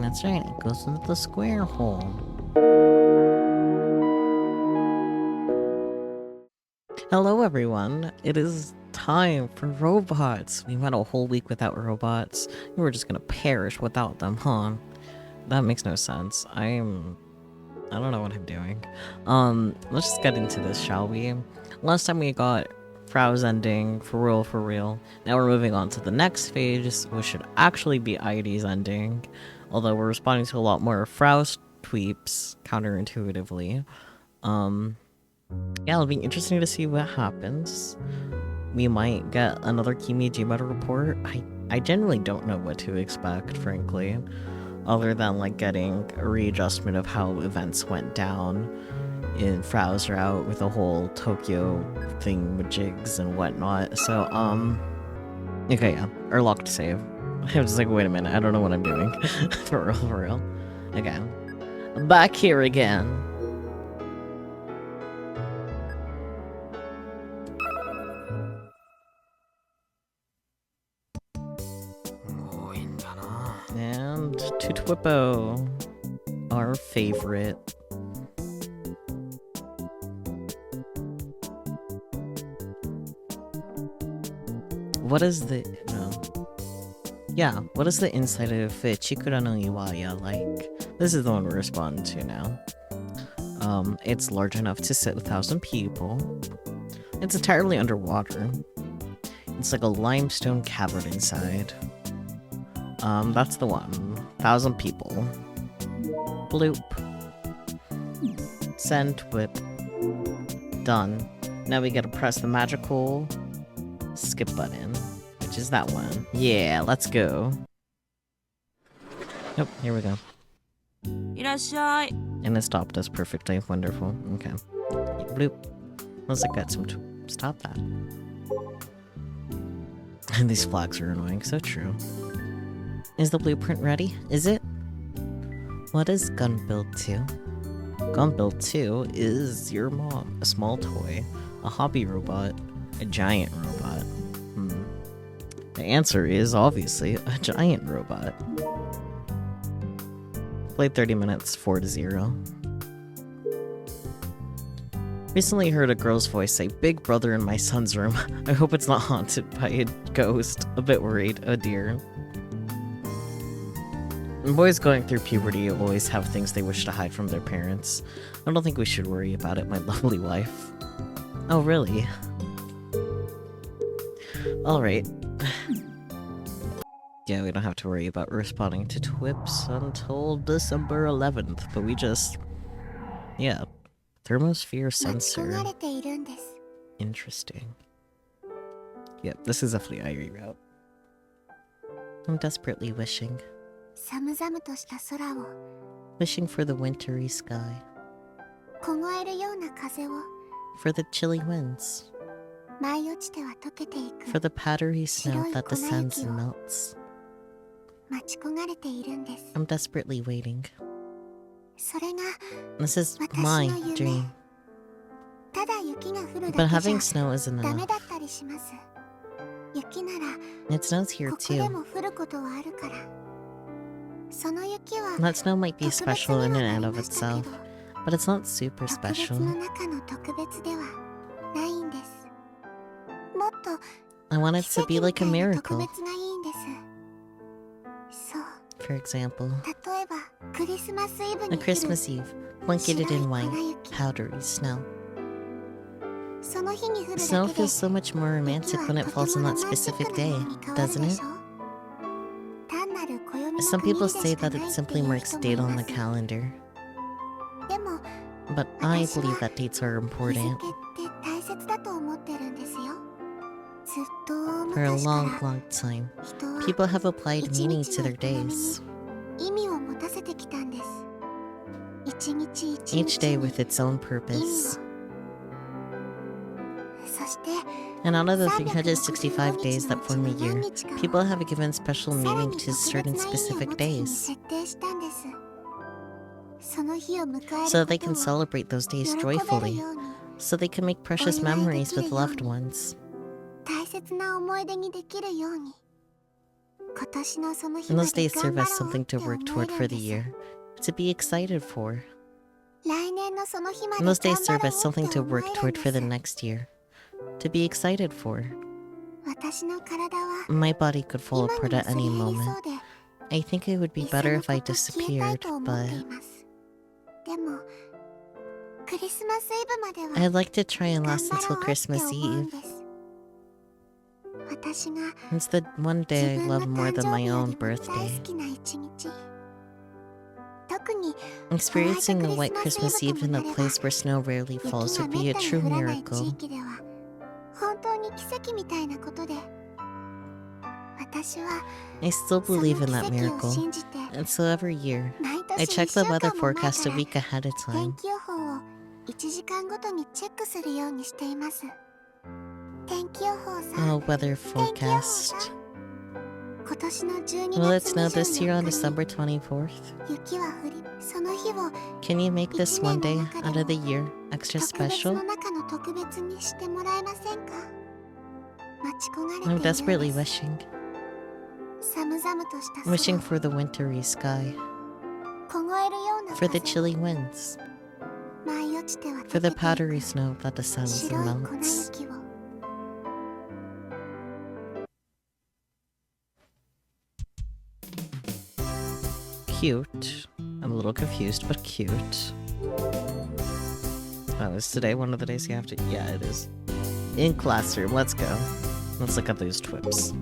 That's right, it goes into the square hole. Hello everyone, it is time for robots. We went a whole week without robots. We were just gonna perish without them, huh? That makes no sense. I don't know what I'm doing. Let's just get into this, shall we? Last time we got Frau's ending, for real, for real. Now we're moving on to the next phase, which should actually be Airi's ending. Although we're responding to a lot more Frau's tweeps, counterintuitively. Yeah, it'll be interesting to see what happens. We might get another Kimijima report. I generally don't know what to expect, frankly. Other than, like, getting a readjustment of how events went down in Frau's route with the whole Tokyo thing with jigs and whatnot. So, okay, yeah. Or locked save. I was just like, wait a minute, I don't know what I'm doing. For real, for real. Okay. Back here again. And to Twippo, our favorite. What is the... no. Yeah, what is the inside of Chikura no Iwaya like? This is the one we're responding to now. It's large enough to sit 1,000 people. It's entirely underwater. It's like a limestone cavern inside. That's the one. 1,000 people. Bloop. Send whip. Done. Now we gotta press the magical skip button, which is that one. Yeah, let's go. Nope, here we go. And it stopped us perfectly. Wonderful. Okay. Bloop. Let's get some stop that. And these flags are annoying, so true. Is the blueprint ready? Is it? What is Gun Build 2? Gun Build 2 is your mom. A small toy. A hobby robot. A giant robot. The answer is, obviously, a giant robot. Played 30 minutes, 4-0. Recently heard a girl's voice say, "Big brother in my son's room." I hope it's not haunted by a ghost. A bit worried. Oh dear. Boys going through puberty always have things they wish to hide from their parents. I don't think we should worry about it, my lovely wife. Oh, really? Alright. Yeah, we don't have to worry about responding to TWIPs until December 11th, but we just... yeah. Thermosphere sensor. Interesting. Yep, this is definitely airi route. I'm desperately wishing. Wishing for the wintry sky. For the chilly winds. For the powdery snow that descends and melts. I'm desperately waiting. This is my dream. But having snow isn't enough. It snows here too. That snow might be special in and of itself, but it's not super special. I want it to be like a miracle. For example, a Christmas Eve, blanketed in white, powdery snow. Snow feels so much more romantic when it falls on that specific day, doesn't it? Some people say that it simply marks a date on the calendar. But I believe that dates are important. For a long, long time, people have applied meaning to their days. Each day with its own purpose. And out of the 365 days that form a year, people have given special meaning to certain specific days. So they can celebrate those days joyfully. So they can make precious memories with loved ones. And those days serve as something to work toward for the year, to be excited for. And those days serve as something to work toward for the next year, to be excited for. My body could fall apart at any moment. I think it would be better if I disappeared, but I'd like to try and last until Christmas Eve. It's the one day I love more than my own birthday. Experiencing a white Christmas Eve in a place where snow rarely falls would be a true miracle. I still believe in that miracle, and so every year, I check the weather forecast a week ahead of time. Oh, weather forecast. Will it snow this year on December 24th? Can you make this one day out of the year extra special? I'm desperately wishing. Wishing for the wintry sky. For the chilly winds. For the powdery snow that descends and melts. Cute. I'm a little confused, but cute. Oh, is today one of the days you have to? Yeah, it is. In classroom, let's go. Let's look at those twips.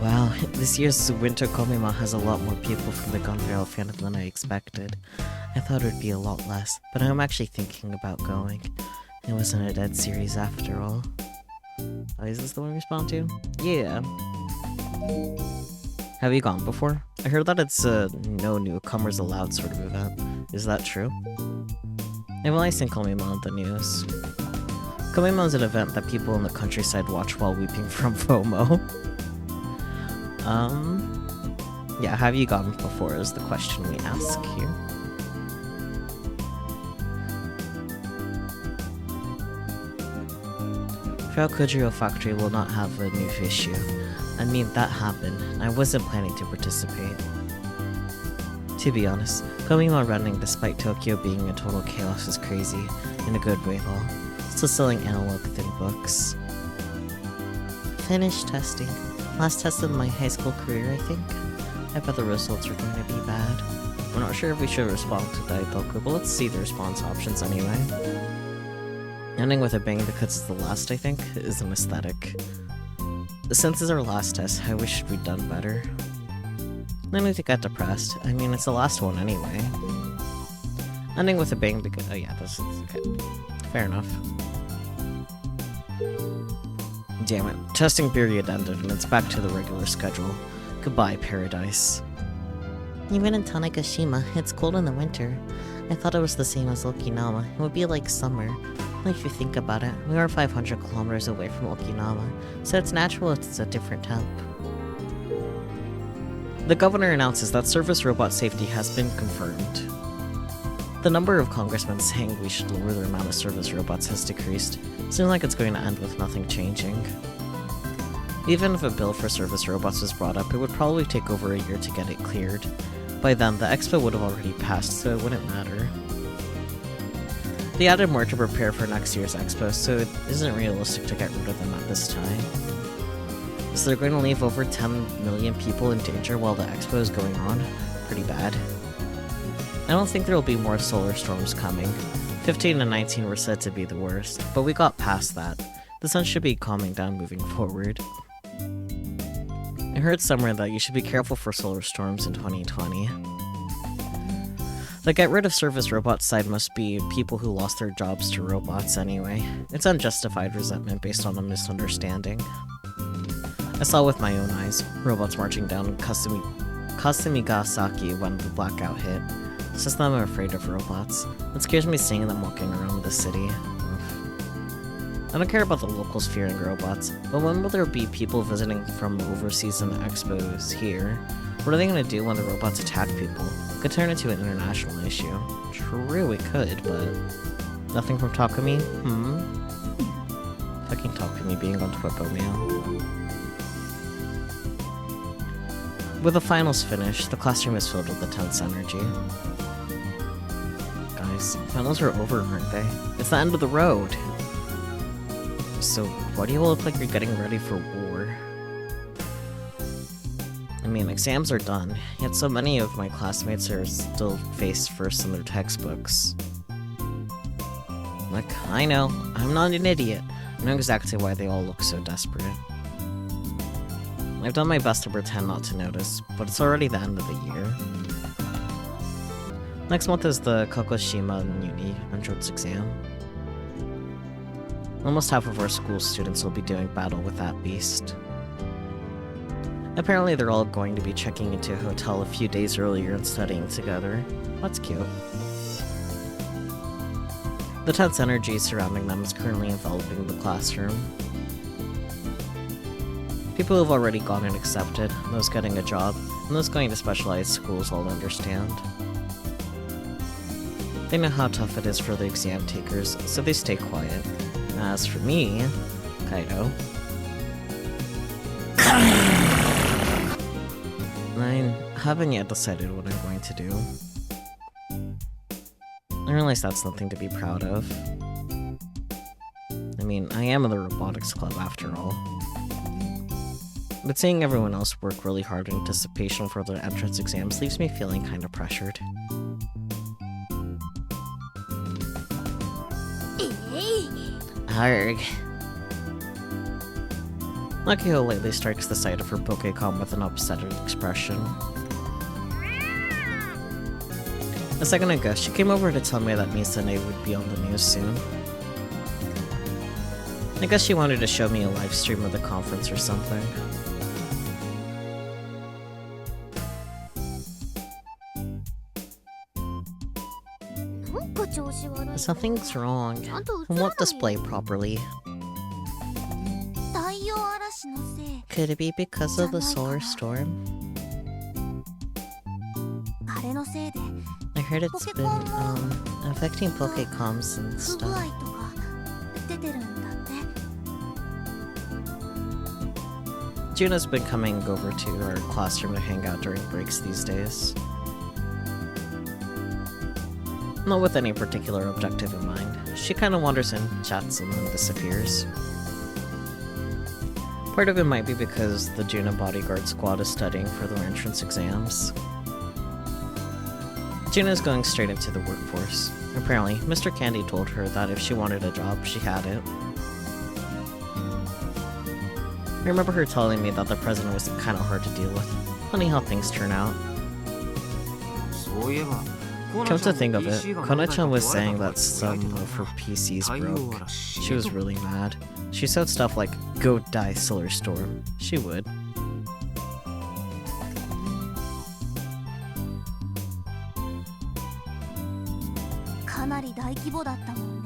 Wow, this year's Winter Komima has a lot more people from the Gonreal fandom than I expected. I thought it would be a lot less, but I'm actually thinking about going. It wasn't a dead series after all. Oh, is this the one we spawned to? Yeah. Have you gone before? I heard that it's a no newcomers allowed sort of event. Is that true? I've only seen Komima on the news. Komima is an event that people in the countryside watch while weeping from FOMO. Yeah, have you gone before is the question we ask here. Frau Kujiro Factory will not have a new issue. I mean, that happened. I wasn't planning to participate. To be honest, Komima running despite Tokyo being a total chaos is crazy, in a good way though. Still selling analog thin books. Finished testing. Last test of my high school career, I think. I bet the results are going to be bad. We're not sure if we should respond to Daitoku, but let's see the response options anyway. Ending with a bang because it's the last, I think, is an aesthetic. Since it's our last test, I wish we'd done better. I don't think I got depressed. I mean, it's the last one anyway. Ending with a bang because— oh yeah, that's okay. Fair enough. Damn it. Testing period ended and it's back to the regular schedule. Goodbye, paradise. Even in Tanegashima, it's cold in the winter. I thought it was the same as Okinawa. It would be like summer. If you think about it, we are 500 kilometers away from Okinawa, so it's natural it's a different temp. The governor announces that service robot safety has been confirmed. The number of congressmen saying we should lower the amount of service robots has decreased. Seems like it's going to end with nothing changing. Even if a bill for service robots was brought up, it would probably take over a year to get it cleared. By then, the expo would have already passed, so it wouldn't matter. They added more to prepare for next year's expo, so it isn't realistic to get rid of them at this time. So they're going to leave over 10 million people in danger while the expo is going on? Pretty bad. I don't think there will be more solar storms coming. 15 and 19 were said to be the worst, but we got past that. The sun should be calming down moving forward. I heard somewhere that you should be careful for solar storms in 2020. The get rid of service robots side must be people who lost their jobs to robots anyway. It's unjustified resentment based on a misunderstanding. I saw with my own eyes, robots marching down Kasumigasaki when the blackout hit. It's just that I'm afraid of robots. It scares me seeing them walking around the city. I don't care about the locals fearing robots, but when will there be people visiting from overseas in the expos here? What are they gonna do when the robots attack people? It could turn into an international issue. True, it could, but nothing from Takumi? Fucking Takumi being on Twipo, man. With the finals finished, the classroom is filled with intense energy. Guys, finals are over, aren't they? It's the end of the road. So, why do you all look like you're getting ready for war? I mean, exams are done, yet so many of my classmates are still face first in their textbooks. Look, I know, I'm not an idiot. I know exactly why they all look so desperate. I've done my best to pretend not to notice, but it's already the end of the year. Next month is the Kagoshima Uni entrance exam. Almost half of our school students will be doing battle with that beast. Apparently they're all going to be checking into a hotel a few days earlier and studying together. That's cute. The tense energy surrounding them is currently enveloping the classroom. People who have already gone and accepted, those getting a job, and those going to specialized schools all understand. They know how tough it is for the exam takers, so they stay quiet. As for me, Kaido, I haven't yet decided what I'm going to do. I realize that's nothing to be proud of. I mean, I am in the Robotics Club after all. But seeing everyone else work really hard in anticipation for their entrance exams leaves me feeling kind of pressured. Arg. Makio lately strikes the sight of her Pokécom with an upset expression. A second ago, she came over to tell me that Misane would be on the news soon. I guess she wanted to show me a live stream of the conference or something. Something's wrong. It won't display properly. Could it be because of the solar storm? I heard it's been, affecting Pokécoms and stuff. Juna's been coming over to our classroom to hang out during breaks these days. Not with any particular objective in mind. She kinda wanders in, chats, and then disappears. Part of it might be because the Juna bodyguard squad is studying for their entrance exams. Juna's going straight into the workforce. Apparently, Mr. Candy told her that if she wanted a job, she had it. I remember her telling me that the president was kinda hard to deal with. Funny how things turn out. Come to think of it, Kona-chan was saying that some of her PCs broke. She was really mad. She said stuff like, "Go die, Solar Storm." She would.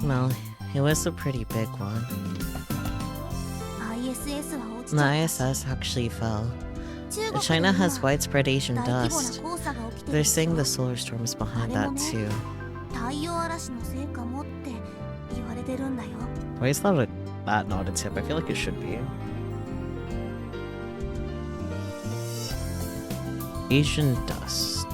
Well, it was a pretty big one. The ISS actually fell. China has widespread Asian dust. They're saying the solar storm is behind that too. Why is that not a tip? I feel like it should be. Asian dust.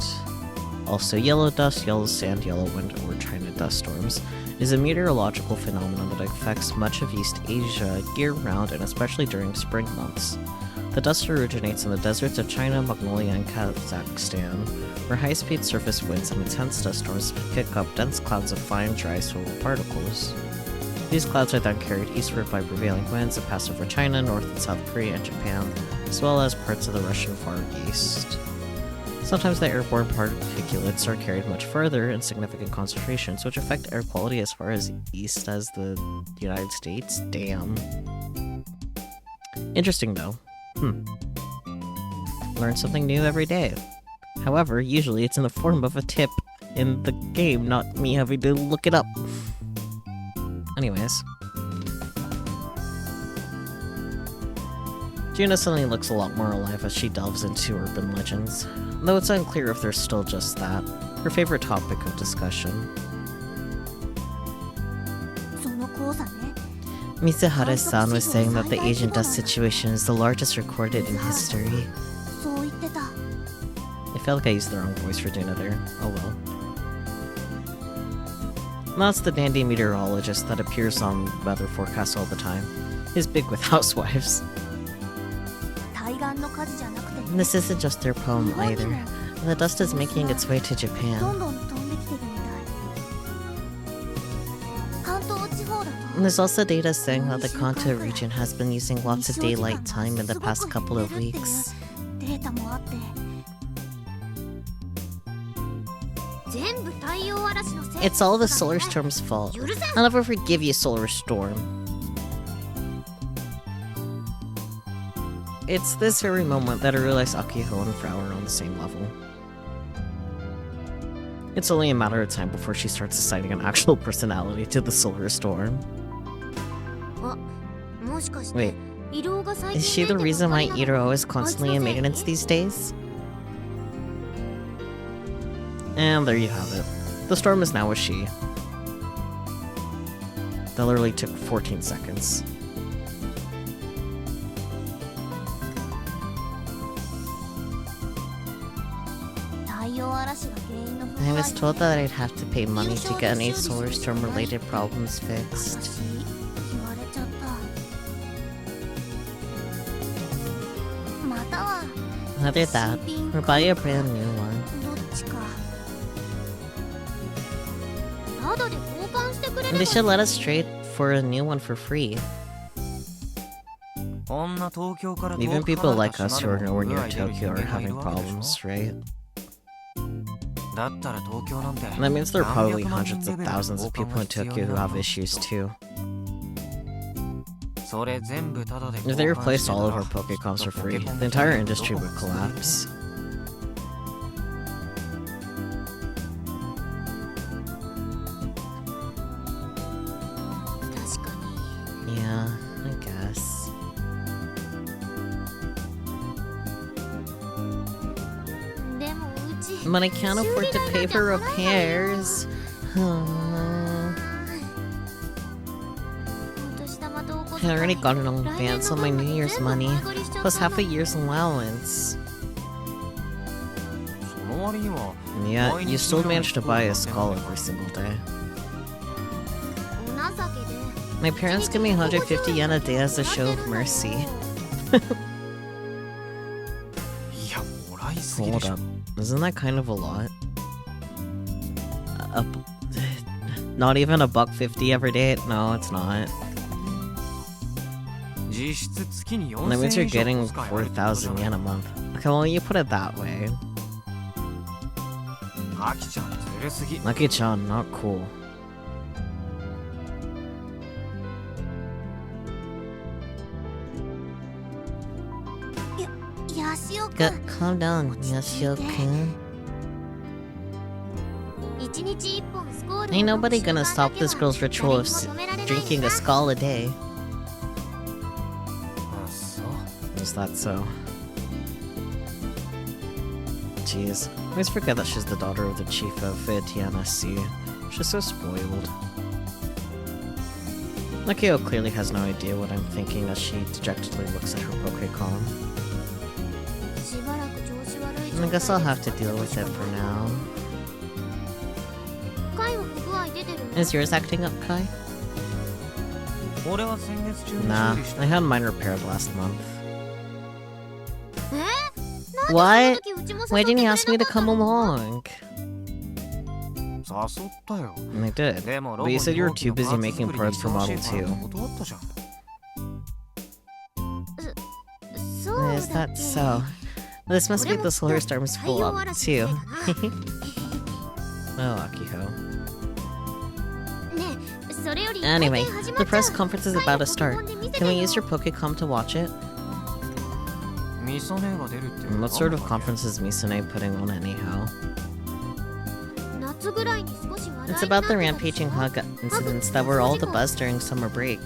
Also, yellow dust, yellow sand, yellow wind, or China dust storms is a meteorological phenomenon that affects much of East Asia year-round and especially during spring months. The dust originates in the deserts of China, Mongolia, and Kazakhstan, where high-speed surface winds and intense dust storms kick up dense clouds of fine, dry soil particles. These clouds are then carried eastward by prevailing winds and pass over China, North and South Korea, and Japan, as well as parts of the Russian Far East. Sometimes the airborne particulates are carried much further in significant concentrations, which affect air quality as far as east as the United States. Damn. Interesting though. Learn something new every day. However, usually it's in the form of a tip in the game, not me having to look it up. Anyways. Juna suddenly looks a lot more alive as she delves into urban legends, though it's unclear if they're still just that, her favorite topic of discussion. Mizuhara-san was saying that the Asian dust situation is the largest recorded in history. feel like I used the wrong voice for doing it there. Oh well. That's the dandy meteorologist that appears on weather forecasts all the time. He's big with housewives. This isn't just their poem either. The dust is making its way to Japan. And there's also data saying that the Kanto region has been using lots of daylight time in the past couple of weeks. It's all the solar storm's fault. I'll never forgive you, solar storm. It's this very moment that I realize Akiho and Frau are on the same level. It's only a matter of time before she starts assigning an actual personality to the solar storm. Wait, is she the reason why Iro is constantly in maintenance these days? And there you have it. The storm is now a she. That literally took 14 seconds. I was told that I'd have to pay money to get any solar storm related problems fixed. Either that, or buy a brand new one. And they should let us trade for a new one for free. Even people like us who are nowhere near Tokyo are having problems, right? And that means there are probably hundreds of thousands of people in Tokyo who have issues too. If they replaced all of our Pokécoms for free, the entire industry would collapse. Yeah, I guess. But I can't afford to pay for repairs. I already got it in advance on my New Year's money, plus half a year's allowance. And yet, you still managed to buy a skull every single day. My parents give me 150 yen a day as a show of mercy. Hold up, isn't that kind of a lot? Not even $1.50 every day? No, it's not. That means you're getting 4,000 yen a month. Okay, well, you put it that way. Maki-chan, not cool. Calm down, Yashio-kun. Ain't nobody gonna stop this girl's ritual of drinking a skull a day. Is that so? Jeez, I always forget that she's the daughter of the chief of TNSC. She's so spoiled. Nakio clearly has no idea what I'm thinking as she dejectedly looks at her Pokécom. I guess I'll have to deal with it for now. Is yours acting up, Kai? Nah, I had mine repaired last month. What? Why didn't you ask me to come along? I did, but you said you were too busy making parts for Model 2. Is that so? This must be the solar storm's full up, too. Oh, Akiho. Anyway, the press conference is about to start. Can we use your Pokécom to watch it? What sort of conference is Misune putting on anyhow? It's about the rampaging hug incidents that were all the buzz during summer break.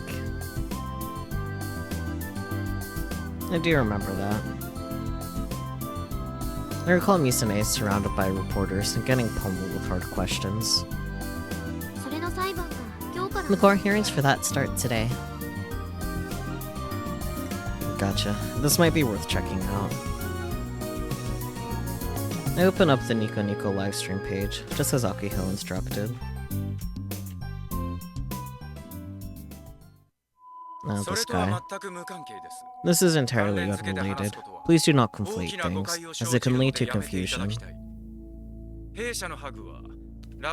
I do remember that. I recall Misune is surrounded by reporters and getting pummeled with hard questions. The court hearings for that start today. Gotcha. This might be worth checking out. I open up the Nico Nico livestream page, just as Akiho instructed. Oh, this guy. This is entirely unrelated. Please do not conflate things, as it can lead to confusion.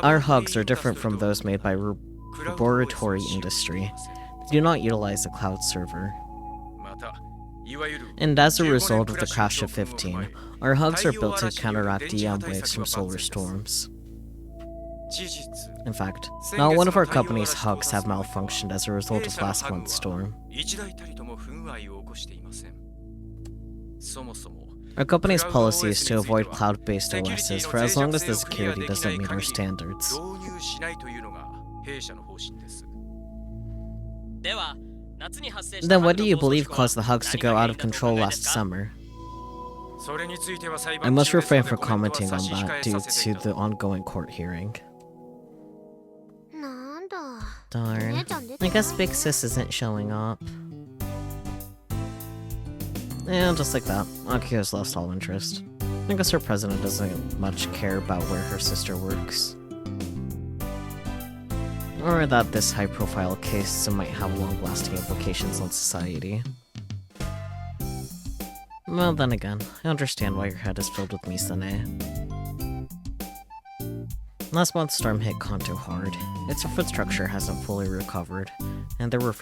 Our hugs are different from those made by laboratory industry. They do not utilize a cloud server. And as a result of the crash of 15, our hugs are built to counteract EM waves from solar storms. In fact, not one of our company's hugs have malfunctioned as a result of last month's storm. Our company's policy is to avoid cloud-based OSs for as long as the security doesn't meet our standards. Then what do you believe caused the hugs to go out of control last summer? I must refrain from commenting on that due to the ongoing court hearing. Darn. I guess Big Sis isn't showing up. And just like that, Akiho's lost all interest. I guess her president doesn't much care about where her sister works. Or that this high-profile case might have long-lasting implications on society. Well, then again, I understand why your head is filled with Misane. Last month's storm hit Kanto hard. Its infrastructure hasn't fully recovered, and there were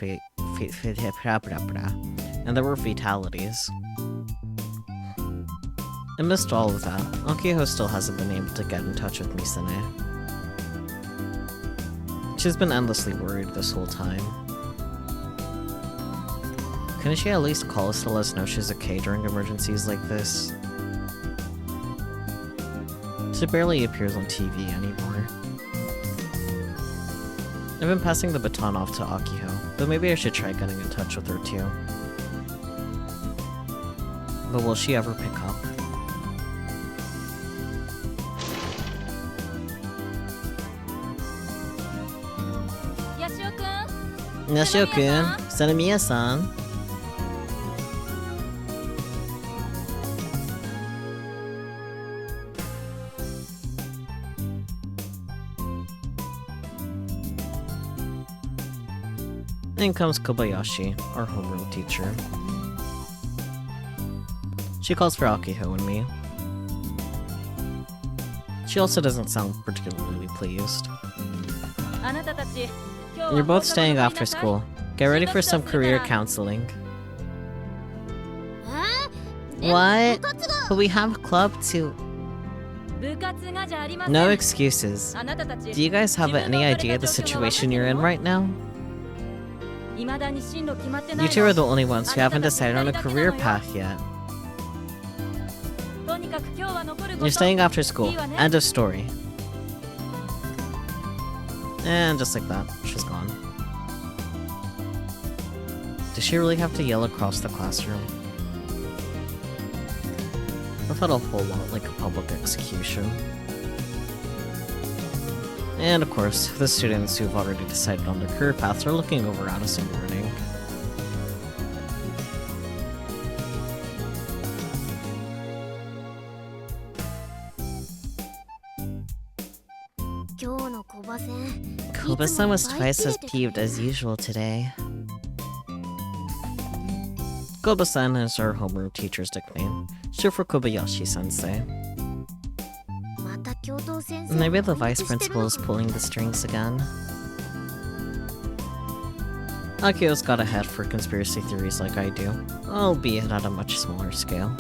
fatalities. Amidst all of that, Akiho still hasn't been able to get in touch with Misane. She's been endlessly worried this whole time. Couldn't she at least call us to let us know she's okay during emergencies like this? She barely appears on TV anymore. I've been passing the baton off to Akiho, but maybe I should try getting in touch with her too. But will she ever pick up? Yashio-kun, Sanemiya-san. In comes Kobayashi, our homeroom teacher. She calls for Akiho and me. She also doesn't sound particularly pleased. You're both staying after school. Get ready for some career counseling. What? But we have a club too. No excuses. Do you guys have any idea the situation you're in right now? You two are the only ones who haven't decided on a career path yet. You're staying after school. End of story. And just like that, she's gone. Does she really have to yell across the classroom? I felt a whole lot like a public execution. And of course, the students who've already decided on their career paths are looking over at us and grinning. Koba-san was twice as peeved as usual today. Koba-san is our homeroom teacher's nickname, short for Kobayashi-sensei. Maybe the vice principal is pulling the strings again. Akio's got a head for conspiracy theories like I do, albeit at a much smaller scale.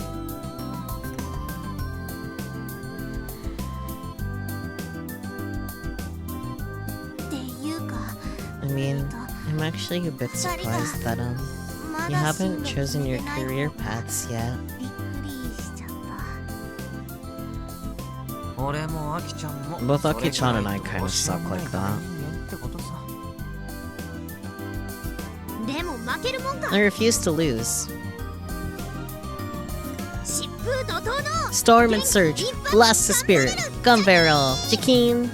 I mean, I'm actually a bit surprised that, you haven't chosen your career paths yet. Both Aki-chan and I kind of suck like that. I refuse to lose. Storm and Surge, Blast the Spirit, Gun Barrel, Jakeen.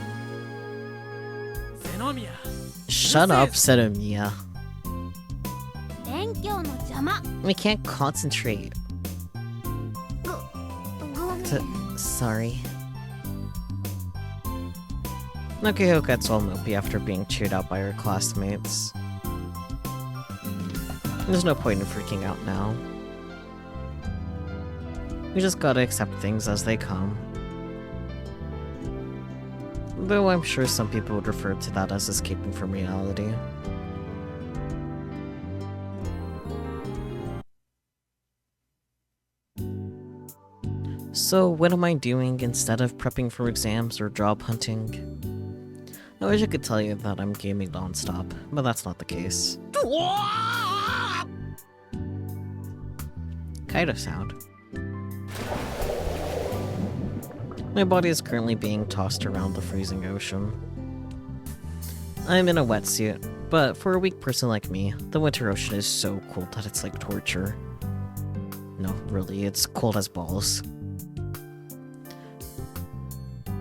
Shut up, Senomiya. We can't concentrate. sorry. Nokiho gets all mopey after being chewed out by her classmates. There's no point in freaking out now. We just gotta accept things as they come. Though I'm sure some people would refer to that as escaping from reality. So what am I doing instead of prepping for exams or job hunting? I wish I could tell you that I'm gaming non-stop, but that's not the case. Kind of sound. My body is currently being tossed around the freezing ocean. I'm in a wetsuit, but for a weak person like me, the winter ocean is so cold that it's like torture. No, really, it's cold as balls.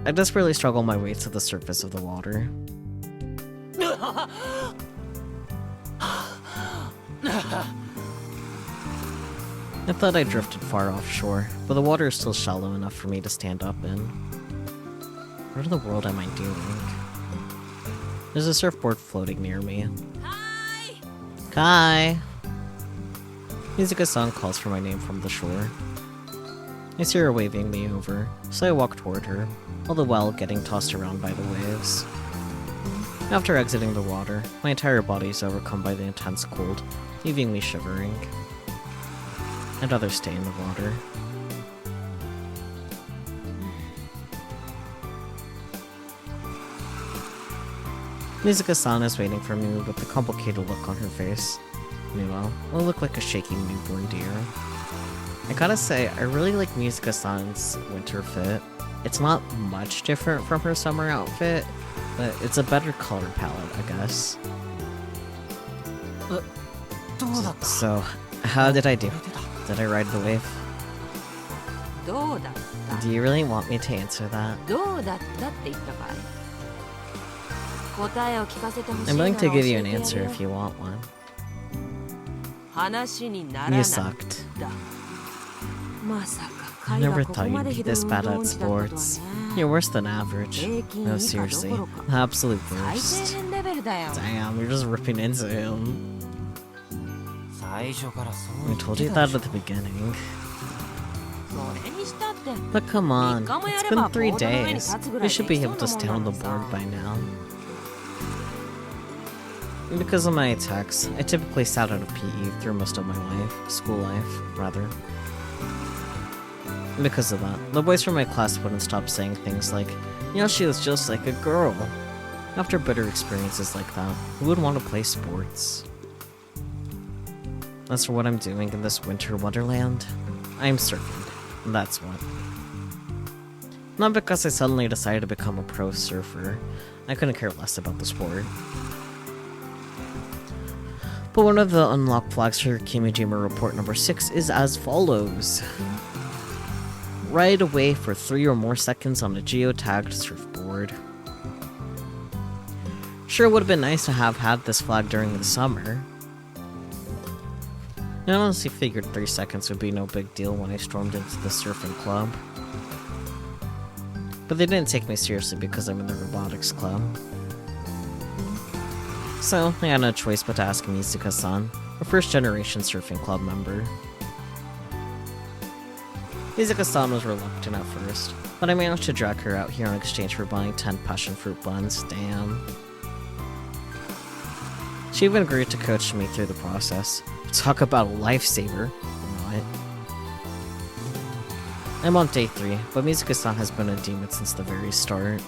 I desperately struggle my way to the surface of the water. I thought I drifted far offshore, but the water is still shallow enough for me to stand up in. What in the world am I doing? There's a surfboard floating near me. Kai! Kai! Mizuka-san calls for my name from the shore. I see her waving me over, so I walk toward her, all the while getting tossed around by the waves. After exiting the water, my entire body is overcome by the intense cold, leaving me shivering. I'd rather stay in the water. Mizuka-san is waiting for me with a complicated look on her face. Meanwhile, I look like a shaking newborn deer. I gotta say, I really like Mizuka-san's winter fit. It's not much different from her summer outfit, but it's a better color palette, I guess. So, how did I do? Did I ride the wave? Do you really want me to answer that? I'm willing to give you an answer if you want one. You sucked. I never thought you'd be this bad at sports. You're worse than average. No, seriously. The absolute worst. Damn, you're just ripping into him. I told you that at the beginning. But come on, it's been 3 days. We should be able to stay on the board by now. Because of my attacks, I typically sat out of PE through most of my life. School life, rather. Because of that, the boys from my class wouldn't stop saying things like, you know, she was just like a girl. After bitter experiences like that, who would want to play sports? As for what I'm doing in this winter wonderland, I'm surfing. That's what. Not because I suddenly decided to become a pro surfer. I couldn't care less about the sport. But one of the unlocked flags for Kimijima Report number 6 is as follows. Ride away for 3 or more seconds on a geotagged surfboard. Sure, it would have been nice to have had this flag during the summer. I honestly figured 3 seconds would be no big deal when I stormed into the surfing club. But they didn't take me seriously because I'm in the Robotics club. So, I had no choice but to ask Mizuka-san, a first-generation surfing club member. Mizuka-san was reluctant at first, but I managed to drag her out here in exchange for buying 10 passion fruit buns, damn. She even agreed to coach me through the process. Talk about a lifesaver. What? I'm on day 3, but Mizuka-san has been a demon since the very start.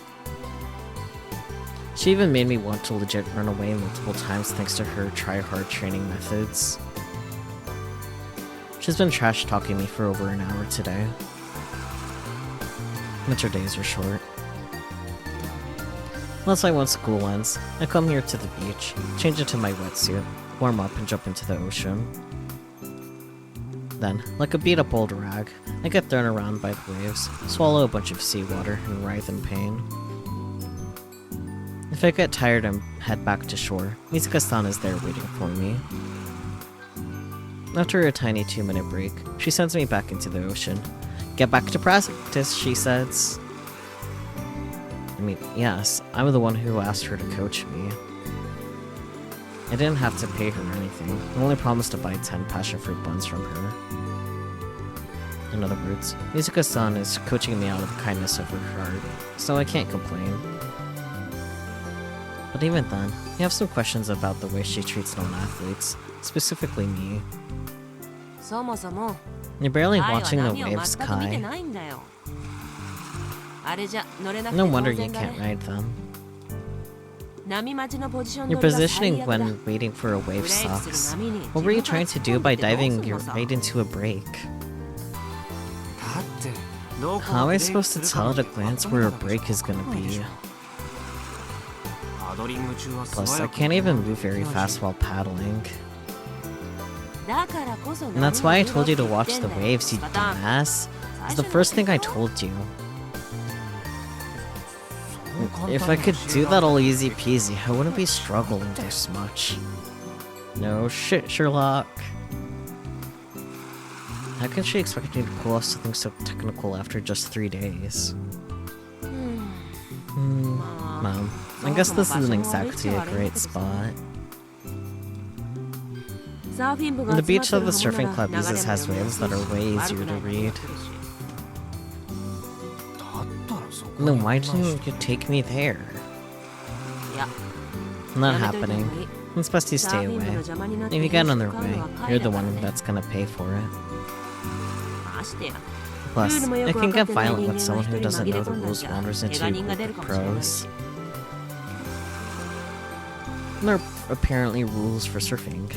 She even made me want to legit run away multiple times thanks to her try-hard training methods. She's been trash-talking me for over an hour today. Winter days are short. Once school ends, I come here to the beach, change into my wetsuit, warm up and jump into the ocean. Then, like a beat-up old rag, I get thrown around by the waves, swallow a bunch of seawater, and writhe in pain. If I get tired and head back to shore, Mizuka-san is there waiting for me. After a tiny 2-minute break, she sends me back into the ocean, Get back to practice, she says. I mean, yes, I'm the one who asked her to coach me. I didn't have to pay her anything. I only promised to buy 10 passion fruit buns from her. In other words, Mizuka-san is coaching me out of the kindness of her heart, so I can't complain. But even then, I have some questions about the way she treats non-athletes, specifically me. You're barely watching the waves, Kai. No wonder you can't ride them. Your positioning when waiting for a wave sucks. What were you trying to do by diving your right into a break? How am I supposed to tell at a glance where a break is gonna be? Plus, I can't even move very fast while paddling. And that's why I told you to watch the waves, you dumbass. It's the first thing I told you. If I could do that all easy peasy, I wouldn't be struggling this much. No shit, Sherlock. How can she expect me to pull off something so technical after just 3 days? Mom, I guess this isn't exactly a great spot. The beach that the surfing club uses has waves that are way easier to read. Then why didn't you take me there? Not happening. It's best you stay away. If you get on their way, you're the one that's gonna pay for it. Plus, it can get violent when someone who doesn't know the rules wanders into a group of pros. There are apparently rules for surfing.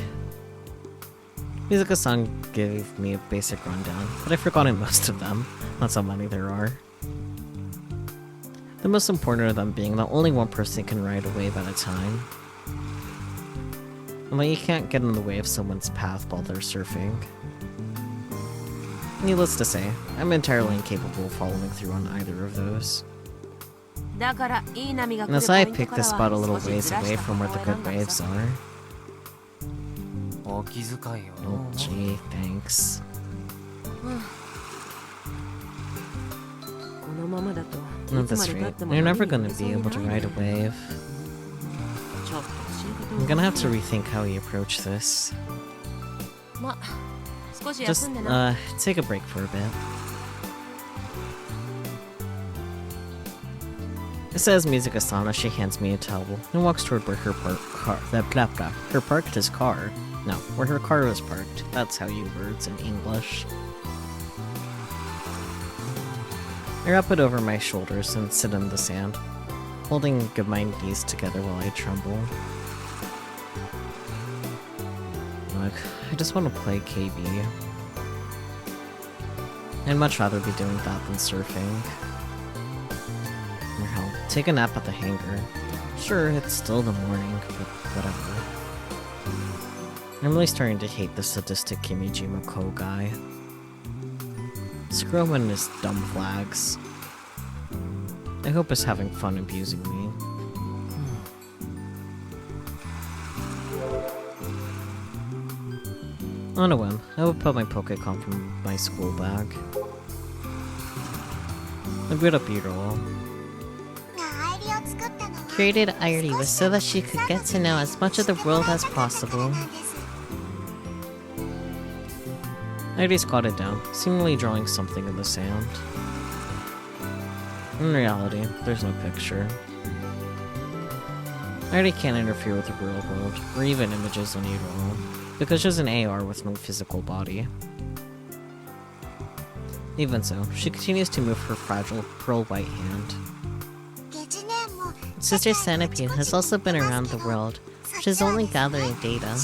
Mizuka-san gave me a basic rundown, but I've forgotten most of them. That's how many there are. The most important of them being that only one person can ride a wave at a time. And that you can't get in the way of someone's path while they're surfing. Needless to say, I'm entirely incapable of following through on either of those. And that's why I picked this spot a little ways away from where the good waves are. Oh gee, thanks. At this rate, you're never gonna be able to ride a wave. I'm gonna have to rethink how we approach this. Just, take a break for a bit. It says Mizuka-san as she hands me a towel and walks toward where her her parked his car. No, where her car was parked. That's how you words in English. I wrap it over my shoulders and sit in the sand, holding my knees together while I tremble. Look, I just want to play KB. I'd much rather be doing that than surfing. Or hell, take a nap at the hangar. Sure, it's still the morning, but whatever. I'm really starting to hate the sadistic Kimijima Ko guy. Screw him and his dumb flags. I hope he's having fun abusing me. On a whim, I will put my Pokécom from my school bag. A good up B-roll. Created airi was so that she could get to know as much of the world as possible. Airi squatted down, seemingly drawing something in the sand. In reality, there's no picture. Airi can't interfere with the real world, or even images on E-roll, because she's an AR with no physical body. Even so, she continues to move her fragile, pearl-white hand. Sister Centipede has also been around the world. She's only gathering data.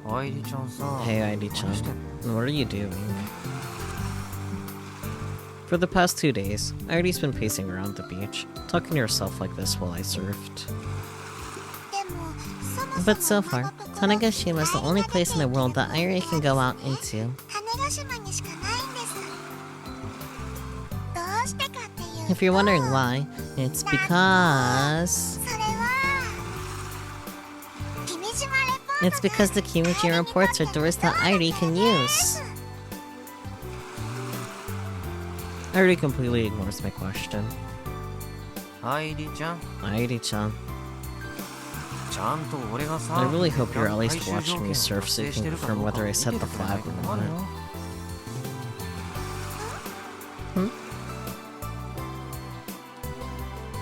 Hey, Airi-chan, what are you doing? For the past 2 days, Airi's been pacing around the beach, talking to herself like this while I surfed. But so far, Tanegashima is the only place in the world that Airi can go out into. If you're wondering why, it's because... It's because the Kimijima reports are doors that Airi can use. Airi completely ignores my question. Airi-chan. Airi-chan. I really hope you're at least watching me surf so you can confirm whether I set the flag or not.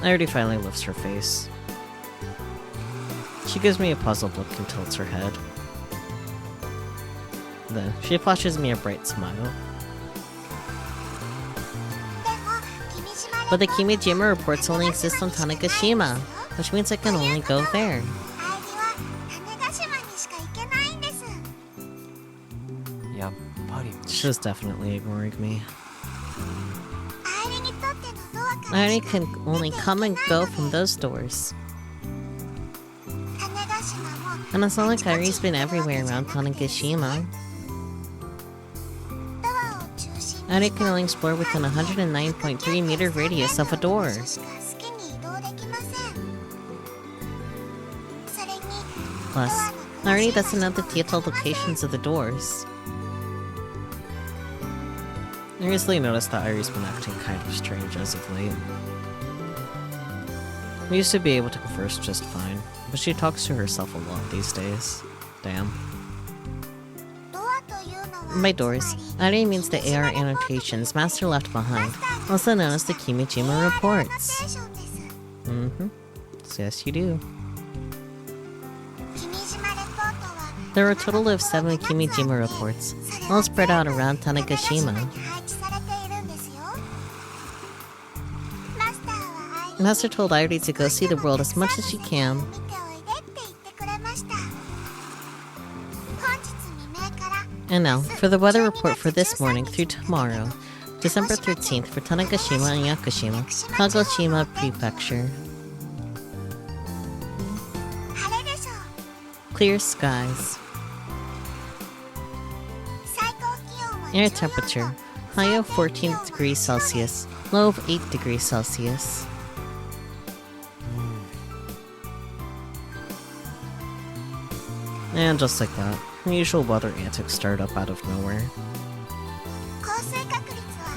Airi finally lifts her face. She gives me a puzzled look and tilts her head. Then, she flashes me a bright smile. But the Kimijima reports only exist on Tanegashima, which means I can only go there. She was definitely ignoring me. Airi can only come and go from those doors. And it's not like Airi's been everywhere around Tanegashima. Airi can only explore within a 109.3 meter radius of a door. Plus, Airi doesn't know the detailed locations of the doors. I recently noticed that Airi's been acting kind of strange as of late. We used to be able to converse just fine, but she talks to herself a lot these days. Damn. By doors, Airi means the AR annotations Master left behind, also known as the Kimijima reports. Yes you do. There are a total of 7 Kimijima reports, all spread out around Tanegashima. Master told Airi to go see the world as much as she can. And now, for the weather report for this morning through tomorrow, December 13th for Tanegashima and Yakushima, Kagoshima Prefecture. Clear skies. Air temperature, high of 14 degrees Celsius, low of 8 degrees Celsius. And just like that, the usual weather antics start up out of nowhere.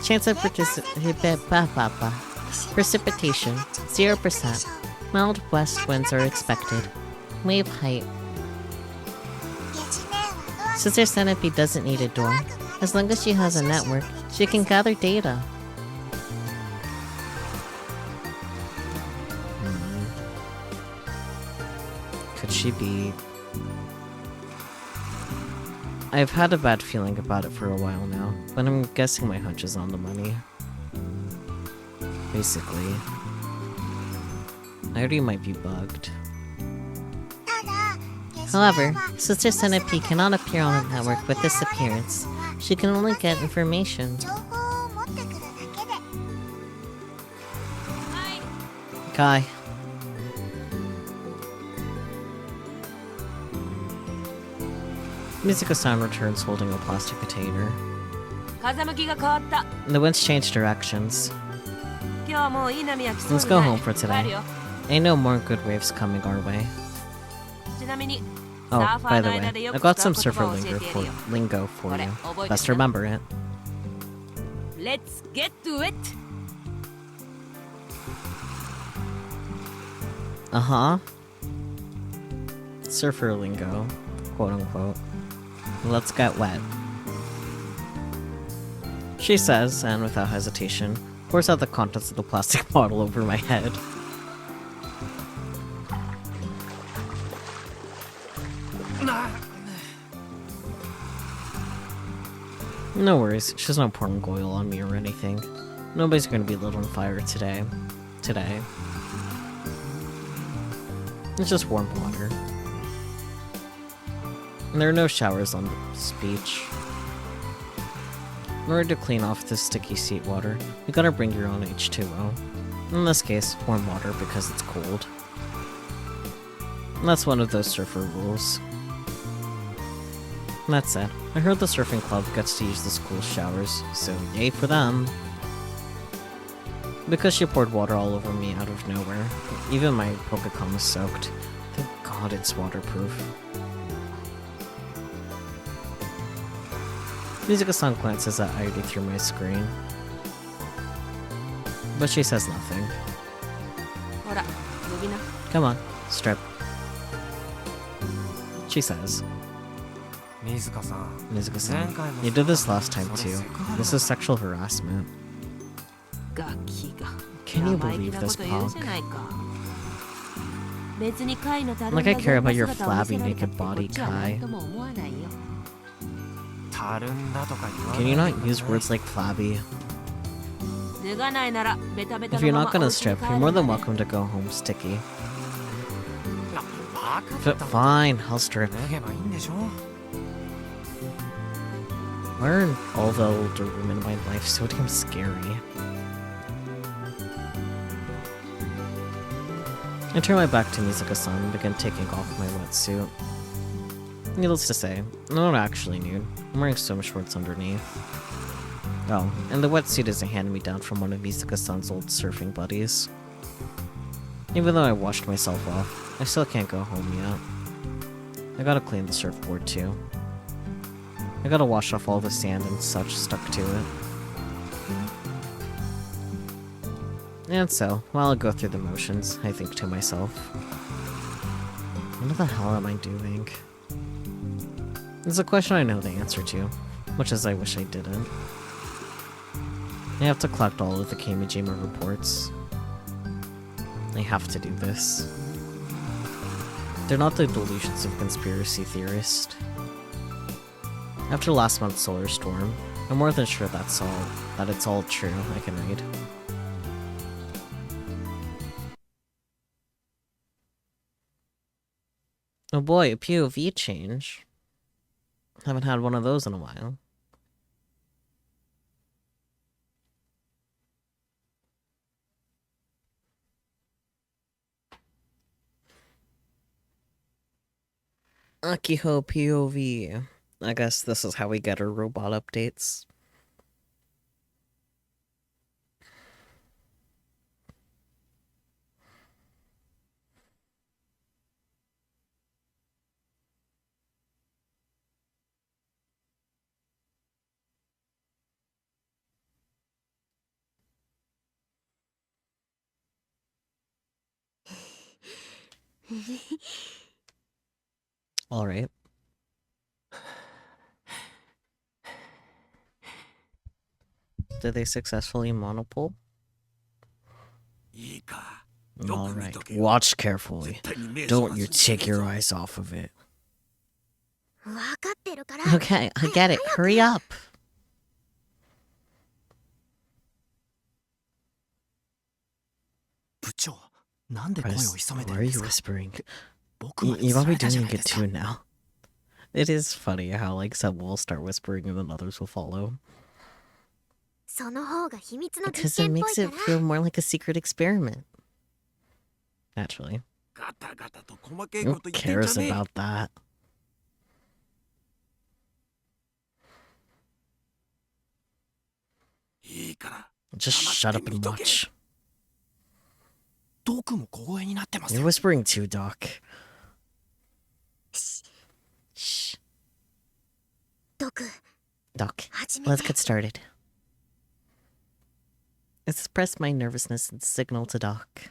Chance of precipitation, 0%. Mild west winds are expected. Wave height. Sister Centipede doesn't need a door. As long as she has a network, she can gather data. Could she be... I've had a bad feeling about it for a while now, but I'm guessing my hunch is on the money. Basically. Airi might be bugged. However, Sister Centipede cannot appear on a network with this appearance. She can only get information. Kai. Mizuko-san returns holding a plastic container. The wind's changed directions. Let's go home for today. Ain't no more good waves coming our way. Oh, by the way, I got some surfer lingo for you. Best remember it. Let's get to it. Uh-huh. Surfer lingo, quote unquote. Let's get wet. She says, and without hesitation, pours out the contents of the plastic bottle over my head. No worries, she's not pouring oil on me or anything. Nobody's gonna be lit on fire today. It's just warm water. And there are no showers on this beach. In order to clean off this sticky seawater, you gotta bring your own H2O. In this case, warm water because it's cold. And that's one of those surfer rules. That said, I heard the surfing club gets to use the school showers, so yay for them. Because she poured water all over me out of nowhere, even my Pokecom is soaked. Thank God it's waterproof. Mizuko-san glances at Airi through my screen. But she says nothing. ほら、呼びな。 Come on, strip. She says. Mizuka-san, you did this last time too. This is sexual harassment. ガキが。 Can you 生意気 believe な this こと言うじゃ punk? ないか。別にカイのたるん Like だ I care about your 姿を見せ flabby られたっ naked てこっ body, ちは何 Kai. とも思わないよ。 Can you not use words like flabby? 脱がないならベタベタ If の you're ま not ま gonna お家に strip, 帰 you're る more んだ than ね。 welcome to go home, Sticky. Fine, I'll strip. Why are all the older women in my life so damn scary? I turn my back to Mizuka-san and begin taking off my wetsuit. Needless to say, I'm not actually nude. I'm wearing swim shorts underneath. Oh, and the wetsuit is a hand-me-down from one of Mizuka-san's old surfing buddies. Even though I washed myself off, I still can't go home yet. I gotta clean the surfboard too. I gotta wash off all the sand and such stuck to it. And so, while I go through the motions, I think to myself, what the hell am I doing? It's a question I know the answer to, much as I wish I didn't. I have to collect all of the Kamijima reports. I have to do this. They're not the delusions of conspiracy theorists. After last month's solar storm, I'm more than sure that it's all true. I can read. Oh boy, a POV change. Haven't had one of those in a while. Akiho POV. I guess this is how we get our robot updates. Alright. Did they successfully monopole? Alright, watch carefully. Don't you take your eyes off of it. Okay, I get it. Hurry up. Bryce, why are you whispering? You might be doing it too now. It is funny how, like, some will start whispering and then others will follow. Because it makes it feel more like a secret experiment. Naturally. Who cares about that? Just shut up and watch. You're whispering too, Doc. Shh. Doc, let's get started. I suppress my nervousness and signal to Doc.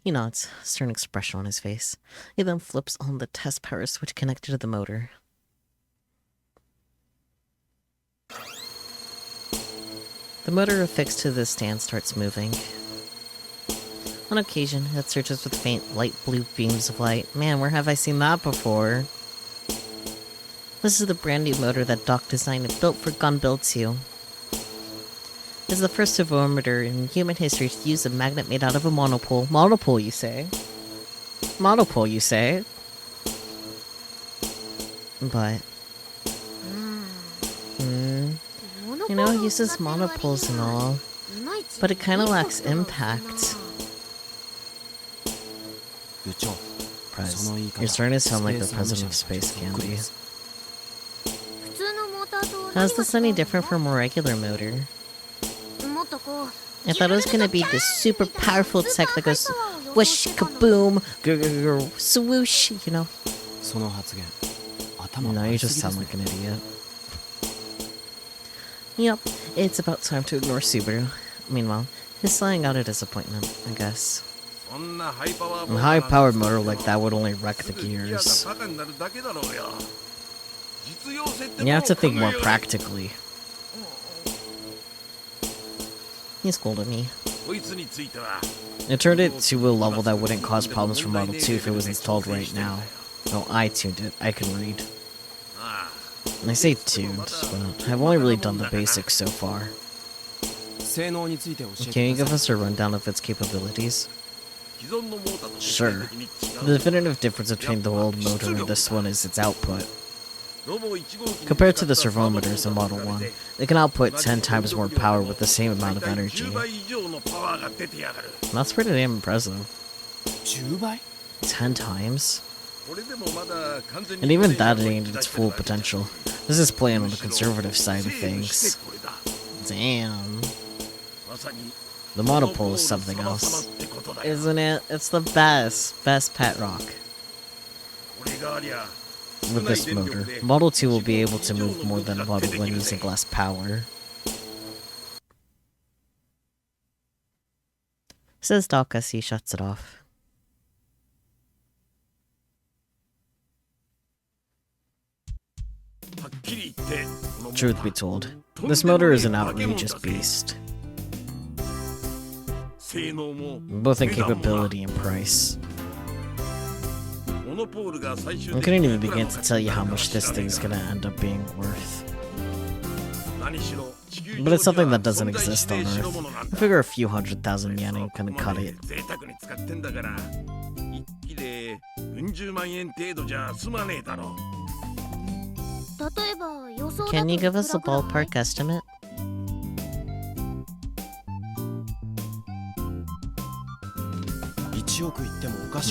He nods, a stern expression on his face. He then flips on the test power switch connected to the motor. The motor affixed to the stand starts moving. On occasion, it surges with faint, light blue beams of light. Man, where have I seen that before? This is the brand new motor that Doc designed and built for Gun Build 2. It's the first servometer in human history to use a magnet made out of a monopole. Monopole, you say? Monopole, you say? But... You know, it uses monopoles and all, but it kinda lacks impact. Prez, you're starting to sound like the president of Space Candy. How's this any different from a regular motor? I thought it was gonna be this super powerful tech that goes whoosh, kaboom, swoosh, you know? No, you just sound like an idiot. Yep, it's about time to ignore Subaru. Meanwhile, he's slying out a disappointment, I guess. A high-powered motor like that would only wreck the gears. You have to think more practically. He scolded me. It turned it to a level that wouldn't cause problems for Model 2 if it was installed right now. No, I tuned it. I can read. And I say tuned, but I've only really done the basics so far. Can you give us a rundown of its capabilities? Sure. The definitive difference between the old motor and this one is its output. Compared to the servo motors in Model 1, they can output 10 times more power with the same amount of energy. That's pretty damn impressive. 10 times? And even that ain't its full potential. This is playing on the conservative side of things. Damn. The monopole is something else. Isn't it? It's the best. Best pet rock. With this motor, Model 2 will be able to move more than Model 1 using less power. Says Doc as he shuts it off. Truth be told, this motor is an outrageous beast. Both in capability and price. I couldn't even begin to tell you how much this thing's gonna end up being worth. But it's something that doesn't exist on Earth. I figure a few 100,000 yen ain't gonna cut it. Can you give us a ballpark estimate?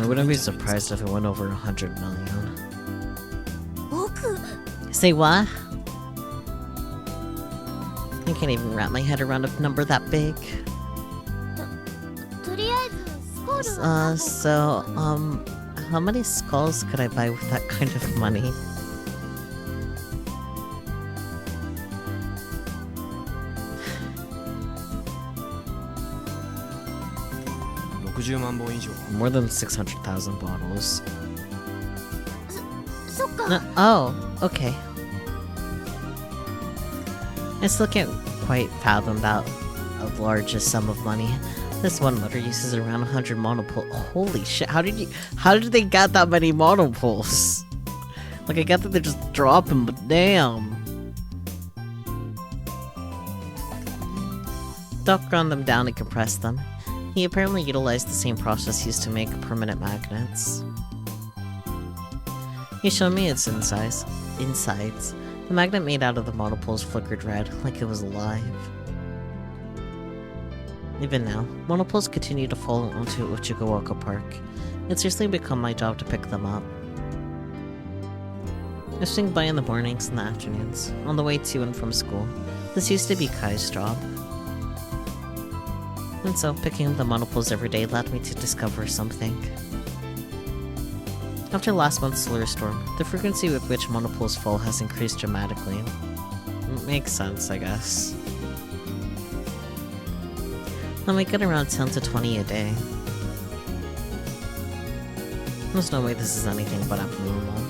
I wouldn't be surprised if it went over 100 million. Say what? I can't even wrap my head around a number that big. How many skulls could I buy with that kind of money? More than 600,000 bottles. No, oh, okay. I still can't quite fathom that a largest sum of money. This one motor uses around 100 monopoles. Holy shit, how did they get that many monopoles? Like, I get that they're just dropping, but damn. Doc ground them down and compressed them. He apparently utilized the same process used to make permanent magnets. He showed me its insides. The magnet made out of the monopoles flickered red, like it was alive. Even now, monopoles continue to fall onto Uchigawaka Park. It's seriously become my job to pick them up. I swing by in the mornings and the afternoons, on the way to and from school. This used to be Kai's job. And so, picking up the monopoles every day led me to discover something. After last month's solar storm, the frequency with which monopoles fall has increased dramatically. Makes sense, I guess. I might get around 10 to 20 a day. There's no way this is anything but abnormal.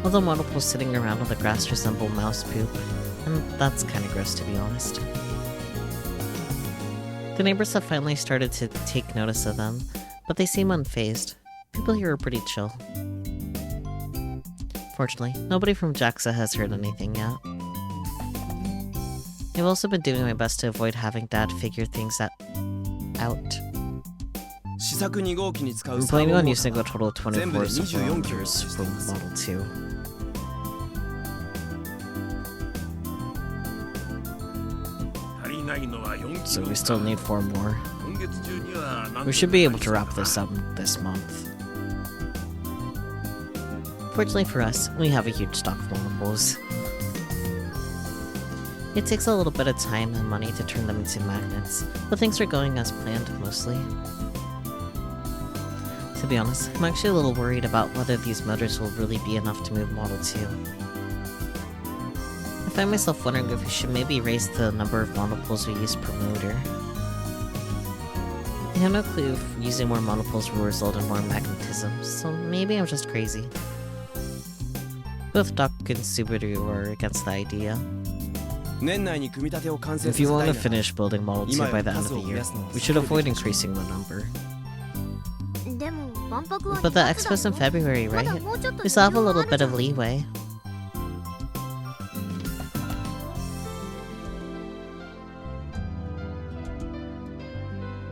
Although monopoles sitting around on the grass resemble mouse poop, and that's kinda gross to be honest. The neighbors have finally started to take notice of them, but they seem unfazed. People here are pretty chill. Fortunately, nobody from JAXA has heard anything yet. I've also been doing my best to avoid having Dad figure things out. I'm planning on using a total of 24 supplementers from Model 2. So we still need 4 more. We should be able to wrap this up this month. Fortunately for us, we have a huge stock of monopoles. It takes a little bit of time and money to turn them into magnets, but things are going as planned, mostly. To be honest, I'm actually a little worried about whether these motors will really be enough to move Model 2. I find myself wondering if we should maybe raise the number of monopoles we use per motor. I have no clue if using more monopoles will result in more magnetism, so maybe I'm just crazy. Both Doc and Subaru are against the idea. If you want to finish building Model 2 by the end of the year, we should avoid increasing the number. But the expo's in February, right? We still have a little bit of leeway.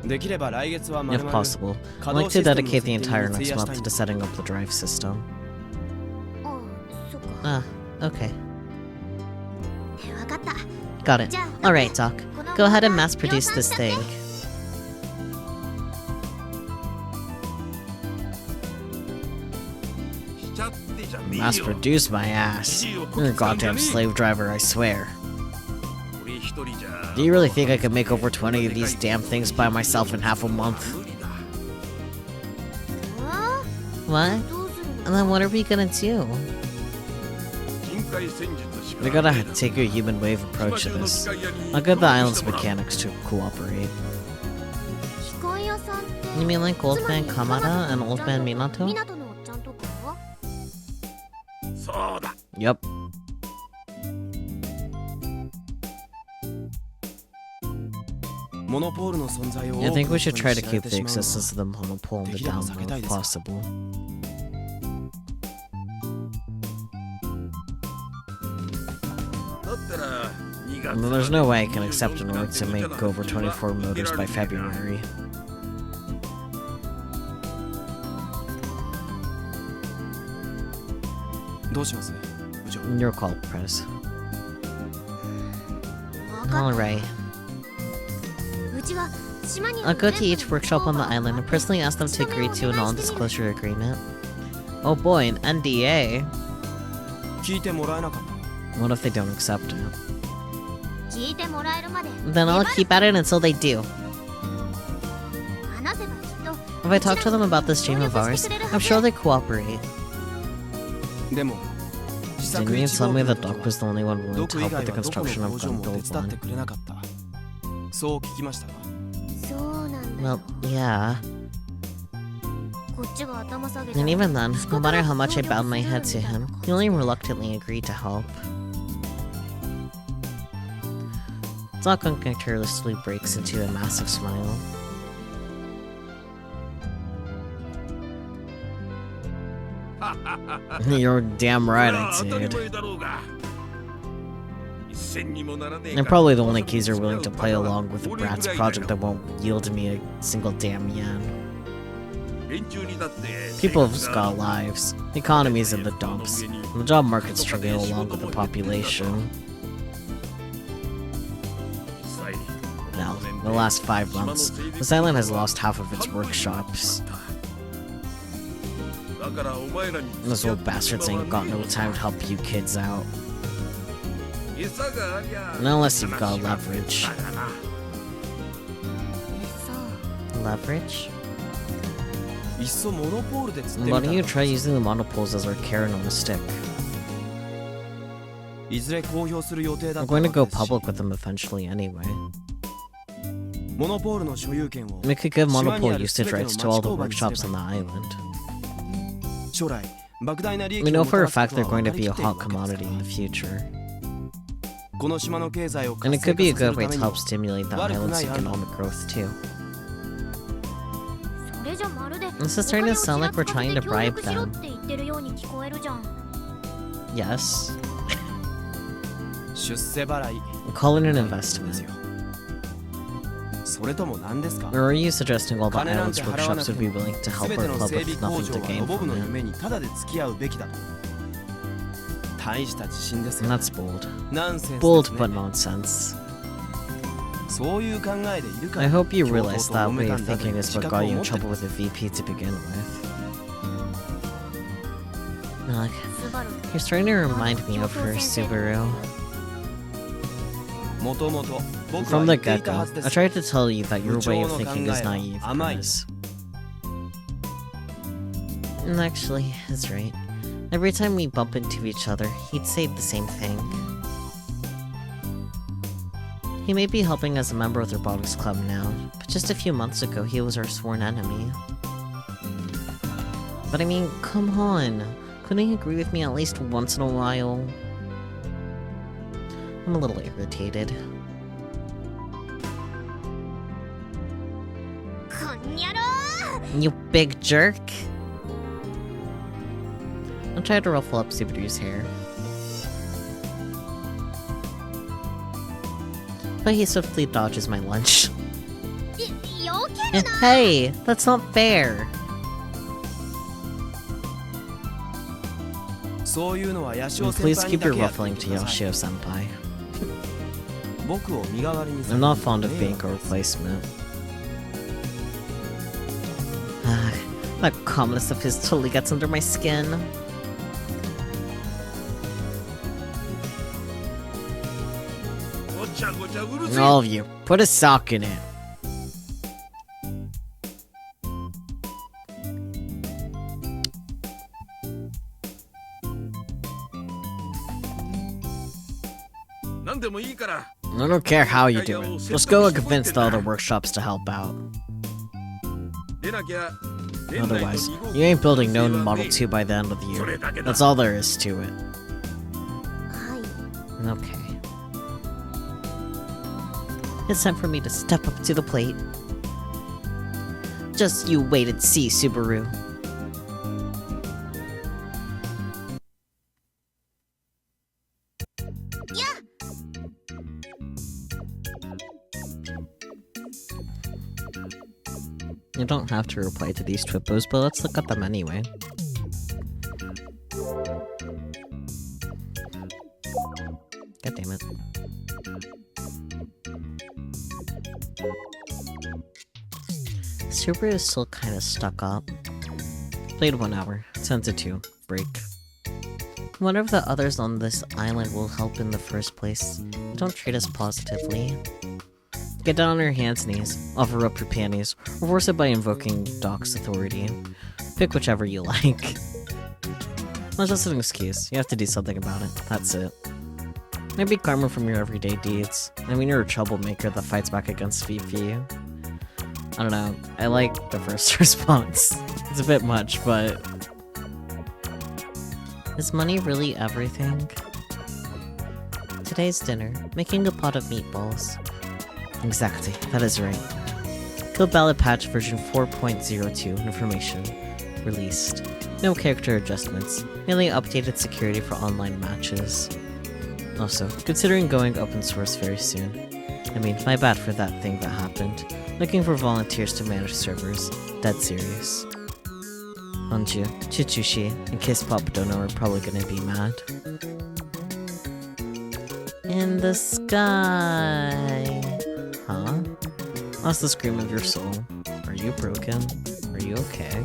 If possible, I'd like to dedicate the entire next month to setting up the drive system. Ah, okay. Got it. Alright, Doc. Go ahead and mass-produce this thing. Mass-produce my ass. You're a goddamn slave driver, I swear. Do you really think I could make over 20 of these damn things by myself in half a month? What? And then what are we gonna do? We gotta take a human wave approach to this. I'll get the island's mechanics to cooperate. You mean like Old Man Kamada and Old Man Minato? Yep. I think we should try to keep the existence of the monopole on the down low if possible. There's no way I can accept an order to make over 24 motors by February. Your call, Press. Alright. I'll go to each workshop on the island and personally ask them to agree to a non-disclosure agreement. Oh boy, an NDA? What if they don't accept it? Then I'll keep at it until they do. If I talk to them about this dream of ours, I'm sure they cooperate. Didn't you tell me that Doc was the only one willing to help with the construction of Gun Build 1? Well, yeah. And even then, no matter how much I bowed my head to him, he only reluctantly agreed to help. Doc uncharacteristically breaks into a massive smile. You're damn right I did. I'm probably the only geezer willing to play along with the Brat's project that won't yield me a single damn yen. People have just got lives. The economy's in the dumps. And the job market's struggling along with the population. Now, in the last 5 months, this island has lost half of its workshops. Those old bastards ain't got no time to help you kids out. Unless you've got leverage. Leverage? Why don't you try using the monopoles as our carrot on a stick? I'm going to go public with them eventually anyway. We could give monopole usage rights to all the workshops on the island. We know for a fact they're going to be a hot commodity in the future. And it could be a good way to help stimulate the island's economic growth too. This is starting to sound like we're trying to bribe them. Yes. Call it an investment. Or are you suggesting all the island's workshops would be willing to help our club with nothing to gain from it? And that's bold. Bold but nonsense. I hope you realize that way of thinking is what got you in trouble with the VP to begin with. Look, you're starting to remind me of her, Subaru. From the get-go, I tried to tell you that your way of thinking is naive, Chris. And actually, that's right. Every time we bump into each other, he'd say the same thing. He may be helping as a member of the Robotics Club now, but just a few months ago he was our sworn enemy. But I mean, come on. Couldn't he agree with me at least once in a while? I'm a little irritated. You big jerk! I'll try to ruffle up Subaru's hair. But he swiftly dodges my lunch. Hey, that's not fair! Please keep your ruffling to Yoshio-senpai. I'm not fond of being a replacement. That calmness of his totally gets under my skin. All of you, put a sock in it. I don't care how you do it. Let's go and convince the other workshops to help out. Otherwise, you ain't building no Model 2 by the end of the year. That's all there is to it. Okay. It's time for me to step up to the plate. Just you wait and see, Subaru. You don't have to reply to these twippos, but let's look at them anyway. God damn it. Subaru is still kinda stuck up. Played 1 hour, 10 to 2, break. Whatever the others on this island will help in the first place, don't treat us positively. Get down on your hands and knees, offer up your panties, or force it by invoking Doc's authority. Pick whichever you like. Not just an excuse, you have to do something about it, that's it. Maybe karma from your everyday deeds. I mean, you're a troublemaker that fights back against Fifi. I don't know, I like the first response. It's a bit much, but... Is money really everything? Today's dinner, making a pot of meatballs. Exactly, that is right. Code Ballad Patch version 4.02 information. Released. No character adjustments, merely updated security for online matches. Also, considering going open source very soon. I mean, my bad for that thing that happened. Looking for volunteers to manage servers. Dead serious. Hanju, Chichushi, and Kiss Pop Dono are probably gonna be mad. In the sky. Huh? That's the scream of your soul. Are you broken? Are you okay?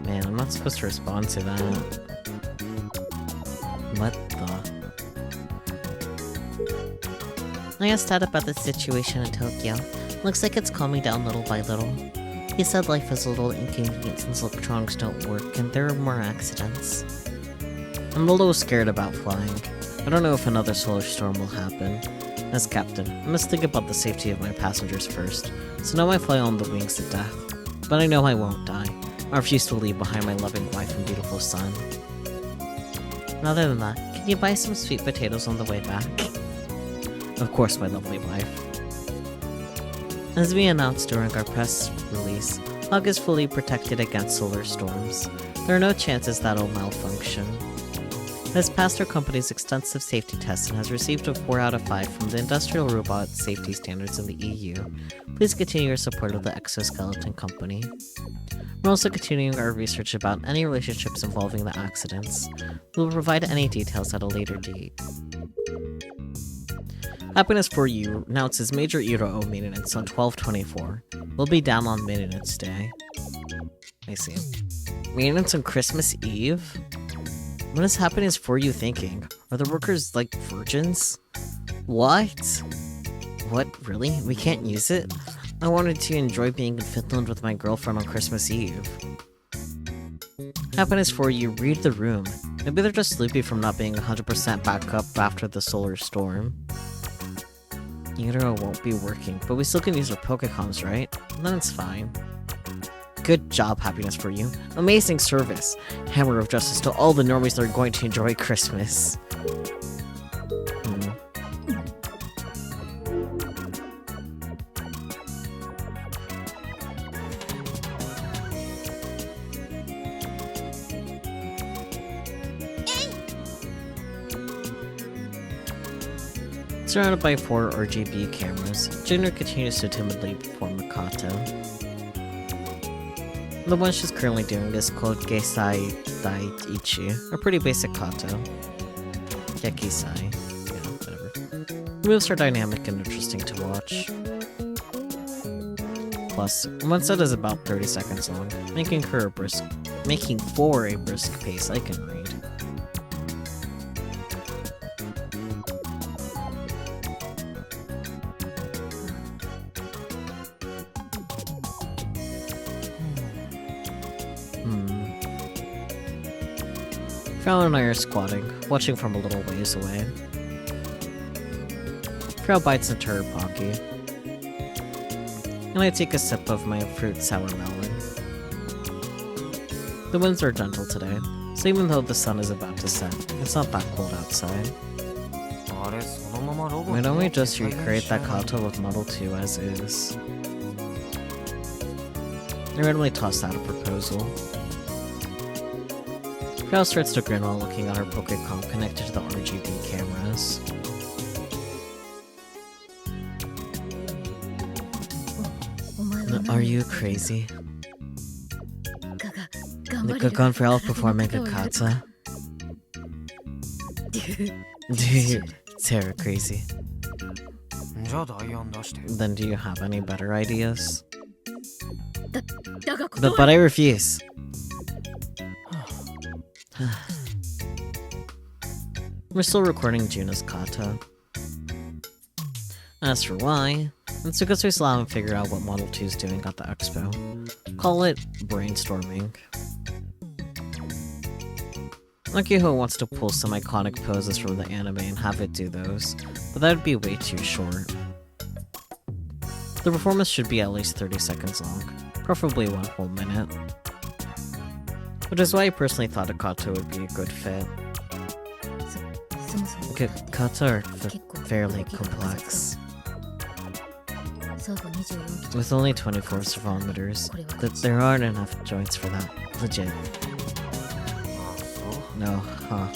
Man, I'm not supposed to respond to that. What the? I asked Dad about the situation in Tokyo. Looks like it's calming down little by little. He said life is a little inconvenient since electronics don't work and there are more accidents. I'm a little scared about flying. I don't know if another solar storm will happen. As captain, I must think about the safety of my passengers first, so now I fly on the wings of death. But I know I won't die. I refuse to leave behind my loving wife and beautiful son. And other than that, can you buy some sweet potatoes on the way back? Of course, my lovely wife. As we announced during our press release, Hog is fully protected against solar storms. There are no chances that it'll malfunction. It has passed our company's extensive safety tests and has received a 4 out of 5 from the Industrial Robot Safety Standards in the EU. Please continue your support of the Exoskeleton Company. We're also continuing our research about any relationships involving the accidents. We will provide any details at a later date. Happiness for You announces major Iro maintenance on 12/24. We'll be down on maintenance day. I see. Maintenance on Christmas Eve? What is Happiness for You thinking? Are the workers, like, virgins? What? What, really? We can't use it? I wanted to enjoy being in Finland with my girlfriend on Christmas Eve. Happiness for You, read the room. Maybe they're just sleepy from not being 100% back up after the solar storm. Utero won't be working, but we still can use our Pokecoms, right? Then it's fine. Good job, happiness for you. Amazing service. Hammer of justice to all the normies that are going to enjoy Christmas. Surrounded by 4 RGB cameras, Junior continues to timidly perform a kata. The one she's currently doing is called Geisai Daiichi, a pretty basic kata. Gekisai. Yeah, whatever. The moves are dynamic and interesting to watch. Plus, one set is about 30 seconds long, making for a brisk pace I can read. Frau and I are squatting, watching from a little ways away. Frau bites into her Pocky, and I take a sip of my fruit sour melon. The winds are gentle today, so even though the sun is about to set, it's not that cold outside. Why don't we just recreate that kata with Model 2 as is? I randomly tossed out a proposal. Frau starts to grin while looking at her Pokecom connected to the RGB cameras. Are you crazy? Gone for performing a kata? Sarah crazy. Then do you have any better ideas? But I refuse. We're still recording Juna's kata. As for why, it's because we still haven't figured out what Model 2's doing at the expo. Call it brainstorming. Akiho wants to pull some iconic poses from the anime and have it do those, but that would be way too short. The performance should be at least 30 seconds long, preferably 1 whole minute. Which is why I personally thought a kata would be a good fit. Kata are fairly complex. With only 24 servometers, there aren't enough joints for that. Legit. No, huh.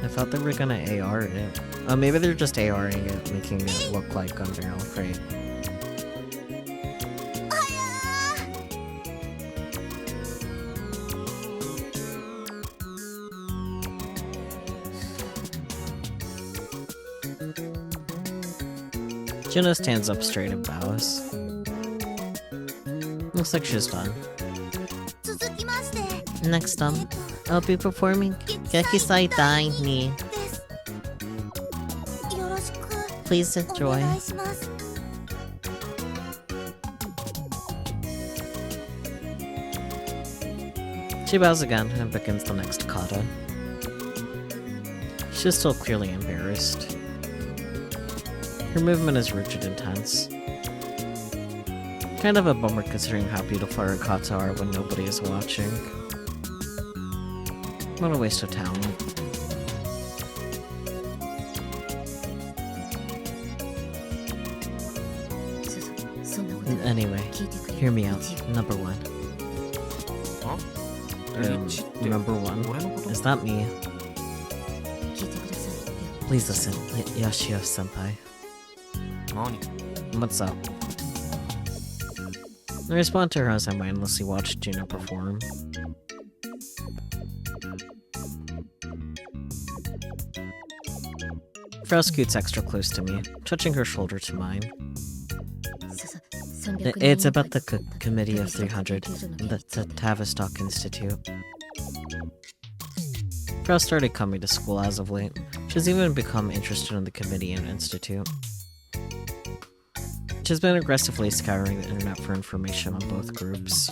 I thought they were gonna AR it. Oh, maybe they're just ARing it, making it look like Unreal, right? Juno stands up straight and bows. Looks like she's done. Next I'll be performing Gekisai Dai ni. Please enjoy. She bows again and begins the next kata. She's still clearly embarrassed. Her movement is rigid and tense. Kind of a bummer considering how beautiful her kata are when nobody is watching. What a waste of talent. Anyway, hear me out. Number 1. Number 1? Is that me? Please listen, Yashio-senpai. What's up? I respond to her as I mindlessly watch Juno perform. Frau scoots extra close to me, touching her shoulder to mine. It's about the Committee of 300, the Tavistock Institute. Frau started coming to school as of late. She's even become interested in the committee and institute. She's been aggressively scouring the internet for information on both groups.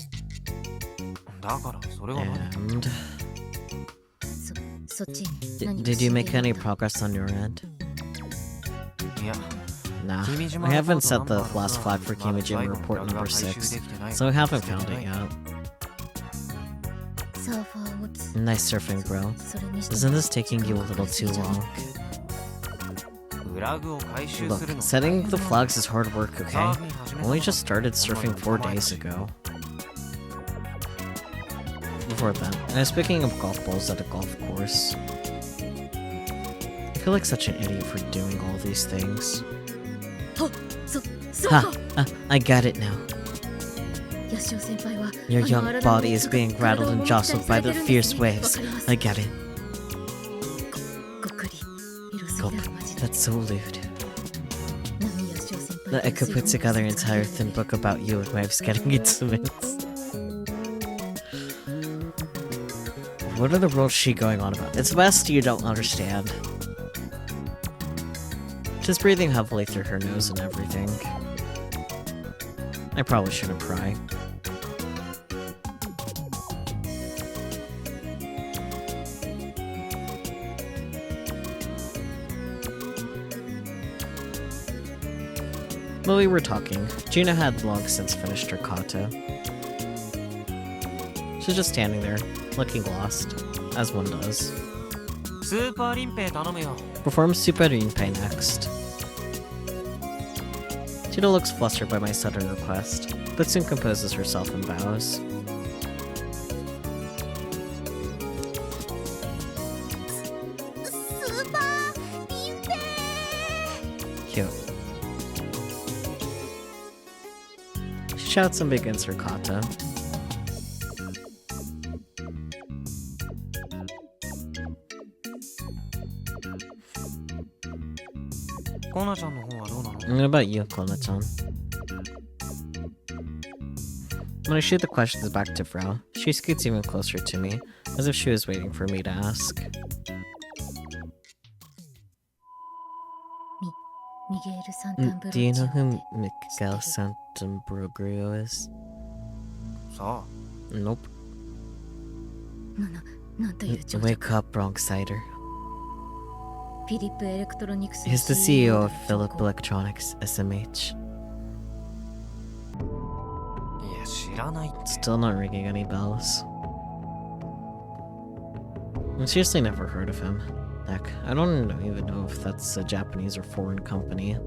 And Did you make any progress on your end? Nah, I haven't set the last flag for Kimijima report number 6, so I haven't found it yet. Nice surfing, bro. Isn't this taking you a little too long? Look, setting the flags is hard work, okay? I only just started surfing 4 days ago. Before that, I was picking up golf balls at a golf course. I feel like such an idiot for doing all these things. Ha! I got it now. Your young body is being rattled and jostled by the fierce waves. I get it. Gulp. That's so lewd. That I could put together an entire thin book about you and waves getting into minutes. What are the world she going on about? It's best you don't understand. She's breathing heavily through her nose and everything. I probably shouldn't pry. While we were talking, Gina had long since finished her kata. She's just standing there, looking lost, as one does. Perform Super Rinpei next. Gina looks flustered by my sudden request, but soon composes herself and bows. Cute. She shouts and begins her kata. What about you, Kona-chan? When I shoot the questions back to Frau, she scoots even closer to me, as if she was waiting for me to ask. Do you know who Miguel Santambrogio is? Nope. Wake up, wrong sider. He's the CEO of Philip Electronics, SMH. Still not ringing any bells. I've seriously never heard of him. Heck, I don't even know if that's a Japanese or foreign company.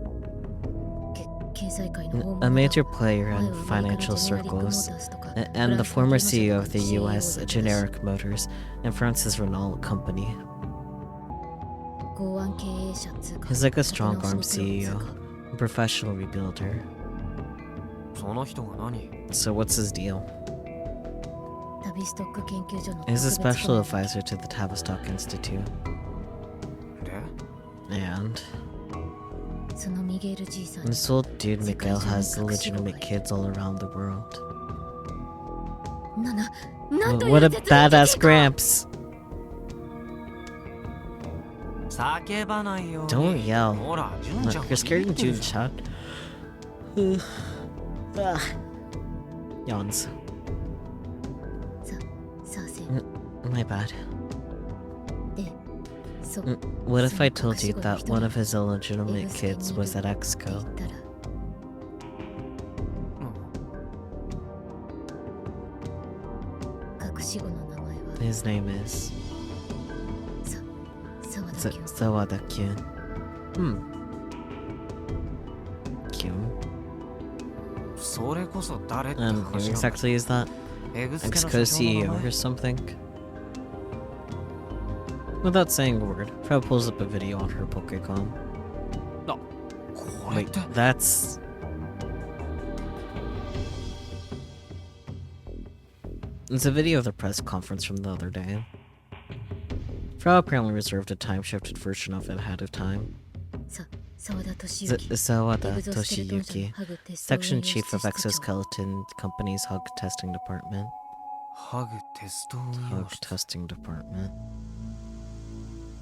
A major player in financial circles, and the former CEO of the US Generic Motors and France's Renault company. He's like a strong-arm CEO, a professional rebuilder. So what's his deal? He's a special advisor to the Tavistock Institute. And this old dude Miguel has illegitimate kids all around the world. What a badass Gramps! Don't yell. Look, you're scaring Jun-chan. Yawns. My bad. What if I told you that one of his illegitimate kids was at Exco? His name is Sawada-kyun. Kyun. Who exactly is that? Exco CEO or something? Without saying a word, Frau pulls up a video on her Pokécom. Wait, that's... It's a video of the press conference from the other day. Frau apparently reserved a time-shifted version of it ahead of time. Sawada Toshiyuki, Section Chief of Exoskeleton Company's Hug Testing Department. Hug Testing Department.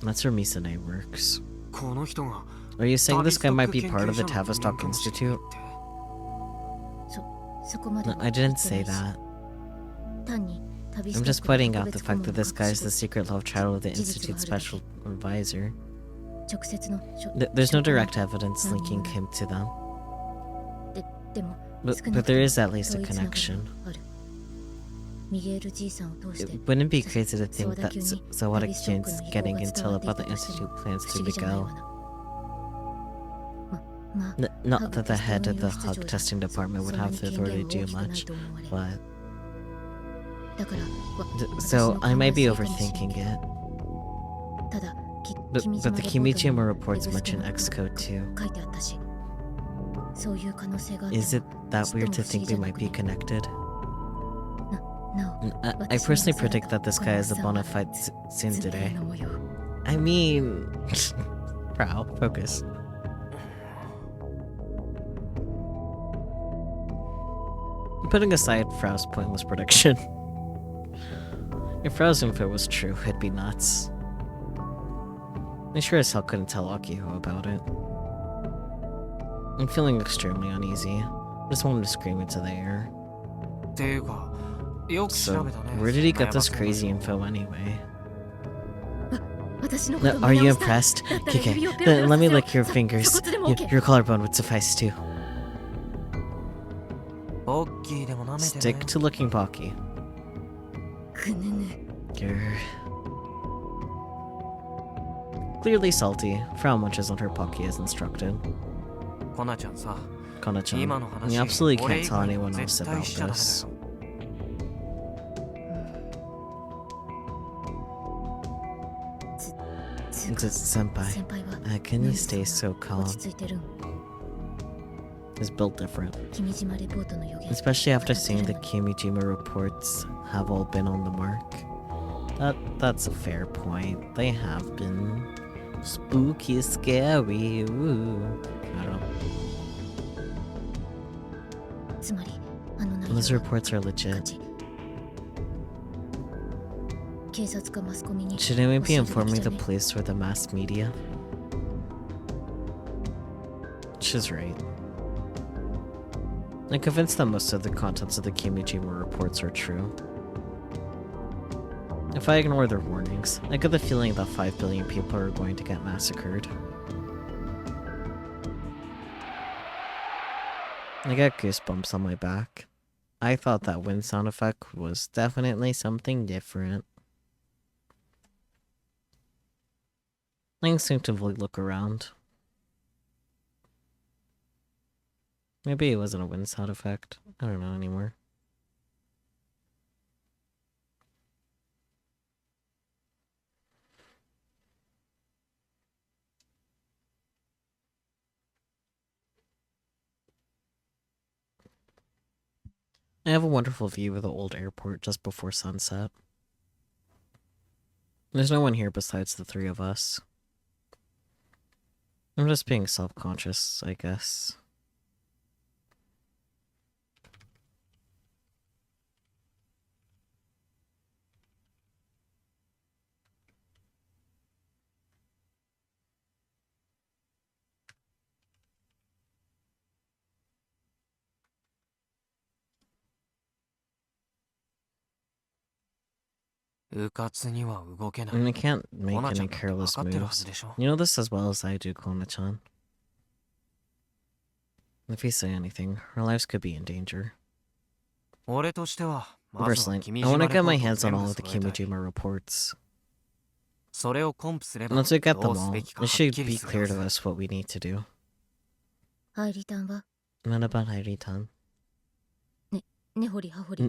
That's where Misane works. Are you saying this guy might be part of the Tavistock Institute? No, I didn't say that. I'm just pointing out the fact that this guy is the secret love child of the Institute's special advisor. There's no direct evidence linking him to them. But there is at least a connection. It wouldn't be crazy to think that Zawada-kun's getting intel about the Institute plans to Miguel. Not that the head of the hug testing department would have the authority to do much, but... So I might be overthinking it. But the Kimijima reports mention X-Code too. Is it that weird to think they might be connected? I personally predict that this guy is a bona fide tsundere. I mean... Prow, focus. Putting aside Frau's pointless prediction. If Frau's info was true, it'd be nuts. I sure as hell couldn't tell Akiho about it. I'm feeling extremely uneasy. I just wanted to scream into the air. So, where did he get this crazy info anyway? Are you impressed? Okay, let me lick your fingers. Your collarbone would suffice too. Stick to looking Pocky. Clearly salty. Frau munches on her Pocky as instructed. Kona-chan, you absolutely can't tell anyone else about this. Senpai, can you stay so calm? Is built different. Especially after seeing the Kimijima reports have all been on the mark. That's a fair point. They have been. Spooky, scary, ooh. I don't know. Those reports are legit. Should anyone be informing the police or the mass media? She's right. I'm convinced that most of the contents of the Kimijima reports are true. If I ignore their warnings, I get the feeling that 5 billion people are going to get massacred. I got goosebumps on my back. I thought that wind sound effect was definitely something different. I instinctively look around. Maybe it wasn't a wind sound effect. I don't know anymore. I have a wonderful view of the old airport just before sunset. There's no one here besides the three of us. I'm just being self-conscious, I guess. And I can't make any careless moves. You know this as well as I do, Kona-chan. If you say anything, our lives could be in danger. Personally, I want to get my hands on all of the Kimijima reports. Once we get them all, it should be clear to us what we need to do. What about Airi-tan?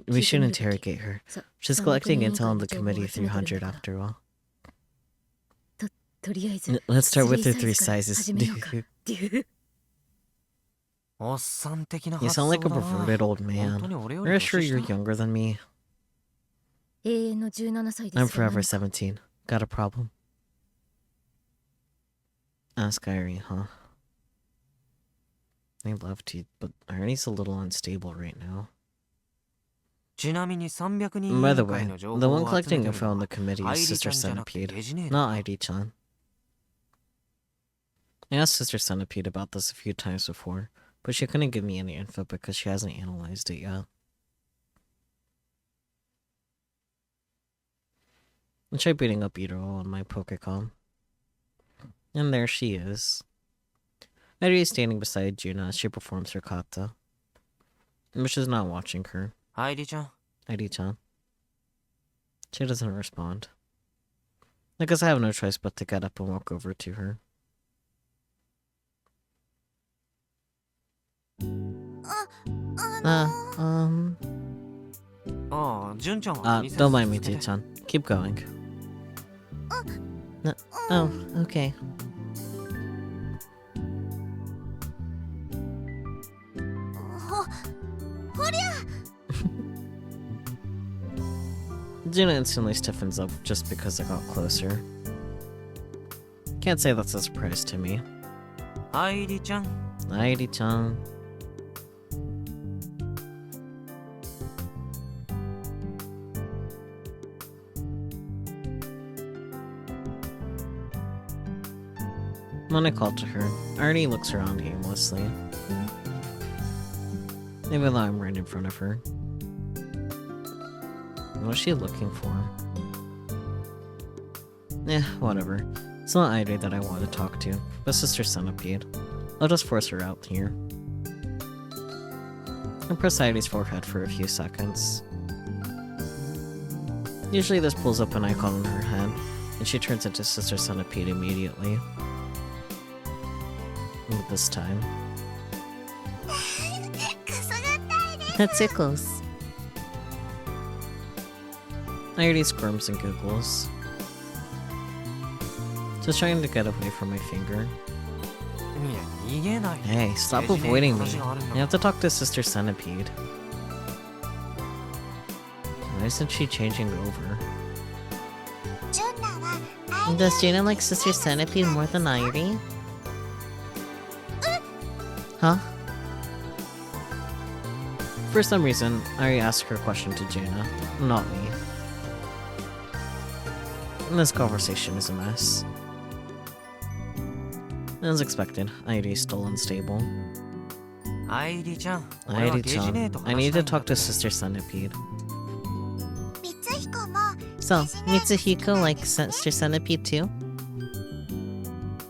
We should interrogate her. She's collecting intel on the Committee 300 after all. Let's start with the 3 sizes. You sound like a perverted old man. Are you sure you're younger than me? I'm forever 17. Got a problem? Ask Airi, huh? I'd love to, but Airi's a little unstable right now. By the way, the one collecting info on the committee is Sister Centipede, not Airi-chan. I asked Sister Centipede about this a few times before, but she couldn't give me any info because she hasn't analyzed it yet. I tried beating up Ito on my Pokecom. And there she is. Airi is standing beside Juna as she performs her kata. But she's not watching her. Airi-chan. Airi-chan. She doesn't respond. I guess I have no choice but to get up and walk over to her. Don't mind me, T-chan. Keep going. No, oh, okay. Juna instantly stiffens up just because I got closer. Can't say that's a surprise to me. Airi-chan. Airi-chan. When I call to her, Arnie looks around aimlessly. Even though I'm right in front of her. What is she looking for? Whatever. It's not Airi that I want to talk to, but Sister Centipede. I'll just force her out here. I press Airi's forehead for a few seconds. Usually this pulls up an icon on her head, and she turns into Sister Centipede immediately. But this time... That tickles. Airi squirms and giggles. Just trying to get away from my finger. Hey, stop avoiding me. You have to talk to Sister Centipede. Why isn't she changing over? Does Juna like Sister Centipede more than Airi? Huh? For some reason, Airi asked her question to Juna, not me. This conversation is a mess. As expected, Airi is still unstable. Airi-chan. Airi-chan, I need to talk to Sister Centipede. So, Mitsuhiko likes Sister Centipede too?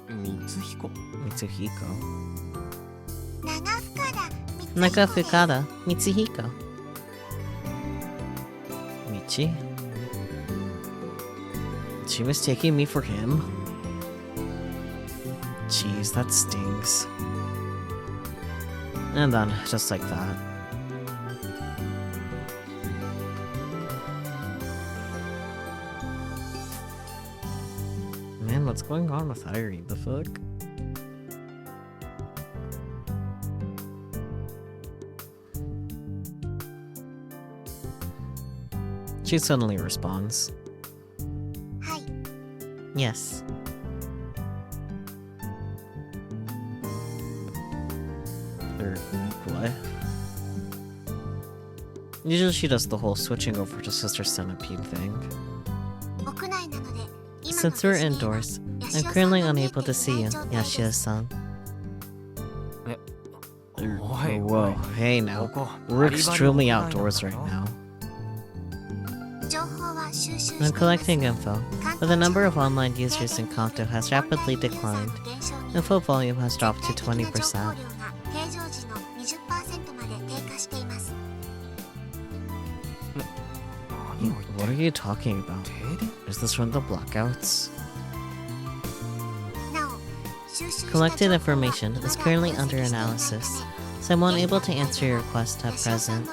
Mitsuhiko? Nakafukada, Mitsuhiko. Michi? She was taking me for him? Jeez, that stings. And then, just like that. Man, what's going on with Airi? The fuck? She suddenly responds. Hi. Yes. Or what? Usually she does the whole switching over to Sister Centipede thing. Since we're indoors, I'm currently unable to see you, Yashio-san. Whoa, hey now. We're extremely outdoors right now. I'm collecting info, but the number of online users in Kanto has rapidly declined. Info volume has dropped to 20%. What are you talking about? Is this from the blackouts? Collected information is currently under analysis, so I'm unable to answer your request at present.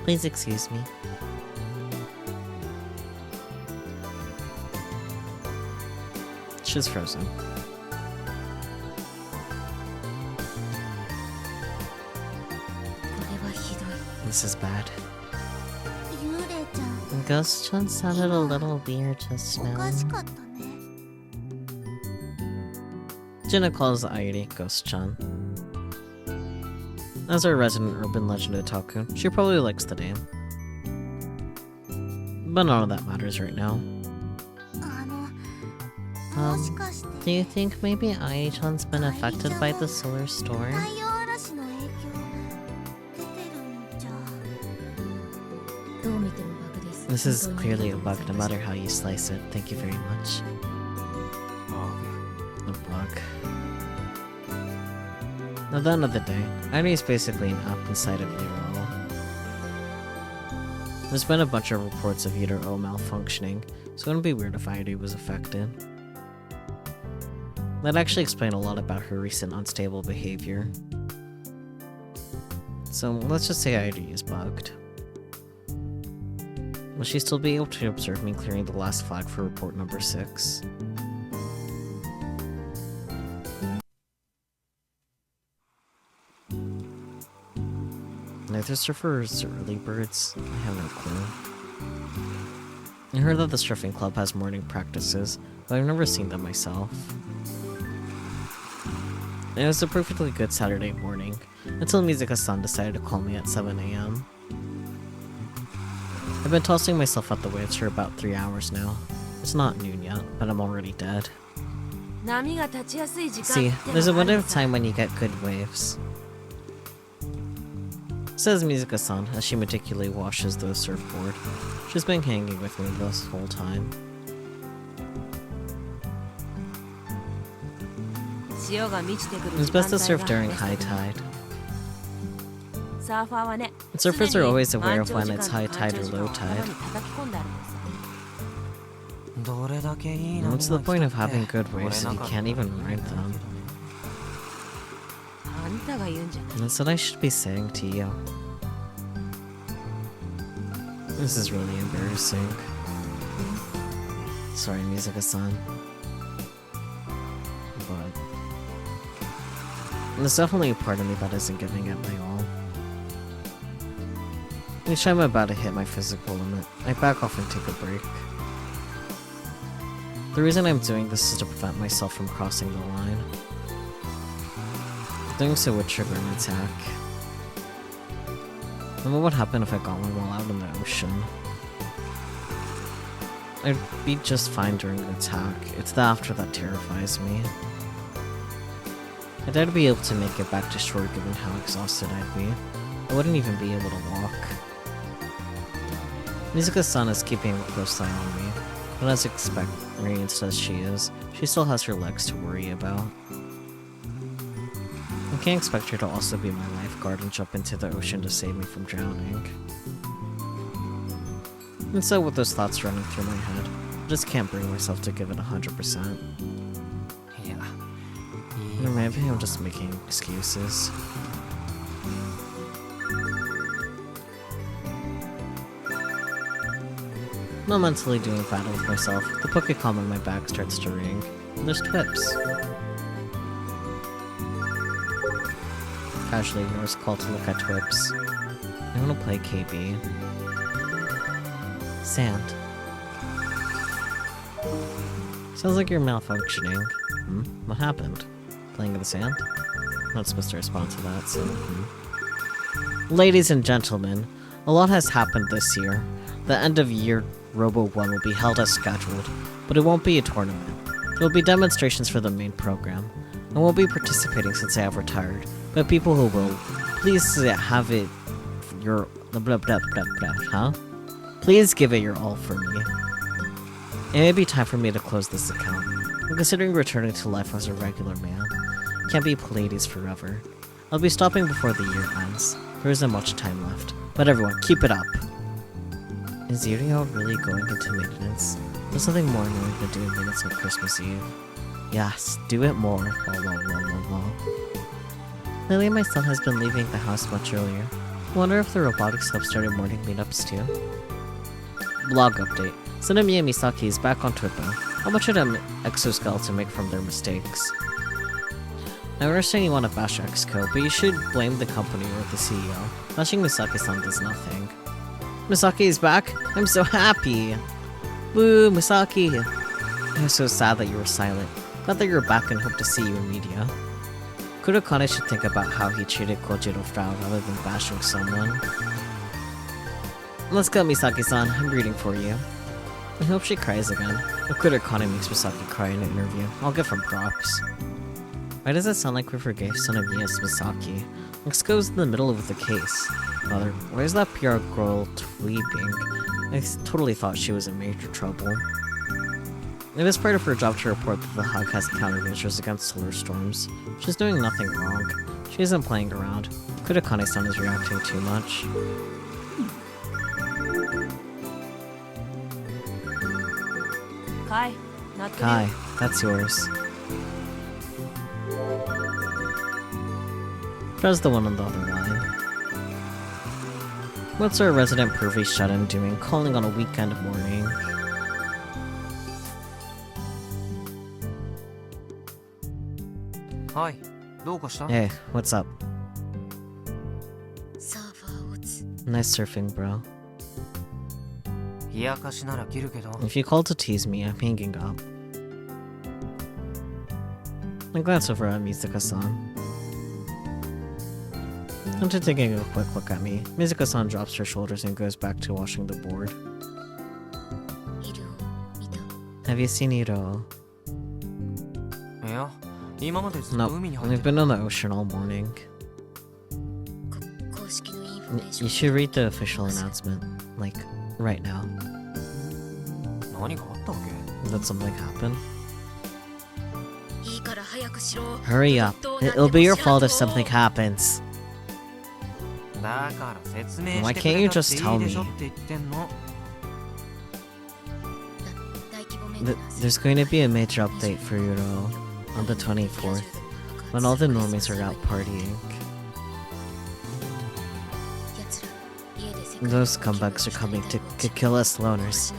Please excuse me. She's frozen. This is bad. Ghost-chan sounded a little weird just now. Juna calls Airi Ghost-chan. As our resident urban legend otaku, she probably likes the name. But none of that matters right now. Do you think maybe Airi-chan's been affected by the solar storm? This is clearly a bug no matter how you slice it. Thank you very much. A bug. At the end of the day, airi is basically an app inside of Utero. There's been a bunch of reports of Utero malfunctioning, so it wouldn't be weird if airi was affected. That actually explained a lot about her recent unstable behavior. So let's just say airi is bugged. Will she still be able to observe me clearing the last flag for report number 6? Neither surfers or early birds. I have no clue. I heard that the surfing club has morning practices, but I've never seen them myself. It was a perfectly good Saturday morning, until Mizuka-san decided to call me at 7 AM. I've been tossing myself at the waves for about 3 hours now. It's not noon yet, but I'm already dead. See, there's a window of time when you get good waves. Says Mizuka-san as she meticulously washes the surfboard. She's been hanging with me this whole time. It's best to surf during high tide. Surfers are always aware of when it's high tide or low tide. And what's the point of having good waves if you can't even ride them? And that's what I should be saying to you. This is really embarrassing. Sorry, Mizuka-san. But there's definitely a part of me that isn't giving it my all. Each time I'm about to hit my physical limit, I back off and take a break. The reason I'm doing this is to prevent myself from crossing the line. Doing so would trigger an attack. And what would happen if I got one while out in the ocean? I'd be just fine during an attack. It's the after that terrifies me. I doubt I'd be able to make it back to shore given how exhausted I'd be. I wouldn't even be able to walk. Mizuka-san is keeping a close eye on me, but as experienced as she is, she still has her legs to worry about. I can't expect her to also be my lifeguard and jump into the ocean to save me from drowning. And so with those thoughts running through my head, I just can't bring myself to give it 100%. Or maybe I'm just making excuses. Not mentally doing battle with myself, the Pokécom on my back starts to ring, and there's Twips. Casually ignores call to look at Twips. I want to play KB. Sand. Sounds like you're malfunctioning. What happened? Playing in the sand? I'm not supposed to respond to that, so Ladies and gentlemen, a lot has happened this year. The end of year Robo 1 will be held as scheduled, but it won't be a tournament. There will be demonstrations for the main program. I won't be participating since I have retired, but people who will, please have it your blah blah blah blah, huh? Please give it your all for me. It may be time for me to close this account. I'm considering returning to life as a regular man. Can't be Pallades forever. I'll be stopping before the year ends. There isn't much time left, but everyone, keep it up! Is Yurio really going into maintenance? There's something more annoying than doing minutes on Christmas Eve. Yes, do it more. Lately, my son has been leaving the house much earlier. I wonder if the Robotics Club started morning meetups too. Blog update. Tsunami and Misaki is back on Twitter. How much should an exoskeleton make from their mistakes? I understand you want to bash Exco, but you should blame the company or the CEO. Bashing Misaki-san does nothing. Misaki is back? I'm so happy! Woo, Misaki! I'm so sad that you were silent. Glad that you're back and hope to see you in media. Kurokane should think about how he treated Kojiro Frau rather than bashing someone. Let's go, Misaki-san. I'm rooting for you. I hope she cries again. If Kurokane makes Misaki cry in an interview, I'll give her props. Why does it sound like we forgave Sonamiya's Misaki? Exco's in the middle of the case. Father, why is that PR girl tweeping? totally thought she was in major trouble. It is part of her job to report that the hug has countermeasures against solar storms. She's doing nothing wrong. She isn't playing around. Kudakane-san is reacting too much. Kai, not Kai, that's yours. Tries the one on the other line. What's our resident pervy shut-in doing calling on a weekend morning? Hi, どうかした Hey, what's up? サーファーをつ Nice surfing, bro. 冷やかしなら切るけど If you call to tease me, I'm hanging up. I glance over at Mizuka-san. After taking a quick look at me, Mizuka-san drops her shoulders and goes back to washing the board. いるを見た Have you seen Iro? いや今までずっ No, と海に入っ we've て been on the ocean all morning. 公式のインフォメーショ You ン should read the official announcement, like, right now. 何があったわけ Did something happen? いいから早くしろ Hurry up. It'll be your fault if something happens. だから説明 Why して can't く you れたって just い tell いでしょ me? って言ってんの大規模メンテナンス There's going to be a major update for Euro on the 24th, when all the normies are out partying. 奴ら家で世界 Those scumbags are coming to kill us loners.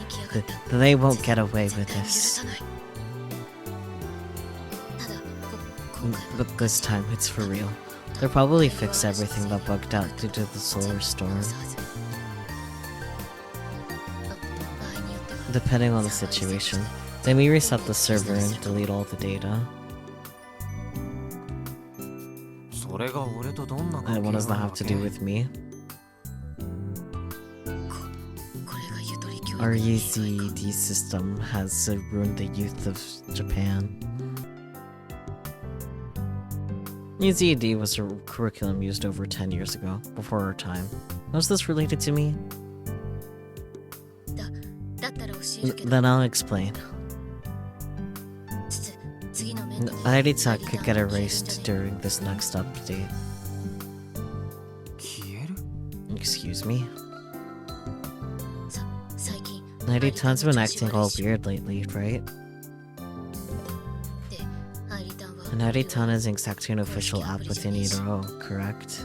They won't get away with this. ただ今回 But this time, it's for real. They'll probably fix everything that bugged out due to the solar storm. Depending on the situation, they may reset the server and delete all the data. それが俺とどんな関 And 係 what が does that ある have わ to け do with me? これがゆとり教育 Our の弊害 EZD system has ruined the youth of Japan. EZD was a curriculum used over 10 years ago, before our time. Was this related to me? だったら教えるけど Then I'll explain. 次のメンテナンス Airi-san could get erased during this next update. 消える Excuse me? 最近 Airi-san's been acting all weird lately, right? でアイリタンは And Airi-san is exactly an official app within Iro, correct?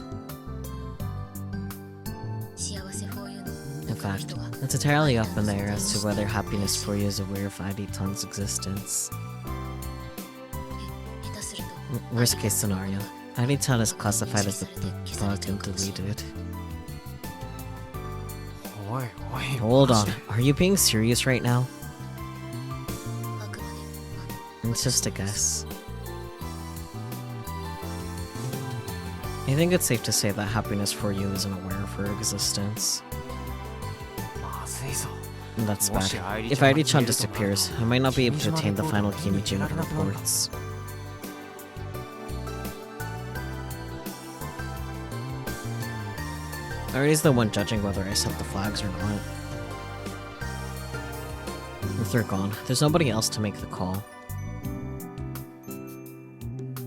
幸せ for you の In fact, it's entirely up in the air as to whether Happiness for You is aware of Airi-san's existence. 下手すると Worst case scenario, Airi-san is classified as a bug and deleted. おいおい Hold マ on, ジで are you being serious right now? あくまで It's just a guess. I think it's safe to say that Happiness for You isn't aware of her existence. まずいぞ And that's bad. もし If Airi-chan disappears, I might not be able to obtain the final Kimijima reports. Airi's the one judging whether I set the flags or not. If they're gone, there's nobody else to make the call.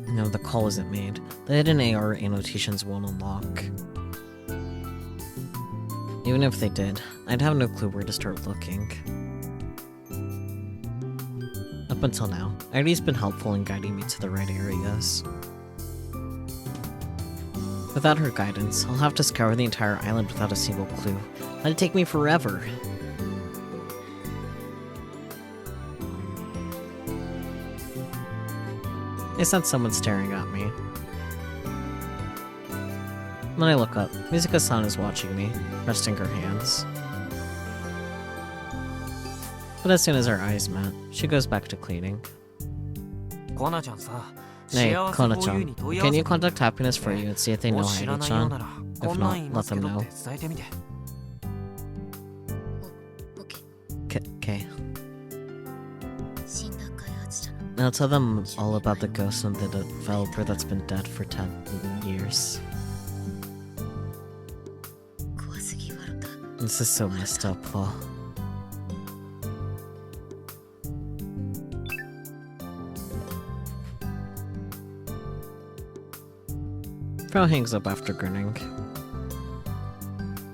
No, the call isn't made. The hidden AR annotations won't unlock. Even if they did, I'd have no clue where to start looking. Up until now, Airi's been helpful in guiding me to the right areas. Without her guidance, I'll have to scour the entire island without a single clue. That'd take me forever. I sense someone staring at me. When I look up, Mizuka-san is watching me, resting her hands. But as soon as our eyes met, she goes back to cleaning. コナちゃんさ Hey, 幸せ Kona-chan, に問い合わ can せ you て contact Happiness for You and see if they know もし知らないような Heidi-chan? ら If こんなん not, 言いますけ let ど them って know. 伝えてみてオッケー Okay. 死んだ開発者の I'll tell them all about the ghost and the developer that's been dead for 10 years. 怖すぎ笑った This is so messed up, Paul. Frau hangs up after grinning.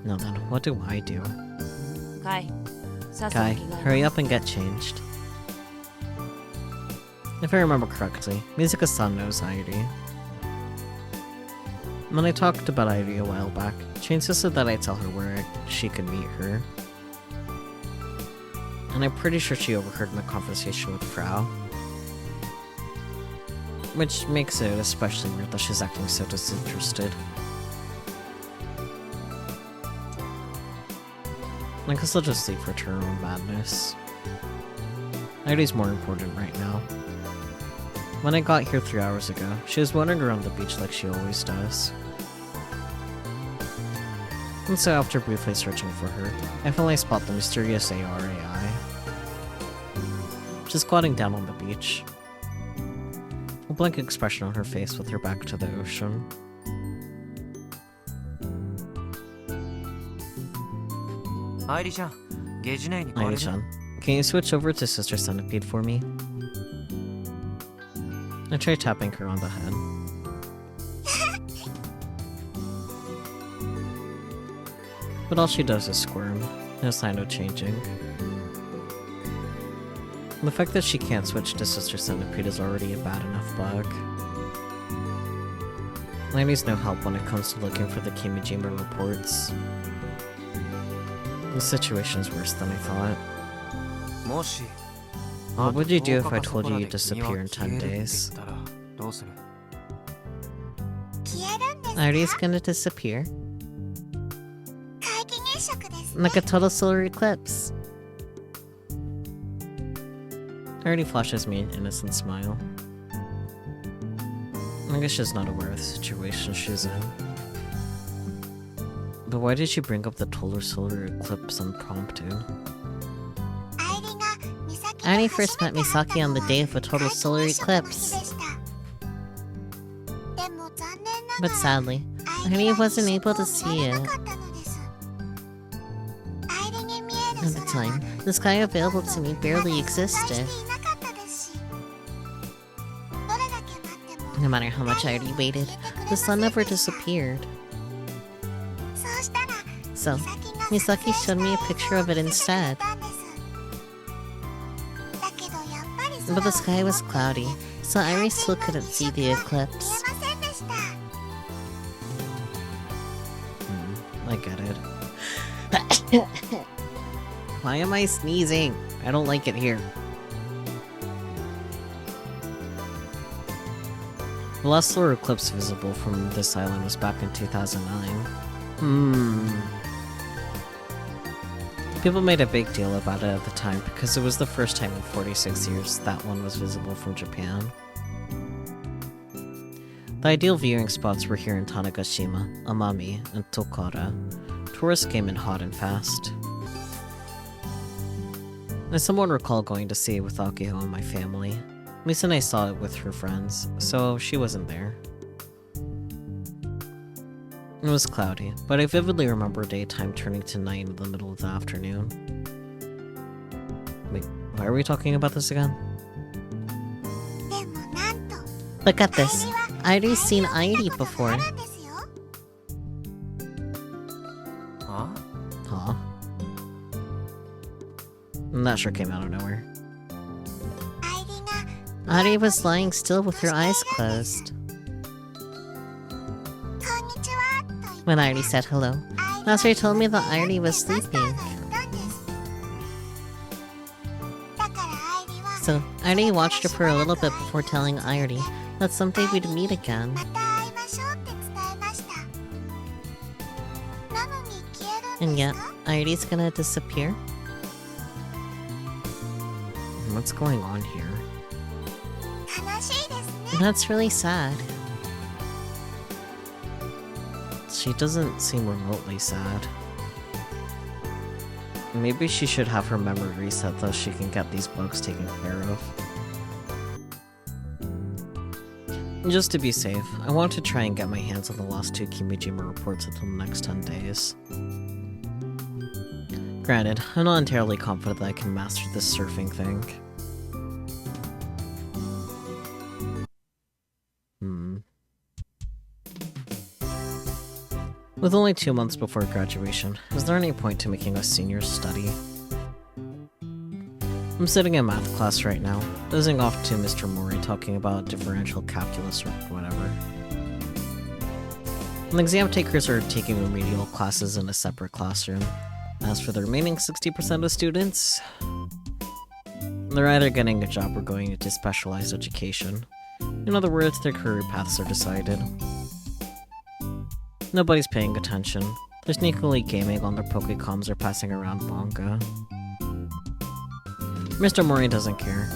Now then, what do I do? カイ、さっさ Kai, と着替え hurry up and get changed. If I remember correctly, Mizuka-san knows Airi. When I talked about Airi a while back, she insisted that I tell her where she could meet her. And I'm pretty sure she overheard my conversation with Frau. Which makes it especially weird that she's acting so disinterested. I guess I'll just leave her to her own madness. Airi's more important right now. When I got here 3 hours ago, she was wandering around the beach like she always does. And so after briefly searching for her, I finally spot the mysterious airi. She's squatting down on the beach. A blank expression on her face with her back to the ocean. Airi-chan, ゲージ内に変われる？ Airi-chan, can you switch over to Sister Centipede for me? I try tapping her on the head. But all she does is squirm, no sign of changing. The fact that she can't switch to Sister Centipede is already a bad enough bug. I needs no help when it comes to looking for the Kimijima reports. The situation's worse than I thought. もし What would you do if I あと told you 10 you'd disappear in 10 君は消えるって言 days? ったらどうする？消えるんですか？ Airi's gonna disappear? 皆既月食ですね。 Like a total solar eclipse. Airi flashes me an innocent smile. I guess she's not aware of the situation she's in. But why did she bring up the total solar eclipse impromptu? Airi first met Misaki on the day of a total solar eclipse. But sadly, Airi wasn't able to see it. At the time, the sky available to me barely existed. No matter how much Airi waited, the sun never disappeared. So, Misaki showed me a picture of it instead. But the sky was cloudy, so Airi still couldn't see the eclipse. I get it. Why am I sneezing? I don't like it here. The last solar eclipse visible from this island was back in 2009. People made a big deal about it at the time because it was the first time in 46 years that one was visible from Japan. The ideal viewing spots were here in Tanegashima, Amami, and Tokara. Tourists came in hot and fast. I somewhat recall going to see it with Akiho and my family. Misune saw it with her friends, so she wasn't there. It was cloudy, but I vividly remember daytime turning to night in the middle of the afternoon. Wait, why are we talking about this again? Look at this. Airi's seen Airi before. あ？ Huh? That sure came out of nowhere. Airi was lying still with her eyes closed. When Airi said hello, Master told me that Airi was sleeping. So, Airi watched her for a little bit before telling Airi that someday we'd meet again. And yet, Airi's gonna disappear? What's going on here? That's really sad. She doesn't seem remotely sad. Maybe she should have her memory reset so she can get these bugs taken care of. Just to be safe, I want to try and get my hands on the last 2 Kimijima reports until the next 10 days. Granted, I'm not entirely confident that I can master this surfing thing. With only 2 months before graduation, is there any point to making us seniors study? I'm sitting in math class right now, dozing off to Mr. Mori talking about differential calculus or whatever. And exam takers are taking remedial classes in a separate classroom. As for the remaining 60% of students, they're either getting a job or going into specialized education. In other words, their career paths are decided. Nobody's paying attention. They're sneakily gaming on their Pokecoms or passing around manga. Mr. Mori doesn't care.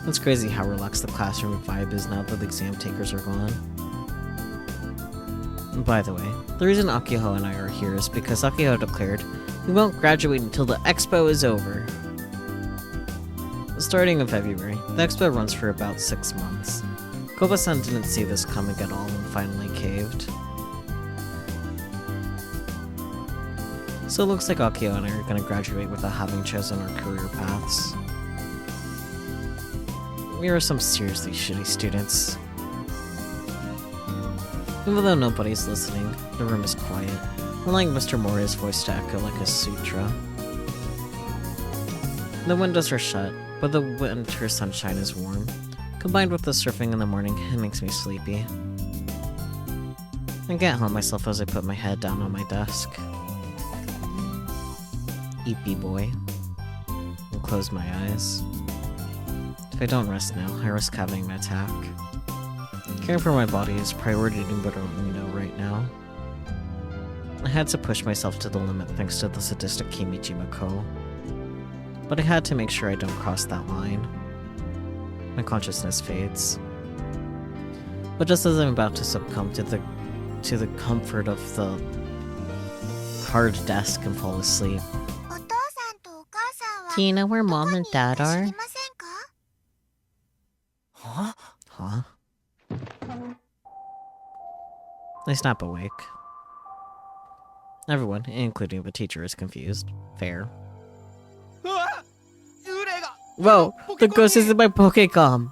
It's crazy how relaxed the classroom vibe is now that the exam takers are gone. By the way, the reason Akiho and I are here is because Akiho declared we won't graduate until the expo is over. Starting in February, the expo runs for about 6 months. Koba-san didn't see this coming at all and finally caved. So it looks like Akio and I are gonna graduate without having chosen our career paths. We are some seriously shitty students. Even though nobody's listening, the room is quiet, allowing Mr. Mori's voice to echo like a sutra. The windows are shut, but the winter sunshine is warm. Combined with the surfing in the morning, it makes me sleepy. I can't help myself as I put my head down on my desk. Eepy boy. And close my eyes. If I don't rest now, I risk having an attack. Caring for my body is priority number uno right now. I had to push myself to the limit thanks to the sadistic Kimijima-ko. But I had to make sure I don't cross that line. My consciousness fades. But just as I'm about to succumb to the comfort of the hard desk and fall asleep. Do you know where Mom and Dad are? Huh? Huh? I snap awake. Everyone, including the teacher, is confused. Fair. Whoa! The ghost is in my Pokecom!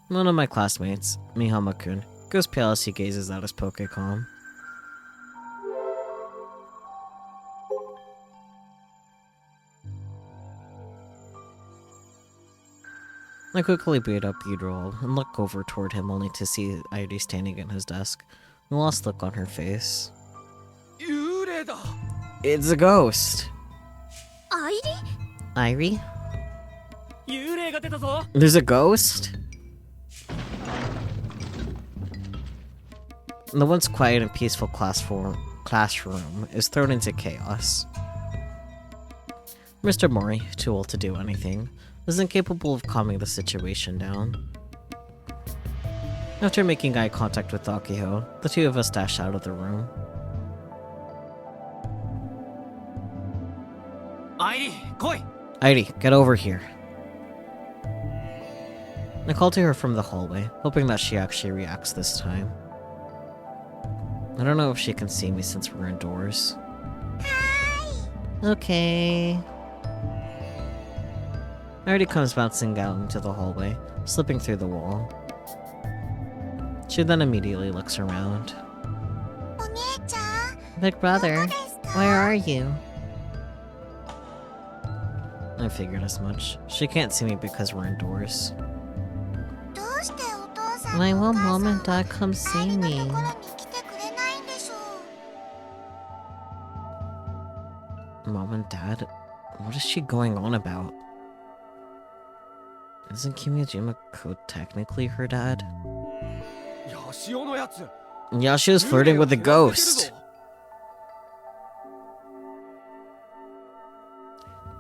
One of my classmates, Mihama-kun, goes pale as he gazes at his Pokecom. I quickly boot up Udroll and look over toward him only to see Airi standing at his desk, a lost look on her face. It's a ghost! Airi? There's a ghost? The once quiet and peaceful classroom is thrown into chaos. Mr. Mori, too old to do anything, is incapable of calming the situation down. After making eye contact with Akiho, the two of us dash out of the room. Airi, koi! Airi, get over here. I call to her from the hallway, hoping that she actually reacts this time. I don't know if she can see me since we're indoors. Okay. Airi comes bouncing out into the hallway, slipping through the wall. She then immediately looks around. Big brother, where are you? I figured as much. She can't see me because we're indoors. Why won't Mom and Dad come see me? Mom and Dad? What is she going on about? Isn't Kimijima-ko technically her dad? Yashio's flirting with a ghost!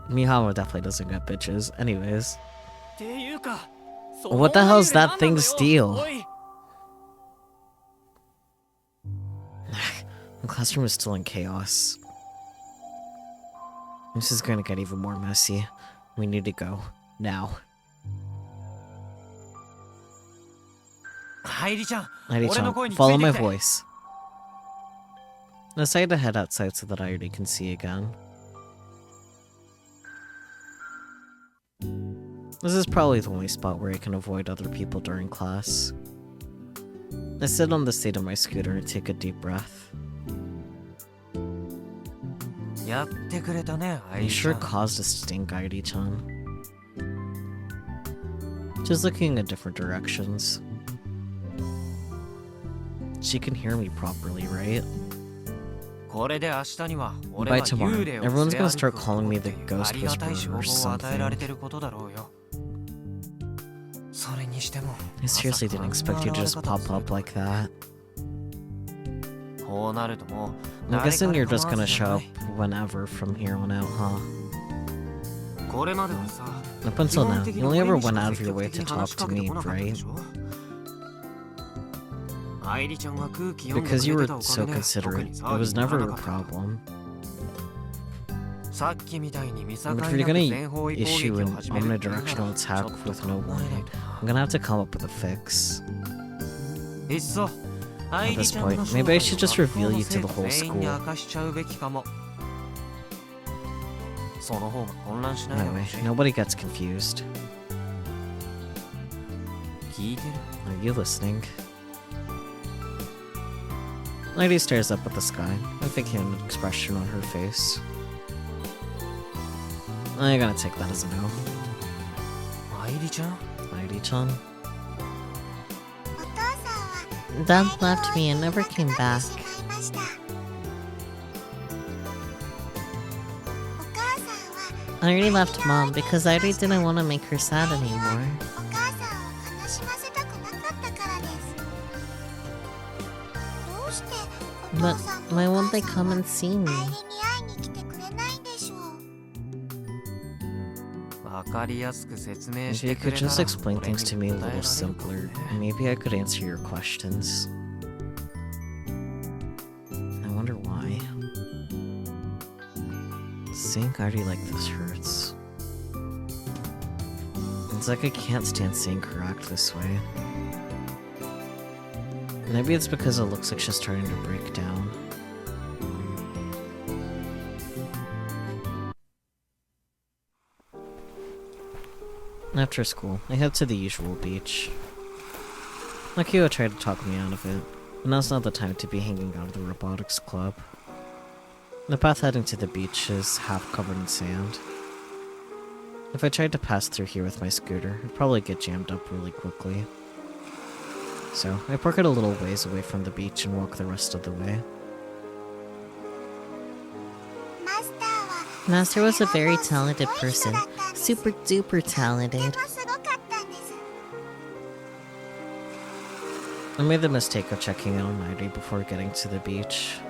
Mihawa definitely doesn't get bitches. Anyways. What the hell's that thing's deal? The classroom is still in chaos. This is gonna get even more messy. We need to go. Now. Airi-chan, Airi-chan, follow my voice. I decided to head outside so that Airi can see again. This is probably the only spot where I can avoid other people during class. I sit on the seat of my scooter and take a deep breath. やってくれたね、アイ You リち sure ゃん。 caused a stink, Airi-chan. Just looking in different directions. She can hear me properly, right? これで明日には俺 By は tomorrow, 幽霊を everyone's 連れ gonna 歩 start く calling me こと the っていう ghost ありがたい whisperer 仕 or 事を与えられ something. てることだろうよ。それにしても I seriously didn't expect you to just pop up like that. こうなるともう I'm guessing you're just 誰 gonna かに構わずじゃ show な up い whenever from here on out, huh? これまではさ、 Up until 基本 now, 的 you に only 俺 ever にし went か out of 積 your 極 way 的 to に話 talk し to かけて me, こなかったで right? しょ。愛理ちゃんが空気読んで Because く you れ were てたおか so げで特 considerate, に it 騒ぎ was になら never な a かった。 problem. さっきみたいに見境 But な if you're く gonna 全方位攻 issue 撃を an 始めるっていうなら omnidirectional ち attack ょっと with no 考えない warning, とな。 I'm gonna have to come up with a fix. いっそ At this point, maybe I should just reveal you to the whole 全員に school. 明かしちゃうべきかも。その方が混乱しないだろう Anyway, し。 nobody gets confused. 聞いてる？ Are you listening? Lady stares up at the sky, I think an expression on her face. I'm gonna take that as a no. 愛理ちゃん？ Lady-chan? お父さんは Dad left me and never came back. しまいました。お母さんは I already left Mom because I already didn't want to make her sad anymore. お母さんを悲しませたくなかったからです。どうしてお But 父さんとお why won't 母 they さん come は and see me? 愛理に会いに来てくれないんでしょう。わかりやすく説明 If し you てく could れたら just explain 俺に things to me a 答えられ little るか simpler, もね。 maybe I could answer your questions. I wonder why. Seeing Artie like this hurts. It's like I can't stand seeing her act this way. Maybe it's because it looks like she's starting to break down. After school, I head to the usual beach. Akio tried to talk me out of it, but now's not the time to be hanging out at the Robotics Club. The path heading to the beach is half covered in sand. If I tried to pass through here with my scooter, I'd probably get jammed up really quickly. So, I park it a little ways away from the beach and walk the rest of the way. マスターは Master was a very それほど talented すごい人 person. だったんです。 Super duper と talented. てもすごかったんです。 I made the mistake of checking in on Nairi before getting to the beach.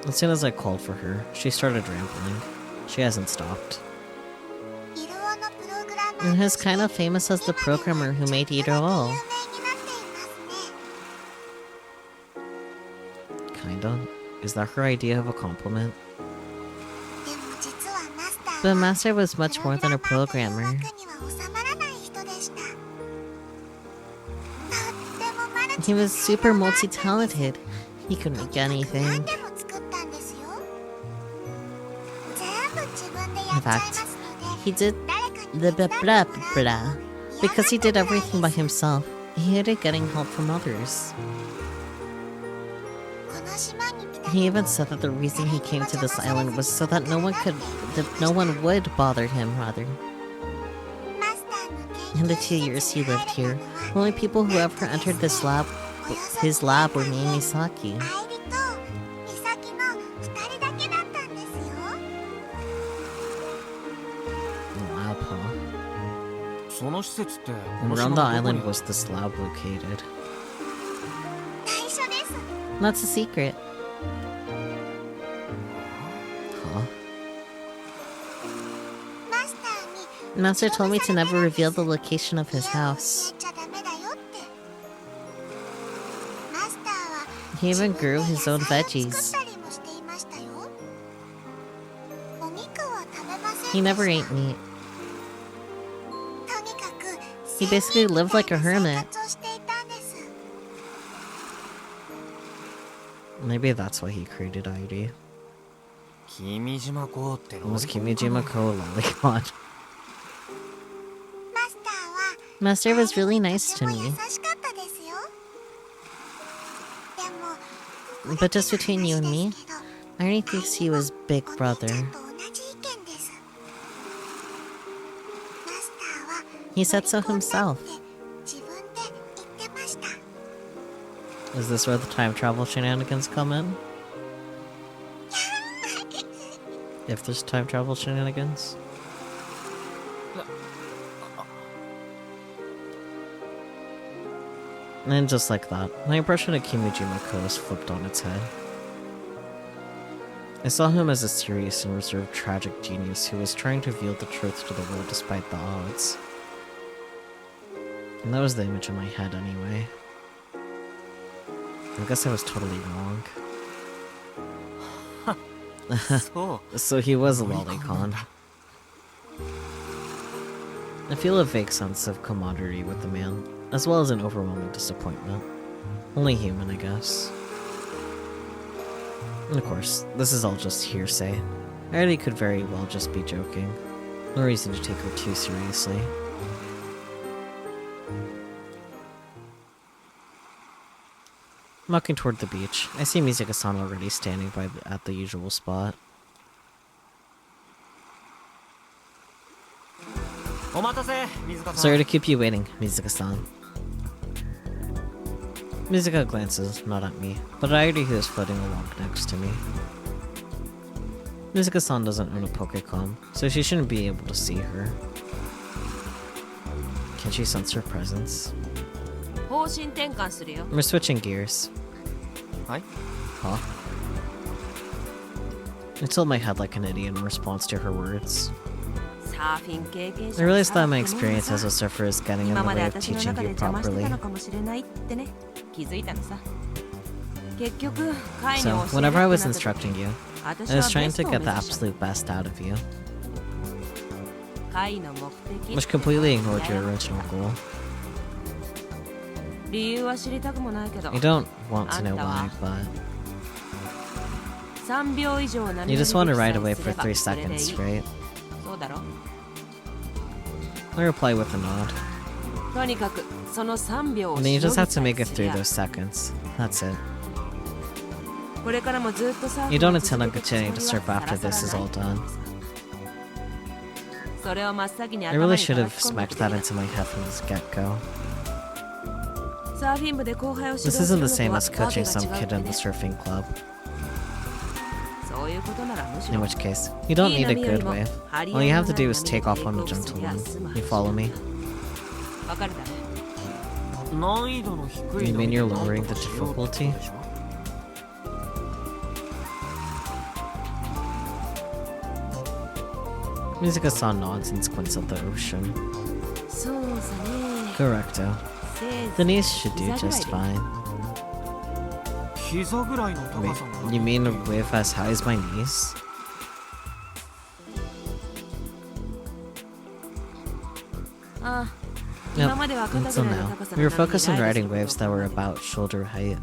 As soon as I called for her, she started rambling. She hasn't stopped. イルオのプログラマー And と he's して kind of famous as the 今では programmer who made ちょっとだけ有名になってい Iro. ますね。 Kinda. Is that her idea of a compliment? でも実はマスター But は Master was プロ much グ more ラ than マ a ーという 枠 programmer. には収まらない人でした。とってもマルチ He な was 才 super 能があったんです multi-talented. He could と make にかく何 anything. でも作ったんですよ。全部自分でやっちゃいますので He did 誰かに the 手伝 blah って blah も blah らう blah. の Because he 嫌 did なことぐらい everything で by す。 himself. He hated getting help from others. この島に来た He けど even said that the reason he came to this island was so that no one would bother him, rather. マスターの In the 研 2 究 years 施 he 設に lived 入れ here, た the のは only people who ever entered his lab were me and Misaki. 愛理と美咲の2人だけだったんですよ。 A lab, huh? その施設ってこ And の around 島 the のどこに island was this lab located. 内緒です。 That's a secret. Huh? マスターに Master told me to never reveal the location of his 家を house. 教えちゃダメだよって。マスターは He even 自分 grew で his own 野菜を veggies. 作ったりもしていましたよ。お肉は食べませんでした。 He never ate meat. とにかく He basically lived like a hermit. 生活をしていたんです。Maybe that's why he created airi. 君島子って It was Kimijima Ko Lolicon. マスターは Master was really nice to とても me. 優しかったですよ。でも But just between you and me, ですけど Airi thinks he was big お兄 brother. ちゃんと同じ意見です。マスターは He said so ロリコンだ himself. って自分で言ってました。 Is this where the time travel shenanigans come in? If there's time travel shenanigans? And just like that, my impression of Kimijima Ko is flipped on its head. I saw him as a serious and reserved tragic genius who was trying to reveal the truth to the world despite the odds. And that was the image in my head anyway. I guess I was totally wrong. そう So he was a lolicon. I feel a vague sense of camaraderie with the man, as well as an overwhelming disappointment. Only human, I guess. And of course, this is all just hearsay. Airi could very well just be joking. No reason to take her too seriously. Walking toward the beach, I see Mizuka-san already standing at the usual spot. お待たせ水川さん Sorry to keep you waiting, Mizuka-san. Mizuka glances, not at me, but at Airi who is floating along next to me. Mizuka-san doesn't own a Pokécom, so she shouldn't be able to see her. Can she sense her presence? 方針転換するよ。 We're switching gears. はい Huh? I told my head like an idiot in response to her words. サーフィン経験者 I realized that my experience as a surfer is getting in the 今まで way of 私の teaching 中で you 邪魔して properly. たのかもしれないってね気づいたのさ結局会に So, 教え whenever I なく was なった時 instructing you, 私 I は was ベ trying スト to を get 目 the 指した absolute best out of you, 会の目的 which completely ignored your original goal. 理由は知りたくもないけど You don't want to know why, but 3秒以上波乗り you just want to で ride 記 away 載 for すれば 3それでいい seconds straight. そうだろ I reply with a nod. とにかくその3秒を And then you しの just ぎ have さ to え make it すり through ゃ those seconds. That's it. これからもずっとサーフ You ィン don't を intend 続 on けてい continuing く to つも surf りは after さら this さ is ら all ない done. それを真っ先に I 頭 really に should 書 have き込んで smacked くれ that る into my head from the get-go. サーフィン部で後輩を指導 This する isn't の the と same は as わけ coaching が some 違う kid って in the ね surfing club. そういうことならむし In ろ which case, you don't いい need a 波より good も wave. 張り合 All い you の have to ない do is 波で take off 抵 on 抗 a す gentle りゃ one. 済む You 話 follow me? わかるだろ難易度の低い You の mean に you're なんと lowering か the しようってこと difficulty? でしょ Mizuka-san nods and squints at the ocean. そうさね Correcto. せいぜい The niece should do 膝ぐらい just で fine. 膝ぐらいの高さが You mean a wave as high as my knees? ああ Yep, 今までは肩 until ぐらいの now. 高さ We の were 波に focused on ライド riding すること waves that を were 考えた about shoulder height.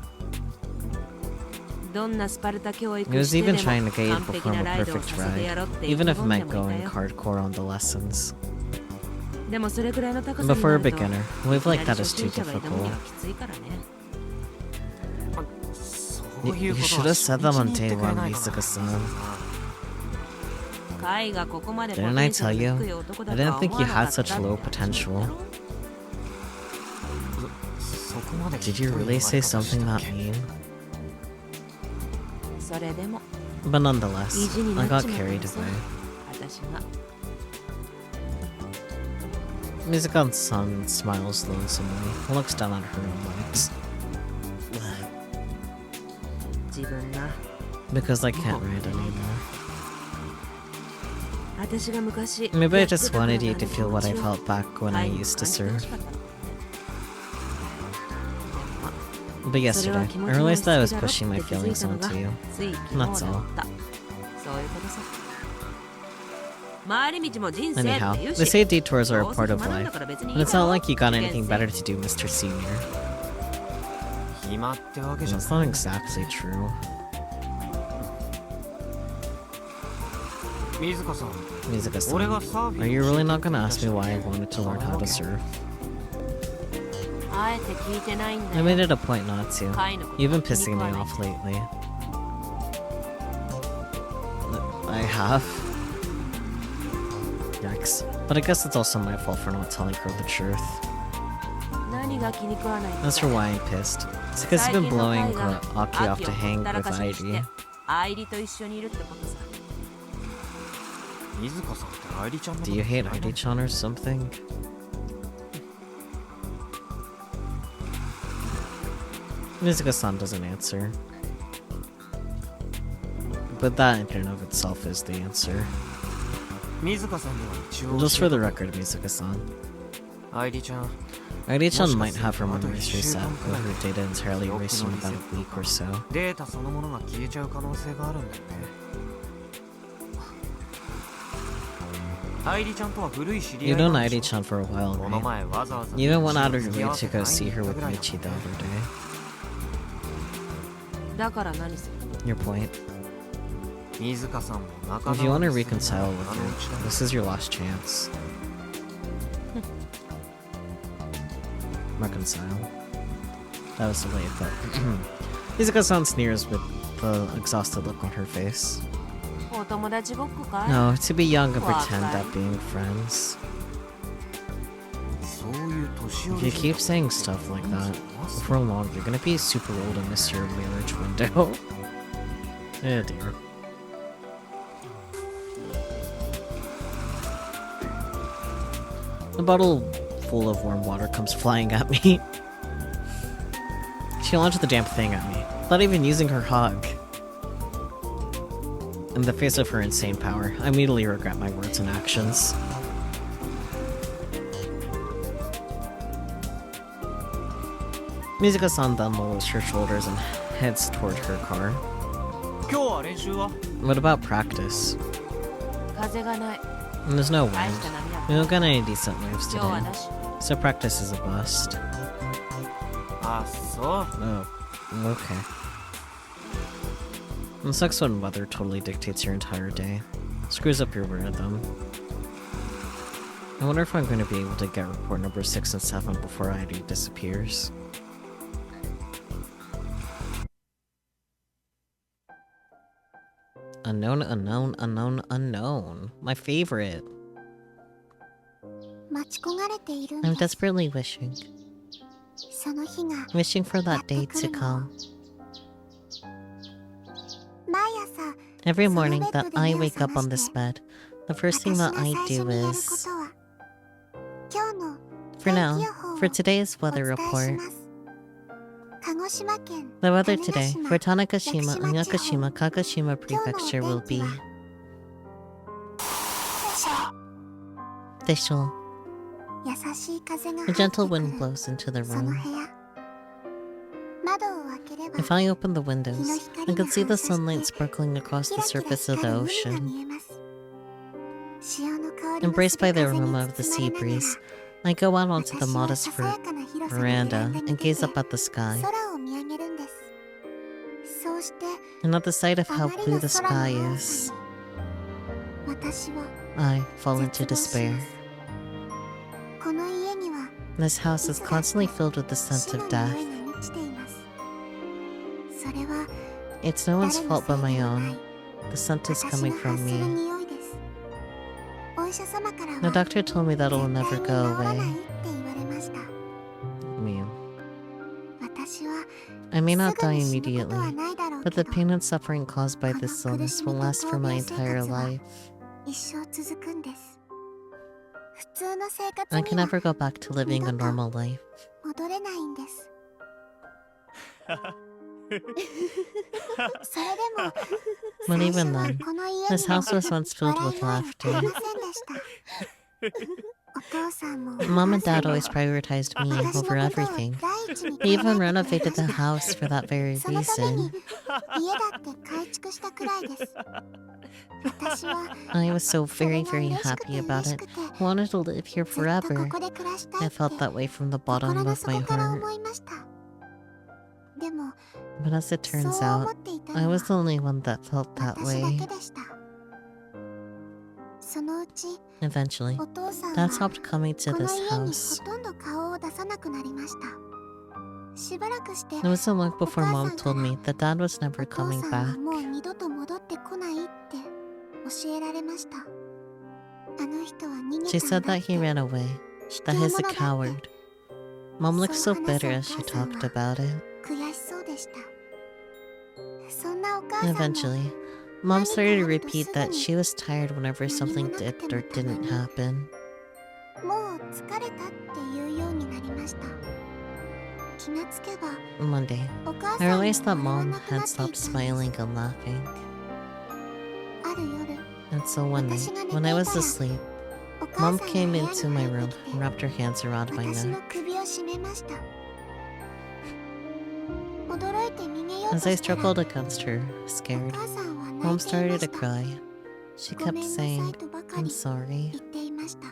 どんなスパルタ教育 It was してで even も trying to get you to 完璧 perform な a ライドを perfect させてやろう ride, って意気 even if 込んで it meant もいた going よ hardcore on the lessons. でもそれくらいの高さに But な for a ると beginner, a wave い like きな that り is 初 too 心者が挑むに difficult. はきついからねそうい You うこと should は have said that 初 on 日に言 day ってくれ one, ないかな Mizuka-san. カイがここまでポテ Didn't ン I シャ tell ル you? の低い男 I だと didn't は think 思 you わなか had った such low potential. そこまで Did you really say something that mean? それでも But nonetheless, 意地に I なっ got ちまった carried のさ away. 私が Mizuka-san smiles lonesomely and looks down at her own legs. 自分な Because I can't ride anymore. 私が昔 Maybe I やって just た頃 wanted you の to feel what I 気持ちを felt back when カ I イに used to 感じてほ surf. しかったの But それは yesterday, 気持 I ちの realized that I 押 was し付けだろ pushing my って気づい feelings たのが onto you. つい昨日 That's だ all. ったそういうことさ回り道も人生って Anyhow, 言う they し say detours are a どうせ part of 暇なんだ life, から別にい and い it's だ not ろ like you got 受 anything 験 better 生 to do, Mr. Senior. 暇ってわけじゃ That's not exactly true. Mizuka-san, Mizuka-san, are you really not gonna ask me why I wanted to learn how to surf? あえて聞いてないんだ I よ made it a point not to. 貝のこと You've been 気に pissing 食 me わない off lately. I have. Yikes. But I guess it's also my fault for not telling her the truth. 何が気に食わないんだ As for why I'm pissed, it's because 最 I've 近 been の blowing 貝が Aki off 秋 to をほ hang ったら with かしにして Airi. 愛理と一緒にいるってことさ Mizuka-san って愛理ちゃんのこと Do you hate 嫌いなの Airi-chan or something? Mizuka-san doesn't answer. But that in and of itself is the answer. 水香さんには一応 Just for the record, Mizuka-san. 愛理ちゃん Airi-chan might have her memories reset, but her data entirely erased in about a week or so. データそのものが消えちゃう可能性があるんだよね愛理ちゃんとは古い知り合 You've い known なんでしょ Airi-chan for a while, この right? 前わざわざ You even went out of 付き your 合 way わ to せて go 会い see に her 行った with ぐらいだ Michi the other day. だから何する Your point. 水香さんも仲 If you want to 直り reconcile するの with は今のうちだ her, this is your last chance. Reconcile. That was the way it felt. Mizuka-san sneers with the exhausted look on her face. お友達ごっこかい No, to be young and pretend Why? at being friends. そういう年寄 If り you keep saying stuff like that, before long you're gonna be super old and miss your marriage window. Oh dear. A bottle full of warm water comes flying at me. She launched the damn thing at me, without even using her hug. In the face of her insane power, I immediately regret my words and actions. Mizuka-san then lowers her shoulders and heads toward her car. 今日は練習は What about practice? 風がない And there's no 大 wind. した波だ We don't got any decent waves 今日は today, なし so practice is a bust. あそう Oh, okay. It sucks when weather totally dictates your entire day. Screws up your rhythm. I wonder if I'm going to be able to get report number 6 and 7 before ID disappears. Unknown, unknown, unknown, unknown. My favorite. 待ち焦がれているん I'm です desperately wishing. その日が Wishing for that day to come. 毎朝 Every morning that I wake up on this bed, the first thing that I do 私が最初にやるこ is... とは今日の For now, 天気予報を for today's お weather 伝えし report, ます鹿児島県 the weather 種子 today 島 for Tanegashima and Yakushima Yakushima, Kagashima 今日の Prefecture お will 天気 be はでしょう. 優しい風が A 入って gentle くる wind blows into the その room. 部屋窓を開ければ If I open the windows, 日の I 光 can が see the 反射して sunlight sparkling across キ the ラキラ surface of 光 the る海が ocean. 見えます潮の香りが Embraced す by る the 風に aroma of the 包 sea まれながら breeze, I go out onto the 私は modest ささやかな広さのベ veranda ランダに and 出 gaze て up at the sky. 空を見上げるんですそうして And at the sight of あ how まり blue の the 空の sky 青 is, さに私は I fall into 絶望し despair. ますこの家には This house is constantly filled with the 死 scent の of 匂 death. いが満ちていますそれは It's no 誰 one's の fault せ but い my でもな own. い The scent is 私 coming の from 発する me. 匂いですお医者様からは The doctor told me that it will 絶 never 対に go 治らない away. って言われました Man. 私は I may す not ぐ die に死ぬことは immediately, ないだろう but け the ど pain and suffering caused by this この illness 苦しみ will と last for my 闘病 entire 生活は life. 一生続くんです普通の生活 I に can は never go back to living a normal life. 戻れないんですそれでも But 最初 even は then, この家 this には house was once filled 笑 with いがあり laughter. ませんでしたお父さんも Mom and お母 Dad さんも always prioritized me 私の over ことを everything. 第一に考 They え even てくれま renovated し the た house for that very そのために reason. 家だって改築したくらいです私は I was so それ very, が very 嬉しくて happy 嬉 about し it. くて I wanted to live here ずっとこ forever. こで暮らしたい I って felt that way from the 心 bottom の of my 底から heart. 思いましたでも But as it そう turns 思 out, っていた I の was the は only one that felt that 私だ way. けでしたそのうち Eventually, お父さん Dad は stopped coming to この this 家に house. ほとんど顔を出さなくなりました。しばらくして It wasn't long before Mom お母さん told me that Dad was お never 父 coming さんは back. もう二度と戻ってこないって教えられました。あの人は逃 She げた said んだ that って he ran away, 卑 that 怯 he's 者 a だって coward. Mom looked so そう話す bitter お as she 母さん talked は about it. 悔しそうでした。そんなお母 And さんも eventually, Mom started to何かあると repeat that すぐに she was tired whenever something 何もなく did ても or たま didn't に happen. もう疲れたっていうようになりました。気がつけば One day, お母 I さんも realized that 笑わ Mom なくな had ってい stopped たんです。 smiling and laughing. ある夜 And so one night, when I was asleep, お母 Mom さんが came 部屋 into に my 入っ room てきて and wrapped her hands around my 私の neck. 首を絞めました。驚いて逃げようと As I したら struggled against her, お scared, 母さんは泣 Mom いていま started し to た。 cry. She ごめ kept んなさ saying, いとばか I'm り sorry. 言っていました。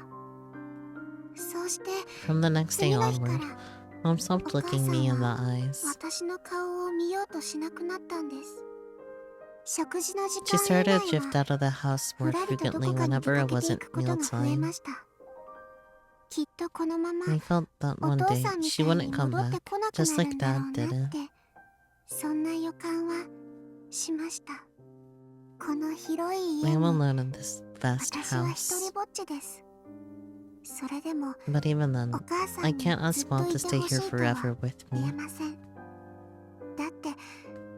そうして From the next 次 day の日か onward, ら Mom お stopped 母 looking さ me ん in the は eyes. 私の顔を見ようとしなくなったんです。食事の時 She 間以 started 外 to は drift out of the house ふ more らりとど frequently こかに出 whenever か it けてい wasn't くことが増え mealtime. ました。きっとこのまま I felt that お one 父 day さんみ she たいに wouldn't come 戻って back, こなくな just る like んだろ Dad うな didn't. ってそんな予感はしました。この広い I 家 am に alone in this vast 私は一 house. 人ぼっちです。それでも But even then, お母さ I んに can't ず ask っと Mom い to て stay ほし here いとは forever with 言え me. ません。だって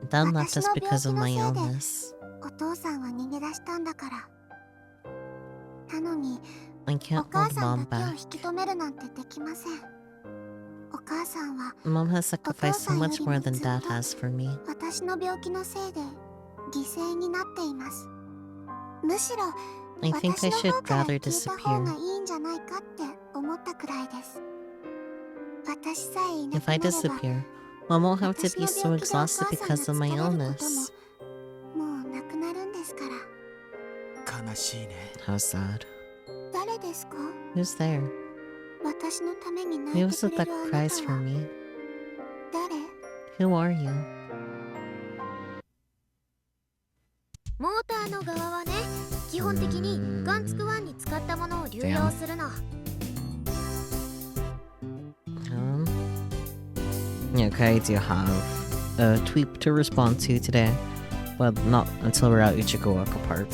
Dad left us 私の because of 病 my 気のせいで illness. お父さんは逃げ出したんだから。なのに I お can't 母 hold さん Mom だけを back. 引き止めるなんてできません。お母さんは Mom has sacrificed so much more than お父さんよりもずっ Dad と has for me. 私の病気のせいで犠牲になっています。むしろ I think 私 I の should 方から rather 消えた方が disappear. いいんじゃないかって思ったくらいです。私さえいな If く I なれば disappear, Mom won't have to 私 be の so 病気でお母 exhausted さんが because of 疲 my れることも illness. もうなくなるんですから。悲しいね。 How sad. 誰ですか？ Who's there? 私のために泣 Who い is て it くれ that るあな cries た for は me? 誰？ Who are you? モーターの側はね、基本的にガンツク1に使ったものを流用するの。Okay, I do have a tweet to respond to today, but not until we're at Uchikuoka Park.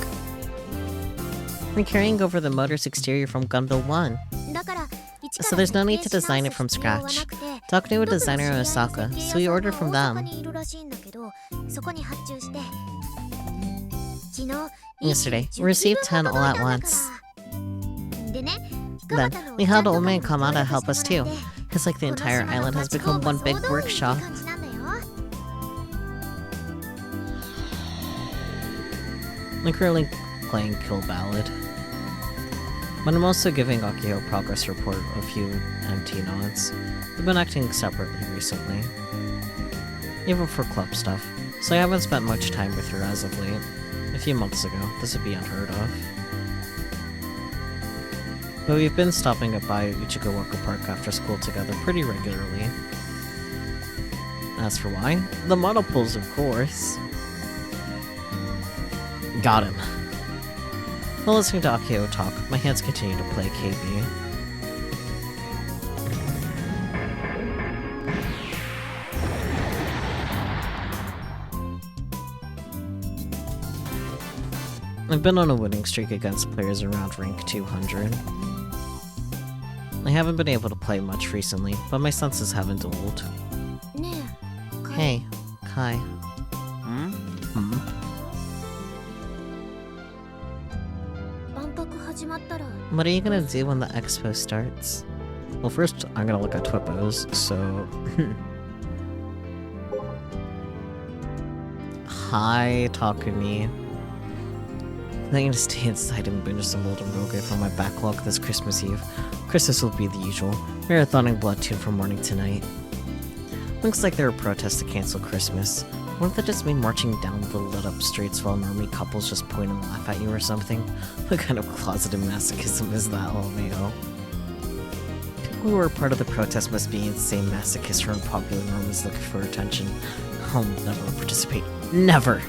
We're carrying over the motor's exterior from Gunbill 1. だから、 So there's no need to design it from scratch. Talk to a designer in Osaka, so we ordered from them. Yesterday, we received 10 all at once. Then, we had old man Kamada help us too. It's like the entire island has become one big workshop. I'm currently playing Kill Ballad, but I'm also giving Akio progress report a few MT nods. We've been acting separately recently, even for club stuff, so I haven't spent much time with her as of late. A few months ago, this would be unheard of. But we've been stopping by Uchikuoka Park after school together pretty regularly. As for why? The monopools, of course. Got him. While listening to Akio talk, my hands continue to play KB. I've been on a winning streak against players around rank 200. I haven't been able to play much recently, but my senses haven't dulled. Hey, Kai. What are you gonna do when the expo starts? Well, first, I'm gonna look at Twippos, so... Hi, Takumi. I'm gonna stay inside and binge some Golden Rogue from my backlog this Christmas Eve. Christmas will be the usual, marathoning Bloodtune from morning to night. Looks like there are protests to cancel Christmas. Wouldn't that just mean marching down the lit-up streets while normie couples just point and laugh at you or something? What kind of closeted masochism is that, LMAO? People who are part of the protest must be insane masochists or unpopular normies looking for attention. I'll never participate. Never!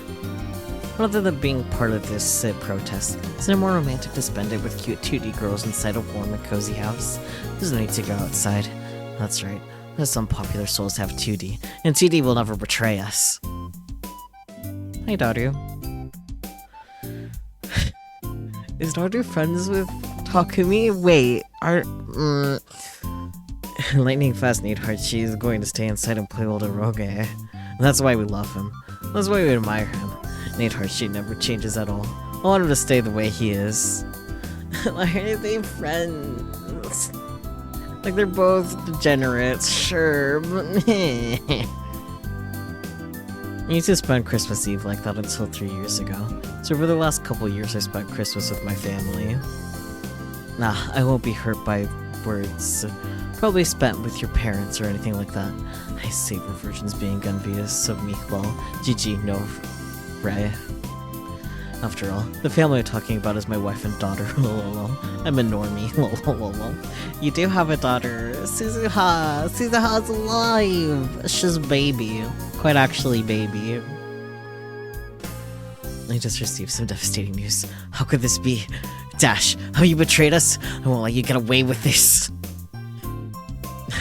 Rather than being part of this protest, isn't it more romantic to spend it with cute 2D girls inside a warm and cozy house? There's no need to go outside. That's right, because some popular souls have 2D, and 2D will never betray us. Hi, Daru. Is Daru friends with Takumi? Wait, are... Lightning fast Neidhart, she's going to stay inside and play old Eroge. That's why we love him. That's why we admire him. Neidhart, she never changes at all. I want him to stay the way he is. Like, are they friends? Like, they're both degenerates, sure, but I used to spend Christmas Eve like that until 3 years ago. So for the last couple years I spent Christmas with my family. Nah, I won't be hurt by words. Probably spent with your parents or anything like that. I savor virgins being envious of me, lol. GG, no, right? After all, the family I'm talking about is my wife and daughter, lol. I'm a normie, lol. You do have a daughter, Suzuha! Suzuha's alive! She's baby. Quite actually baby. I just received some devastating news. How could this be? Dash, have you betrayed us? I won't let you get away with this.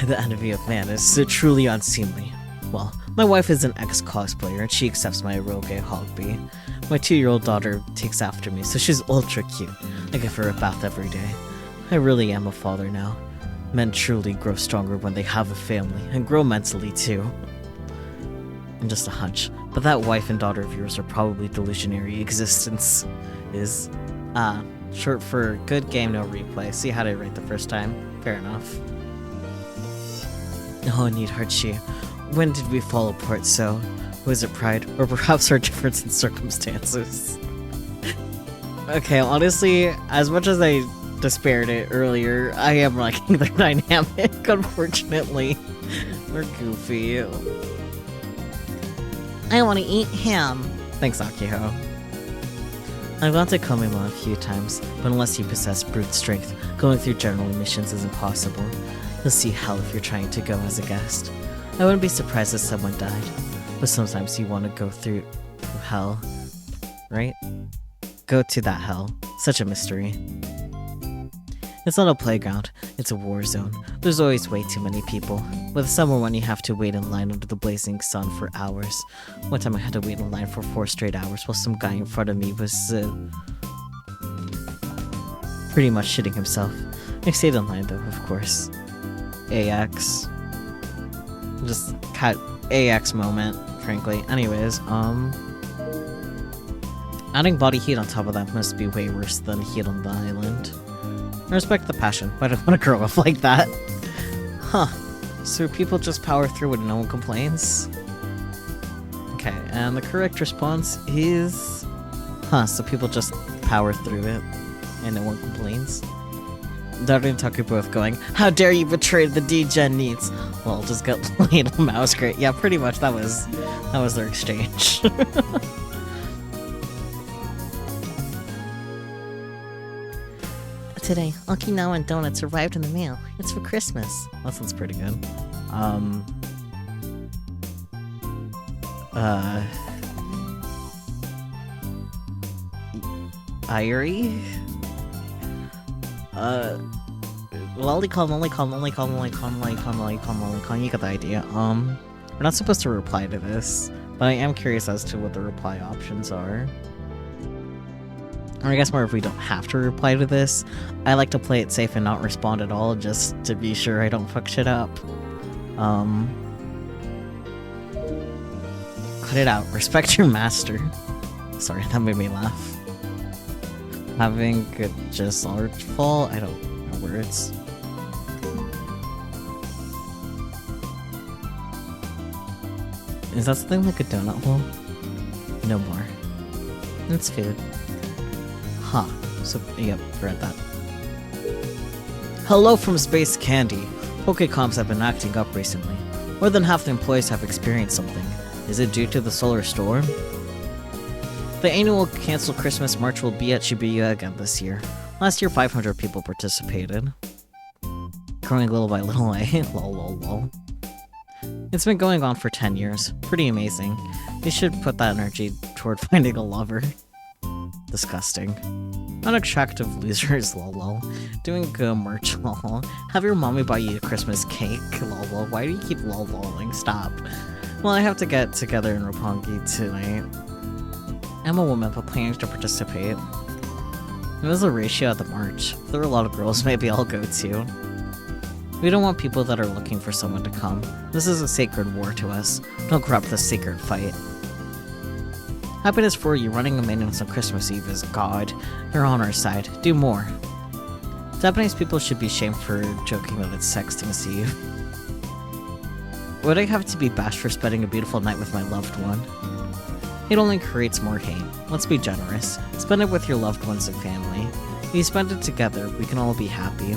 The envy of man is so truly unseemly. Well, my wife is an ex-cosplayer and she accepts my Eroge hobby. My 2-year-old daughter takes after me, so she's ultra cute. I give her a bath every day. I really am a father now. Men truly grow stronger when they have a family, and grow mentally too. And just a hunch, but that wife and daughter of yours are probably delusionary existence. Is, short for good game, no replay. See how I write the first time? Fair enough. Oh, Neidhart, when did we fall apart so? Was it pride, or perhaps our difference in circumstances? Okay, honestly, as much as I despaired it earlier, I am liking their dynamic, unfortunately. They're goofy. I want to eat ham. Thanks, Akiho. I've gone to Komima a few times, but unless you possess brute strength, going through general missions is impossible. You'll see hell if you're trying to go as a guest. I wouldn't be surprised if someone died, but sometimes you want to go through hell, right? Go to that hell. Such a mystery. It's not a playground, it's a war zone. There's always way too many people. With summer when you have to wait in line under the blazing sun for hours. One time I had to wait in line for 4 straight hours while some guy in front of me was, pretty much shitting himself. I stayed in line though, of course. AX. Just cut AX moment, frankly. Anyways, adding body heat on top of that must be way worse than heat on the island. I respect the passion, but I don't want to grow up like that. Huh. So people just power through it and no one complains? Okay, and the correct response is... Huh, so people just power through it and no one complains? Daru and Taku both going, how dare you betray the D-Gen needs? Well, just got played on mouse grit. Yeah, pretty much that was their exchange. Today, Okinawan donuts arrived in the mail. It's for Christmas. That sounds pretty good. Airi? Lolicon, you got the idea. We're not supposed to reply to this, but I am curious as to what the reply options are. Or I guess more if we don't have to reply to this. I like to play it safe and not respond at all, just to be sure I don't fuck shit up. Cut it out. Respect your master. Sorry, that made me laugh. Having good just artful? I don't know words. Is that something like a donut hole? No more. It's food. Huh. So, yep, read that. Hello from Space Candy. Pokecoms have been acting up recently. More than half the employees have experienced something. Is it due to the solar storm? The annual Cancel Christmas March will be at Shibuya again this year. Last year, 500 people participated. Growing little by little, eh? Lol. It's been going on for 10 years. Pretty amazing. You should put that energy toward finding a lover. Disgusting. Unattractive losers, lol. Doing good merch, lol. Have your mommy buy you a Christmas cake, lol. Why do you keep lolling? Stop. Well, I have to get together in Roppongi tonight. I'm a woman, but planning to participate. There's a ratio at the march. If there are a lot of girls, maybe I'll go too. We don't want people that are looking for someone to come. This is a sacred war to us. Don't corrupt this sacred fight. Happiness for you, running a maintenance on Christmas Eve is God. You're on our side. Do more. Japanese people should be shamed for joking that it's Sextmas Eve. Would I have to be bashed for spending a beautiful night with my loved one? It only creates more hate. Let's be generous. Spend it with your loved ones and family. If you spend it together, we can all be happy.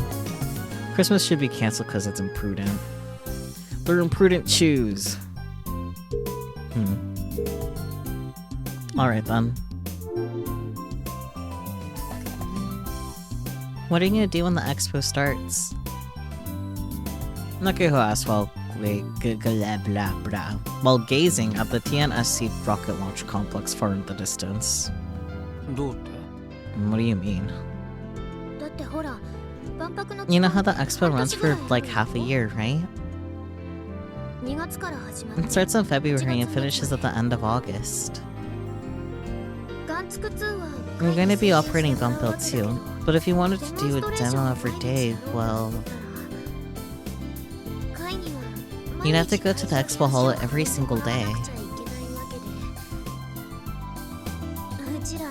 Christmas should be cancelled because it's imprudent. They're imprudent choose. Alright then. What are you gonna do when the expo starts? Nakuho asked while gazing at the TNSC rocket launch complex far in the distance. どうって What do you mean? だってほら万博の You know how the expo runs for like half a year, right? 2月から始まる It starts in February and finishes at the end of August. ガンツク2は I'm going to be operating Gunpil too, but if you wanted to do a demo every day, well, 会議は you'd have to go to the expo hall every single day. うちら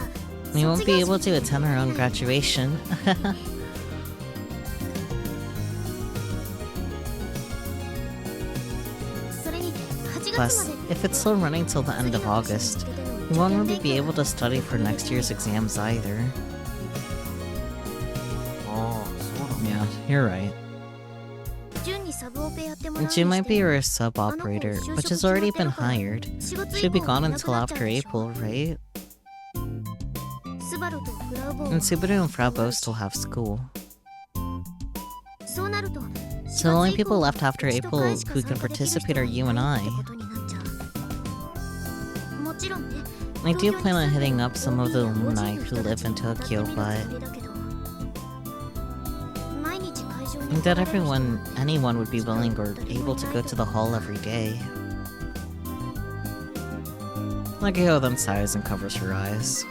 We won't be able to attend our own graduation. Plus, if it's still running till the end of August, we won't really be able to study for next year's exams either. ああそうなんだ Yeah, you're right. 順にサブオペやってもらうに Jim might be しても your sub-operator, which has already been hired. 仕事以 Should be 降 gone いなく until なっちゃう after でしょ April, right? スバルとフラウボー And Subaru and Frabo still have school. そうなると So the only people left after April who can participate are you and I. もちろんね I do plan on hitting up some of the alumni who live in Tokyo, but I doubt anyone would be willing or able to go to the hall every day. Nagiho then sighs and covers her eyes.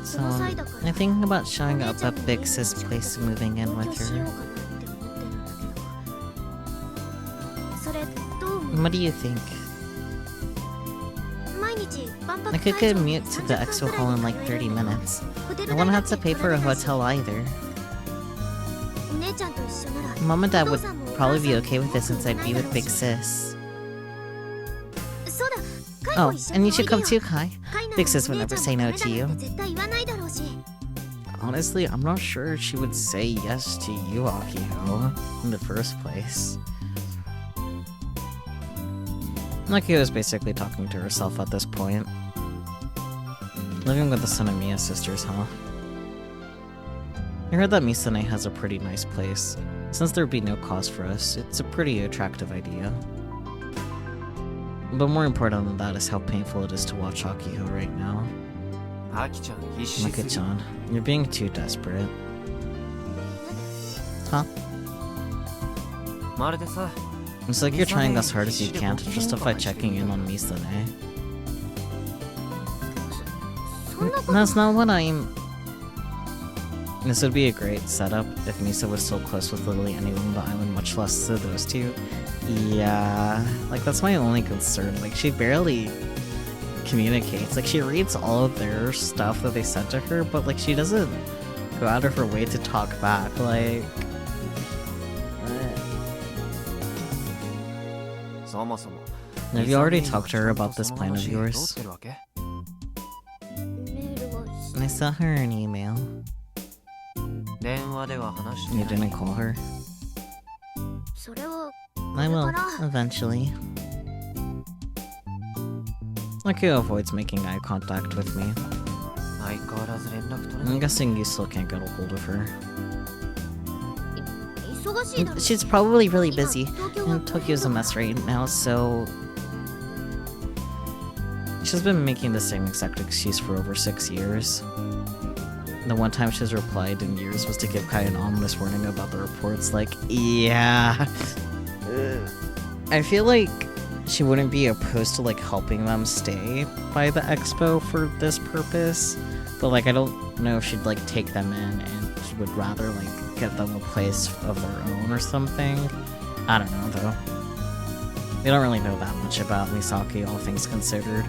So, I'm thinking about showing up at Big Sis' place and moving in with her. What do you think? I could commute to the expo hall in like 30 minutes. I won't have to pay for a hotel either. Mom and Dad would probably be okay with this since I'd be with Big Sis. Oh, and you should come too, Kai. Big Sis would never say no to you. Honestly, I'm not sure she would say yes to you, Akiho, in the first place. Nakiho is basically talking to herself at this point. Living with the Sonamiya sisters, huh? I heard that Misane has a pretty nice place. Since there'd be no cost for us, it's a pretty attractive idea. But more important than that is how painful it is to watch Akiho right now. アキちゃん必死すぎ Maki-chan, you're being too desperate. Huh? まるでさ It's like you're trying as hard as you can to justify checking in on Misane. That's not what I'm... This would be a great setup if Misa was so close with literally anyone on the island, much less to those two. Yeah, like that's my only concern. Like she barely communicates. Like she reads all of their stuff that they sent to her, but like she doesn't go out of her way to talk back. Like... そもそも Have you already talked to her about this plan of どう yours? してるわけ I sent her an email. 電話では話して You ない didn't call her? それは I will, これから eventually. Akio avoids making eye contact with me. 相変わらず連絡取れ I'm guessing you still can't get a hold of her. 忙しいだろ She's probably really busy, and Tokyo's a mess right now, so... she's been making the same exact excuse for over 6 years. The one time she's replied in years was to give Kai an ominous warning about the reports, like, yeah. I feel like she wouldn't be opposed to, like, helping them stay by the expo for this purpose, but, like, I don't know if she'd, like, take them in and she would rather, like, get them a place of their own or something. I don't know, though. We don't really know that much about Misaki, all things considered.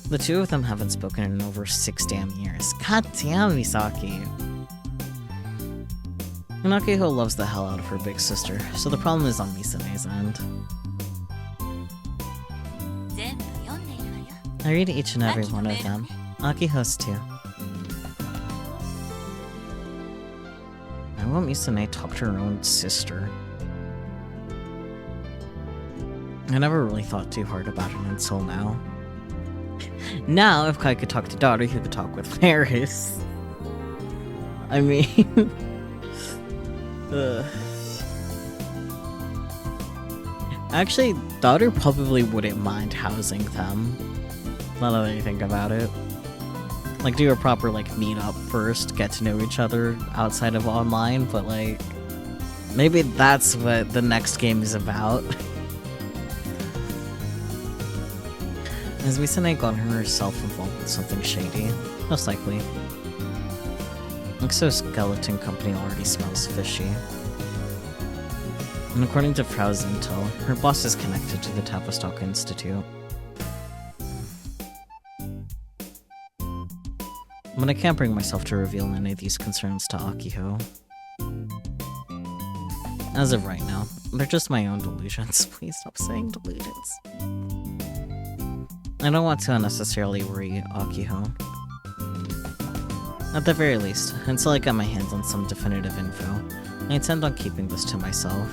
The two of them haven't spoken in over 6 damn years. God damn, Misaki. And Akiho loves the hell out of her big sister, so the problem is on Misane's end. I read each and every one of them. Akiho's too. I want Misane talk to her own sister. I never really thought too hard about it until now. Now, if Kai could talk to daughter, he could talk with Ferris. I mean... Actually, daughter probably wouldn't mind housing them. Now that I think about it. Like, do a proper, like, meet-up first, get to know each other outside of online, but, like... Maybe that's what the next game is about. Has Misane gotten herself involved with something shady? Most likely. Exoskeleton Company already smells fishy. And according to Frau's intel, her boss is connected to the Tavistock Institute. But I can't bring myself to reveal any of these concerns to Akiho. As of right now, they're just my own delusions. Please stop saying delusions. I don't want to unnecessarily worry Akiho. At the very least, until I get my hands on some definitive info, I intend on keeping this to myself.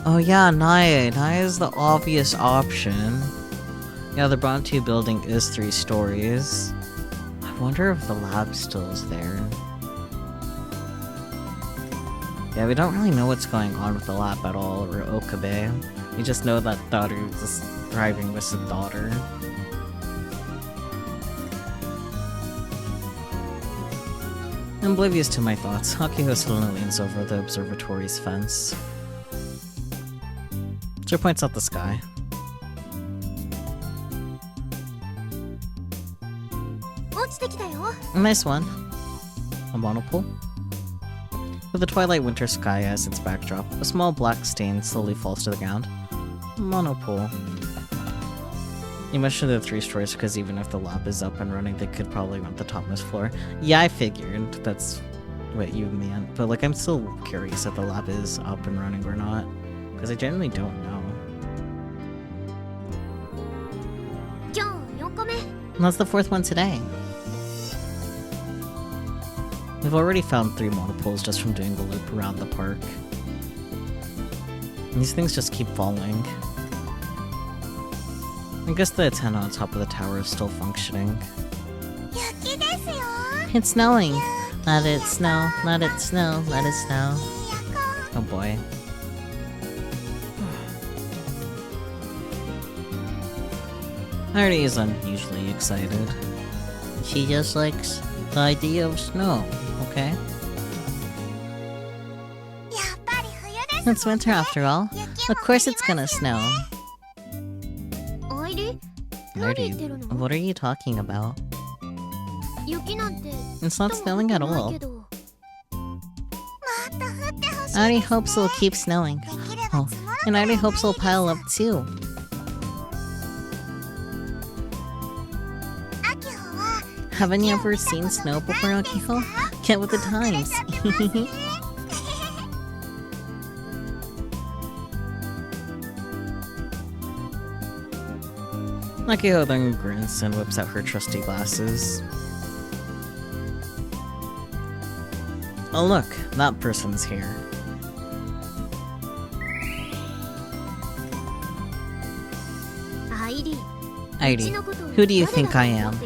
Oh yeah, Naya. Naya is the obvious option. Yeah, the Bronte building is 3 stories. I wonder if the lab still is there. Yeah, we don't really know what's going on with the lab at all, or Okabe. We just know that daughter is thriving with his daughter. Oblivious to my thoughts, Akiho suddenly leans over the observatory's fence. She points out the sky. A nice one. A monopole. With the twilight winter sky as its backdrop, a small black stain slowly falls to the ground. Monopole. You mentioned the 3 stories because even if the lab is up and running, they could probably rent the topmost floor. Yeah, I figured that's what you meant, but like I'm still curious if the lab is up and running or not, because I generally don't know. And that's the 4th one today. We've already found 3 monopoles just from doing the loop around the park. And these things just keep falling. I guess the antenna on top of the tower is still functioning. It's snowing! Let it snow, let it snow, let it snow. Oh boy. Airi is unusually excited. She just likes the idea of snow, okay? It's winter after all. Of course it's gonna snow. Airi, what are you talking about? It's not snowing at all. Airi hopes it'll keep snowing. Oh, and Airi hopes it'll pile up too. Haven't you ever seen snow before, Akiho? Get with the times. Akiho then grins and whips out her trusty glasses. Oh look, that person's here. Airi, who do you think I am?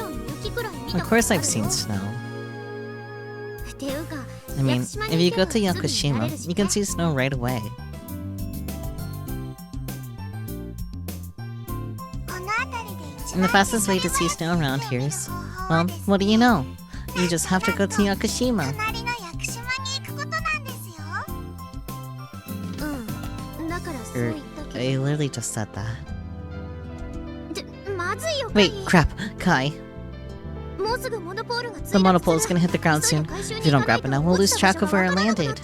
の雪くらい見た Of こと course ある I've seen よ snow. っていうか I mean, 屋久島 if に you 行 go け to ばすぐに慣 Yakushima, れるし you ね can see snow right away. この辺りで一 And 番 the fastest way to see snow around here is, well, what do you know? You just have to go to Yakushima. 隣の屋久島に行くことなんですよ。うんだからそう言ったけ I literally just said that. どまずいよカイ Wait, crap, Kai. もうすぐモノポールが The monopole is gonna hit the ground soon. If you don't grab it now, we'll lose track of where I landed.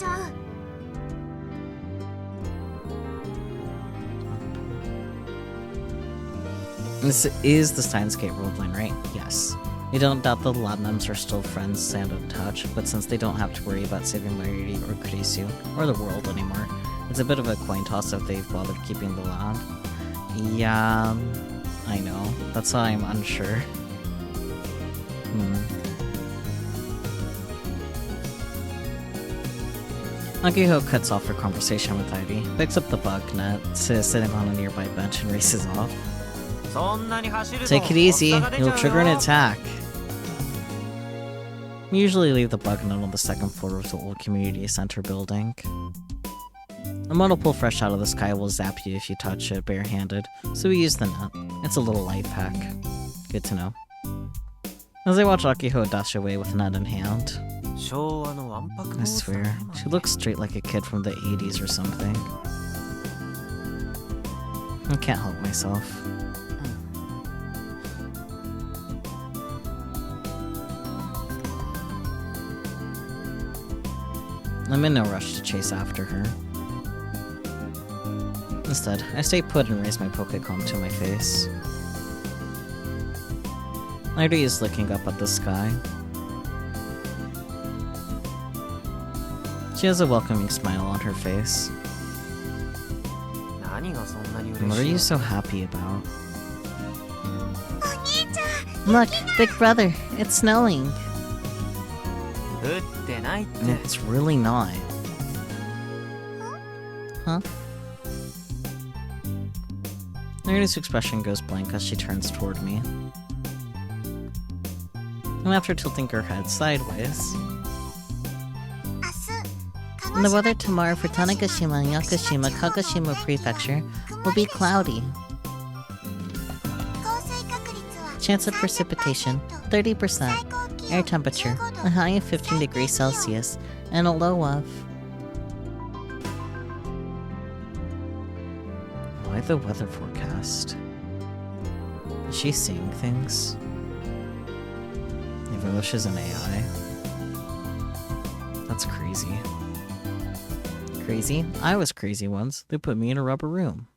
This is the Steins Gate roleplay, right? Yes. We don't doubt the Labnums are still friends and in touch, but since they don't have to worry about saving Mairi or Kurisu, or the world anymore, it's a bit of a coin toss if they've bothered keeping the lab. Yeah, I know. That's why I'm unsure. Akiho cuts off her conversation with Ivy, picks up the bug net, sitting on a nearby bench and races off. そんなに走ると Take it easy, 発作が出ちゃう you'll よ trigger an attack. We usually leave the bug net on the second floor of the old community center building. A monopole fresh out of the sky will zap you if you touch it barehanded, so we use the net. It's a little life hack. Good to know. As I watch Akiho dash away with net in hand, 昭和のわんぱく I swear, she looks straight like a kid from the 80s or something. I can't help myself. I'm in no rush to chase after her. Instead, I stay put and raise my Pokecom to my face. Airi is looking up at the sky. She has a welcoming smile on her face. 何がそんなに What are 嬉 you しい so happy about? お兄ちゃん Look, big brother, it's snowing. 降ってないって No, it's really not. Huh? Airi's expression goes blank as she turns toward me. And after tilting her head sideways, 明日 And the weather tomorrow for Tanegashima and Yakushima, Kagoshima Prefecture will be cloudy. 降水確率は Chance of precipitation, 30%. Air temperature, a high of 15 degrees Celsius, and a low of... why the weather forecast? Is she seeing things? Even though she's an AI? That's crazy. Crazy? I was crazy once. They put me in a rubber room.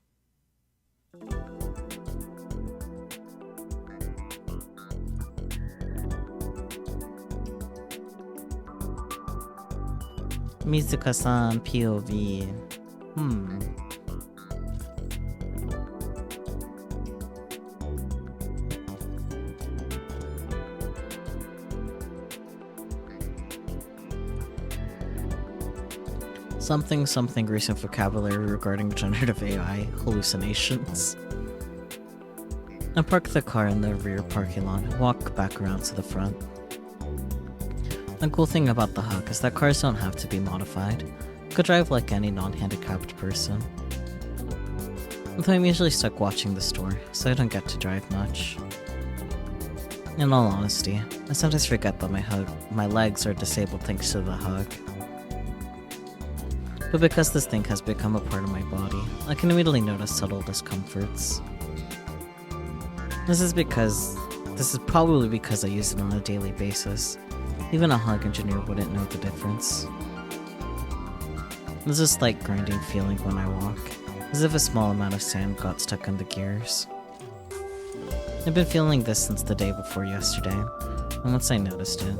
Mizuka-san POV. Something recent vocabulary regarding generative AI hallucinations. I park the car in the rear parking lot and walk back around to the front. The cool thing about the Hawk is that cars don't have to be modified. You could drive like any non-handicapped person. Though I'm usually stuck watching the store, so I don't get to drive much. In all honesty, I sometimes forget that my legs are disabled thanks to the Hawk. But because this thing has become a part of my body, I can immediately notice subtle discomforts. This is probably because I use it on a daily basis. Even a Hog engineer wouldn't know the difference. There's a slight grinding feeling when I walk, as if a small amount of sand got stuck in the gears. I've been feeling this since the day before yesterday, and once I noticed it,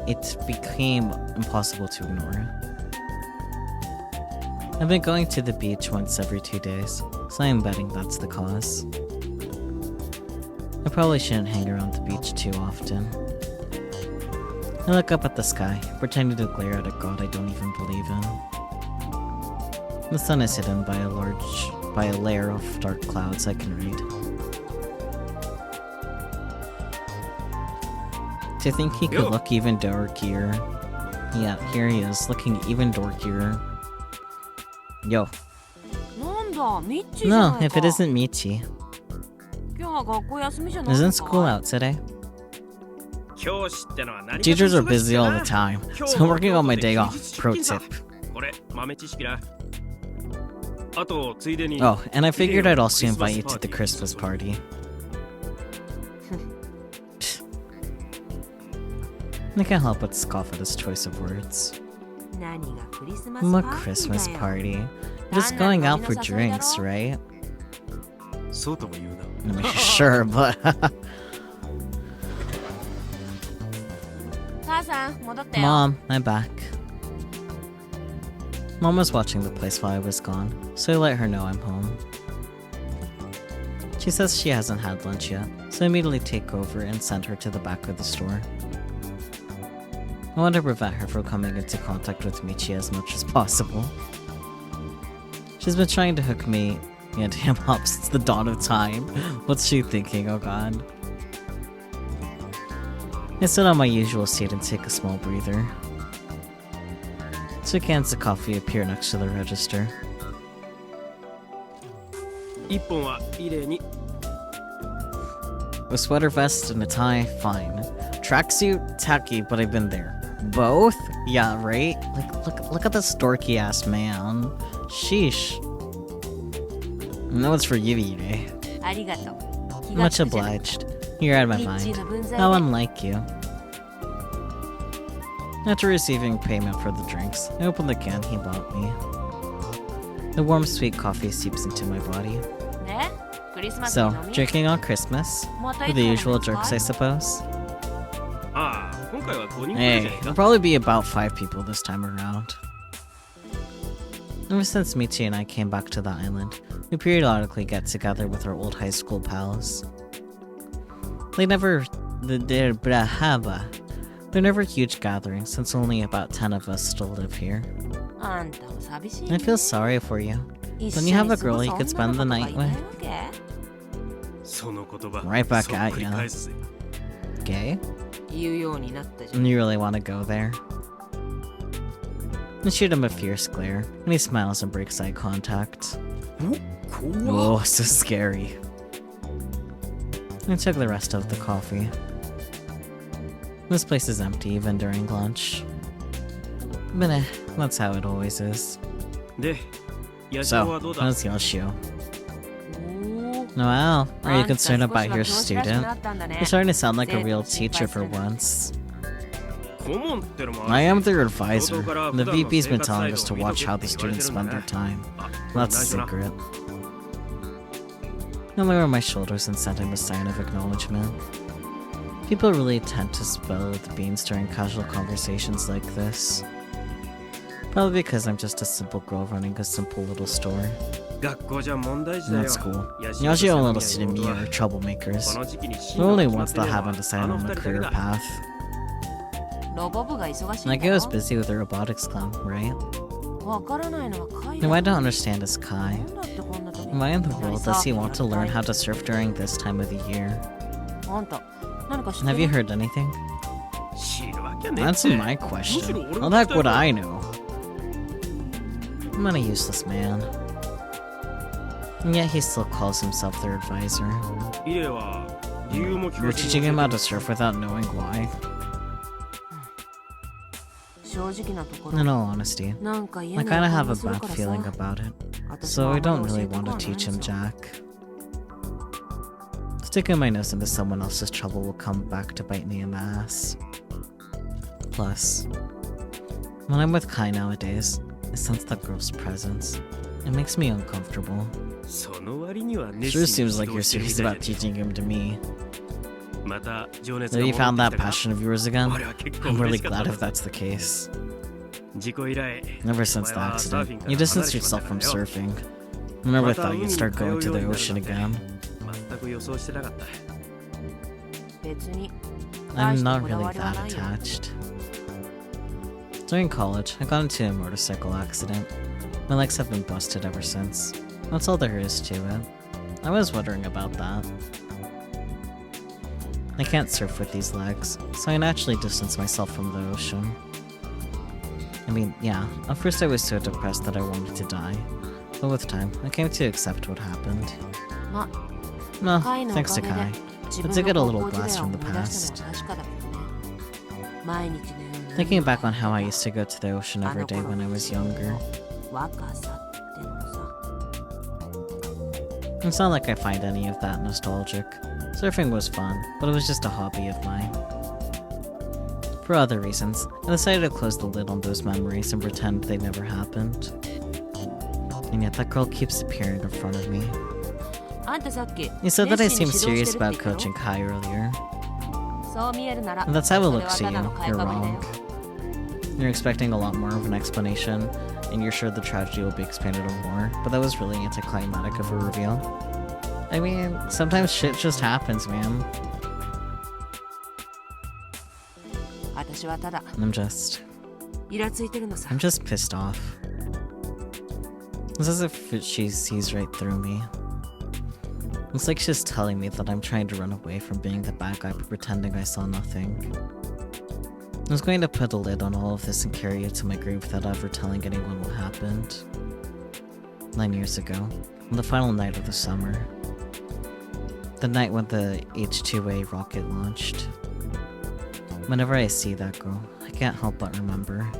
it became impossible to ignore. I've been going to the beach once every 2 days, so I'm betting that's the cause. I probably shouldn't hang around the beach too often. I look up at the sky, pretending to glare at a god I don't even believe in. The sun is hidden by a layer of dark clouds I can read. Do you think he could look even dorkier? Yeah, here he is, looking even dorkier. Yo. なんだ、ミッチーじゃ No, ないか。 if it isn't Michi. 今日は学校休みじゃないのか。 Isn't school out today? 教師ってのは何 Teachers are busy all the time, so I'm working on my day off. Pro tip. これ豆知識だ。あとついでに Oh, and I figured I'd also invite you to the Christmas party. I can't help but scoff at his choice of words. 何がクリスマス I'm a パーティー Christmas だよ。 party. Just going out for drinks, right? そうとも言う I mean, sure, but 母さん、戻ったよ。 Mom, I'm back. Mom was watching the place while I was gone, so I let her know I'm home. She says she hasn't had lunch yet, so I immediately take over and send her to the back of the store. I want to prevent her from coming into contact with Michi as much as possible. She's been trying to hook me and him up since the dawn of time. What's she thinking, oh god? I sit on my usual seat and take a small breather. 2 cans of coffee appear next to the register. 一本は綺麗に A sweater vest and a tie, fine. Tracksuit, tacky, but I've been there. Both? Yeah, right? Look at this dorky ass man. Sheesh. No, it's for you, Ire. ありがとう。気が Much つくじゃない。 obliged. You're out of my ミッチー mind. の分際 How で unlike you. After receiving payment for the drinks, I open the can he bought me. The warm, sweet coffee seeps into my body. ね、クリスマス So, に飲み drinking on Christmas? またい With つ the もの usual やつか jerks, I suppose? ああ今回は5人くらい Hey, じゃない it'll か probably be about 5 people this time around. Ever since Michi and I came back to the island, we periodically get together with our old high school pals. They're never huge gatherings since only about 10 of us still live here. あんたも寂しい I ね。 feel sorry for you. 一 Don't 緒 you に have a 過ご girl す you could 女 spend の the 子とか night いない with? わけ？その言葉 Right back そっ at くり ya. 返すぜ Gay? 言うようになったじゃん。 And you really want to go there? I shoot him a fierce glare, and he smiles and breaks eye contact. 怖 Oh, so scary. I took the rest of the coffee. This place is empty even during lunch. But that's how it always is. で野鳥 So, はどうだ how's Yoshio? おー Wow, are you あんた concerned 少しは about your 教師らしく student? なったんだね You're starting to sound like a real 生徒 teacher の心配 for するな once. 顧問ってのもある I am their advisor. The VP's been telling us to watch how the students spend their time. あ That's a 内緒な secret. I lower my shoulders and send him a sign of acknowledgement. People really tend to spill the beans during casual conversations like this. Probably because I'm just a simple girl running a simple little store. 学校じゃ問題児だ And よ that's cool. ヤシ Yoshio オ and と little セミ Sidemi ヤ are こ troublemakers. の時期に The 進路 only が ones 決 that まって haven't るの decided は on あ a の二人だ career けだ path. ロボ部が忙しいん Like だ I was ろ busy with the robotics club, right? わからないのはカイ And what I だ don't understand is Kai. なんだってこんな時に Why in the いきなり world さ does he want to learn how to surf during this time of the year? あんた何か知って Have you る heard anything? 知るわけねえって That's my む question. しろ俺 How も the 聞 heck きたい would わ I know? I'm not a useless man. And yet he still calls himself their advisor. イレは理由も聞 You're かずに teaching him how to surf without knowing why. 正直なところ In all honesty, なんか嫌 I な kinda 予 have 感 a がする bad から feeling さ about it. 私 So も I あんま don't り教 really えてこ want to はない teach him ぞ Jack. Sticking my nose into someone else's trouble will come back to bite me in the ass. Plus, when I'm with Kai nowadays, I sense that girl's presence. It makes me uncomfortable. その割には熱 Sure 心に seems like 指 you're 導してるみ serious たい about じゃ teaching him to me. ねまた情熱 So が you 戻 found って that きたか passion of yours again? 俺は結構 I'm 嬉 really しかった glad ぞ if that's the case. 事故以来 Ever since the accident, you distanced yourself from surfing. I never thought you'd start going to the ocean again. 全く予想してなかった別に I'm 大 not したこだ really わりは that ないよ attached. During college, I got into a motorcycle accident. My legs have been busted ever since. That's all there is to it. I was wondering about that. I can't surf with these legs, so I naturally distance myself from the ocean. I mean, yeah, at first I was so depressed that I wanted to die, but with time, I came to accept what happened. ま、 No, カイのお thanks か to げで Kai. 自 But 分 to get a の little 高校時 blast 代を from 思 the い出した past. のは確かだけどね。毎日のように Thinking back on how I used to go to the ocean every day when I was younger. 若さってのさ。 It's not like I find any of that nostalgic. Surfing was fun, but it was just a hobby of mine. For other reasons, I decided to close the lid on those memories and pretend they never happened. And yet that girl keeps appearing in front of me. あんたさっき You said that I 熱心に seemed 指導 serious してるって about 言ったろ coaching Kai earlier. そう見えるなら And that's how it それは looks to た you. だの買い You're かぶりだ wrong. よ。 You're expecting a lot more of an explanation, and you're sure the tragedy will be expanded on more, but that was really anticlimactic of a reveal. I mean, sometimes shit just happens, man. 私はただ I'm just イラついてるのさ。 I'm just pissed off. It's as if she sees right through me. It's like she's telling me that I'm trying to run away from being the bad guy but pretending I saw nothing. I was going to put a lid on all of this and carry it to my grave without ever telling anyone what happened. 9 years ago, on the final night of the summer. The night when the H-2A rocket launched. Whenever I see that girl, I can't help but remember.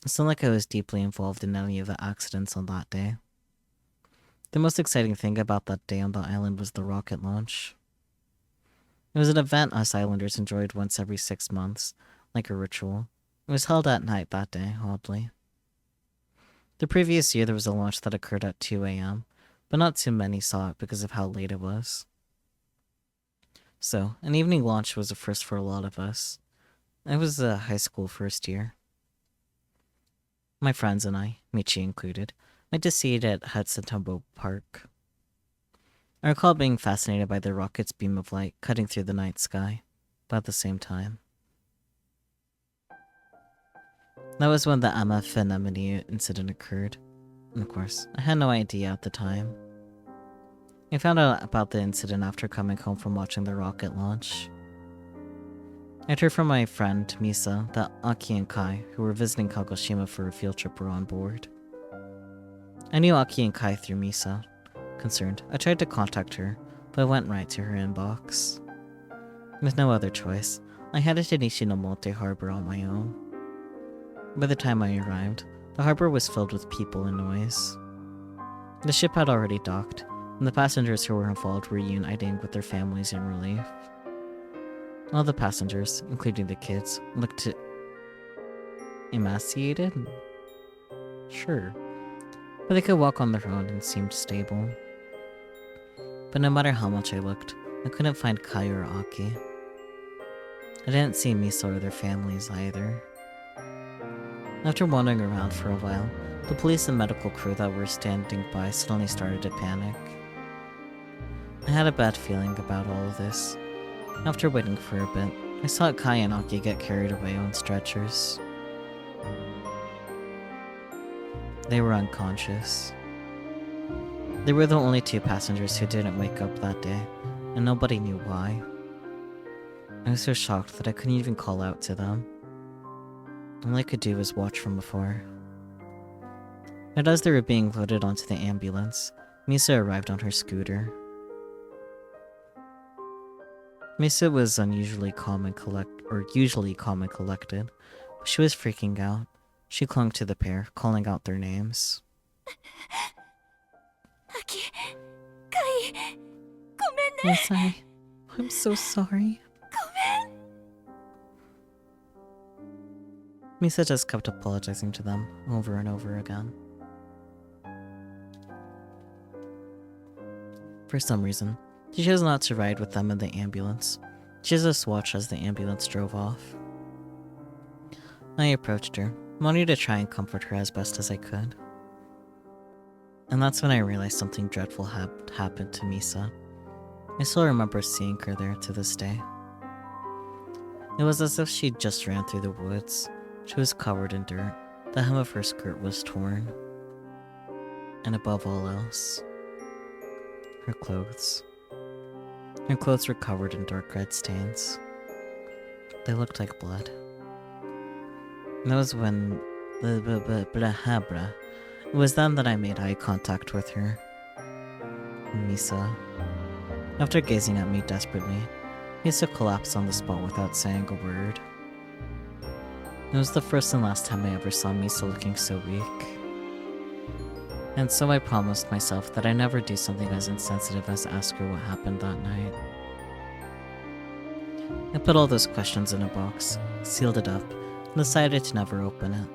It's not like I was deeply involved in any of the accidents on that day. The most exciting thing about that day on the island was the rocket launch. It was an event us islanders enjoyed once every 6 months, like a ritual. It was held at night that day, oddly. The previous year there was a launch that occurred at 2 a.m., but not too many saw it because of how late it was. So, an evening launch was a first for a lot of us. I was a high school first year. My friends and I, Michi included, went to see it at Hudson Tumbo Park. I recall being fascinated by the rocket's beam of light cutting through the night sky, but at the same time. That was when the MF Anemone incident occurred, and of course, I had no idea at the time. I found out about the incident after coming home from watching the rocket launch. I'd heard from my friend Misa that Aki and Kai, who were visiting Kagoshima for a field trip, were on board. I knew Aki and Kai through Misa. Concerned, I tried to contact her, but I went right to her inbox. With no other choice, I headed to Nishinomote Harbor on my own. By the time I arrived, the harbor was filled with people and noise. The ship had already docked, and the passengers who were involved were reuniting with their families in relief. All the passengers, including the kids, looked emaciated? Sure. But they could walk on their own and seemed stable. But no matter how much I looked, I couldn't find Kai or Aki. I didn't see Miso or their families either. After wandering around for a while, the police and medical crew that were standing by suddenly started to panic. I had a bad feeling about all of this. After waiting for a bit, I saw Kai and Aki get carried away on stretchers. They were unconscious. They were the only 2 passengers who didn't wake up that day, and nobody knew why. I was so shocked that I couldn't even call out to them. All I could do was watch from afar. And as they were being loaded onto the ambulance, Misa arrived on her scooter. Misa was usually calm and collected, but she was freaking out. She clung to the pair, calling out their names. アキ、カイ、ごめんね。 Masai, I'm so sorry. Misa just kept apologizing to them over and over again. For some reason, she chose not to ride with them in the ambulance. She just watched as the ambulance drove off. I approached her, wanting to try and comfort her as best as I could. And that's when I realized something dreadful had happened to Misa. I still remember seeing her there to this day. It was as if she just ran through the woods. She was covered in dirt. The hem of her skirt was torn. And above all else, her clothes. Her clothes were covered in dark red stains. They looked like blood. And that was when... It was then that I made eye contact with her. Misa. After gazing at me desperately, Misa collapsed on the spot without saying a word. It was the first and last time I ever saw Misa looking so weak. And so I promised myself that I never do something as insensitive as ask her what happened that night. I put all those questions in a box, sealed it up, and decided to never open it.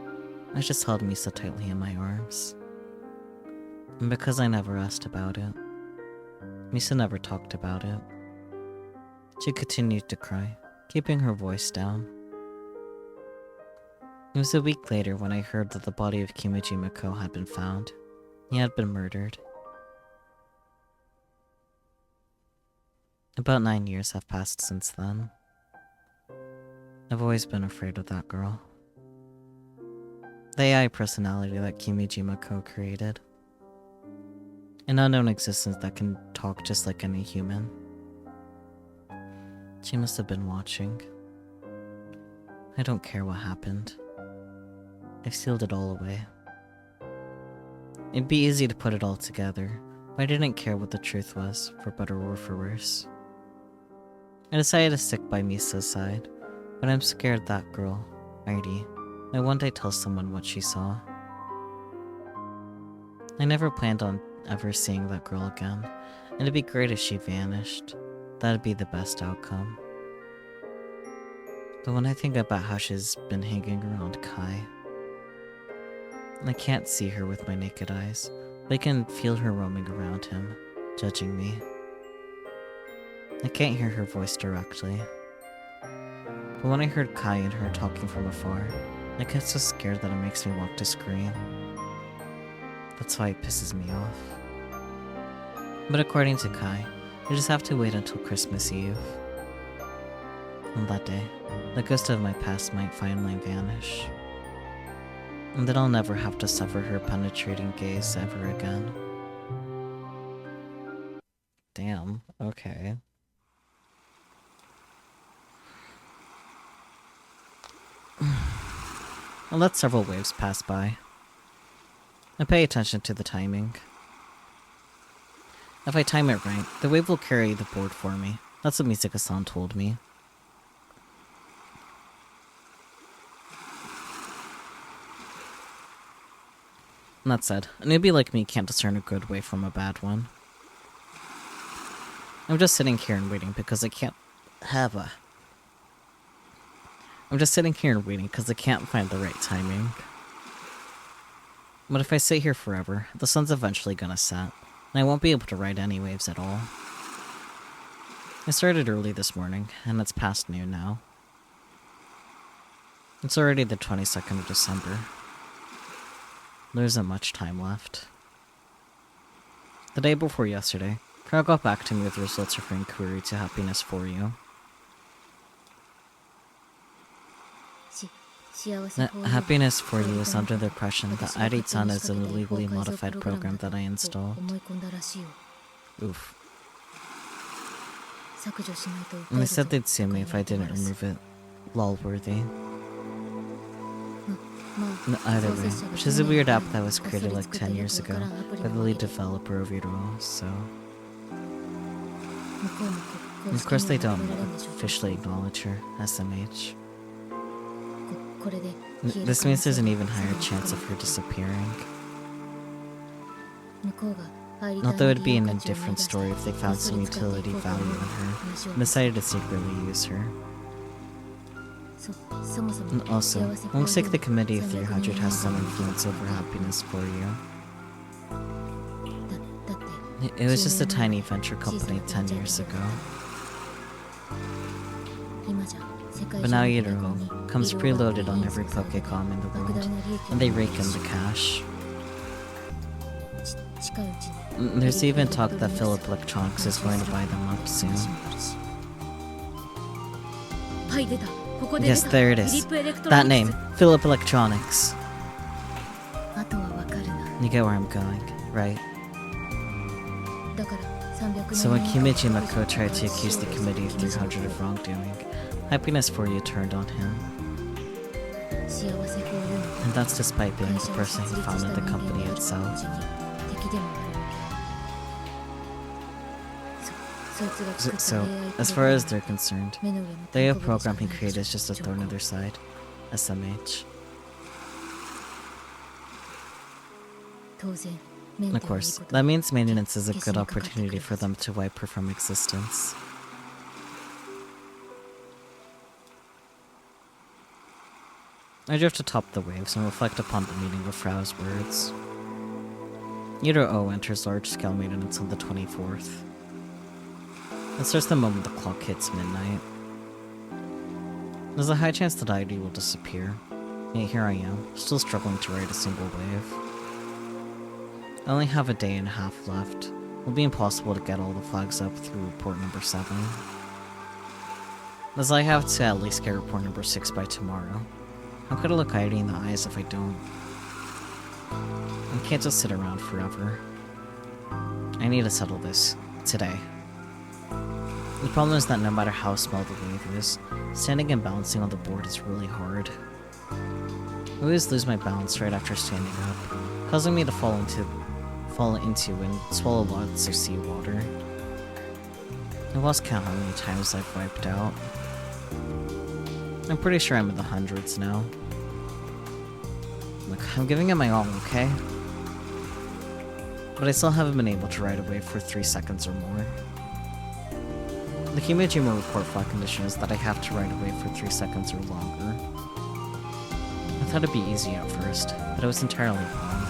I just held Misa tightly in my arms. And because I never asked about it, Misa never talked about it. She continued to cry, keeping her voice down. It was a week later when I heard that the body of Kimiji Mako had been found. He had been murdered. About 9 years have passed since then. I've always been afraid of that girl. The AI personality that Kimiji Mako created. An unknown existence that can talk just like any human. She must have been watching. I don't care what happened. I've sealed it all away. It'd be easy to put it all together, but I didn't care what the truth was, for better or for worse. I decided to stick by Misa's side, but I'm scared that girl, Airi, might one day tell someone what she saw. I never planned on ever seeing that girl again, and it'd be great if she vanished. That'd be the best outcome. But when I think about how she's been hanging around Kai, I can't see her with my naked eyes, but I can feel her roaming around him, judging me. I can't hear her voice directly. But when I heard Kai and her talking from afar, I get so scared that it makes me want to scream. That's why it pisses me off. But according to Kai, I just have to wait until Christmas Eve. On that day, the ghost of my past might finally vanish. And then I'll never have to suffer her penetrating gaze ever again. Damn, okay. I let several waves pass by. I pay attention to the timing. If I time it right, the wave will carry the board for me. That's what Misaka-san told me. And that said, a newbie like me can't discern a good wave from a bad one. I'm just sitting here and waiting because I can't have a... I'm just sitting here and waiting because I can't find the right timing. But if I sit here forever, the sun's eventually gonna set, and I won't be able to ride any waves at all. I started early this morning, and it's past noon now. It's already the 22nd of December. There isn't much time left. The day before yesterday, Carl got back to me with results of her inquiry to Happiness for You. Happiness for You is under the impression that Airi-chan is an illegally modified program that I installed. Oof. And they said they'd sue me if I didn't remove it. Lol-worthy. Either way, she's a weird app that was created like 10 years ago by the lead developer of it all, so... And of course they don't officially acknowledge her, SMH. This means there's an even higher chance of her disappearing. Although it'd be an indifferent story if they found some utility value in her and decided to secretly use her. And also, it looks like the Committee of 300 has some influence over Happiness for You. It was just a tiny venture company 10 years ago. But now Yidoro comes preloaded on every Pokecom in the world, and they rake in the cash. There's even talk that Philip Electronics is going to buy them up soon. Yes, there it is. That name, Philip Electronics. You get where I'm going, right? So when Kimeji Mako tried to accuse the committee of 300 of wrongdoing, happiness for you turned on him. And that's despite being the person who founded the company itself. So, as far as they're concerned, the AI program he created is just a thorn in their side. SMH. And of course, that means maintenance is a good opportunity for them to wipe her from existence. I drift atop the waves and reflect upon the meaning of Frau's words. Yiro O enters large-scale maintenance on the 24th. It starts the moment the clock hits midnight. There's a high chance that airi will disappear, yet here I am, still struggling to ride a single wave. I only have a day and a half left. It will be impossible to get all the flags up through report number 7. As I have to at least get report number 6 by tomorrow. How could I look airi in the eyes if I don't? I can't just sit around forever. I need to settle this. Today. The problem is that no matter how small the wave is, standing and balancing on the board is really hard. I always lose my balance right after standing up, causing me to fall into and swallow lots of seawater. I lost count how many times I've wiped out. I'm pretty sure I'm in the hundreds now. Look, I'm giving it my all, okay? But I still haven't been able to ride a wave for 3 seconds or more. The Kimijima report flag condition is that I have to ride a wave for 3 seconds or longer. I thought it'd be easy at first, but I was entirely wrong.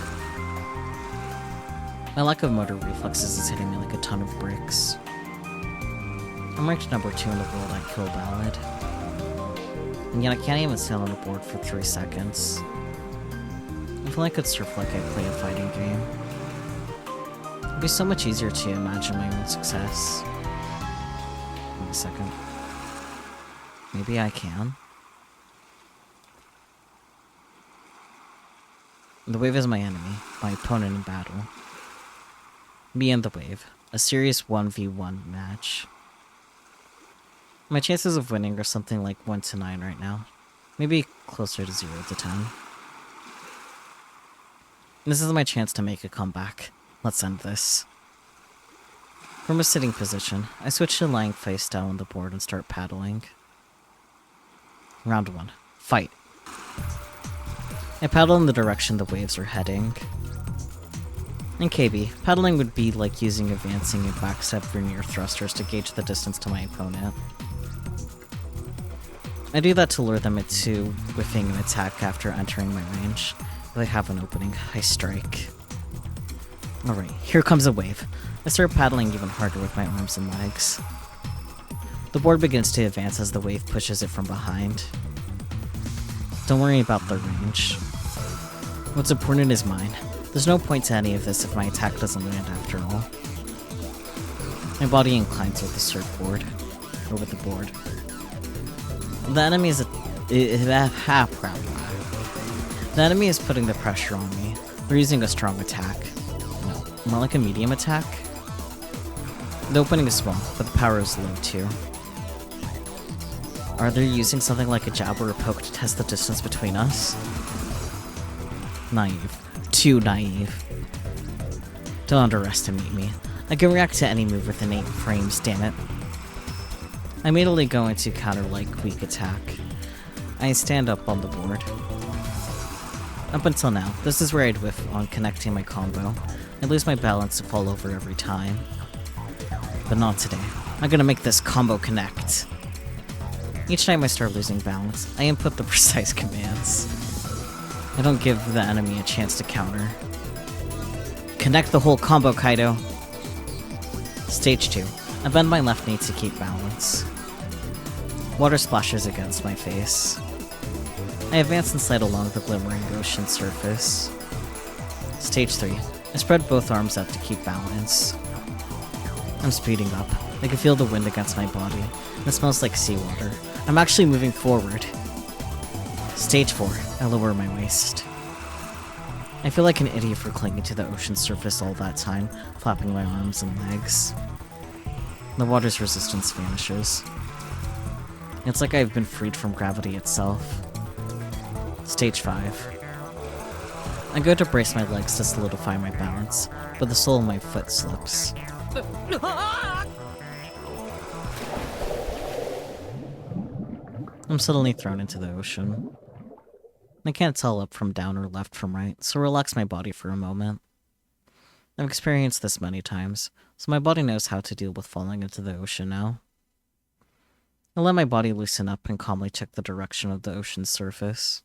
My lack of motor reflexes is hitting me like a ton of bricks. I'm ranked number 2 in the world at Kill Ballad. And yet I can't even sail on a board for 3 seconds. I feel like I could surf like I play a fighting game. It'd be so much easier to imagine my own success. Wait a second. Maybe I can. The wave is my enemy, my opponent in battle. Me and the wave. A serious 1v1 match. My chances of winning are something like 1 to 9 right now. Maybe closer to 0 to 10. This is my chance to make a comeback. Let's end this. From a sitting position, I switch to lying face down on the board and start paddling. Round 1. Fight. I paddle in the direction the waves are heading. In KB, paddling would be like using advancing and backstep vernier thrusters to gauge the distance to my opponent. I do that to lure them into whiffing an attack after entering my range. If I have an opening, I strike. Alright, here comes a wave. I start paddling even harder with my arms and legs. The board begins to advance as the wave pushes it from behind. Don't worry about the range. What's important is mine. There's no point to any of this if my attack doesn't land after all. My body inclines with the surfboard, over the board. The enemy is the enemy is putting the pressure on me. They're using a strong attack. No, more like a medium attack. The opening is small, but the power is low too. Are they using something like a jab or a poke to test the distance between us? Naive. Too naive. Don't underestimate me. I can react to any move within 8 frames, damn it. I immediately go into counter-like weak attack. I stand up on the board. Up until now, this is where I'd whiff on connecting my combo. I lose my balance to fall over every time. But not today. I'm gonna make this combo connect. Each time I start losing balance, I input the precise commands. I don't give the enemy a chance to counter. Connect the whole combo, Kaido. Stage 2. I bend my left knee to keep balance. Water splashes against my face. I advance and slide along the glimmering ocean surface. Stage 3. I spread both arms out to keep balance. I'm speeding up. I can feel the wind against my body, and it smells like seawater. I'm actually moving forward. Stage 4. I lower my waist. I feel like an idiot for clinging to the ocean surface all that time, flapping my arms and legs. The water's resistance vanishes. It's like I've been freed from gravity itself. Stage 5. I go to brace my legs to solidify my balance, but the sole of my foot slips. I'm suddenly thrown into the ocean. I can't tell up from down or left from right, so relax my body for a moment. I've experienced this many times, so my body knows how to deal with falling into the ocean now. I let my body loosen up and calmly check the direction of the ocean's surface.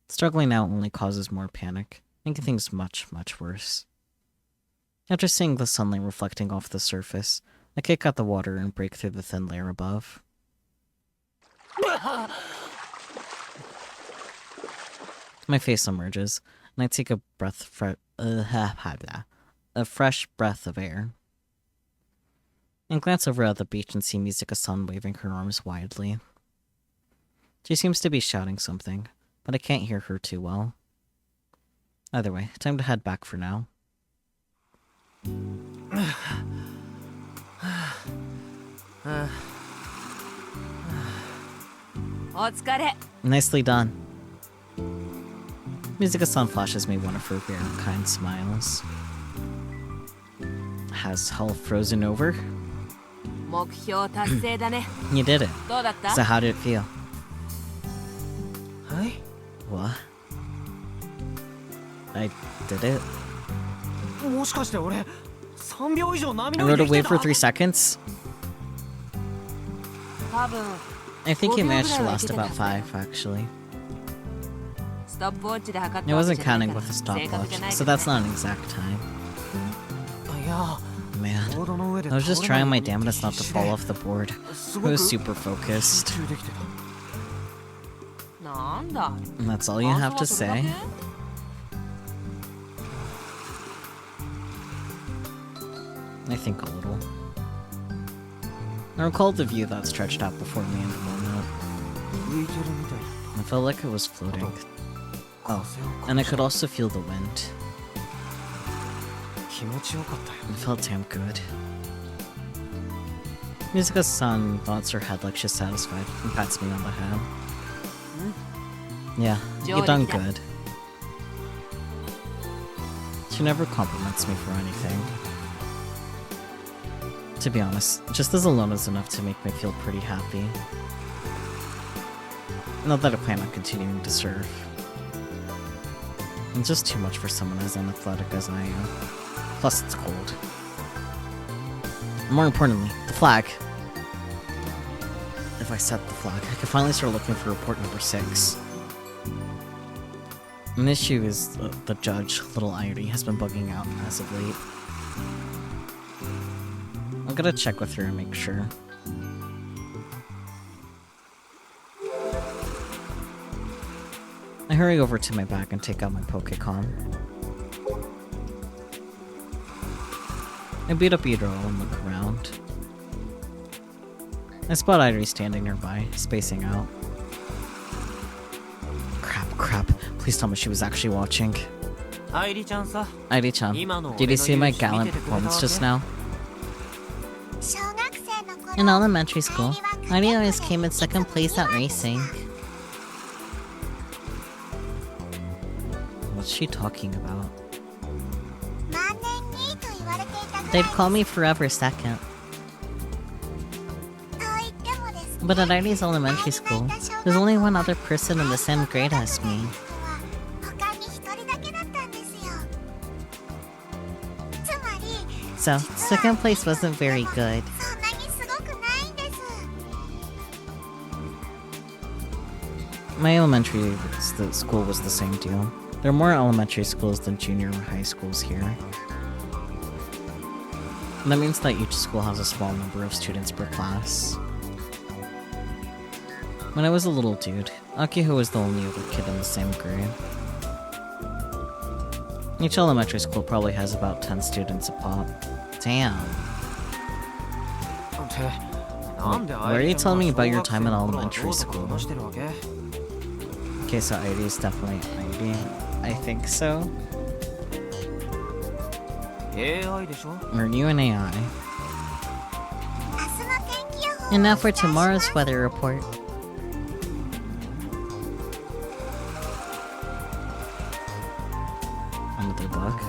Struggling now only causes more panic, making things much, much worse. After seeing the sunlight reflecting off the surface, I kick out the water and break through the thin layer above. My face emerges, and I take a fresh breath of air. And glance over at the beach and see Mizuka-san waving her arms widely. She seems to be shouting something, but I can't hear her too well. Either way, time to head back for now. Nicely done. Mizuka-san flashes me one of her rare kind smiles. Has hell frozen over? 目標達成だね。 You did it. どうだった So how did it feel? はい What? I did it? もしかして俺3秒以上波 I 乗り rode で a きて wave た for 3 seconds? 多分 I think you 5 managed to 秒ぐらいは last いけてた about 5, actually. ストップウォッチで測っ I たわけ wasn't じゃない counting から with a 正確じゃ stopwatch, ない so けど that's ね not an exact time. いや Man, ボードの上で I was just 倒れ trying ない my ように damnedest not to 必死で fall off the board. す I ごく was 集 super focused. 中できてた。なんだ And that's all you have to 感想はそれだ say? け I think a little. I recall the view that stretched out before me in the moment. 浮いてるみたい I felt like it was floating. な Oh, 風を and I could also feel the wind. 気持ちよかったよ It felt damn good. Mizuka-san nods her head like she's satisfied and pats me on the head. Yeah, you done good. She never compliments me for anything. To be honest, just this alone is enough to make me feel pretty happy. Not that I plan on continuing to serve. It's just too much for someone as unathletic as I am. Plus, it's cold. More importantly, the flag. If I set the flag, I can finally start looking for report number 6. An issue is the judge, little airi, has been bugging out as of late. I'm gonna check with her and make sure. I hurry over to my bag and take out my Pokecon. I beat up Idro and look around. I spot Airi standing nearby, spacing out. Crap. Please tell me she was actually watching. アイリちゃんさ Airi-chan, did you see my gallant performance just now? 小学生の頃 In elementary school, Airi always came in second place at racing. What's she talking about? 万年2位と言われていたぐらい They'd call me forever second. と言ってもですね But at Airi's elementary school, there's only one other person in the same grade as me. 他に一人だけだったんですよつまり So, second place wasn't very good. そんなにすごくないんです My elementary school was the same deal. There are more elementary schools than junior or high schools here. And that means that each school has a small number of students per class. When I was a little dude, Akiho was the only other kid in the same grade. Each elementary school probably has about 10 students a pop. Damn. ってなんで Why are you telling me about your time in 小 elementary 学生の頃 school? はどうとか話してるわけ Okay, so Airi is definitely Airi. I think so. AI でしょ Are you an AI? And now for tomorrow's weather report. Another bug.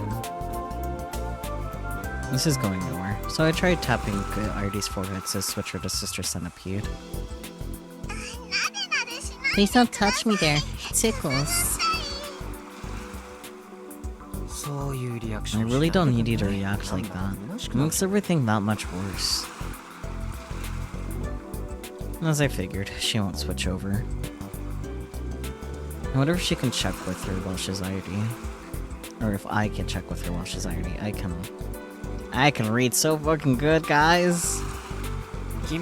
This is going nowhere. So I tried tapping Artie's forehead to switch her to Sister Centipede. Please don't touch me there. It tickles. I really don't need you to react like that. It makes everything that much worse. As I figured, she won't switch over. I wonder if she can check with her while she's ID. Or if I can check with her while she's ID. I can read so fucking good, guys! I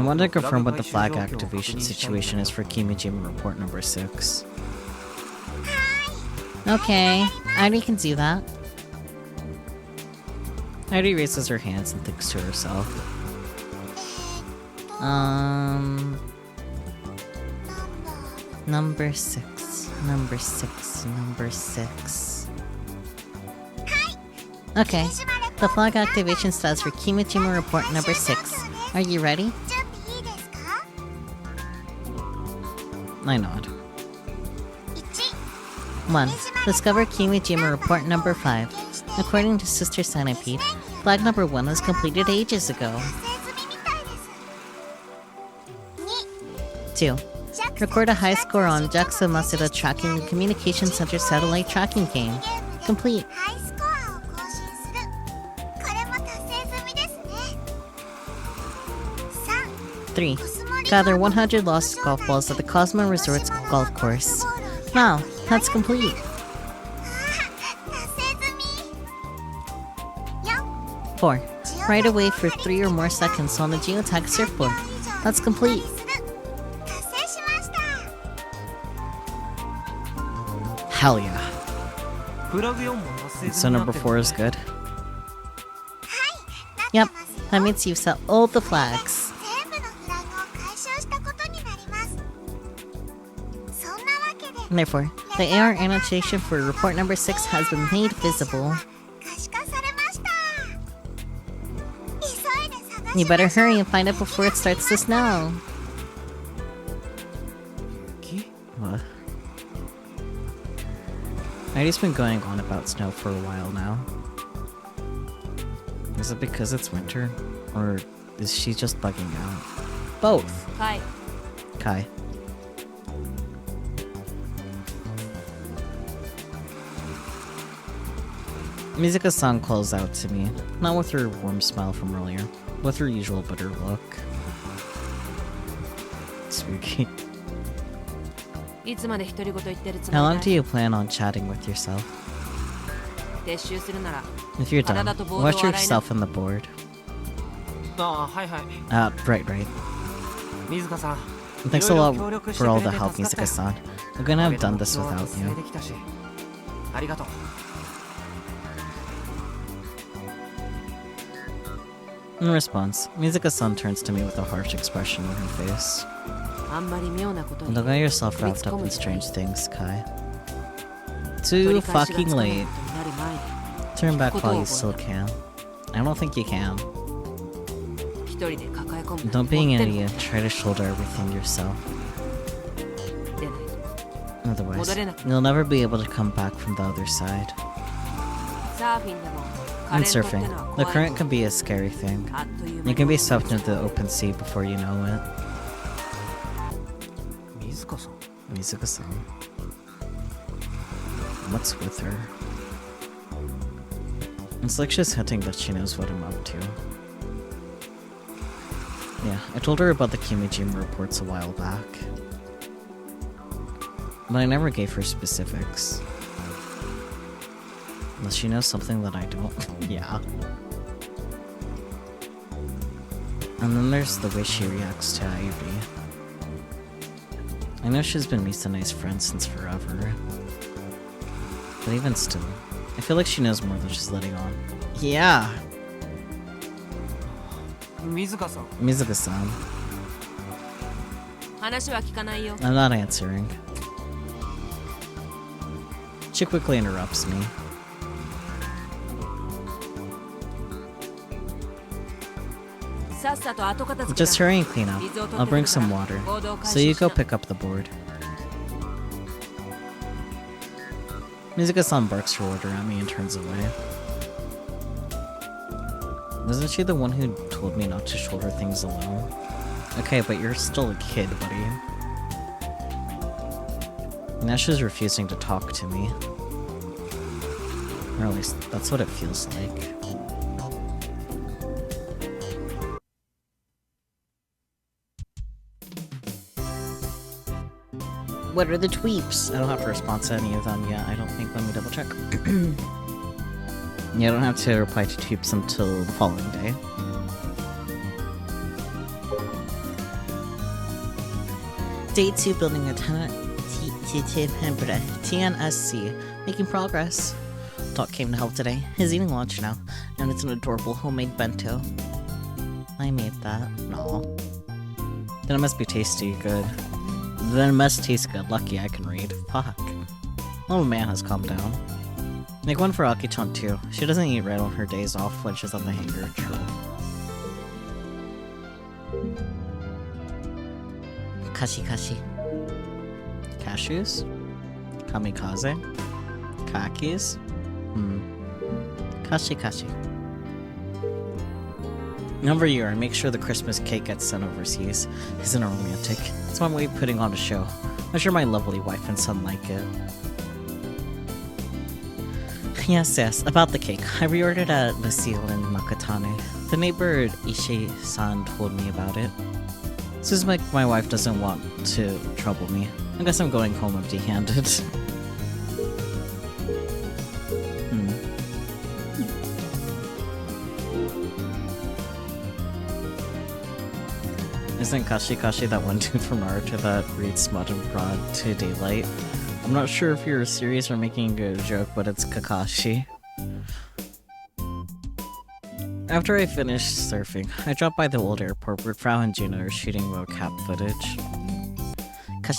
want to confirm what the flag activation situation is for Kimijima report number 6. Okay, Airi can do that. Airi raises her hands and thinks to herself. Number 6. Okay, the flag activation status for Kimijima report number 6. Are you ready? I nod. 1. Discover Kimijima report number 5. According to Sister Centipede, flag number 1 was completed ages ago. 2. Record a high score on JAXA Masada tracking the Communication Center satellite tracking game. Complete. 3. Gather 100 lost golf balls at the Cosmo Resort's golf course. Wow, that's complete. 4. Ride away for 3 or more seconds on the geotag surfboard. That's complete. Hell yeah. So number 4 is good? Yep, that means you've set all the flags. Therefore, the AR annotation for report number 6 has been made visible. You better hurry and find it before it starts to snow. What? Artie's been going on about snow for a while now. Is it because it's winter? Or is she just bugging out? Both! Hi. Kai. Mizuka-san calls out to me, not with her warm smile from earlier, with her usual bitter look. Spooky. How long do you plan on chatting with yourself? If you're done, watch yourself on the board. Right. Thanks a lot for all the help, Mizuka-san. I couldn't have done this without you. In response, Mizuka-san turns to me with a harsh expression on her face. Don't get yourself wrapped up in strange things, Kai. Too fucking late. Turn back while you still can. I don't think you can. Don't be an idiot, try to shoulder everything yourself. Otherwise, you'll never be able to come back from the other side. In surfing, the current can be a scary thing. You can be swept into the open sea before you know it. Mizuka-san. What's with her? It's like she's hinting that she knows what I'm up to. Yeah, I told her about the Kimijima reports a while back. But I never gave her specifics. Unless she knows something that I don't. Yeah. And then there's the way she reacts to Ivy. I know she's been Misa-nai's friend since forever. But even still, I feel like she knows more than she's letting on. Yeah! Mizuka-san. I'm not answering. She quickly interrupts me. さっさと後片付け Just hurry and clean up. I'll bring some water. So you go pick up the board. Mizuka-san barks her order at me and turns away. Wasn't she the one who told me not to shoulder things alone? Okay, but you're still a kid, buddy. Now she's refusing to talk to me. Or at least, that's what it feels like. What are the tweeps? I don't have to respond to any of them yet, I don't think. Let me double check. Yeah, I don't have to reply to tweeps until the following day. Day 2 building a TNSC. Making progress. Doc came to help today. He's eating lunch now, and it's an adorable homemade bento. I made that. No. Then it must be tasty good. Then it must taste good. Lucky I can read. Fuck. Little man has calmed down. Make one for Aki-chan too. She doesn't eat right on her days off when she's on the hanger. True. Kashi. Cashews? Kamikaze? Kakis? Kashi. Number year, make sure the Christmas cake gets sent overseas. Isn't it romantic? It's one way of putting on a show. I'm sure my lovely wife and son like it. Yes, about the cake. I reordered at Lucille in Makatane. The neighbor Ishii-san told me about it. Seems like my wife doesn't want to trouble me. I guess I'm going home empty-handed. Isn't Kashi that one dude from Naruto that reads Smut and Prod to Daylight? I'm not sure if you're serious or making a joke, but it's Kakashi. After I finished surfing, I dropped by the old airport where Frau and Gina are shooting mocap footage.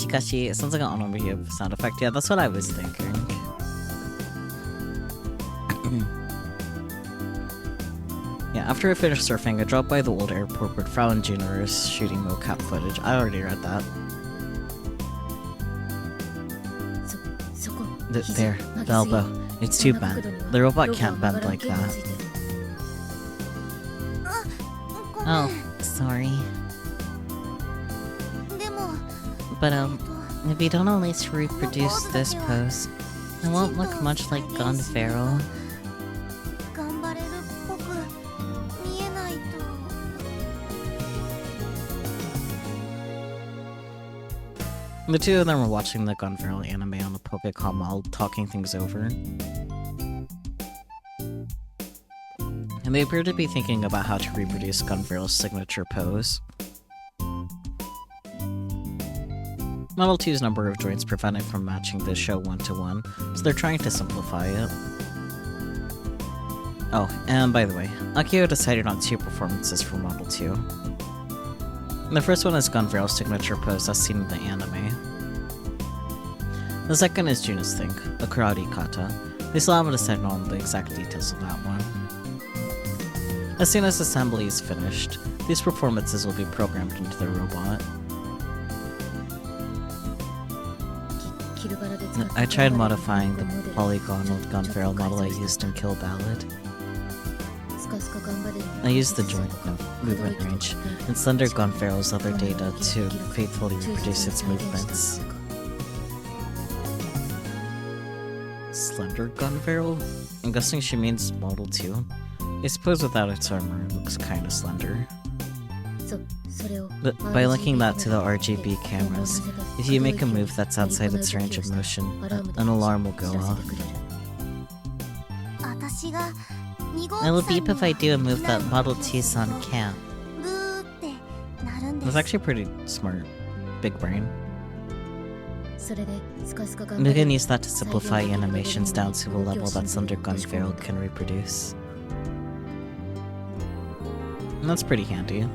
Kashi, it sounds like an onomatopoeia sound effect. Yeah, that's what I was thinking. Yeah, after I finished surfing, I dropped by the old airport where Frau and Gina are shooting mocap footage. I already read that. There, the elbow. It's too bent. The robot can't bend like that. Oh, sorry. But, if you don't at least reproduce this pose, it won't look much like Gun Pharaoh. The two of them were watching the Gun Pharaoh anime on the Pokecom while talking things over. And they appear to be thinking about how to reproduce Gun Pharaoh's signature pose. Model 2's number of joints prevent it from matching the show one-to-one, so they're trying to simplify it. Oh, and by the way, Akio decided on 2 performances for Model 2. The first one is Gun Pharaoh's signature pose as seen in the anime. The second is Juna's thing, a karate kata. We still haven't decided on the exact details of that one. As soon as assembly is finished, these performances will be programmed into the robot. I tried modifying the polygonal Gun Pharaoh model I used in Kill Ballad. I used the joint movement range and slender Gun Pharaoh's other data to faithfully reproduce its movements. Slender Gun Pharaoh? I'm guessing she means Model 2. I suppose without its armor it looks kinda slender. But by linking that to the RGB cameras, if you make a move that's outside its range of motion, an alarm will go off. It'll beep if I do a move that Model T-san can't. That's actually pretty smart. Big brain. We can use that to simplify animations down to a level that Slender Gun Pharaoh can reproduce. And that's pretty handy.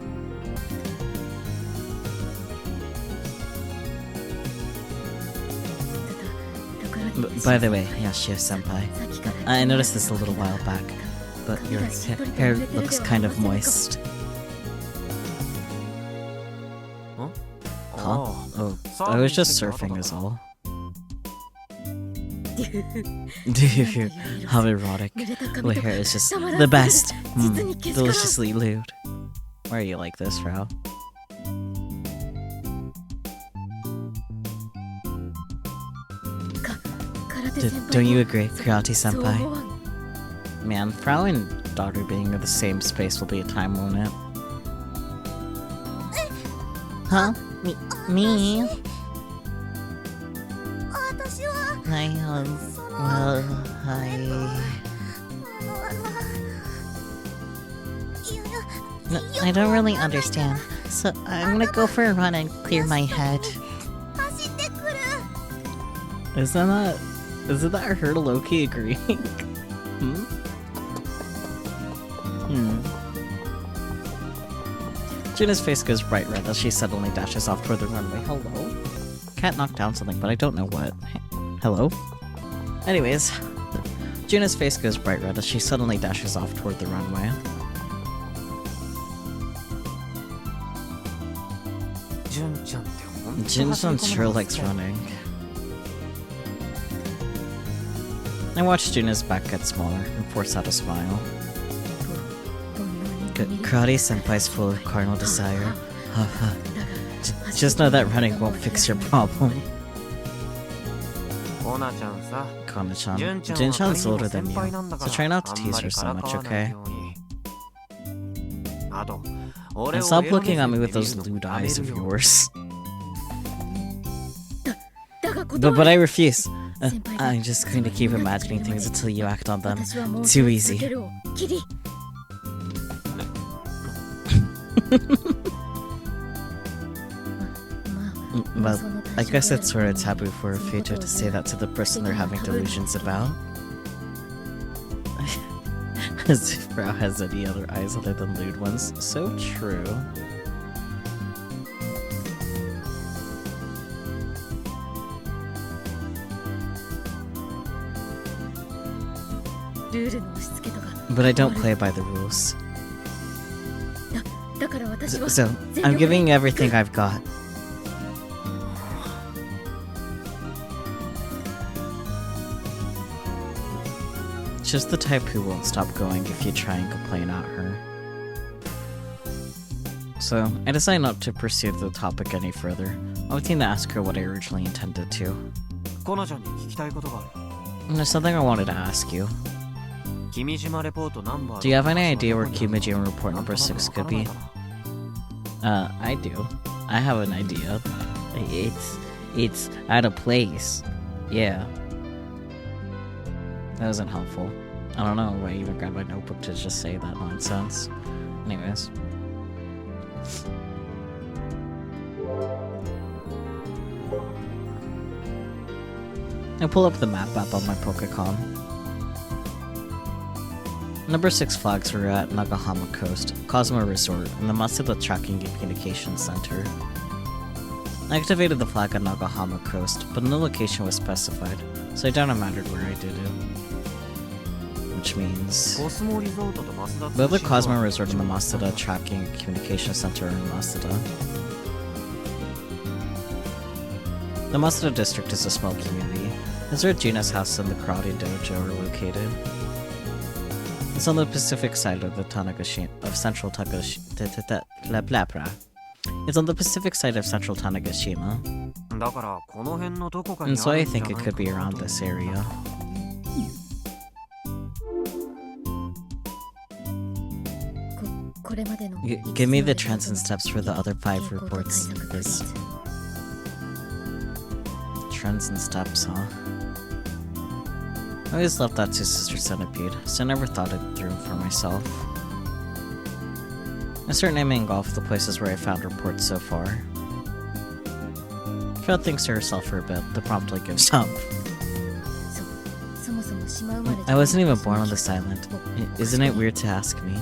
By the way, Yashio-senpai, I noticed this a little while back, but your hair looks kind of moist. Huh? Oh, I was just surfing is all. Dude, how erotic. My hair is just the best. Deliciously lewd. Why are you like this, Frau? Don't you agree, Karate-senpai? Man, Frau and daughter being in the same space will be a time, won't it? Huh? Me? 私は Well, I... いや No, I don't really understand. So, I'm gonna go for a run and clear my head. 走ってくる Isn't that her low-key agreeing? Juna's face goes bright red as she suddenly dashes off toward the runway. Hello? Cat knocked down something, but I don't know what. Hello? Anyways, Juna's face goes bright red as she suddenly dashes off toward the runway. Jun-chan sure likes running. I watched Juna's back get smaller and force out a smile. Karate-senpai's full of carnal desire. Just know that running won't fix your problem. Kona-chan, Jin-chan's older than you, so try not to tease her so much, okay? And stop looking at me with those lewd eyes of yours. But I refuse. I'm just going to keep imagining things until you act on them. Too easy. Well, I guess it's sort of taboo for a future to say that to the person they're having delusions about. As if Frau has any other eyes other than lewd ones. So true. But I don't play by the rules. So, I'm giving you everything I've got. She's the type who won't stop going if you try and complain at her. So, I decided not to pursue the topic any further, opting to ask her what I originally intended to. And there's something I wanted to ask you. Do you have any idea where Kimijima report number 6 could be? I do. I have an idea. It's out of place. Yeah. That wasn't helpful. I don't know why I even grabbed my notebook to just say that nonsense. Anyways. I pull up the map app on my Pokecom. Number 6 flags were at Nagahama Coast, Cosmo Resort, and the Matsuda Tracking and Communications Center. I activated the flag at Nagahama Coast, but no location was specified, so it didn't matter where I did it. Which means... both the Cosmo Resort and the Matsuda Tracking and Communications Center are in Matsuda. The Matsuda district is a small community. It's where Juna's house and the karate dojo are located. It's on the Pacific side of the Central Tanegashima. It's on the Pacific side of Central Tanegashima. And so I think it could be around this area. Give me the trends and steps for the other 5 reports. Trends and steps, huh? I always loved that to Sister Centipede, so I never thought it through for myself. I start naming off the places where I found reports so far. Frau thinks to herself for a bit, but promptly gives up. I wasn't even born on this island. Isn't it weird to ask me?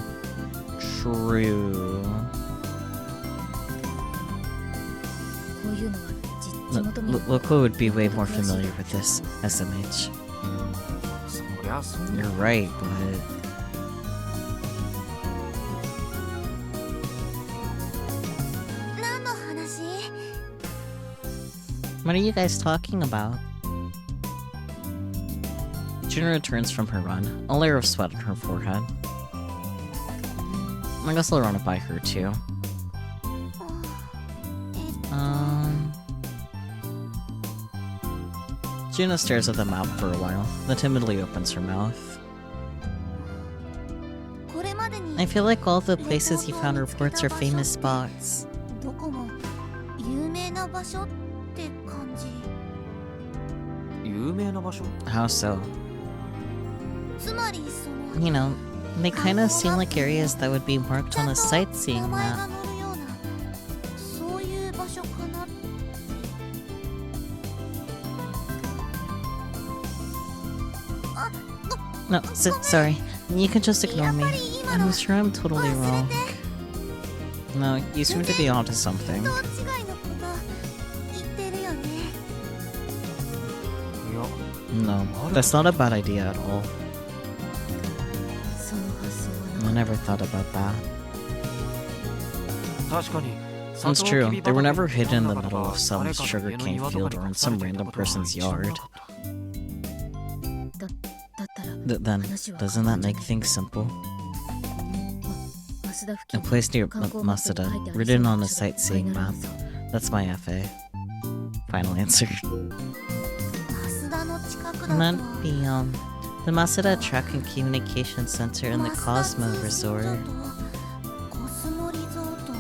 True. Loco would be way more familiar with this, SMH. You're right, but... What are you guys talking about? June returns from her run, a layer of sweat on her forehead. I guess I'll run it by her too. Juno stares at the map for a while, then timidly opens her mouth. I feel like all the places you found reports are famous spots. どこも有名な場所って感じ。有名な場所？ How so? つまりその You know, they kinda seem like areas that would be marked on a sightseeing 名前が map. 載るようなそういう場所かな。No, sorry. You can just ignore me. I'm sure I'm totally wrong. No, you seem to be onto something. 人違いのこと言ってるよね。いや、 No, that's not a bad idea at all. その発想は I never thought about that. 確かに。 It's true, they were never hidden in the middle of some sugarcane field or in some random person's yard. だったら Then, doesn't that make things simple? 増田付 A 近 place near 観光マップに Masada, 書いてある written on a 場所が sightseeing ファイナル map. アンサー That's my FA. Final answer. 増田の近くだと Might be, the Masada Track and Communication Center in the Cosmo Resort. コスモリゾート。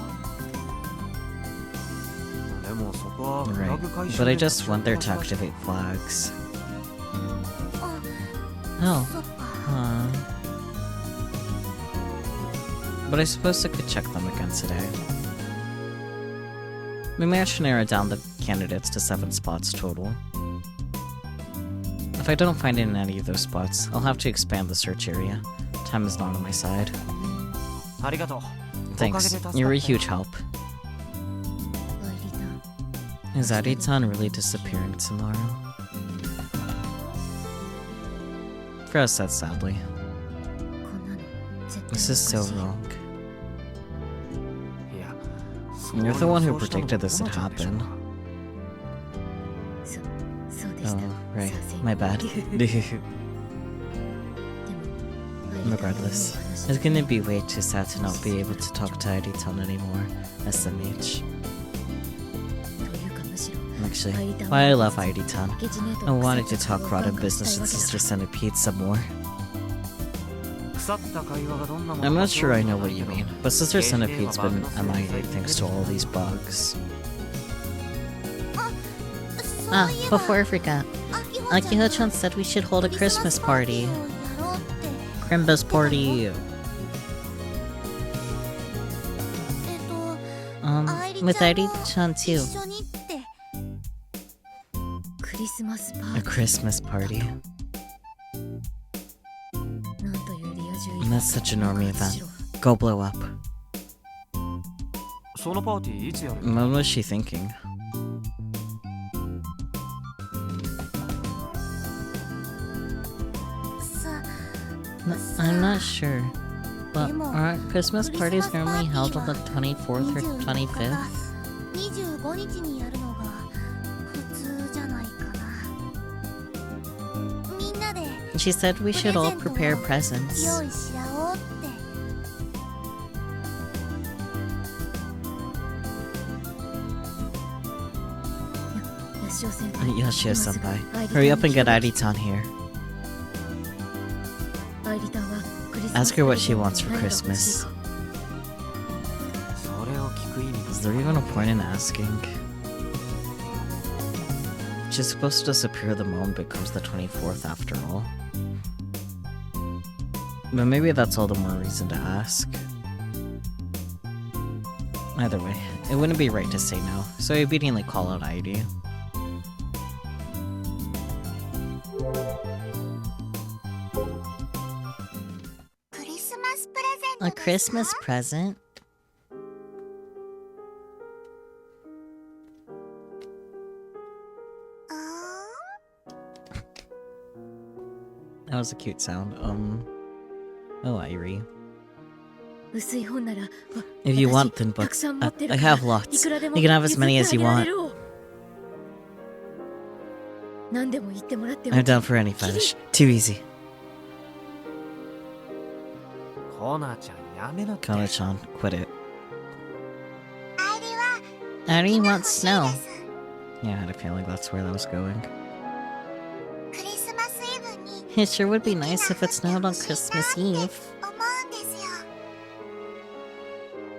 でもそこはフラ Right, グ回収 but I で just went there to 場所だし activate flags. あ、 Oh, そっか。 But I suppose I could check them again today. Maybe I should narrow down the candidates to 7 spots total. If I don't find it in any of those spots, I'll have to expand the search area. Time is not on my side. ありがとう。 Thanks, you're a huge help. アイリタン Is Aditan really disappearing tomorrow? Fred said sadly. こんなの絶対 This is お so かしい wrong. いや、 You're the one who predicted this would happen. そうでした Oh, right. さすが My bad. でも Regardless, it's gonna be way too sad to not be able to talk to Aditan anymore, SMH. というかむしろ Actually, why I love Aditan. I wanted to talk rotten business with Sister Centipede some more. 腐った会話がどんなもの I'm か not sure I know what you mean, but Sister Centipede's been MIA thanks to all these bugs. そう Ah, いえば before I forgot, 秋葉ちゃん Akiho-chan said we should hold a クリスマ Christmas スパーティ party. ーをやろうって Christmas party. With Airi-chan 一 too. 緒にってクリスマスパー A ティ Christmas party. ーなんというリア充 That's such a normie event. Go blow up. そのパーティーいつやる？ What was she thinking? I'm not sure. But aren't Christmas parties normally held on the 24th or 25th? 25日にやるのが普通じゃないかな。みんなで She said we should all prepare プレ presents. 用意し合おうって Yoshio senpai, hurry up and get Aritan here. Ask her what she wants for Christmas. それを聞く意味 Is there even a point in asking? She's supposed to disappear the moment it becomes the 24th after all. But maybe that's all the more reason to ask. Either way, it wouldn't be right to say no, so I obediently call out Airi. A Christmas present? That was a cute sound. Oh, Airi. If you want thin books, I have lots. You can have as many as you want. 何でも言ってもらっても I'm down for any fetish. Too easy. コナちゃんやめろって。 Kona-chan, quit it. アイリは Airi 今 wants 欲しい snow. です。 Yeah, I had a feeling that's where that was going. クリスマスイブに It sure would be nice if it snowed on Christmas Eve. 思うんですよ。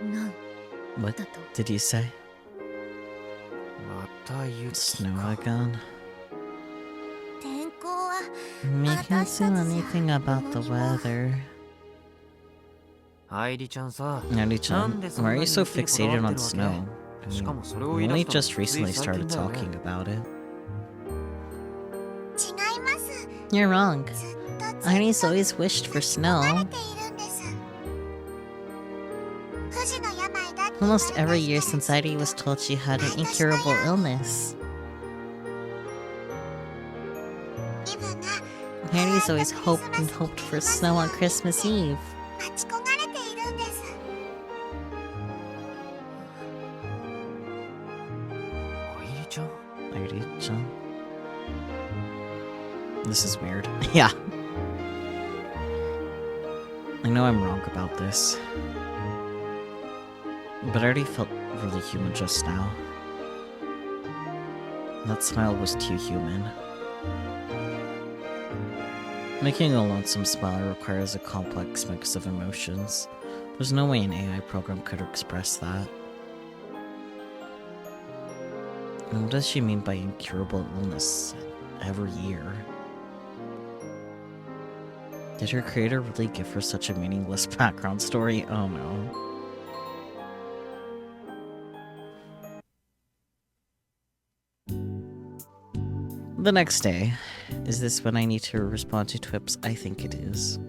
なん What だと did you say? また雪 Snow か。 again? 天候は We can't do anything about the weather. 愛梨ちゃんさ。 Airi-chan, why are you so fixated on snow? しかもそれ You を言い出 only したの just recently つい最 started 近だよね。 talking about it. 違います。 You're wrong. ずっと Airi's always wished for 慣 snow. れているんです。不治の病だって Almost 言われ every ま year した since Airi was told she had an incurable illness. イブが Airi's always hoped and hoped for snow on Christmas Eve. 待ち焦がれているんです。愛梨ちゃん Airi-chan. This is weird. Yeah. I know I'm wrong about this. But I already felt really human just now. That smile was too human. Making a lonesome smile requires a complex mix of emotions. There's no way an AI program could express that. And what does she mean by incurable illness every year? Did her creator really give her such a meaningless background story? Oh no. The next day. Is this when I need to respond to Twips? I think it is.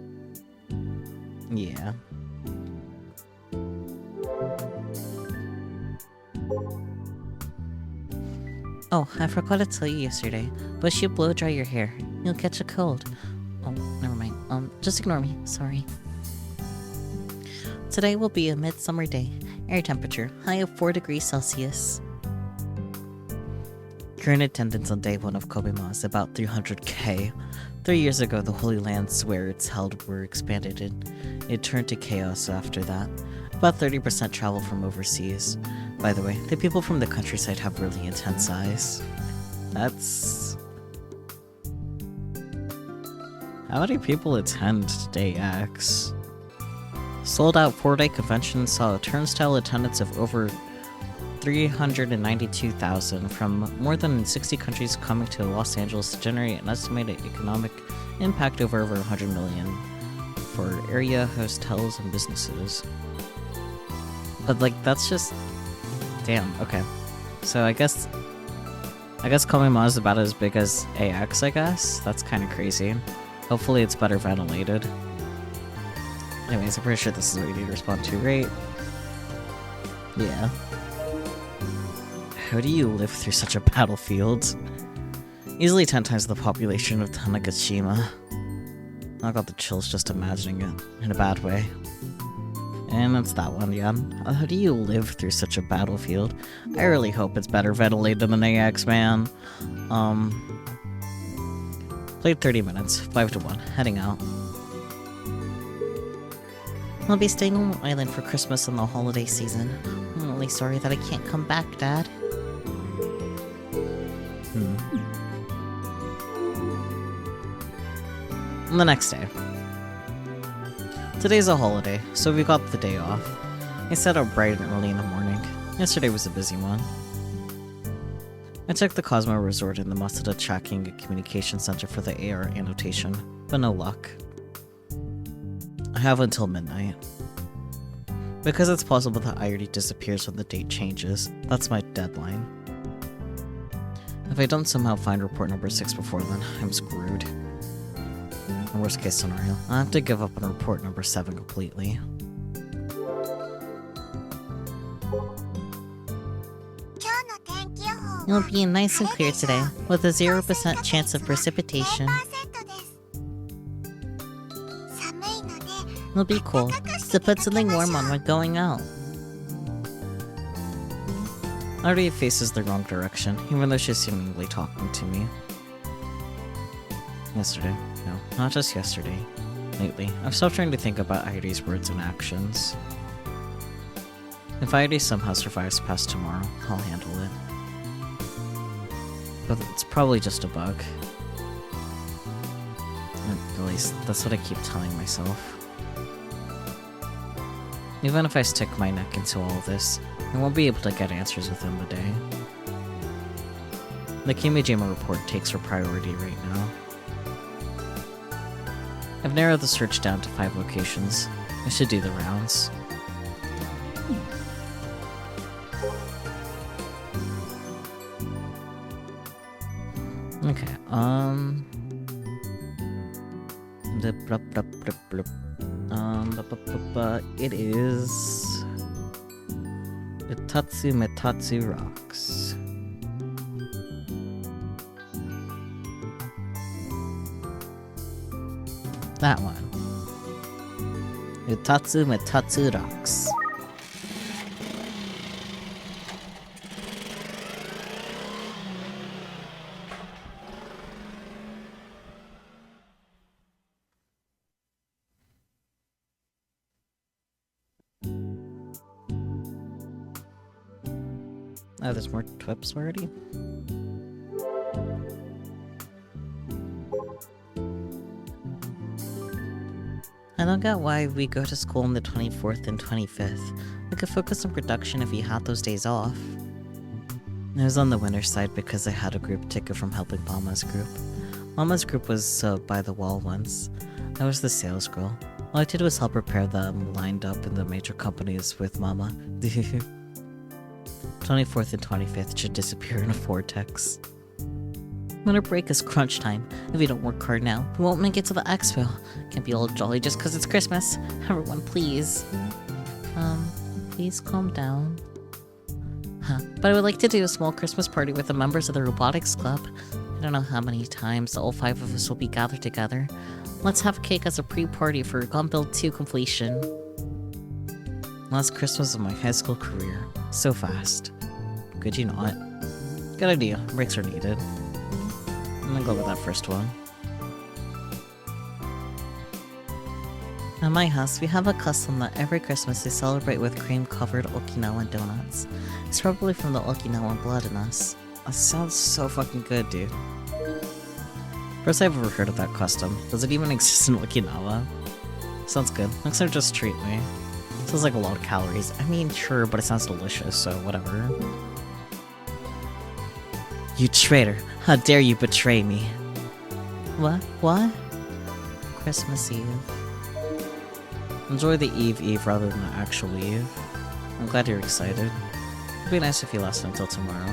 Yeah. Oh, I forgot to tell you yesterday, but you blow dry your hair. You'll catch a cold. Oh, never mind. Just ignore me. Sorry. Today will be a midsummer day. Air temperature, high of 4 degrees Celsius. Current attendance on day 1 of Kobima is about 300k. 3 years ago, the Holy Lands where it's held were expanded and it turned to chaos after that. About 30% travel from overseas. By the way, the people from the countryside have really intense eyes. That's... How many people attend Day X? Sold out 4-day convention saw a turnstile attendance of over 392,000 from more than 60 countries coming to Los Angeles to generate an estimated economic impact of over 100 million for area hotels and businesses. But like that's just damn, okay. So I guess Komima is about as big as AX, I guess. That's kind of crazy. Hopefully it's better ventilated. Anyways, I'm pretty sure this is what you need to respond to, right? Yeah. How do you live through such a battlefield? Easily 10 times the population of Tanegashima. I got the chills just imagining it, in a bad way. And that's that one, yeah. How do you live through such a battlefield? I really hope it's better ventilated than AX, man. Played 30 minutes, 5-1, heading out. I'll be staying on the island for Christmas and the holiday season. I'm really sorry that I can't come back, Dad. And the next day. Today's a holiday, so we got the day off. I set up bright and early in the morning. Yesterday was a busy one. I checked the Cosmo Resort and the Masada Tracking and Communication Center for the AR annotation, but no luck. I have until midnight. Because it's possible that Airi disappears when the date changes, that's my deadline. If I don't somehow find report number 6 before then, I'm screwed. Worst case scenario, I'll have to give up on report number 7 completely. It'll be nice and clear today, with a 0% chance of precipitation. It'll be cold, so put something warm on when going out. Airi faces the wrong direction, even though she's seemingly talking to me. Yesterday. No, not just yesterday. Lately. I've stopped trying to think about Airi's words and actions. If Airi somehow survives past tomorrow, I'll handle it. But it's probably just a bug. At least, that's what I keep telling myself. Even if I stick my neck into all of this, I won't be able to get answers within the day. The Kimijima report takes her priority right now. I've narrowed the search down to 5 locations. I should do the rounds. Okay, it is Itatsu Metatsu Rocks. That one. Itatsu Metatsu Rocks. Oh, there's more twips already? I don't get why we go to school on the 24th and 25th. We could focus on production if we had those days off. I was on the winner's side because I had a group ticket from helping Mama's group. Mama's group was by the wall once. I was the sales girl. All I did was help prepare them lined up in the major companies with Mama. 24th and 25th should disappear in a vortex. Winter break is crunch time. If we don't work hard now, we won't make it to the expo. Can't be all jolly just because it's Christmas. Everyone, please. Please calm down. Huh. But I would like to do a small Christmas party with the members of the Robotics Club. I don't know how many times all 5 of us will be gathered together. Let's have cake as a pre-party for Gun Build 2 completion. Last Christmas of my high school career. So fast. Could you not? Good idea. Breaks are needed. I'm gonna go with that first one. At my house, we have a custom that every Christmas we celebrate with cream-covered Okinawan donuts. It's probably from the Okinawan blood in us. That sounds so fucking good, dude. First I've ever heard of that custom. Does it even exist in Okinawa? Sounds good. Looks like just treat me. Sounds like a lot of calories. I mean, sure, but it sounds delicious, so whatever. You traitor! How dare you betray me? What? What? Christmas Eve. Enjoy the Eve rather than the actual Eve. I'm glad you're excited. It'd be nice if you lasted until tomorrow.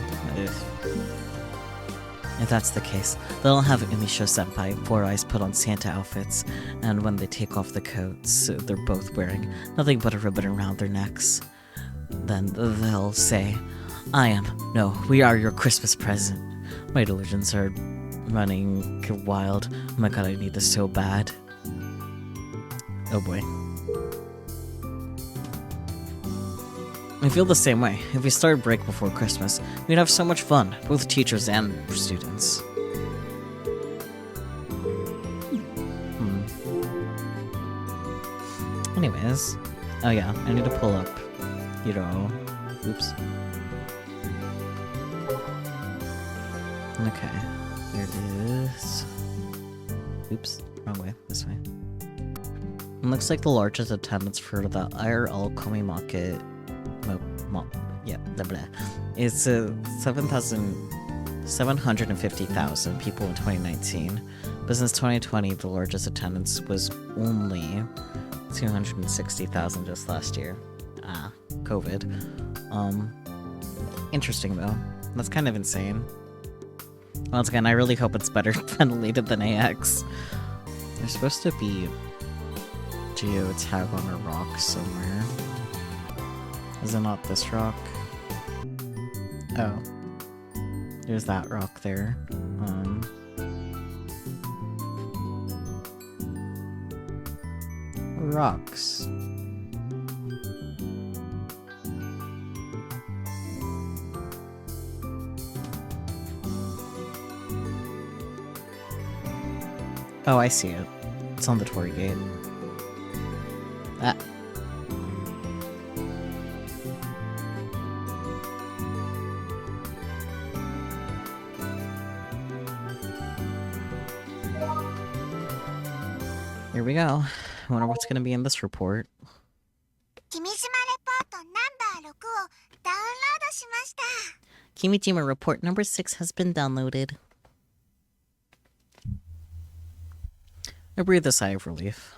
If that's the case, then I'll have Umisho Senpai, Four Eyes put on Santa outfits, and when they take off the coats, they're both wearing nothing but a ribbon around their necks. Then they'll say, we are your Christmas present. My delusions are running wild. Oh my god, I need this so bad. Oh boy. I feel the same way. If we started break before Christmas, we'd have so much fun, both teachers and students. Anyways. Oh yeah, I need to pull up, oops. Okay, there it is. Oops, wrong way, this way. It looks like the largest attendance for the IRL Komi market. It's 750,000 people in 2019. But since 2020, the largest attendance was only 260,000 just last year. COVID. Interesting though. That's kind of insane. Once again, I really hope it's better ventilated than AX. There's supposed to be geotag on a rock somewhere. Is it not this rock? Oh. There's that rock there. Rocks. Oh, I see it. It's on the Torii Gate. Ah. Here we go. I wonder what's gonna be in this report. 君島レポートナンバー6をダウンロードしました。 Kimijima report number 6 has been downloaded. I breathe a sigh of relief.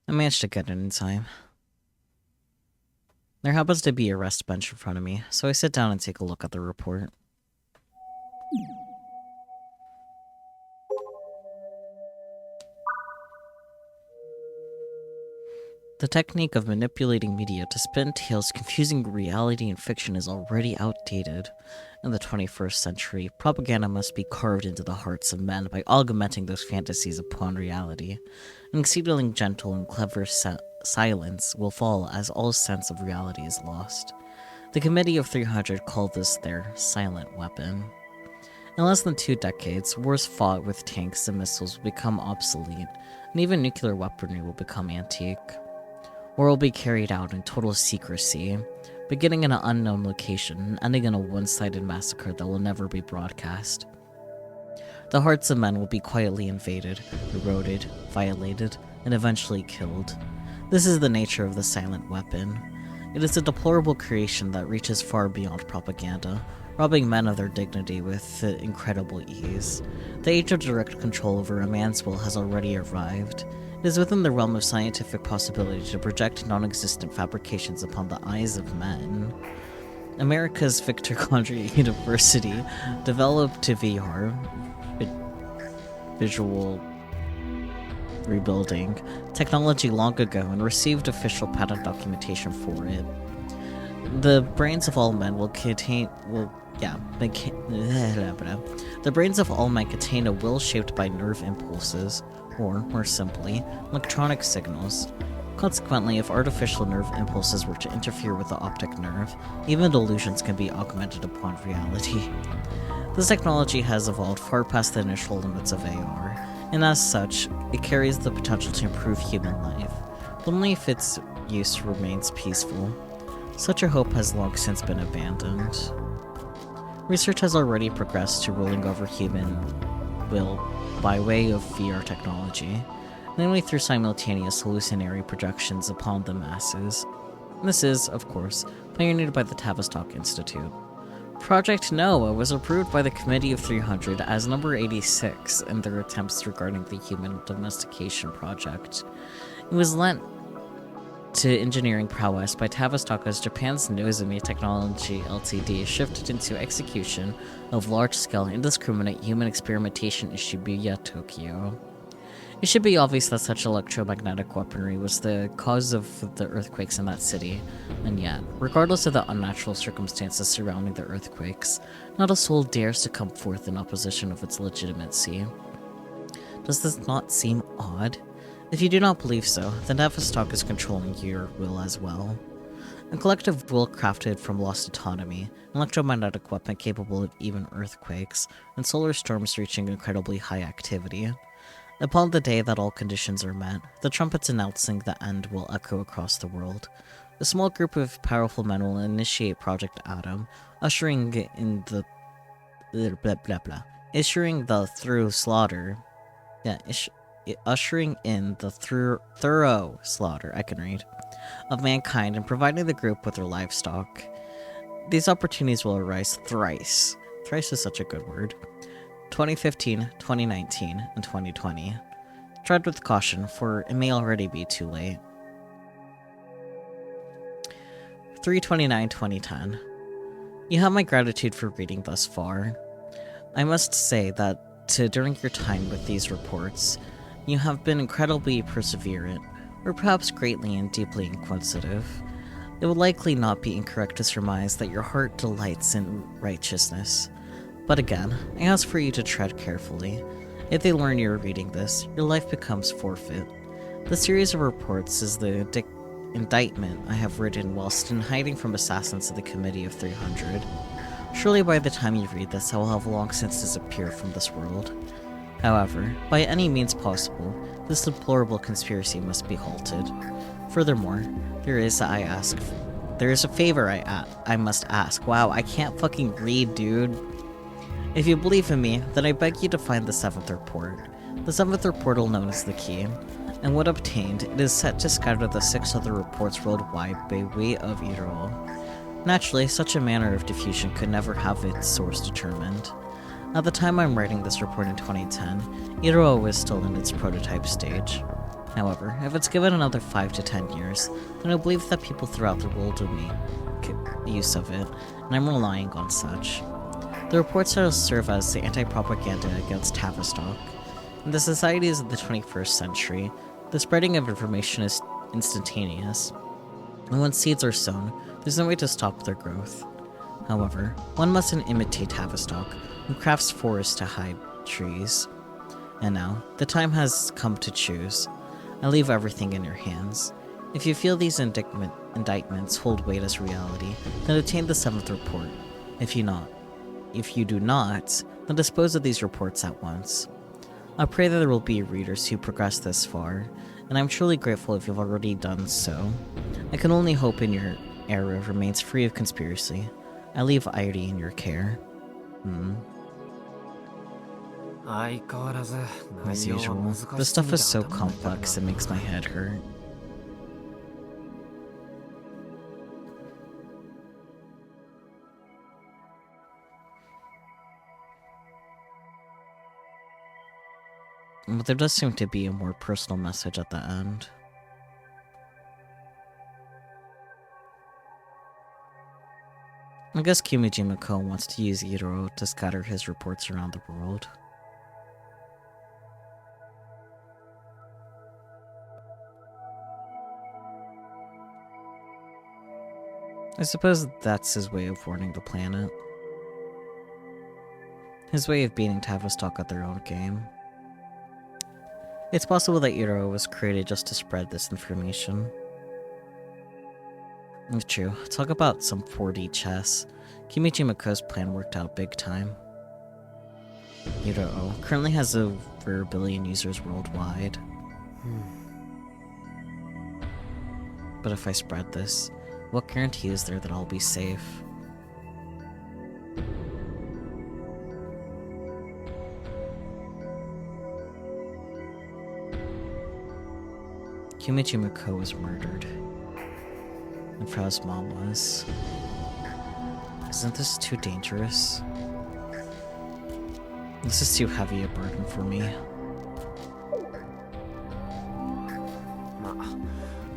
I managed to get it in time. There happens to be a rest bench in front of me, so I sit down and take a look at the report. The technique of manipulating media to spin tales confusing reality and fiction is already outdated. In the 21st century, propaganda must be carved into the hearts of men by augmenting those fantasies upon reality. An exceedingly gentle and clever silence will fall as all sense of reality is lost. The Committee of 300 called this their silent weapon. In less than 2 decades, wars fought with tanks and missiles will become obsolete, and even nuclear weaponry will become antique. War will be carried out in total secrecy, beginning in an unknown location and ending in a one-sided massacre that will never be broadcast. The hearts of men will be quietly invaded, eroded, violated, and eventually killed. This is the nature of the silent weapon. It is a deplorable creation that reaches far beyond propaganda, robbing men of their dignity with incredible ease. The age of direct control over a man's will has already arrived. It is within the realm of scientific possibility to project non-existent fabrications upon the eyes of men. America's Victor Condrey University developed VR, visual rebuilding, technology long ago and received official patent documentation for it. The brains of all men the brains of all men contain a will shaped by nerve impulses, or, more simply, electronic signals. Consequently, if artificial nerve impulses were to interfere with the optic nerve, even delusions can be augmented upon reality. This technology has evolved far past the initial limits of AR, and as such, it carries the potential to improve human life, but only if its use remains peaceful. Such a hope has long since been abandoned. Research has already progressed to ruling over human will by way of VR technology, namely through simultaneous hallucinatory projections upon the masses. This is, of course, pioneered by the Tavistock Institute. Project Noah was approved by the Committee of 300 as number 86 in their attempts regarding the human domestication project. It was lent to engineering prowess by Tavistock as Japan's Nozomi Technology Ltd. Shifted into execution of large-scale indiscriminate human experimentation in Shibuya, Tokyo. It should be obvious that such electromagnetic weaponry was the cause of the earthquakes in that city, and yet, regardless of the unnatural circumstances surrounding the earthquakes, not a soul dares to come forth in opposition of its legitimacy. Does this not seem odd? If you do not believe so, then Tavistock is controlling your will as well. A collective will crafted from lost autonomy, an electromagnetic weapon capable of even earthquakes, and solar storms reaching incredibly high activity. Upon the day that all conditions are met, the trumpets announcing the end will echo across the world. A small group of powerful men will initiate Project Atom, ushering in the thorough slaughter, of mankind and providing the group with their livestock. These opportunities will arise thrice. Thrice is such a good word. 2015, 2019, and 2020. Tread with caution, for it may already be too late. 3/29/2010. You have my gratitude for reading thus far. I must say that during your time with these reports, you have been incredibly perseverant, or perhaps greatly and deeply inquisitive. It would likely not be incorrect to surmise that your heart delights in righteousness. But again, I ask for you to tread carefully. If they learn you are reading this, your life becomes forfeit. The series of reports is the indictment I have written whilst in hiding from assassins of the Committee of 300. Surely by the time you read this, I will have long since disappeared from this world. However, by any means possible, this deplorable conspiracy must be halted. Furthermore, there is a favor I must ask. Wow, I can't fucking read, dude. If you believe in me, then I beg you to find the 7th report. The 7th report known as the Key. And when obtained, it is set to scatter the 6 other reports worldwide by way of Iro. Naturally, such a manner of diffusion could never have its source determined. At the time I'm writing this report in 2010, Iro was still in its prototype stage. However, if it's given another 5 to 10 years, then I believe that people throughout the world will make use of it, and I'm relying on such. The reports will serve as the anti-propaganda against Tavistock. In the societies of the 21st century, the spreading of information is instantaneous, and when seeds are sown, there's no way to stop their growth. However, one mustn't imitate Tavistock, who crafts forests to hide trees. And now, the time has come to choose. I leave everything in your hands. If you feel these indictments hold weight as reality, then obtain the 7th report. If you do not, then dispose of these reports at once. I pray that there will be readers who progress this far, and I'm truly grateful if you've already done so. I can only hope your era remains free of conspiracy. I leave airi in your care. As usual, the stuff is so complex it makes my head hurt. But there does seem to be a more personal message at the end. I guess Kimijima-ko wants to use Iro to scatter his reports around the world. I suppose that's his way of warning the planet. His way of beating Tavistock at their own game. It's possible that Iro was created just to spread this information. It's true. Talk about some 4D chess. Kimijima-ko's plan worked out big time. Iro currently has over 1 billion users worldwide. But if I spread this, what guarantee is there that I'll be safe? Kimijima-ko was murdered. And Frau's mom was. Isn't this too dangerous? This is too heavy a burden for me.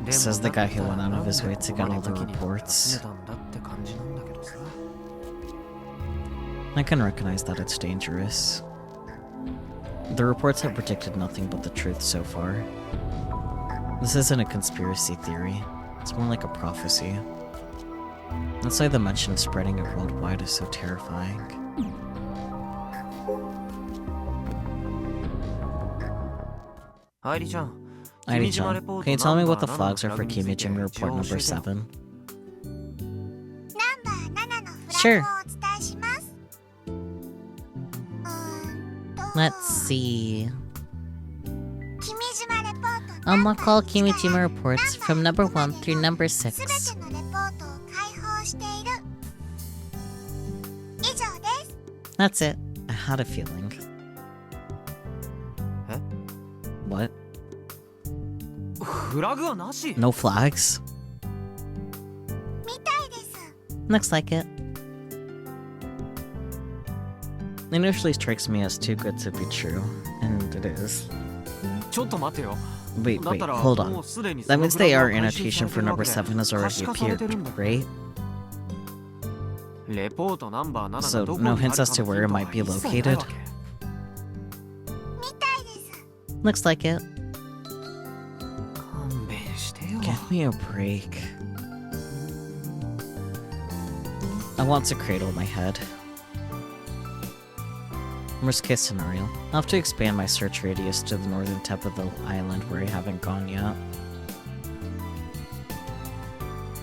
Says the guy who went out of his way to get all the reports. I can recognize that it's dangerous. The reports have predicted nothing but the truth so far. This isn't a conspiracy theory. It's more like a prophecy. That's why the mention of spreading it worldwide is so terrifying. Airi-chan, can you tell me what the flags are for Kimijima report number 7? Sure. Let's see. Unlock all Kimijima reports from number 1 through number 6. That's it. I had a feeling. What? No flags? Looks like it. It initially strikes me as too good to be true, and it is. Wait, hold on. That means the AR annotation for number 7 has already appeared, right? So, no hints as to where it might be located? Looks like it. Give me a break. I want to cradle my head. Worst case scenario, I'll have to expand my search radius to the northern tip of the island where I haven't gone yet.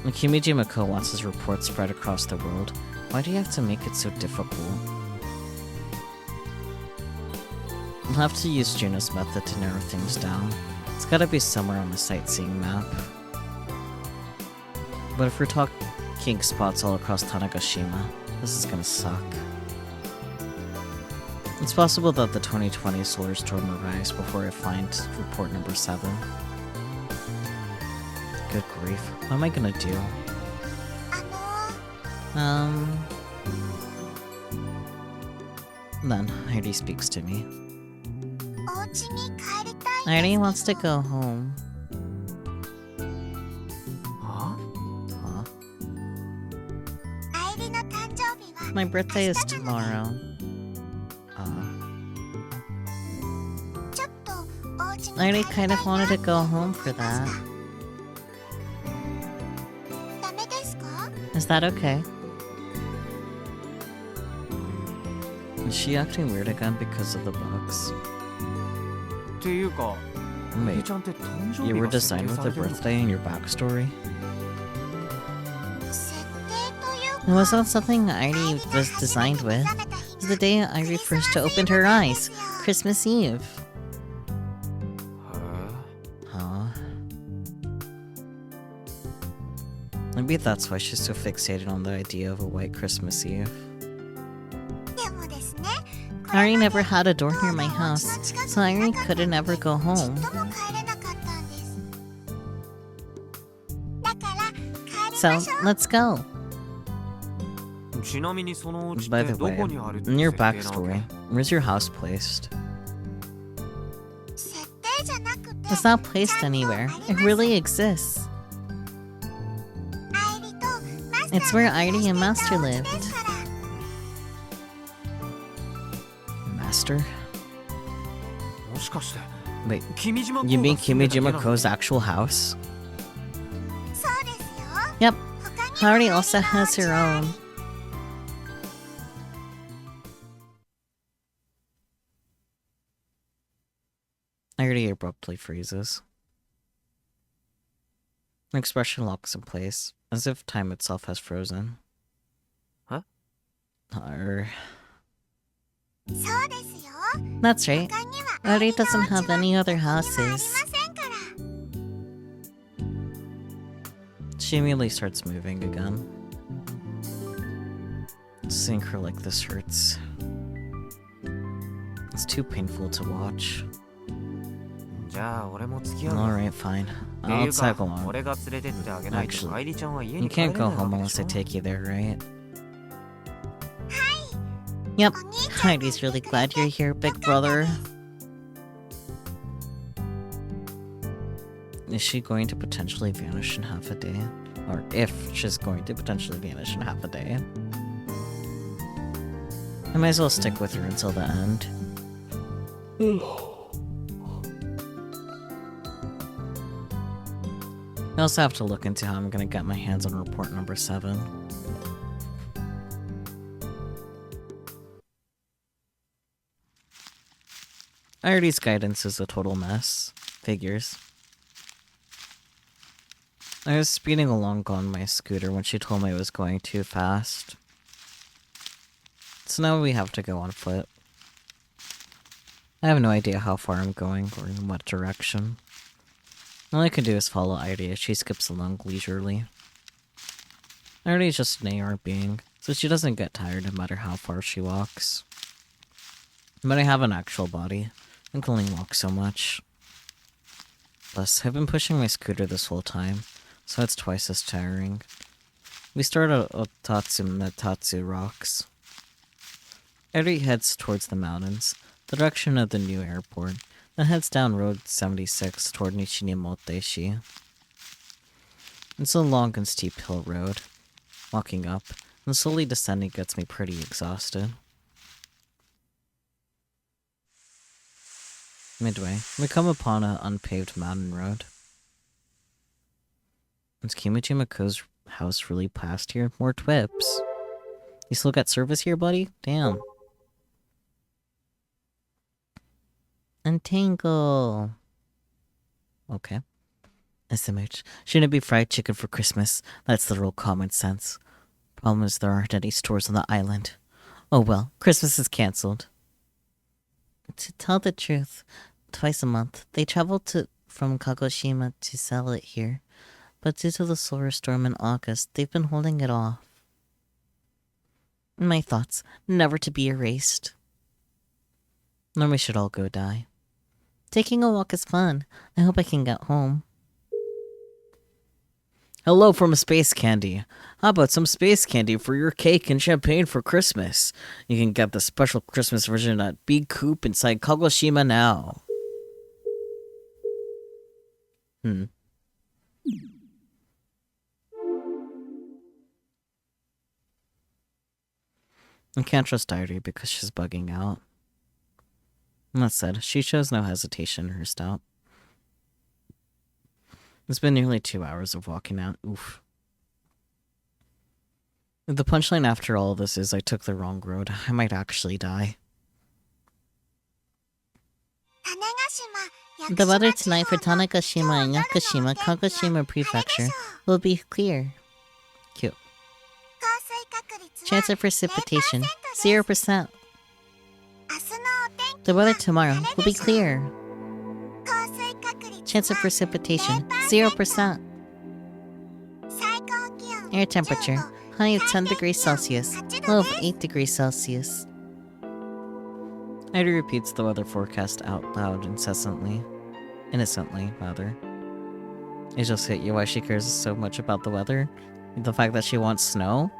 When Kimijima-ko wants his report spread across the world, Why do you have to make it so difficult? I'll have to use Juno's method to narrow things down. It's gotta be somewhere on the sightseeing map. But if we're talking spots all across Tanegashima, this is gonna suck. It's possible that the 2020 solar storm will rise before I find report number 7. Good grief, what am I gonna do? あの Then Heidi speaks to me. お家に帰りたい Heidi wants to go home. は Huh? 愛梨の誕生日は My birthday is tomorrow. ちょっとお家に Heidi 帰りたい kind of wanted to go な home for that. ダメですか Is that okay? Is she acting weird again because of the bugs? っていうか、ゆ Wait, りちゃんって誕生 you 日 were が設 designed 定 with さ a れてるの？ birthday in your backstory? 設定というか It wasn't something Heidi was designed with. It was the day Heidi first opened her eyes. Christmas Eve. へえ。 Huh? Maybe that's why she's so fixated on the idea of a white Christmas Eve. でもですね Heidi never had a door near my house, so Heidi couldn't ever go ちっ home. とも帰れなかったんですだから帰り So, ましょう let's go. ちなみにそのお家っ By て the ど way, こにあるって in your 設定なわけ backstory, where's your house placed? 設定じゃなくて It's not placed anywhere. It really exists. 愛梨とマスター It's where が暮ら Heidi して and いた Master お家 lived. ですから Master? もしかして Wait, 君島 you mean 君 Kimijima Ko's actual house? そうですよ Yep, 他に Heidi も also 愛梨の has お家 her は own. Heidi abruptly freezes. Her expression locks in place, as if time itself has frozen. Huh? Arr. そうですよ That's right. 他には Heidi 愛梨 doesn't のお家 have は any other どこにもありま houses. せんから She immediately starts moving again. Seeing her like this hurts. It's too painful to watch. じゃあ俺も付き合うわ。 Alright, fine. ってい I'll う tag か along. 俺が連れてってあげないと Actually, 愛梨ちゃんは家 You に帰れ can't ない go わ home けで unless し I ょ take you there, right? はい Yep. お兄ちゃんが Heidi's いて really くれ glad て you're here, big brother. Is she going to potentially vanish in half a day? Or if she's going to potentially vanish in half a day? I might as well stick with her until the end. I also have to look into how I'm gonna get my hands on report number 7. Ari's guidance is a total mess. Figures. I was speeding along on my scooter when she told me I was going too fast. So now we have to go on foot. I have no idea how far I'm going or in what direction. All I can do is follow Airi as she skips along leisurely. Airi is just an AR being, so she doesn't get tired no matter how far she walks. But I have an actual body. I can only walk so much. Plus, I've been pushing my scooter this whole time, so it's twice as tiring. We start at Otatsu Metatsu Rocks. Airi heads towards the mountains, the direction of the new airport, then heads down Road 76 toward Nichinimoteshi. It's a long and steep hill road. Walking up and slowly descending gets me pretty exhausted. Midway, we come upon an unpaved mountain road. Is Kimijima-ko's house really past here? More twips. You still got service here, buddy? Damn. Untangle. Okay. SMH. Shouldn't it be fried chicken for Christmas? That's the real common sense. Problem is there aren't any stores on the island. Oh well, Christmas is cancelled. To tell the truth, twice a month, they travel from Kagoshima to sell it here. But due to the solar storm in August, they've been holding it off. My thoughts, never to be erased. Then we should all go die. Taking a walk is fun. I hope I can get home. Hello from Space Candy. How about some space candy for your cake and champagne for Christmas? You can get the special Christmas version at Big Coop inside Kagoshima now. I can't trust Airi because she's bugging out. That said, she shows no hesitation in her stop. It's been nearly 2 hours of walking out. Oof. If the punchline after all of this is I took the wrong road, I might actually die. The weather tonight for Tanegashima and Yakushima, Kagoshima Prefecture, will be clear. Cute. Chance of precipitation, 0%. The weather tomorrow will be clear. Chance of precipitation, 0%. Air temperature, high of 10 degrees Celsius, low of 8 degrees Celsius. Airi repeats the weather forecast out loud innocently, rather. It just hit you why she cares so much about the weather? The fact that she wants snow?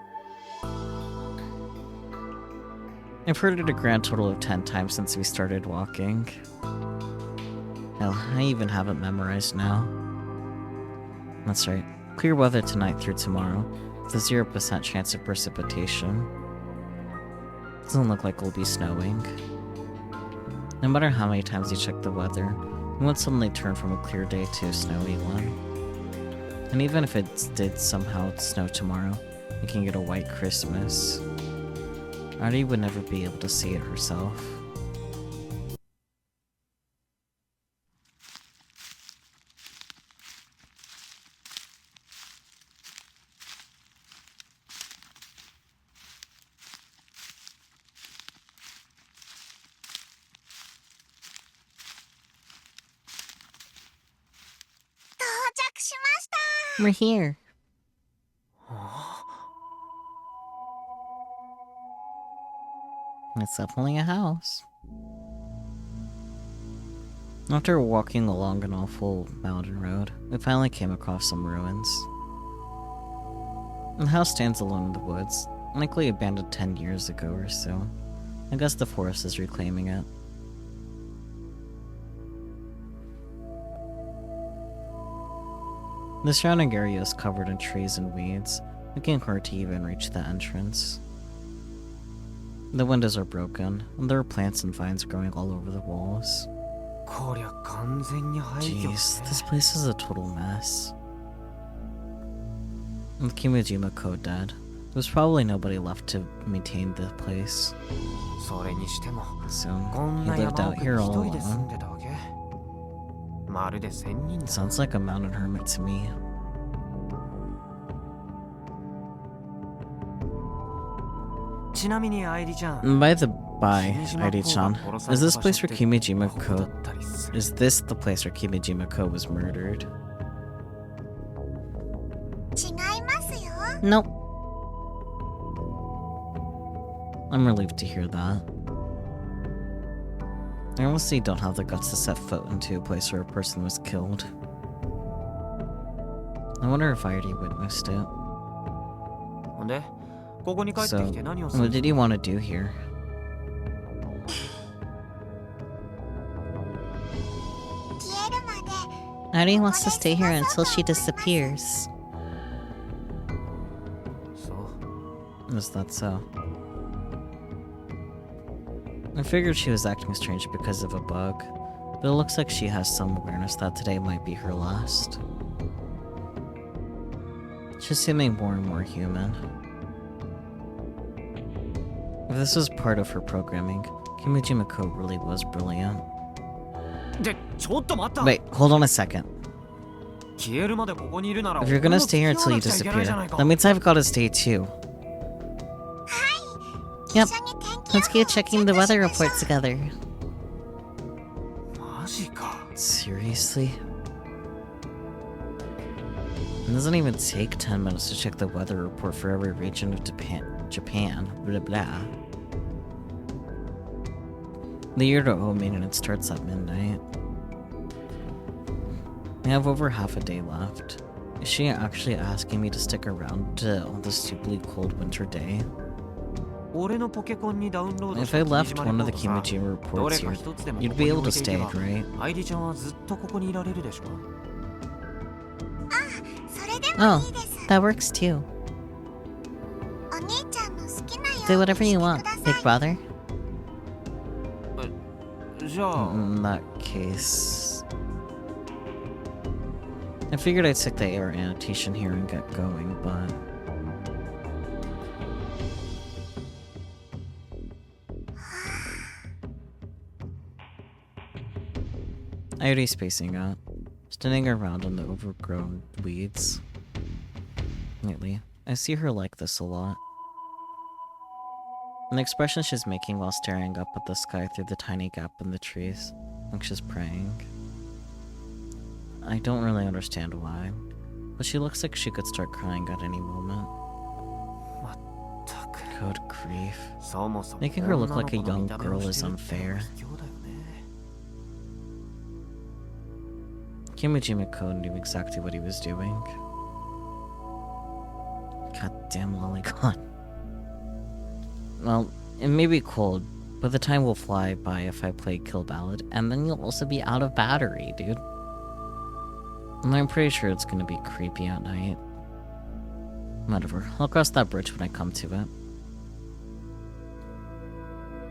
I've heard it a grand total of 10 times since we started walking. Hell, I even have it memorized now. That's right. Clear weather tonight through tomorrow, with a 0% chance of precipitation. Doesn't look like it'll be snowing. No matter how many times you check the weather, it won't suddenly turn from a clear day to a snowy one. And even if it did somehow snow tomorrow, you can get a white Christmas. Airi would never be able to see it herself. We're here. It's definitely a house. After walking along an awful mountain road, we finally came across some ruins. The house stands alone in the woods, likely abandoned 10 years ago or so. I guess the forest is reclaiming it. The surrounding area is covered in trees and weeds, making it hard to even reach the entrance. The windows are broken, and there are plants and vines growing all over the walls. Jeez, this place is a total mess. With Kimijima Code dead, there's probably nobody left to maintain the place. So, he lived out here all alone. Sounds like a mountain hermit to me. By the by, Airi-chan, is this place where Kimijima Ko... Is this the place where Kimijima Ko was murdered? Nope. I'm relieved to hear that. I honestly don't have the guts to set foot into a place where a person was killed. I wonder if I already witnessed it. So, what did you want to do here? Airi wants to stay here until she disappears. Is that so? I figured she was acting strange because of a bug, but it looks like she has some awareness that today might be her last. She's seeming more and more human. If this was part of her programming, Kimijima Ko really was brilliant. Wait, hold on a second. If you're gonna stay here until you disappear, that means I've gotta stay too. Yep. 一緒に天気予 Let's 報を keep checking the チェックし weather ましょう reports together. マジか。 Seriously? It doesn't even take 10 minutes to check the weather report for every region of Japan. Blah blah. The year to O maintenance starts at midnight. I have over half a day left. Is she actually asking me to stick around on this stupidly cold winter day? 俺のポケコンにダウンロードし If I た left 霧島 one レ of ポ the ートさ、 Kimijima ど reports れか here, 一つでも you'd ここ be に able 置 to いていけ stay, ば right? アイリちゃんはずっとここにいられるでしょ。それでも Oh, いいです。 that works too. お兄ちゃんの好きなよ Do うに whatever して you く want, だ big さい。 brother. じゃあ、 In that case... I figured I'd stick the air annotation here and get going, but... Airi's spacing out, standing around in the overgrown weeds. Lately, I see her like this a lot. An expression she's making while staring up at the sky through the tiny gap in the trees, like she's praying. I don't really understand why, but she looks like she could start crying at any moment. たく Good grief. そもそも Making her look like a 女の young 子の見た目を girl して is るっての unfair. は卑怯だよね。 Kimijima-ko knew exactly what he was doing. Goddamn lolicon. Well, it may be cold, but the time will fly by if I play Kill Ballad, and then you'll also be out of battery, dude. And I'm pretty sure it's gonna be creepy at night. Whatever, I'll cross that bridge when I come to it.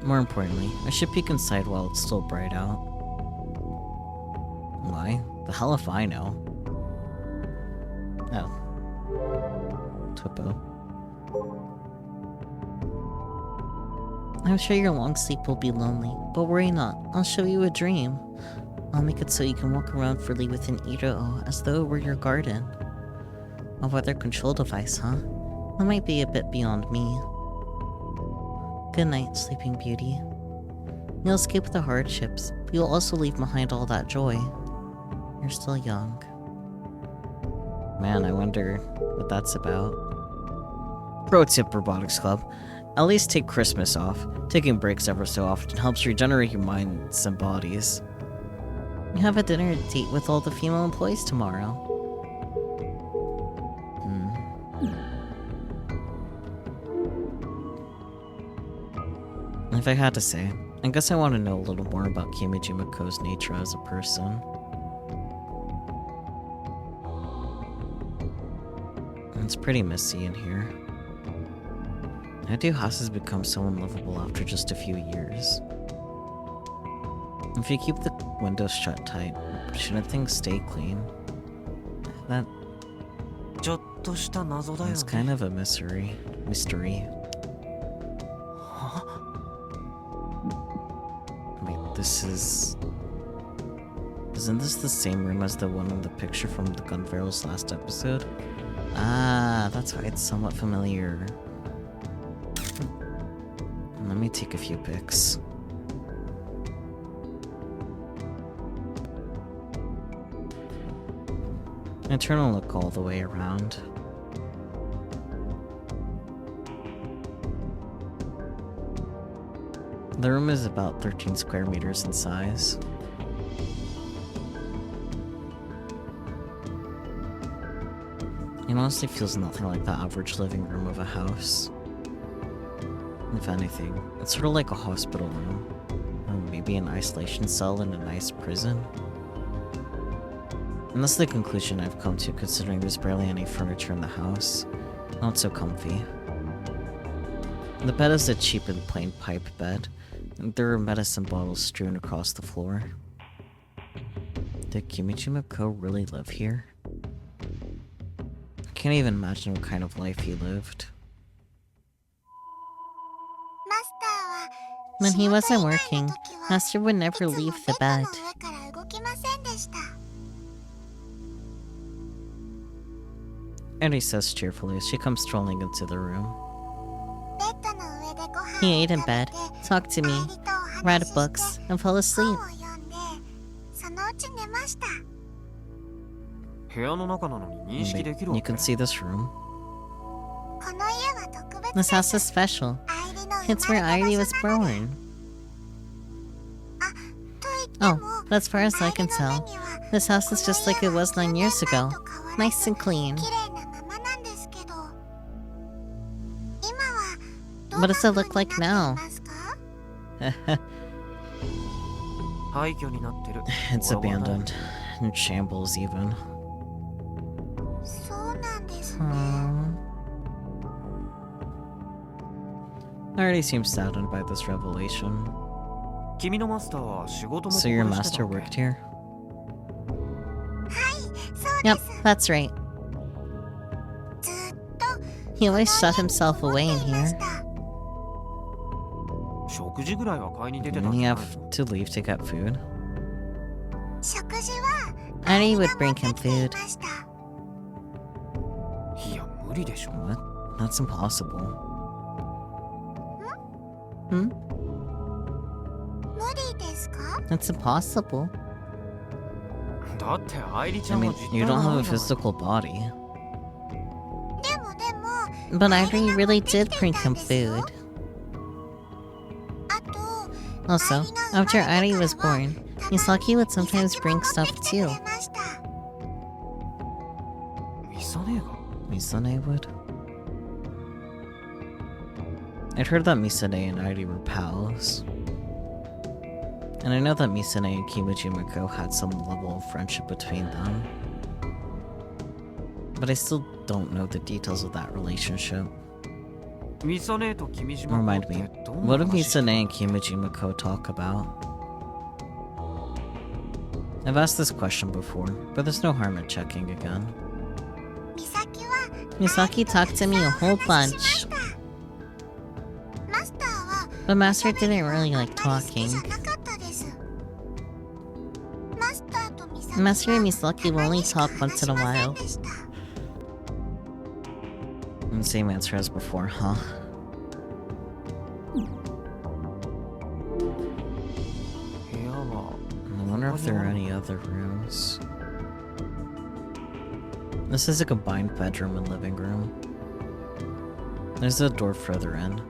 More importantly, I should peek inside while it's still bright out. Why? The hell if I know. Oh. Topo. I'm sure your long sleep will be lonely, but worry not, I'll show you a dream. I'll make it so you can walk around freely within Iro as though it were your garden. A weather control device, huh? That might be a bit beyond me. Good night, Sleeping Beauty. You'll escape the hardships, but you'll also leave behind all that joy. You're still young. Man, I wonder what that's about. Pro tip, Robotics Club. At least take Christmas off. Taking breaks ever so often helps regenerate your minds and bodies. You have a dinner date with all the female employees tomorrow. If I had to say, I guess I want to know a little more about Kimijima-ko's nature as a person. It's pretty messy in here. How do houses become so unlivable after just a few years? If you keep the windows shut tight, shouldn't things stay clean? That ちょっとした謎だよね。 is kind of a mystery. Wait, this is... Isn't this the same room as the one in the picture from the Gunbarrel's last episode? Ah, that's why it's somewhat familiar. Let me take a few pics. I turn and look all the way around. The room is about 13 square meters in size. It honestly feels nothing like the average living room of a house. If anything, it's sort of like a hospital room, or maybe an isolation cell in a nice prison. And that's the conclusion I've come to considering there's barely any furniture in the house. Not so comfy. The bed is a cheap and plain pipe bed, and there are medicine bottles strewn across the floor. Did Kimijima-ko really live here? I can't even imagine what kind of life he lived. マスターは When he 仕事 wasn't 以外の working, 時は Master would い never つも leave ベ the ッド bed. の上から動きませんでした。 Airi says cheerfully as she comes strolling into the room. ベッドの上でご飯 He ate in bed, talked to me, read books, and fell asleep. そのうち寝ました。部屋の中なのに認識できるわ You け can see this room. この家は特別 This house is special. アイリの It's where Airi was born. と言っても Oh, but as far as I can tell, this house is just like it was 9 years ago. Nice and clean. 綺麗なままなんですけど、今はどん What な does it 風 look like になって now? いますか？廃墟になってる It's ボロボロだ abandoned. In shambles, even. そうなんですね。 I already seem saddened by this revelation. 君のマスターは仕事も So your ここでしてた master わ worked け here? そうで Yep, す。 that's right. ずっと He always shut himself away in 思っていま here. した。食事ぐらいは買いに出てたん Didn't じ he ゃ have ないの to leave to get food? 食事は Airi would が bring 持 him ってきてい food. ました。いや無理でしょ What? That's impossible. Hmm? 無理ですか？ That's impossible. だって愛梨ちゃ I ん mean, は実 you 体 don't が have な a いじゃない physical body. でも But Airi really did bring him food. あと Also, after Airi was born, Misaki would sometimes bring stuff too. ミサ姉が Misane would? I'd heard that Misane and Airi were pals. And I know that Misane and Kimijimako had some level of friendship between them. But I still don't know the details of that relationship. ミサ姉と君島子 Remind っ me, てどん what な did 話してた Misane and Kimijimako talk about? I've asked this question before, but there's no harm in checking again. 美咲は Misaki talked to me a whole bunch, マスターは but Master didn't really like あまり好き talking. じゃなかったです。マスターと美咲は Master and Misaki will only talk once in a 話しません while. でした。 And same answer as before, huh? I wonder if there are any other rooms. This is a combined bedroom and living room. There's a door further in.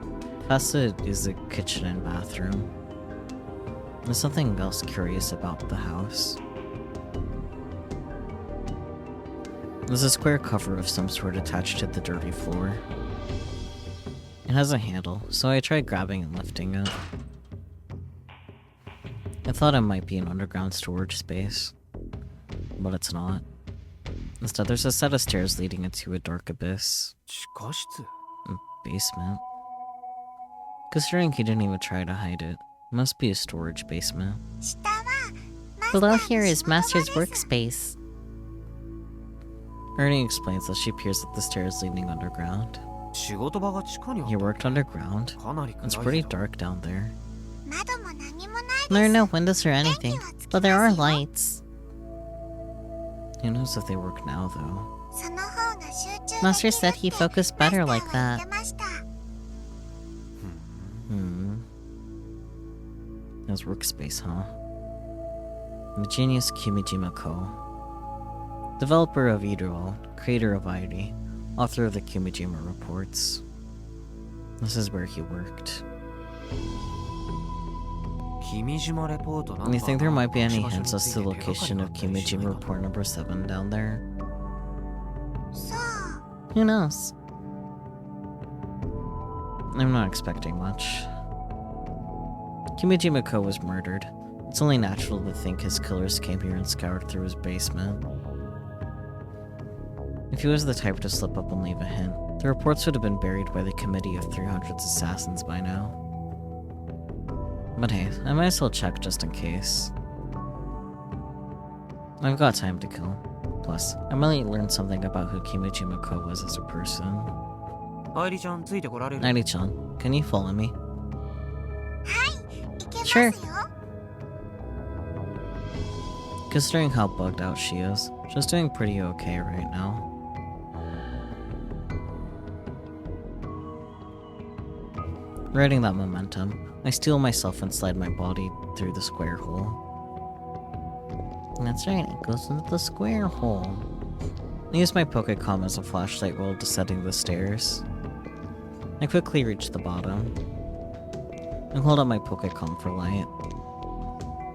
Past it is a kitchen and bathroom. There's something else curious about the house. There's a square cover of some sort attached to the dirty floor. It has a handle, so I tried grabbing and lifting it. I thought it might be an underground storage space, but it's not. Instead, there's a set of stairs leading into a dark abyss. 地下室 A basement. Considering he didn't even try to hide it, it must be a storage basement. 下はマスター Below の here is 仕事場 Master's です。 workspace. Ernie explains as she peers at the stairs leading underground. 仕事場が地下にあっ He た worked underground. かなり暗い It's け pretty ど dark down there. 窓も何もない There で are す。 no windows or anything, but there are lights. Who knows if they work now, though? その方が集中できる Master said he って focused better like マスターは言 that. ってました。 His workspace, huh? The genius Kimijima-ko. Developer of Iruo, creator of Airi, author of the Kimijima reports. This is where he worked. 君島レポートナンバ And ー you think there might be が any 場所に hints as つ to い the て手がかり location があ of ったりしない Kimijima か report number 7 down there? そう Who knows? I'm not expecting much. Kimijima-ko was murdered. It's only natural to think his killers came here and scoured through his basement. If he was the type to slip up and leave a hint, the reports would have been buried by the committee of 300 assassins by now. But hey, I might as well check just in case. I've got time to kill. Plus, I might learn something about who Kimijima-ko was as a person. 愛梨ちゃんついてこられる Nairi-chan, can you follow me? いけます Sure. よ。 Considering how bugged out she is, she's doing pretty okay right now. Riding that momentum, I steel myself and slide my body through the square hole. That's right, it goes into the square hole. I use my Pokécom as a flashlight while descending the stairs. I quickly reach the bottom. I hold up my Pokécom for light.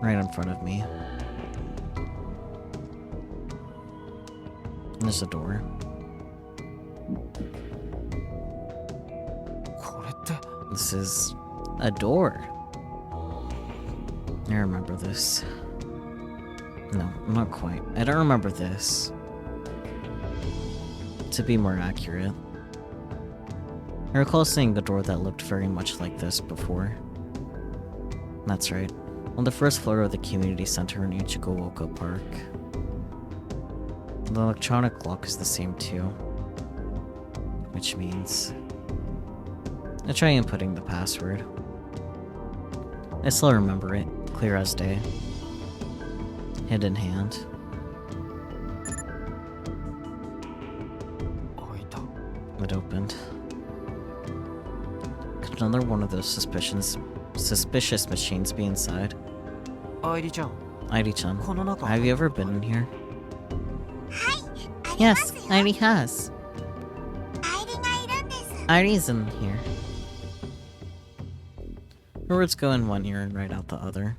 Right in front of me. There's a door. これって This is a door. I remember this. No, not quite. I don't remember this. To be more accurate, I recall seeing a door that looked very much like this before. That's right, on the first floor of the community center in Ichigooka Park. The electronic lock is the same too. Which means... I try inputting the password. I still remember it, clear as day. Hand in hand. 開いた It opened. Could another one of those suspicious machines be inside? アイリちゃん Airi-chan, この中 have you ever been in here? あります Yes, よ Airi has. アイリがいるんです Airi's in here. Her words go in one ear and right out the other.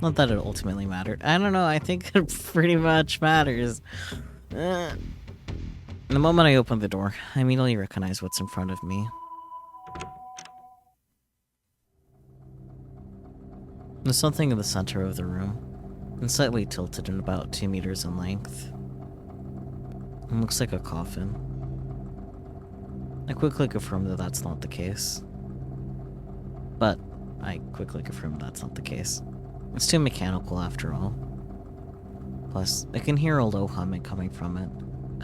Not that it ultimately mattered. I don't know, I think it pretty much matters. The moment I open the door, I immediately recognize what's in front of me. There's something in the center of the room, and slightly tilted and about 2 meters in length. It looks like a coffin. I quickly confirm that that's not the case. But I quickly confirm that's not the case. It's too mechanical after all. Plus, I can hear a low humming coming from it,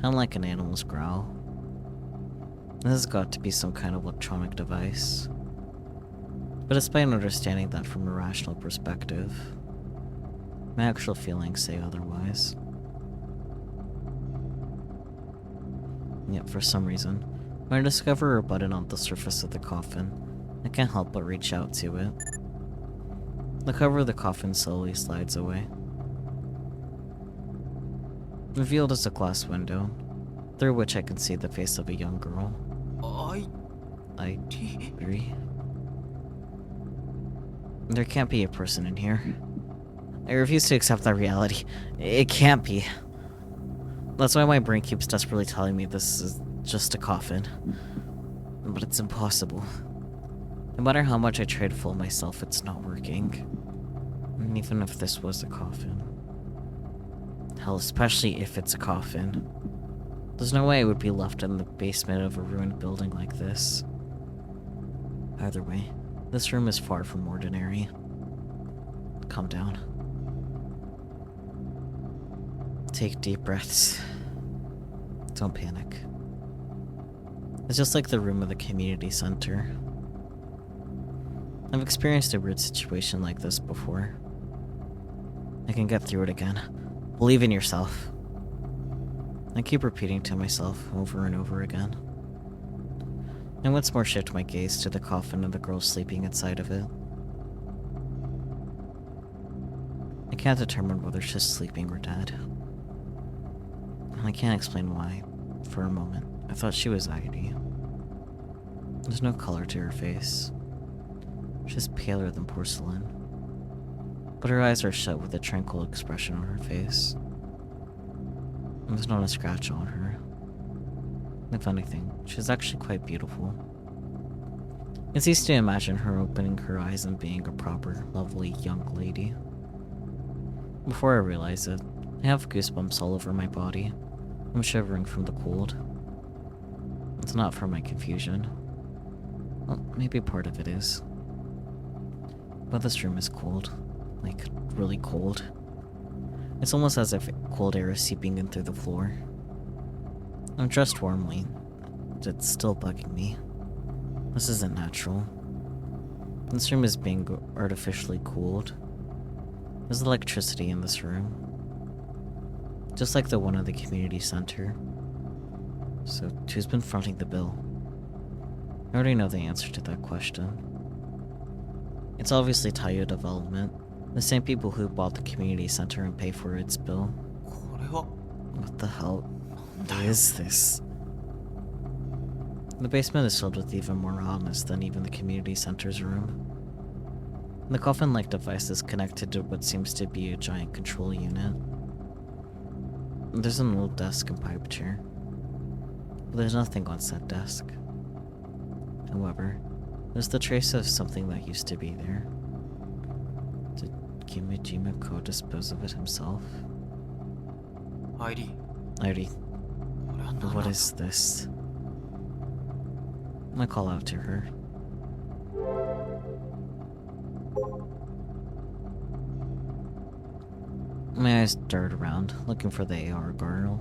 kinda like an animal's growl. This has got to be some kind of electronic device. But despite understanding that from a rational perspective, my actual feelings say otherwise. Yet for some reason, when I discover a button on the surface of the coffin, I can't help but reach out to it. The cover of the coffin slowly slides away. Revealed is a glass window, through which I can see the face of a young girl. アイ I agree. There can't be a person in here. I refuse to accept that reality. It can't be. That's why my brain keeps desperately telling me this is just a coffin. But it's impossible. No matter how much I try to fool myself, it's not working. And even if this was a coffin. Hell, especially if it's a coffin. There's no way it would be left in the basement of a ruined building like this. Either way, this room is far from ordinary. Calm down. Take deep breaths. Don't panic. It's just like the room of the community center. I've experienced a weird situation like this before. I can get through it again. Believe in yourself. I keep repeating to myself over and over again. I once more shift my gaze to the coffin of the girl sleeping inside of it. I can't determine whether she's sleeping or dead. And I can't explain why, for a moment, I thought she was airi. There's no color to her face. She's paler than porcelain. But her eyes are shut with a tranquil expression on her face. And there's not a scratch on her. If anything, she's actually quite beautiful. It's easy to imagine her opening her eyes and being a proper, lovely young lady. Before I realize it, I have goosebumps all over my body. I'm shivering from the cold. It's not from my confusion. Well, maybe part of it is. But this room is cold. Like, really cold. It's almost as if cold air is seeping in through the floor. I'm dressed warmly. It's still bugging me. This isn't natural. This room is being artificially cooled. There's electricity in this room. Just like the one at the community center. So, who's been fronting the bill? I already know the answer to that question. It's obviously Taiyo Development, the same people who bought the community center and pay for its bill. これは What the hell is this? The basement is filled with even more oddness than even the community center's room. The coffin-like device is connected to what seems to be a giant control unit. There's an old desk and pipe chair, but there's nothing on said desk. However, there's the trace of something that used to be there. Did Kimijima-ko dispose of it himself? アイリー Airi, これは何 what だ is this? I call out to her. My eyes dart around, looking for the AR girl.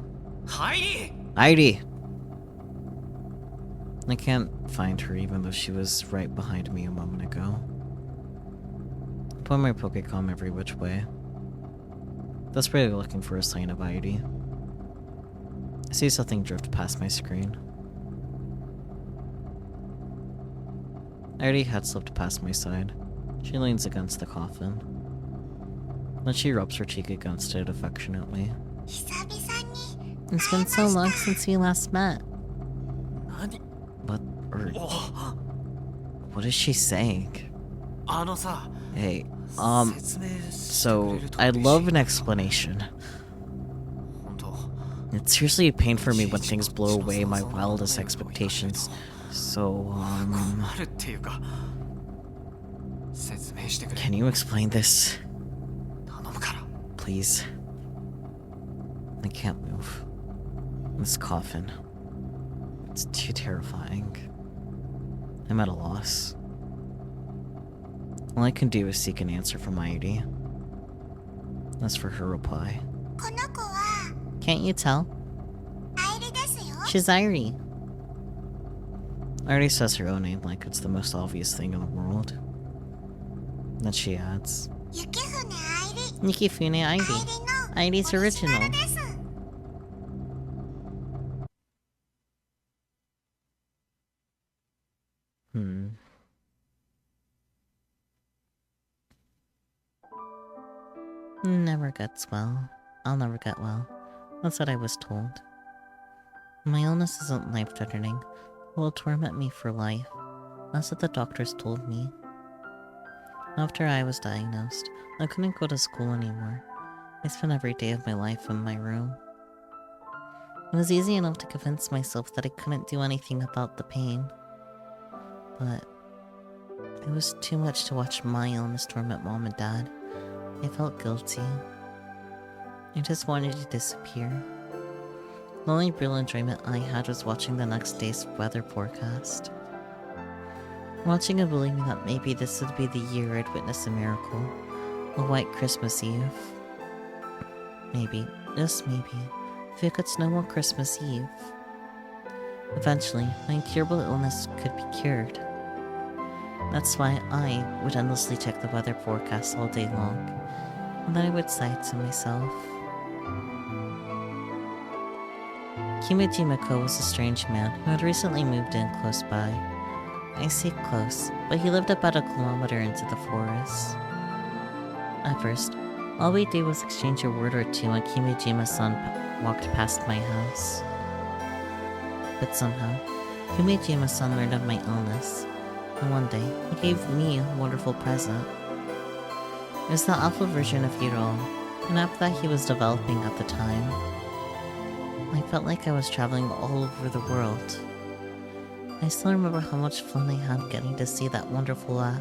アイリー Airi! I can't find her even though she was right behind me a moment ago. I point my Pokecom every which way, desperately looking for a sign of Airi. I see something drift past my screen. Airi had slipped past my side. She leans against the coffin. Then she rubs her cheek against it affectionately. 久々に It's been so long since we last met. 何 What? Or お what is she saying? あのさ Hey, 説明してく so れると I'd 嬉しい love an explanation. 本当 It's seriously a pain for me when things blow away my wildest expectations. So, 困るっていうか説明してくれ can you explain this? 頼むから Please. I can't move. This coffin. It's too terrifying. I'm at a loss. All I can do is seek an answer from Airi. As for her reply. この子は Can't you tell? アイリですよ She's Airi. Airi says her own name like it's the most obvious thing in the world. Then she adds, 雪船アイリ Nikifune アイリ Airi. の Airi's オリジナ original. ルです Never gets well. I'll never get well. That's what I was told. My illness isn't life-threatening. It will torment me for life. That's what the doctors told me. After I was diagnosed, I couldn't go to school anymore. I spent every day of my life in my room. It was easy enough to convince myself that I couldn't do anything about the pain. But it was too much to watch my illness torment Mom and Dad. I felt guilty. I just wanted to disappear. The only real enjoyment I had was watching the next day's weather forecast. Watching and believing that maybe this would be the year I'd witness a miracle. A white Christmas Eve. Maybe, just maybe, if it could snow on Christmas Eve. Eventually, my incurable illness could be cured. That's why I would endlessly check the weather forecast all day long, and then I would sigh to myself. Kimijima-ko was a strange man who had recently moved in close by. I say close, but he lived about 1 kilometer into the forest. At first, all we did was exchange a word or two when Kimijima-san walked past my house. But somehow, Kimijima-san learned of my illness, and one day, he gave me a wonderful present. It was the alpha version of Hiro, an app that he was developing at the time. I felt like I was traveling all over the world. I still remember how much fun I had getting to see that wonderful app.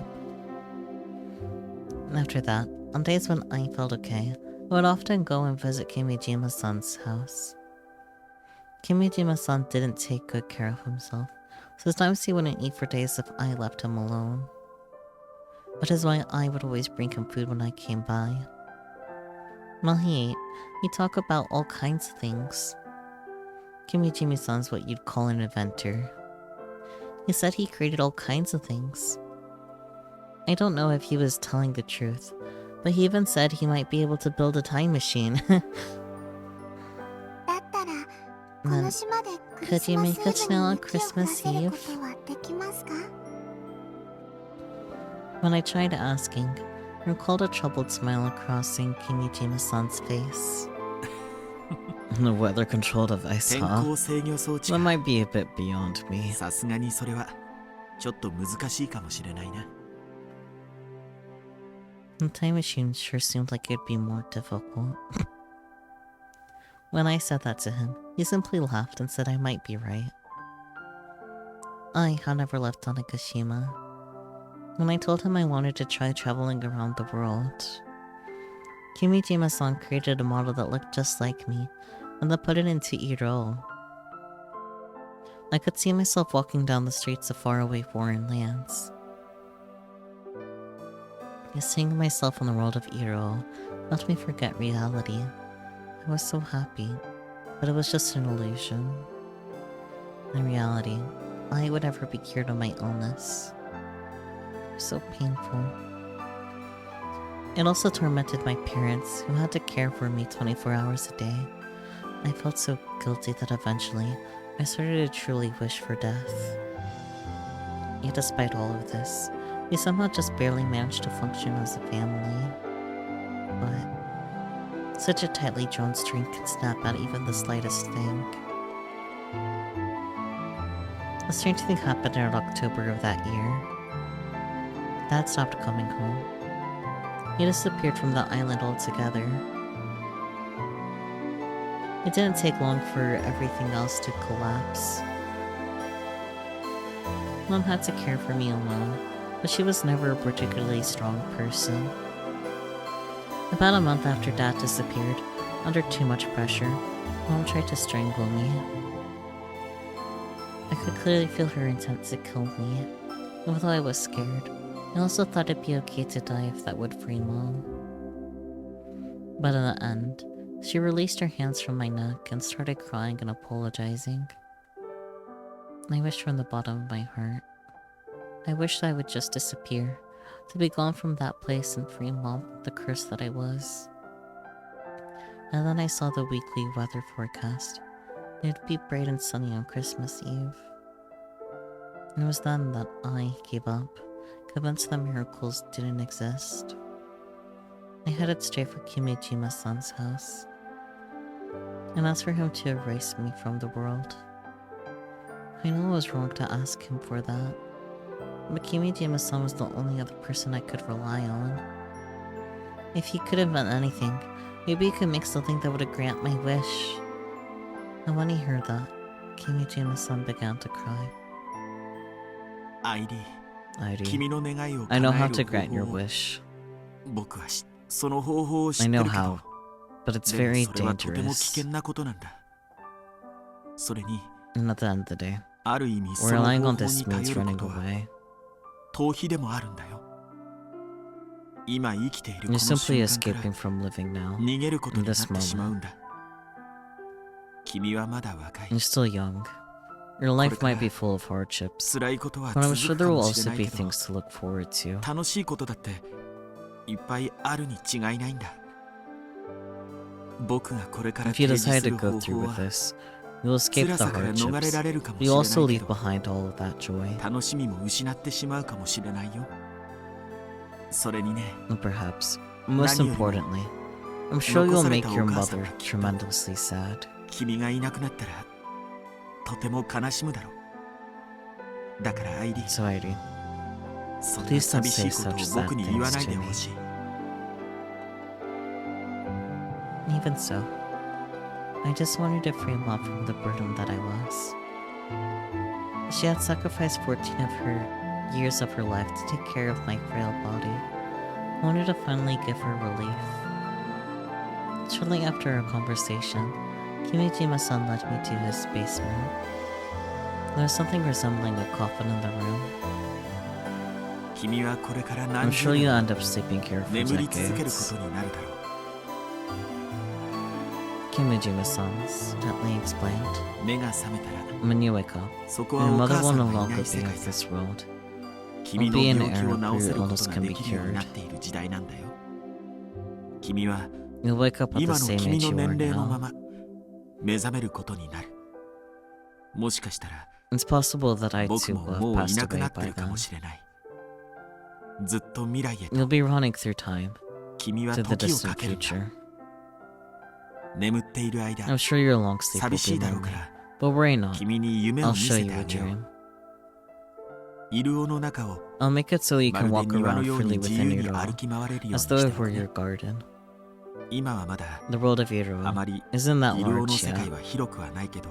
After that, on days when I felt okay, I would often go and visit Kimijima-san's house. Kimijima-san didn't take good care of himself, so sometimes he wouldn't eat for days if I left him alone. Which is why I would always bring him food when I came by. While he ate, he'd talk about all kinds of things. Kimijima-san's what you'd call an inventor. He said he created all kinds of things. I don't know if he was telling the truth, but he even said he might be able to build a time machine. だったらこの島でクリ Could ス you マ make ス it イブ snow に on 雪を降ら Christmas せる Eve? ことはできますか When I tried asking, I recalled a troubled smile crossing Kimijima-san's face. The weather-controlled device, 天 huh? 候制御装置 That か。 might be a bit beyond me. さすがにそれはちょっと難しいかもしれないな。 The time machine sure seemed like it'd be more difficult. When I said that to him, he simply laughed and said I might be right. I had never left Tanegashima. When I told him I wanted to try traveling around the world, Kimijima-san created a model that looked just like me, and then put it into Iro. I could see myself walking down the streets of faraway foreign lands. Seeing myself in the world of Iro let me forget reality. I was so happy, but it was just an illusion. In reality, I would never be cured of my illness. It was so painful. It also tormented my parents, who had to care for me 24 hours a day. I felt so guilty that eventually I started to truly wish for death. Yet despite all of this, we somehow just barely managed to function as a family. But such a tightly drawn string can snap at even the slightest thing. A strange thing happened in October of that year. Dad stopped coming home. He disappeared from the island altogether. It didn't take long for everything else to collapse. Mom had to care for me alone, but she was never a particularly strong person. About a month after Dad disappeared, under too much pressure, Mom tried to strangle me. I could clearly feel her intent to kill me. Although I was scared, I also thought it'd be okay to die if that would free Mom. But in the end, she released her hands from my neck and started crying and apologizing. I wished from the bottom of my heart. I wished I would just disappear, to be gone from that place and free Mom from the curse that I was. And then I saw the weekly weather forecast. It'd be bright and sunny on Christmas Eve. It was then that I gave up, convinced that miracles didn't exist. I headed straight for Kimijima-san's house, and asked for him to erase me from the world. I know it was wrong to ask him for that, but Kimijima-san was the only other person I could rely on. If he could invent anything, maybe he could make something that would grant my wish. And when he heard that, Kimijima-san began to cry. airi, Airi, 君の願いを I know 叶え how る to grant 方 your 法を wish. 僕はその方法を知 I ってる know けど how, but it's でも very それはとても危 dangerous. 険なことなんだ。それに And at the end of the day, ある意味そ we're の relying 方 on 法 this に頼 means るこ running とは away. 逃避でもあるんだよ。今生きているこ You're の simply 瞬間から escaping from living now. 逃げることになっ in て this しまうんだ。君はまだ若い。 You're still young. Your life might be full of hardships, 辛いことは but I'm 続 sure く there か will もしれ also ない be けど、 things to look forward to. 楽しいことだっていっぱいあるに違いないんだ。僕がこれから If you 提示 decide す to る go 方 through 法 with は this, you'll escape 辛 the さから逃れ hardships, られるかも but し you れ also ないけ leave ど、 behind all of that joy. 楽しみも失ってしまうかもしれないよ。それにね、 And perhaps, most 何よりも importantly, I'm sure you'll 残され make た your お母さん mother がきっと tremendously sad. 君がいなくなったらとても悲しむだろう。だからアイリー、 So Airi, そんな please don't 寂し say いことを such sad 僕に言わ things ない to で me. ほしい。 Even so, I just wanted to free Mom from the burden that I was. She had sacrificed 14 of her years of her life to take care of my frail body. I wanted to finally give her relief. Shortly after our conversation, Kimijima-san led me to his basement. There was something resembling a coffin in the room. 君はこれから I'm 何 sure 十 you'll 年 end up sleeping here for 眠り続けるこ decades. とになるだろう。 Kimijima-san gently explained. 目が覚めたら When you wake up, そこ your はお mother 母 will さん no がい longer ない be 世 of 界だ。 this world. 君の be an 病気 heir を治せる where こと illness が can で be きるように cured. なっている時代なんだよ。君は You'll wake up at 今 the の same 君 age の you are 年齢のま now. ま目覚めることになる。もしかしたら It's possible that I 僕 too も will も have うい passed なく away なって by るか then. もしれない。ずっと未来へ You'll と be running through time 君は to the 時を distant かけるんだ future. 眠っている間 I'm sure your long sleep 寂 will し be いだろう lonely, から but worry not. 君に夢を I'll 見 show せ you てあ a げよう dream. イルオの中を I'll make it so you ま can るで walk 庭の around よう freely に自 within 由 your に doll, 歩き回れるように as し though て it お were け your garden. 今はまだ The world of あ Iroha まり isn't that イルオの large 世界 yet, は広くはないけど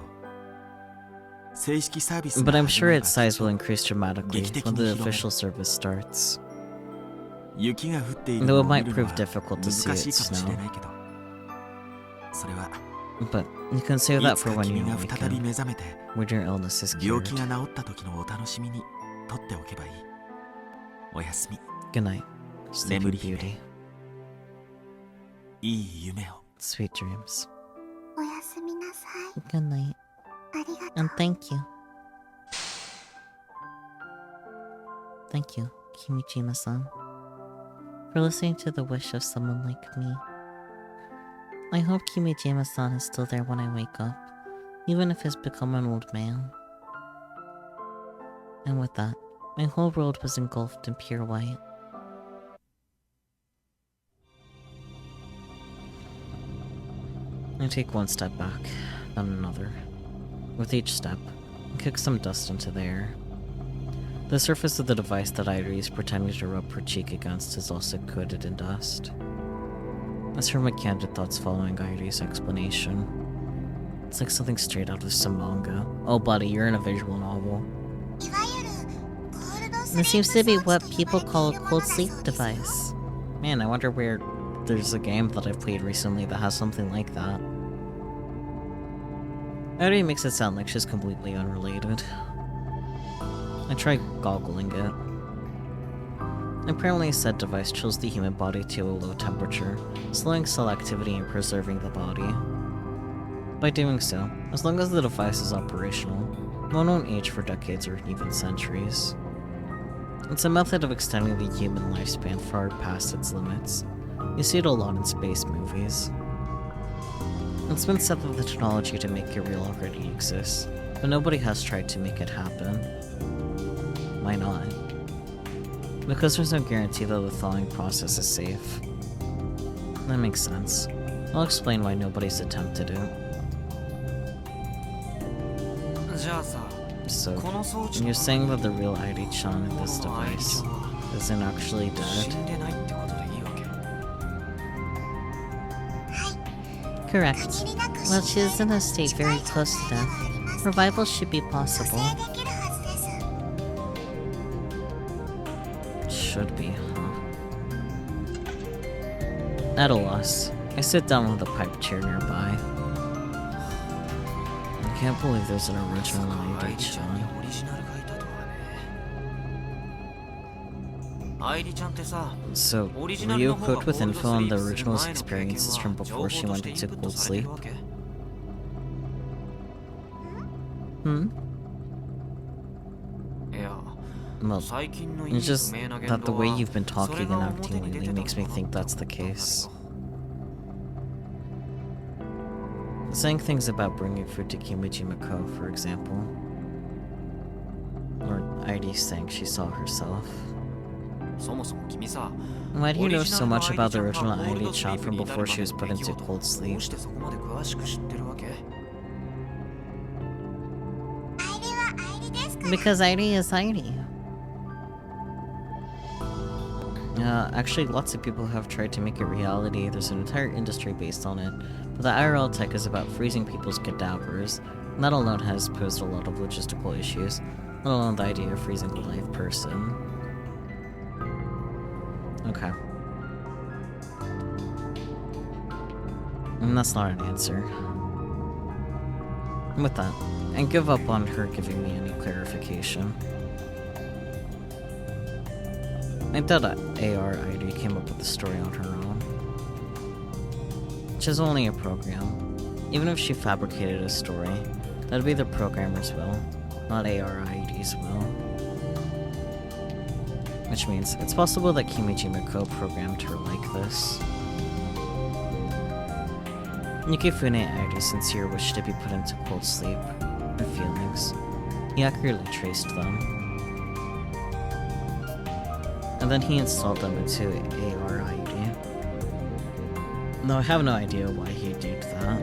正式サービス but が I'm 始ま sure れ its ば size きっ will と increase dramatically 劇的 when に the 広がる official service starts. 雪が降っている Though の it を見 might るの prove は difficult to see 難 it しいかもしれ snow, ないけどそれは but you can save い that つ for か when 君 you が再び awaken, 目覚めて when your illness is 病 cured. 気が治った時のお楽しみにとっておけばいいおやすみ Good night, Sleeping Memory. Beauty. いい夢を Sweet dreams. おやすみなさい。 Good night, ありがとう。 and thank you. Thank you, Kimijima-san, for listening to the wish of someone like me. I hope Kimijima-san is still there when I wake up, even if he's become an old man. And with that, my whole world was engulfed in pure white. I take one step back, then another. With each step, I kick some dust into the air. The surface of the device that Airi is pretending to rub her cheek against is also coated in dust. As for my candid thoughts following Airi's explanation, it's like something straight out of some manga. Oh buddy, you're in a visual novel. いわゆるコールドス This リー seems to プ be 装 what 置と言 people われ call て a いるもの cold だそう sleep です。 device. Man, I wonder where there's a game that I've played recently that has something like that. Airi makes it sound like she's completely unrelated. I try goggling it. Apparently said device chills the human body to a low temperature, slowing cell activity and preserving the body. By doing so, as long as the device is operational, one won't age for decades or even centuries. It's a method of extending the human lifespan far past its limits. You see it a lot in space movies. It's been said that the technology to make it real already exists, but nobody has tried to make it happen. Why not? Because there's no guarantee that the thawing process is safe. That makes sense. I'll explain why nobody's attempted it. So, you're saying that the real Airi-chan in this device isn't actually dead? Correct. 限りなく Well, she is in a state 近い very 状 close to 態で death. はあります。 Revival should be 蘇 possible. 生できるはずです。 Should be, huh? At a loss, I sit down with a pipe chair nearby. I can't believe there's an original Airi-chan. So, were you equipped with info on the original's experiences from before she went into cold sleep? Hmm? Well, it's just that the way you've been talking and acting lately makes me think that's the case. Saying things about bringing food to Kimijima-ko, for example. Or Airi saying she saw herself. Why do you know so much about the original Airi-chan from before she was put into cold sleep? アイリはアイリですから。 Because Airi is Airi. Actually, lots of people have tried to make it reality. There's an entire industry based on it. But the IRL tech is about freezing people's cadavers. And that alone has posed a lot of logistical issues, let alone the idea of freezing a live person. Okay. And that's not an answer. And with that, I give up on her giving me any clarification. I thought ARID came up with the story on her own. Which is only a program. Even if she fabricated a story, that'd be the programmer's will, not ARID's will. Which means, it's possible that Kimijima-ko programmed her like this. Yukifune Airi's sincere wish to be put into cold sleep, her feelings, he accurately traced them. And then he installed them into airi. No, I have no idea why he did that.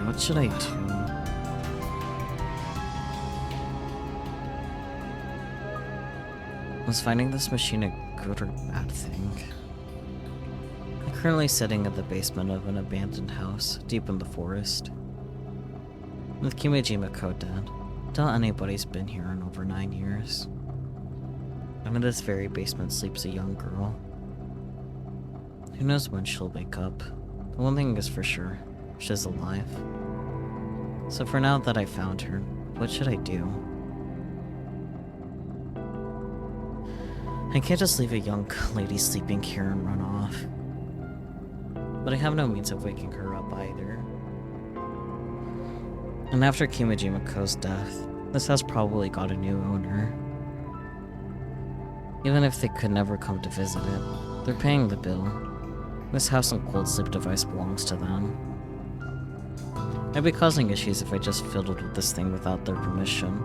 What should I do? Was finding this machine a good or bad thing? I'm currently sitting in the basement of an abandoned house, deep in the forest. With Kimijima-ko dead, doubt anybody's been here in over 9 years. And in this very basement sleeps a young girl. Who knows when she'll wake up? But one thing is for sure, she's alive. So for now that I found her, what should I do? I can't just leave a young lady sleeping here and run off. But I have no means of waking her up either. And after Kimijima-ko's death, this house probably got a new owner. Even if they could never come to visit it, they're paying the bill. This house and cold sleep device belongs to them. I'd be causing issues if I just fiddled with this thing without their permission.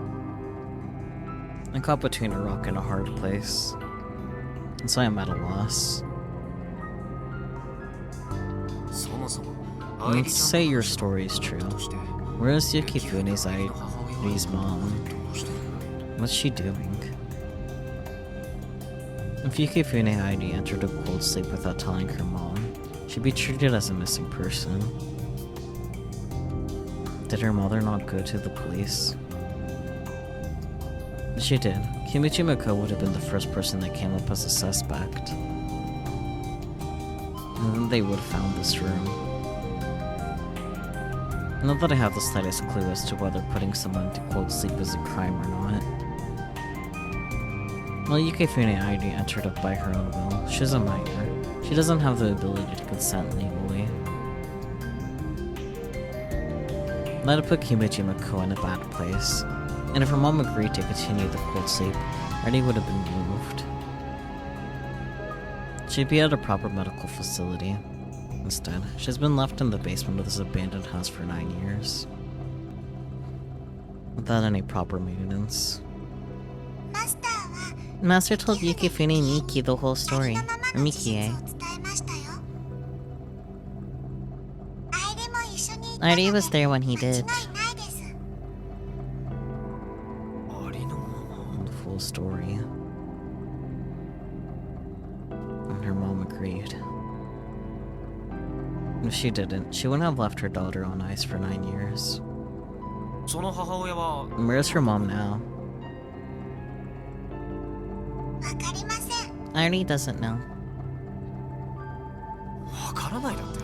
I caught between a rock and a hard place, and so I'm at a loss. Let's say your story is true. Where is Yukifune's Airi's mom? What's she doing? If Yukifune Airi entered a cold sleep without telling her mom, she'd be treated as a missing person. Did her mother not go to the police? If she did, Kimijima-ko would have been the first person that came up as a suspect. And then they would have found this room. Not that I have the slightest clue as to whether putting someone into cold sleep is a crime or not. Well, Yukifune Airi entered it by her own will. She's a minor. She doesn't have the ability to consent legally. That'd put Kimijima-ko in a bad place. And if her mom agreed to continue the cold sleep, Airi would have been moved. She'd be at a proper medical facility. Instead, she's been left in the basement of this abandoned house for 9 years. Without any proper maintenance. Master told Yukifune Miki the whole story. Or Miki-e. Airi was there when he did. The full story. And her mom agreed. If she didn't, she wouldn't have left her daughter on ice for 9 years. And where's her mom now? Airi doesn't know.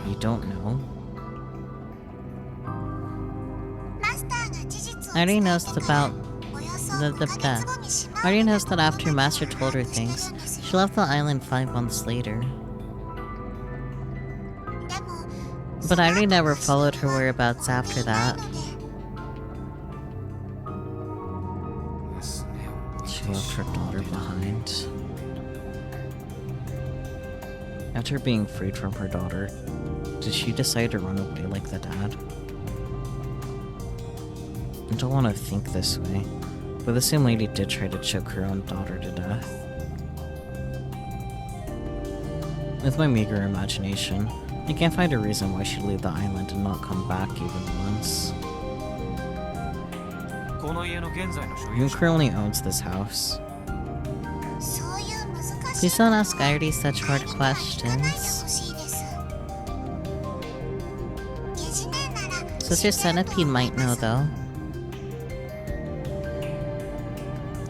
You don't know? Airi knows about the death. Airi knows that after Master told her things, she left the island 5 months later. But Airi never followed her whereabouts after that. She left her daughter behind. After being freed from her daughter, did she decide to run away like the dad? I don't want to think this way, but the same lady did try to choke her own daughter to death. With my meager imagination, I can't find a reason why she'd leave the island and not come back even once. Who currently owns this house? Please don't ask Airi such hard questions. Sister Centipede might know though.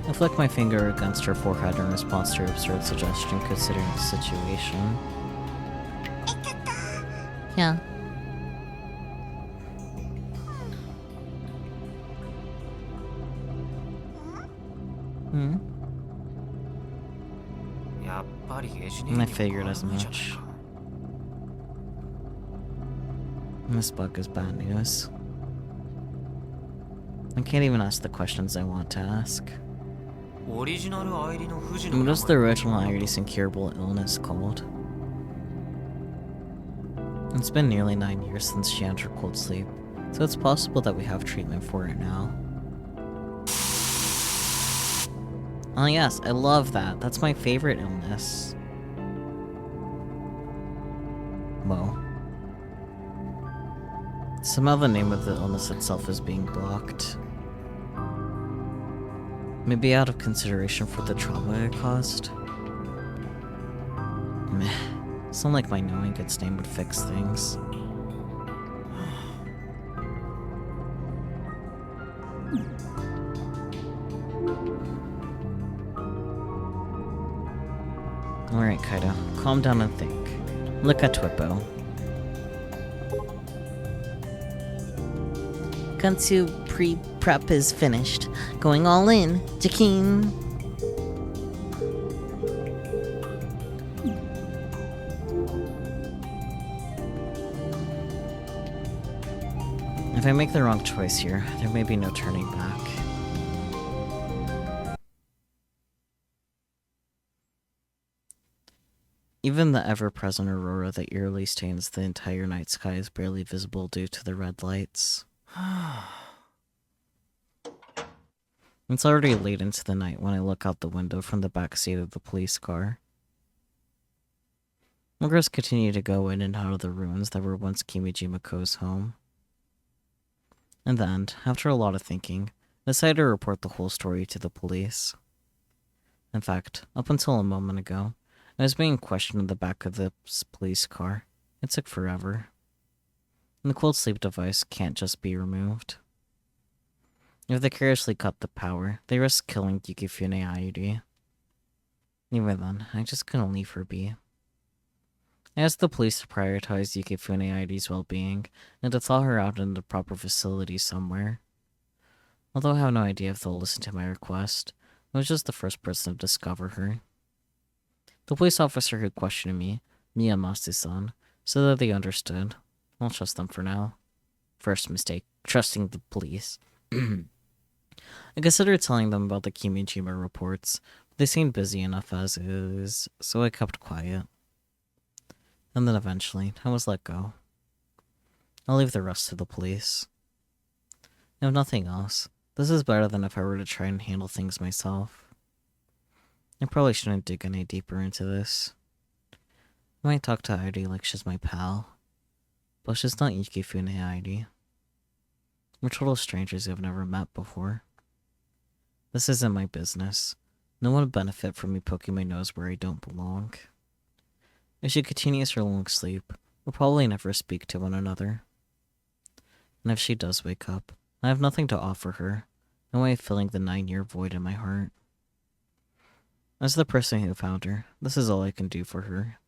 I flicked my finger against her forehead in response to her absurd suggestion considering the situation. Yeah. Hmm? And I figured as much. This bug is bad news. I can't even ask the questions I want to ask. What is the original Airi's incurable illness called? It's been nearly 9 years since she entered cold sleep, so it's possible that we have treatment for it now. Oh yes, I love that. That's my favorite illness. Whoa. Somehow the name of the illness itself is being blocked. Maybe out of consideration for the trauma it caused? Meh. It's not like my knowing its name would fix things. Alright, Kaido. Calm down and think. Look at Twippo. Gunsu pre-prep is finished. Going all in. Jakeen. If I make the wrong choice here, there may be no turning back. Even the ever-present aurora that eerily stains the entire night sky is barely visible due to the red lights. It's already late into the night when I look out the window from the back seat of the police car. Workers continue to go in and out of the ruins that were once Kimijima-ko's home. In the end, after a lot of thinking, I decided to report the whole story to the police. In fact, up until a moment ago, I was being questioned in the back of the police car. It took forever. And the cold sleep device can't just be removed. If they carelessly cut the power, they risk killing Yukifune Airi. Even then, I just couldn't leave her be. I asked the police to prioritize Yukifune Airi's well-being and to thaw her out in the proper facility somewhere. Although I have no idea if they'll listen to my request, I was just the first person to discover her. The police officer who questioned me, Miyamasu-san, said that they understood. I'll trust them for now. First mistake, trusting the police. I considered telling them about the Kimijima reports, but they seemed busy enough as is, so I kept quiet. And then eventually, I was let go. I'll leave the rest to the police. If nothing else, this is better than if I were to try and handle things myself. I probably shouldn't dig any deeper into this. I might talk to Airi like she's my pal, but she's not Yukifune Airi. We're total strangers who have never met before. This isn't my business. No one would benefit from me poking my nose where I don't belong. If she continues her long sleep, we'll probably never speak to one another. And if she does wake up, I have nothing to offer her, no way of filling the 9-year void in my heart. As the person who found her, this is all I can do for her.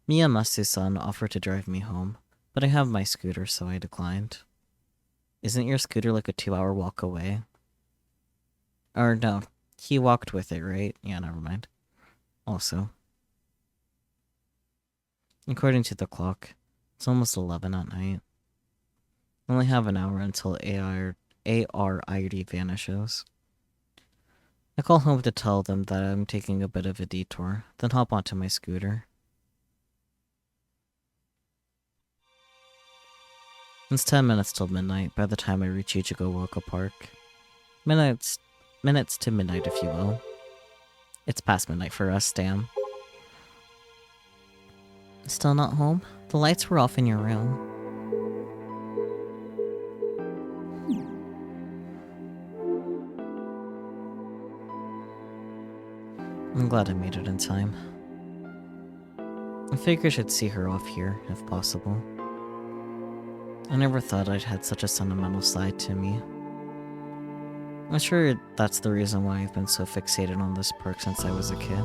Miyamasu-san offered to drive me home, but I have my scooter, so I declined. Isn't your scooter like a 2-hour walk away? Or no, he walked with it, right? Yeah, never mind. Also, according to the clock, it's almost 11 at night. I only have an hour until AR-ID vanishes. I call home to tell them that I'm taking a bit of a detour, then hop onto my scooter. It's 10 minutes till midnight by the time I reach Ichigo-Oka Park. Minutes to midnight, if you will. It's past midnight for us, damn. Still not home? The lights were off in your room. I'm glad I made it in time. I figured I should see her off here, if possible. I never thought I'd had such a sentimental side to me. I'm sure that's the reason why I've been so fixated on this park since I was a kid.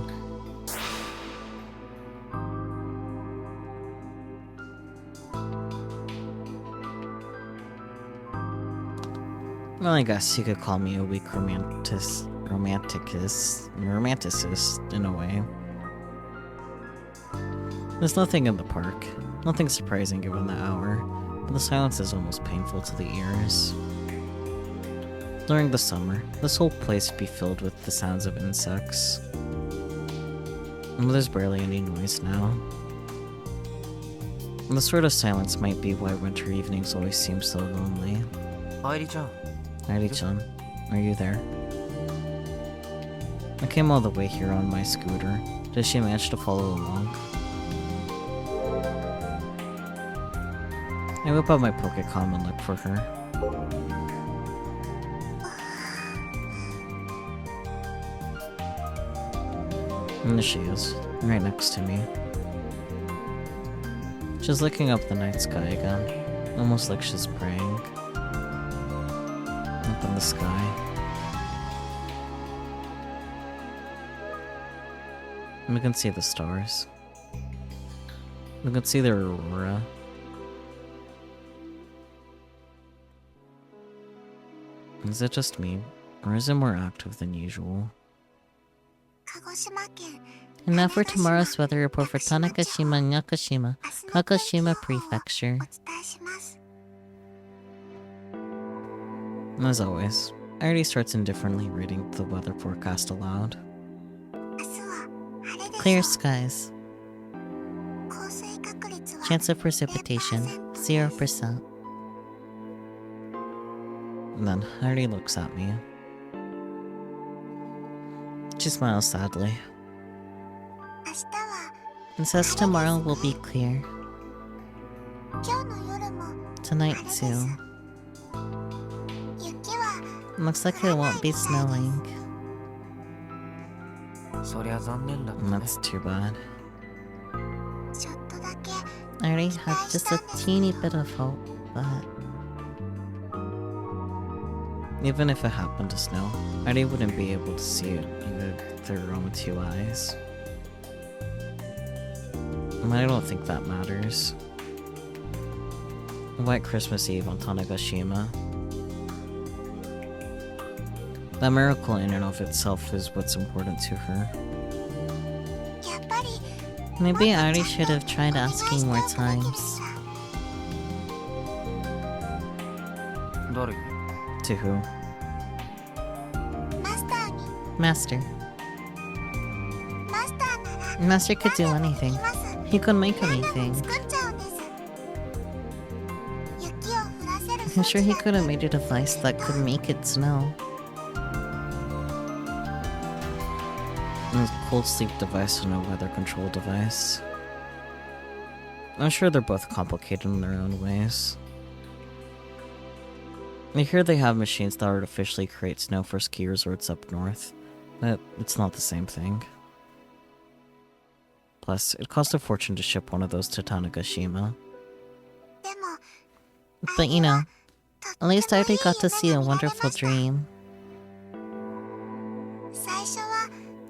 Well, I guess you could call me a weak romanticist in a way. There's nothing in the park, nothing surprising given the hour, but the silence is almost painful to the ears. During the summer, this whole place would be filled with the sounds of insects. And there's barely any noise now. And the sort of silence might be why winter evenings always seem so lonely. Airi-chan. Airi-chan, are you there? I came all the way here on my scooter. Did she manage to follow along? I whip out my Pokecom and look for her. And there she is, right next to me. She's looking up the night sky again, almost like she's praying. Up in the sky. We can see the stars. We can see their aurora. Is it just me, or is it more active than usual? And now for tomorrow's weather report for Tanegashima and Yakushima, Kagoshima Prefecture. As always, Airi starts indifferently reading the weather forecast aloud. Clear skies. Chance of precipitation, 0%. And then Airi looks at me. She smiles sadly. And says tomorrow will be clear. Tonight too. Looks like it won't be snowing. And that's too bad. I already had just a teeny bit of hope, but Even if it happened to snow, Airi wouldn't be able to see it with their own two eyes. I don't think that matters. White Christmas Eve on Tanegashima. That miracle in and of itself is what's important to her. maybe Airi should have tried asking more times. To who? Master. Master could do anything. He could make anything. I'm sure he could have made a device that could make it snow. A cold sleep device and a weather control device. I'm sure they're both complicated in their own ways. I hear they have machines that artificially create snow for ski resorts up north, but it's not the same thing. Plus, it costs a fortune to ship one of those to Tanegashima. But you know, at least I already got to see a wonderful dream.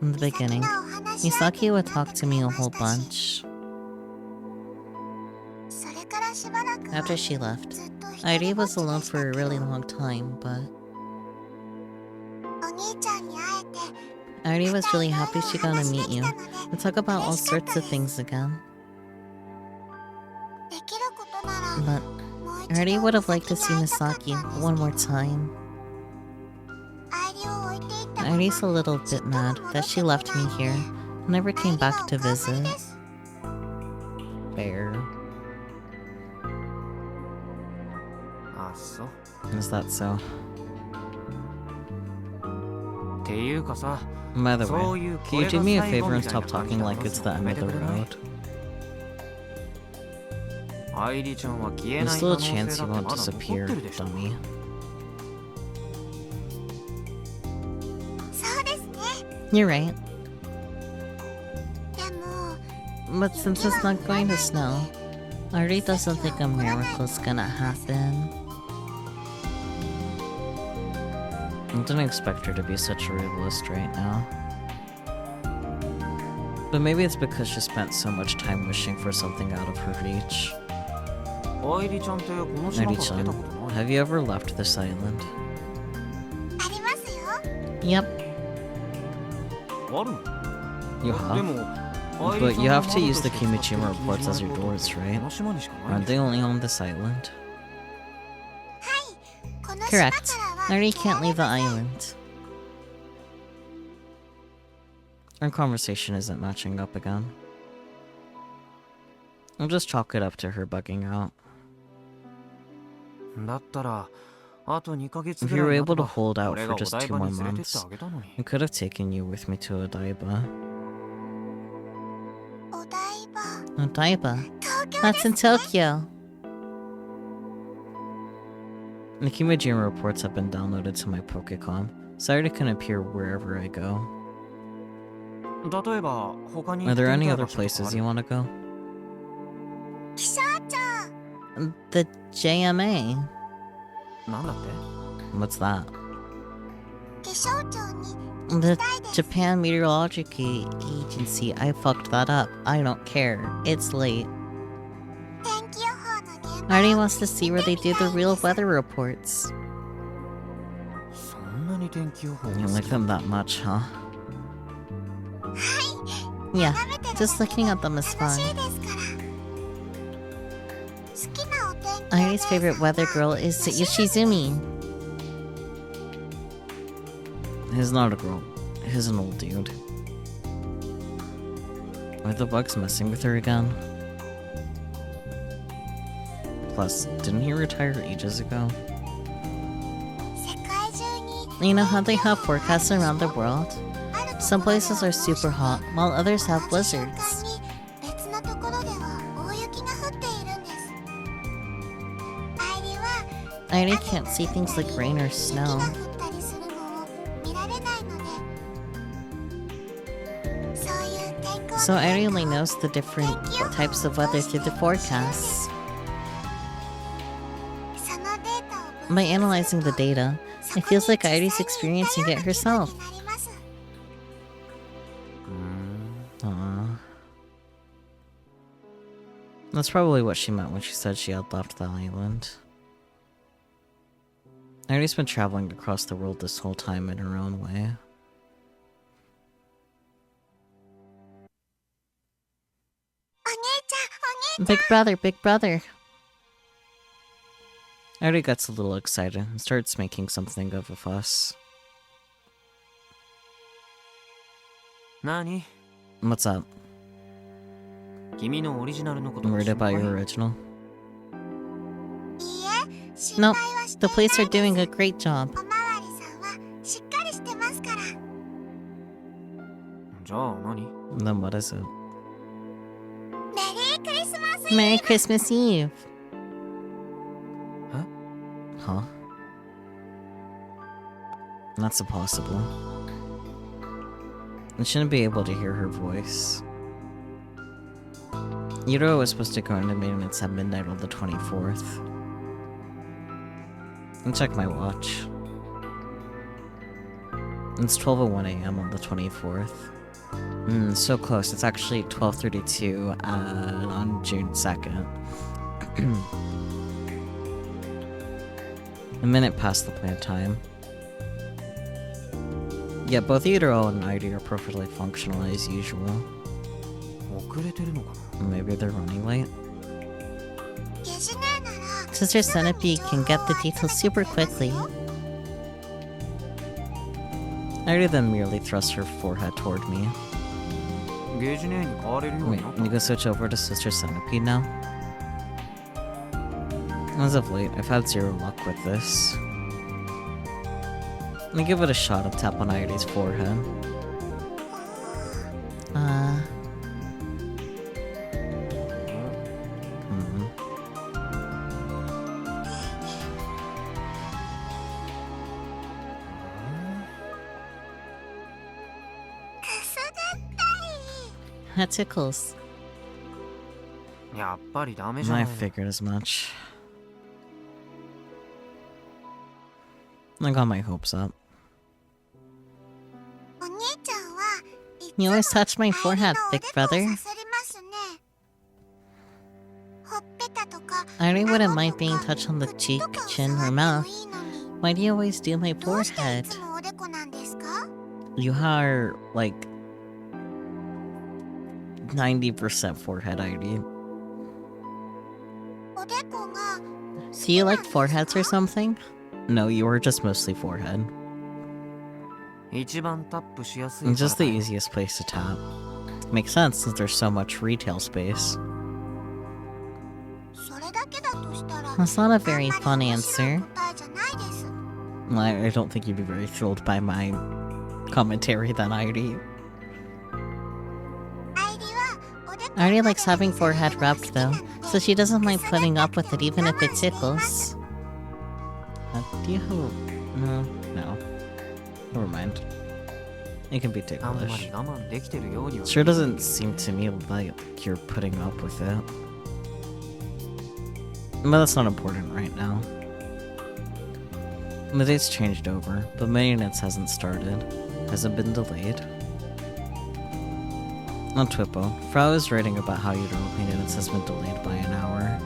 In the beginning, Misaki would talk to me a whole bunch. After she left, Airi was alone for a really long time, but Airi was really happy she got to meet you and talk about all sorts of things again. But Airi would have liked to see Misaki one more time. Airi's a little bit mad that she left me here and never came back to visit. Fair. Is that so? By the way, can you do me a favor and stop talking like it's the end of the road? There's still a chance you won't disappear, dummy. You're right. But since it's not going to snow, Airi doesn't think a miracle's gonna happen. I didn't expect her to be such a realist right now. But maybe it's because she spent so much time wishing for something out of her reach. Airi-chan, have you ever left this island? Yep. You have? But you have to use the Kimijima reports as your doors, right? Aren't they only on this island? Correct. Airi can't leave the island. Our conversation isn't matching up again. I'll just chalk it up to her bugging out. If you were able to hold out for just 2 more months, I could have taken you with me to Odaiba. Odaiba. That's in Tokyo. Nikimajima reports have been downloaded to my Pokecom, so I already can appear wherever I go. Are there any other places you want to go? The JMA. What's that? The Japan Meteorological Agency. I fucked that up. I don't care. It's late. Artie wants to see where they do the real weather reports. You like them that much, huh? Yeah, just looking at them is fun. Artie's favorite weather girl is Yoshizumi. He's not a girl. He's an old dude. Are the bugs messing with her again? Plus, didn't he retire ages ago? You know how they have forecasts around the world? Some places are super hot, while others have blizzards. Airi can't see things like rain or snow. So Airi only knows the different types of weather through the forecasts. By analyzing the data, it feels like Airi's experiencing it herself. Aww. That's probably what she meant when she said she had left the island. Airi's been traveling across the world this whole time in her own way. Big brother, big brother. Airi gets a little excited and starts making something of a fuss. What's up? I'm worried about your original. Nope, the police are doing a great job. Then what is it? Merry Christmas Eve. Huh? That's impossible. I shouldn't be able to hear her voice. Yuro was supposed to go into maintenance at midnight on the 24th. Let me check my watch. It's 12:01 AM on the 24th. So close. It's actually 12:32 on June 2nd. A minute past the planned time. Yeah, both Yuro and Airi are perfectly functional as usual. Maybe they're running late. Sister Centipede can get the details super quickly. Airi then merely thrusts her forehead toward me. Wait, you can switch over to Sister Centipede now? As of late, I've had zero luck with this. Let me give it a shot and tap on Airi's forehead. That tickles. I figured as much. I got my hopes up. You always touch my forehead, big brother. Airi wouldn't mind being touched on the cheek, chin, or mouth. Why do you always do my forehead? You are, like, 90% forehead ID. So you like foreheads or something? No, you are just mostly forehead. It's just the easiest place to tap. Makes sense since there's so much retail space. That's not a very fun answer. I don't think you'd be very thrilled by my commentary then, Airi. Airi likes having forehead rubbed though, so she doesn't mind putting up with it even if it tickles. Do you have... No. Never mind. It can be あんまり ticklish. 我慢できてるようには Sure doesn't seem to me like you're putting up with it. But that's not important right now. The date's changed over, but maintenance hasn't started. Hasn't been delayed. On Twippo, Frau is writing about how your maintenance has been delayed by an hour.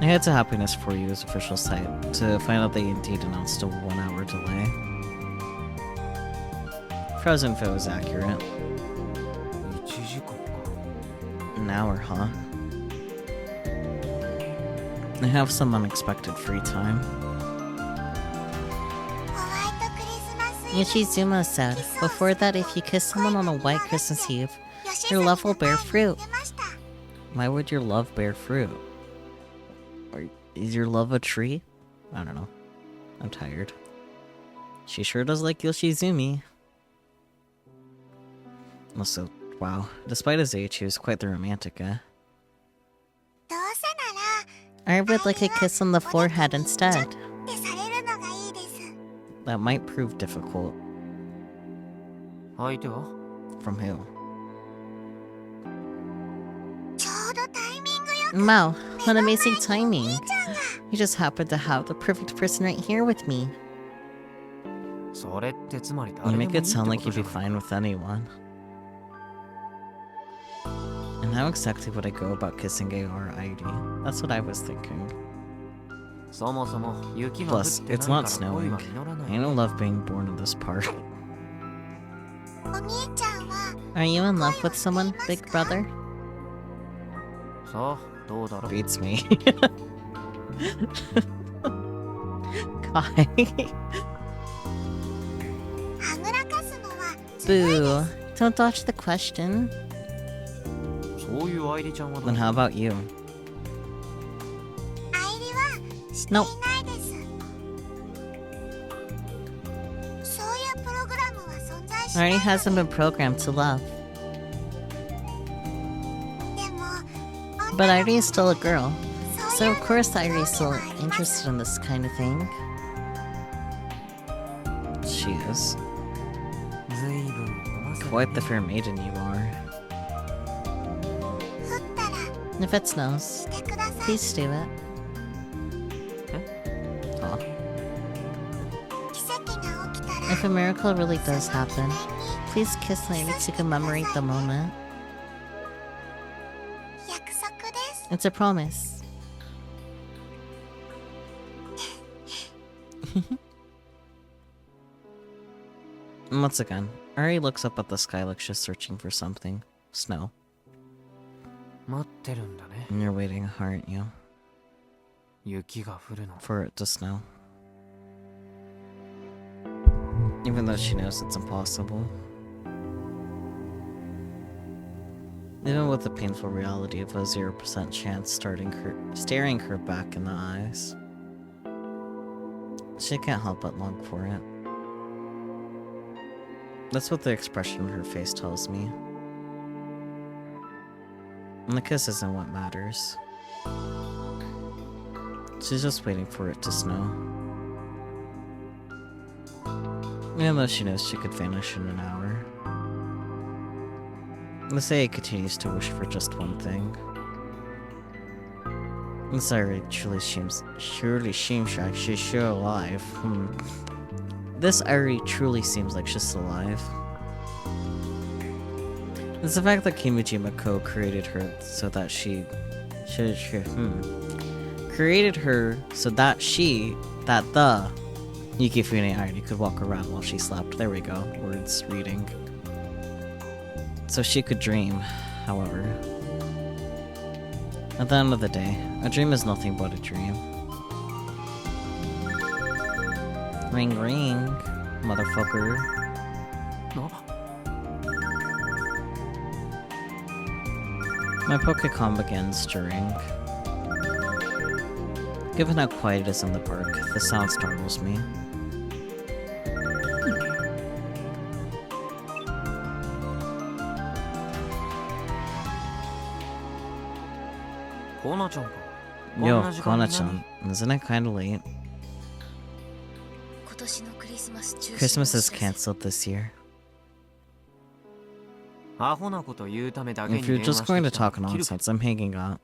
I head to Happiness for You's official site to find out they indeed announced a 1 hour delay. Frau's info is accurate. 1時間か An hour, huh? I have some unexpected free time. Yoshizuma said, before that if you kiss someone on a white Christmas Eve, your love will bear fruit. Why would your love bear fruit? Or is your love a tree? I don't know. I'm tired. She sure does like Yoshizumi. Also, wow. Despite his age, he was quite the romantic guy. I would like a kiss on the forehead instead. That might prove difficult. 相手は From who? Wow, what amazing timing. You just happened to have the perfect person right here with me. それってつまり You 誰でもいい make って it sound こ like と you'd じゃ be ない fine with anyone. And how exactly would I go about kissing AR ID? That's what I was thinking. そもそも雪が降っ Plus, てない it's から not 恋 snowing. は実らない I don't love being born in this part. Are you in love with someone, big brother? さあどうだろう Beats me. Kai. Boo. Don't dodge the question. そういう愛梨ちゃんはどう Then how about you? Nope. Airi hasn't been programmed to love. But Airi is still a girl. So of course Airi is still interested in this kind of thing. She is. 随分ごませ Quite the fair maiden you are. If it snows, please do it. Aw. If a miracle really does happen, please kiss Airi to commemorate the moment. It's a promise. Once again, Ari looks up at the sky like she's searching for something. Snow. 待ってるんだね And you're waiting, aren't you? 雪が降るの For it to snow. Even though she knows it's impossible. Even with the painful reality of a 0% chance staring her back in the eyes. She can't help but long for it. That's what the expression on her face tells me. And the kiss isn't what matters. She's just waiting for it to snow. Even though she knows she could vanish in an hour. Masaya continues to wish for just one thing. Masaya surely seems like she's still alive. This Airi truly seems like she's still alive. It's the fact that Kimuji Mako created her so that created her so that the Yukifune Airi could walk around while she slept. There we go. Words reading. So she could dream, however. At the end of the day, a dream is nothing but a dream. Ring ring, motherfucker. My Pokecom begins to ring. Given how quiet it is in the park, the sound startles me. Yo, Kona-chan, isn't it kinda late? 今年のクリスマス中止 Christmas is cancelled this year. アホなこと言うためだけ If に you're 電話 just して going to きたら talk 切るけ nonsense, I'm hanging up.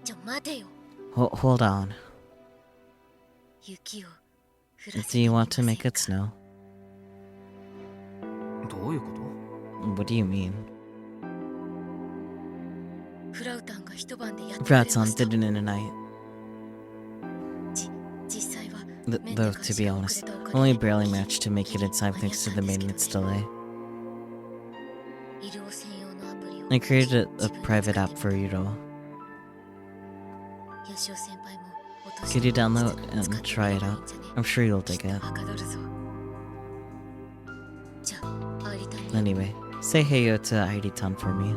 ちょ待てよ Hold on. 雪を降らせ Do て you み want ま to せん make か it snow? どういうこと What do you mean? フラウタンが一晩でやってくれま Ratson した did it in a night. 実際は Though, to be honest, only barely managed to make it in time thanks to the maintenance delay. 医療専用のアプリを I created a 自分で private 使 app って for み Yuro. ヤシオ先輩も落とし Could you た download 使 and ってみ try れ it ばいい out? んじゃね I'm sure you'll きっ dig と it. はかどるぞじゃあアイリタンに Anyway, say hey yo to Airi-tan for me.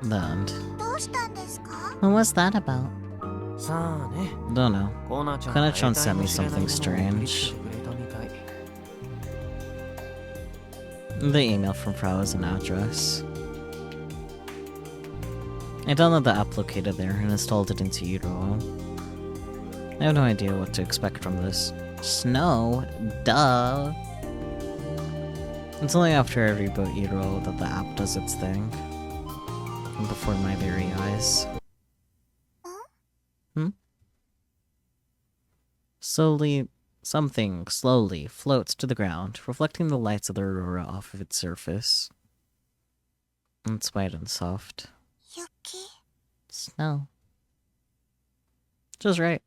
The end. どうしたんですか What was that about? さあね Don't know. コナちゃん Kona-chan が sent me 得体の知れない something ものを送りつけ strange. てくれたみたい The email from Frau is an address. I downloaded the app located there and installed it into Yuro. I have no idea what to expect from this. Snow? Duh! It's only after I reboot Yuro that the app does its thing. And before my very eyes. Something slowly floats to the ground, reflecting the lights of the aurora off of its surface. It's white and soft. 雪 Snow. Just right.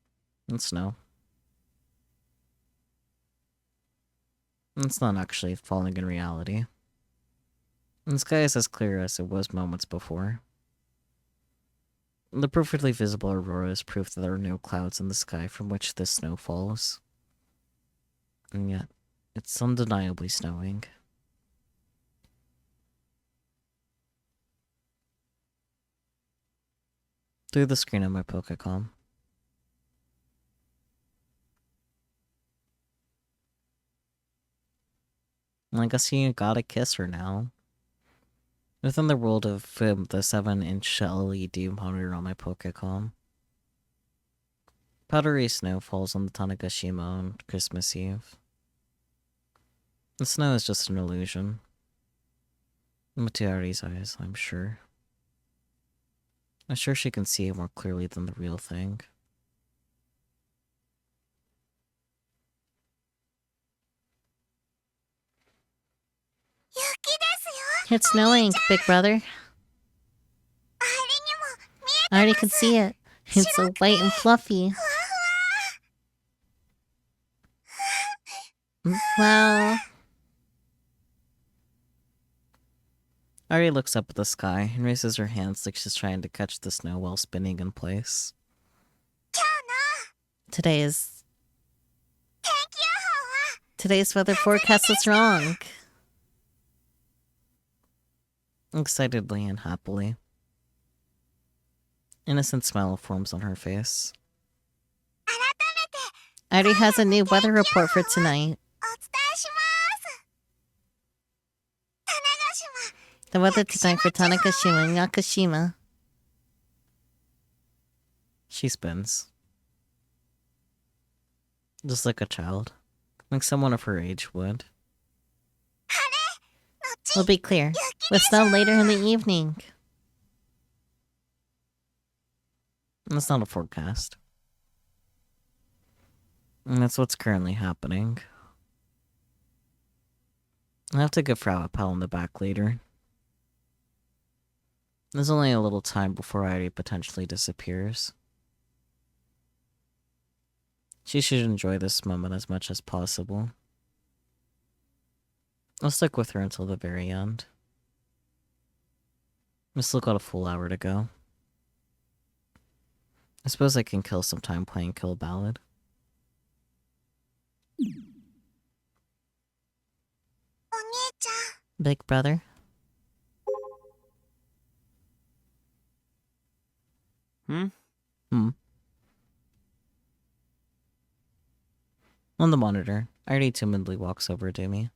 It's snow. It's not actually falling in reality. The sky is as clear as it was moments before. The perfectly visible aurora is proof that there are no clouds in the sky from which this snow falls. And yet, it's undeniably snowing. Through the screen of my Pokecom. I guess you gotta kiss her now. Within the world of the 7-inch LED monitor on my Pokecom. Powdery snow falls on the Tanegashima on Christmas Eve. The snow is just an illusion. But to Ari's eyes, I'm sure. I'm sure she can see it more clearly than the real thing. It's snowing, big brother. I already can see it. It's so white and fluffy. Wow. Ari looks up at the sky and raises her hands like she's trying to catch the snow while spinning in place. Today's weather forecast is wrong. Excitedly and happily. Innocent smile forms on her face. Ari has a new weather report for tonight. The weather tonight for Tanegashima and Nakashima. She spins. Just like a child. Like someone of her age would. Will be clear, with snow later in the evening. That's not a forecast. And that's what's currently happening. I'll have to give Frau a pat on the back later. There's only a little time before Airi potentially disappears. She should enjoy this moment as much as possible. I'll stick with her until the very end. We still got a full hour to go. I suppose I can kill some time playing Kill Ballad. Big brother? Hmm? On the monitor, Artie timidly walks over to me.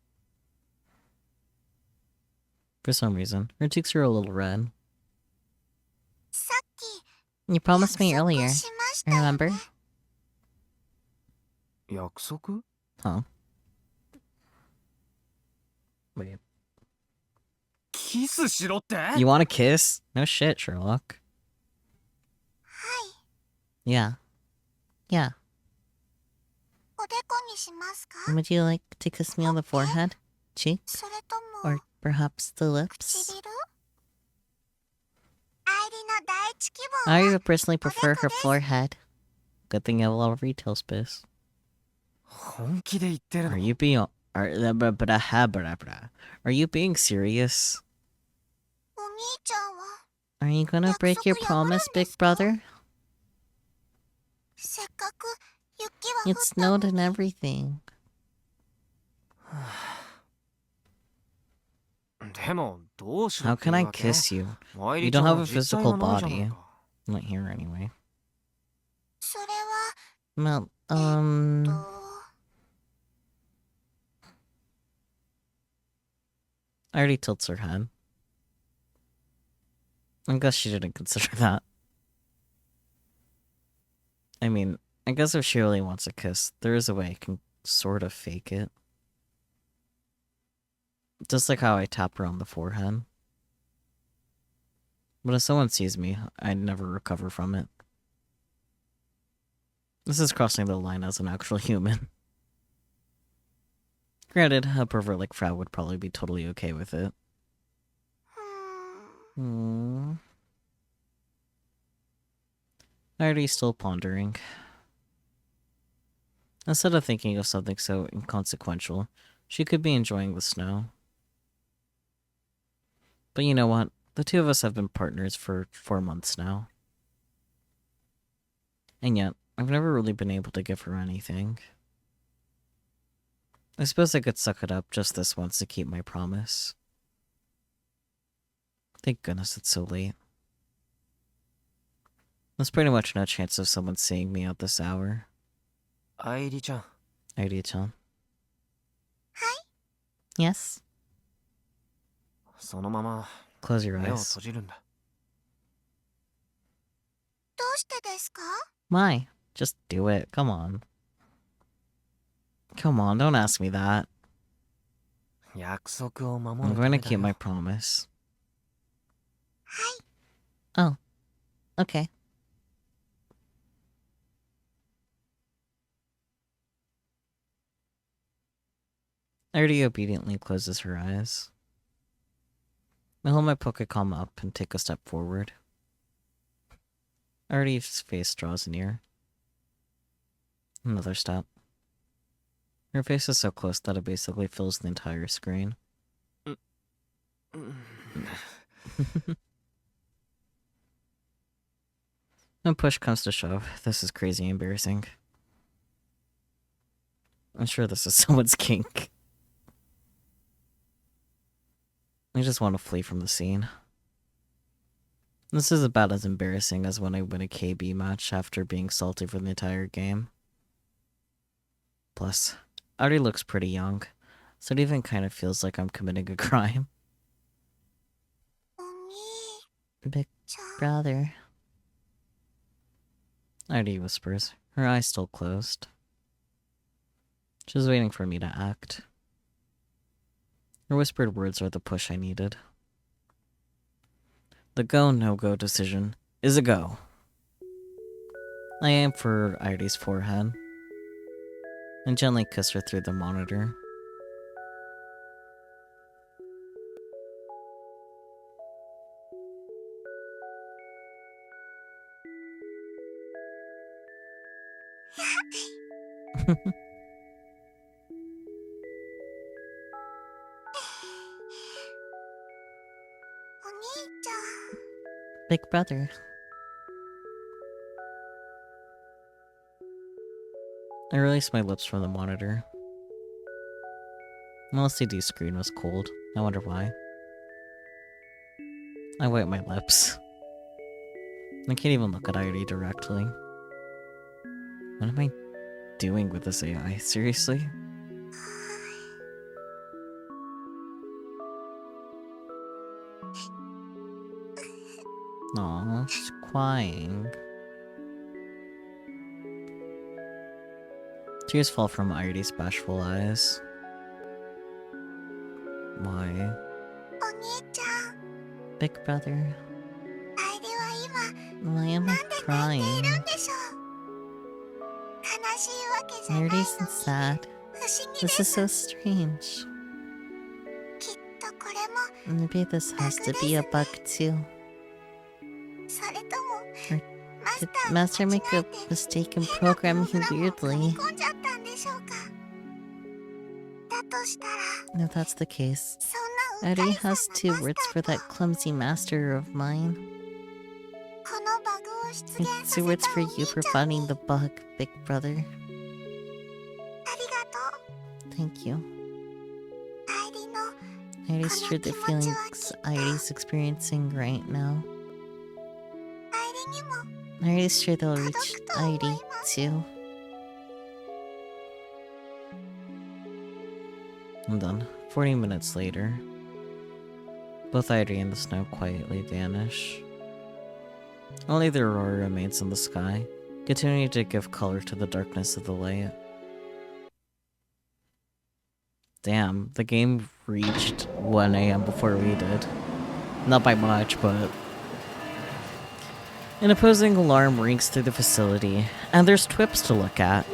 For some reason, her cheeks are a little red. さっき You promised me 約束 earlier. しましたよね Remember? 約束 Huh? Wait. キスしろって You want a kiss? No shit, Sherlock. Yeah. Yeah. おでこにしますか Would you like to kiss me on the forehead? Cheek? それとも Or perhaps the lips? 唇アイリの第一希望 I は would personally prefer her forehead. Good thing you have a lot of retail space. 本気で言ってる Are の you being... Are you being serious? お兄ちゃんは Are you gonna break your promise, big brother? せっかく雪は降 It ったの snowed に and everything. でもどうしろ How ってい can う I わけ kiss you? 愛 You 理ち don't ゃん have は a 実際 physical がないじゃない body. か Not here anyway. それ Well, は Artie tilts her head. I guess she didn't consider that. I mean, I guess if she really wants a kiss, there is a way I can sort of fake it. Just like how I tap her on the forehead. But if someone sees me, I'd never recover from it. This is crossing the line as an actual human. Granted, a pervert like Frau would probably be totally okay with it. うーん Artie's still pondering. Instead of thinking of something so inconsequential, she could be enjoying the snow. But you know what? The two of us have been partners for 4 months now. And yet, I've never really been able to give her anything. I suppose I could suck it up just this once to keep my promise. Thank goodness it's so late. There's pretty much no chance of someone seeing me at this hour. 愛理ちゃん Idea-chan. yes? そのまま Close your 目を eyes. 閉じるんだどうしてですか Why? Just do it. Come on. Come on, don't ask me that. 約束を守 I'm るた going め to だ keep よ my promise. Oh. Okay. Artie obediently closes her eyes. I hold my Pokecom up and take a step forward. Artie's face draws near. Another step. Her face is so close that it basically fills the entire screen. When push comes to shove, this is crazy embarrassing. I'm sure this is someone's kink. I just want to flee from the scene. This is about as embarrassing as when I win a KB match after being salty for the entire game. Plus, Artie looks pretty young, so it even kind of feels like I'm committing a crime. お兄 Big ちゃん brother. Artie whispers, her eyes still closed. She's waiting for me to act. Her whispered words are the push I needed. The go-no-go decision is a go. I aim for Artie's forehead and gently kiss her through the monitor. Big brother. I released my lips from the monitor. The LCD screen was cold. I wonder why. I wipe my lips. I can't even look at Airi directly. What am I doing with this AI? Seriously? Aw, she's crying. Tears fall from Airi's bashful eyes. Why? お兄ちゃん、 Big brother, アイリは今 why am I なんで泣いてい crying? るんでしょう。悲しいわけじゃないの Airi's に so sad. 不思議 This で is す。 so strange. きっとこれも Maybe this has to be a bug too. それとも Or マス did ターが Master 間違 make え a て mistake in 変なプロ programming グ him ラムを組み weirdly? 込んじゃったんでしょうか。だとしたら If that's the case, そんな Airi うかい has さ two んがマ words ス for ター that と clumsy master of mine. このバグを出 And 現さ two せ words た for お you 兄 for ちゃんに finding the bug, big brother. ありがとう。 Thank you. アイリの Airi's true the feelings Airi's experiencing right now. アイリにも Airi's sure they'll reach Airi too. And then, 40 minutes later, both Airi and the snow quietly vanish. Only the aurora remains in the sky, continuing to give color to the darkness of the light. Damn, the game reached 1 a.m. before we did. Not by much, but... An opposing alarm rings through the facility, and there's twips to look at.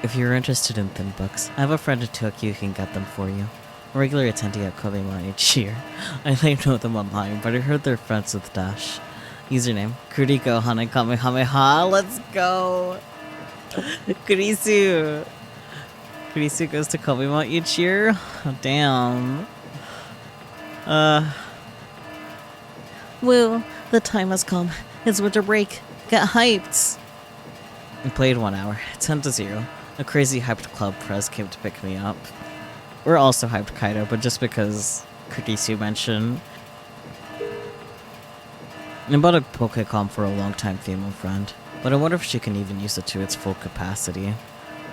If you're interested in thin books, I have a friend in Tokyo who can get them for you. A regular attendee at Kobima each year. I only know them online, but I heard they're friends with Dash. Username, Kuriko Hana Kamehameha. Let's go! Kurisu! Kurisu goes to Kobima each year? Oh, damn. Woo! The time has come. It's winter break. Get hyped! We played 1 hour, 10-0. A crazy hyped club press came to pick me up. We're also hyped Kaido, but just because Kurisu mentioned. I bought a Pokecom for a longtime female friend, but I wonder if she can even use it to its full capacity.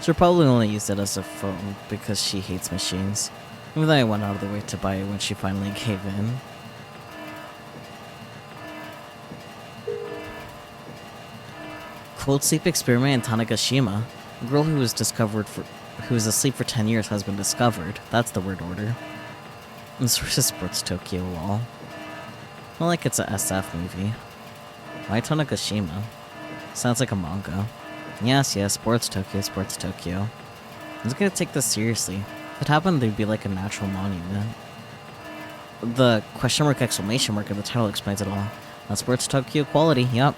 She'll probably only use it as a phone because she hates machines. Even though I went out of the way to buy it when she finally gave in. Cold sleep experiment in Tanegashima. A girl who was asleep for 10 years has been discovered. That's the word order. And source is Sports Tokyo lol. Not like it's a SF movie. Why Tanegashima? Sounds like a manga. Yes, Sports Tokyo, Sports Tokyo. I was gonna take this seriously. If it happened, there'd be like a natural monument. The question mark exclamation mark in the title explains it all. That's Sports Tokyo quality, yep.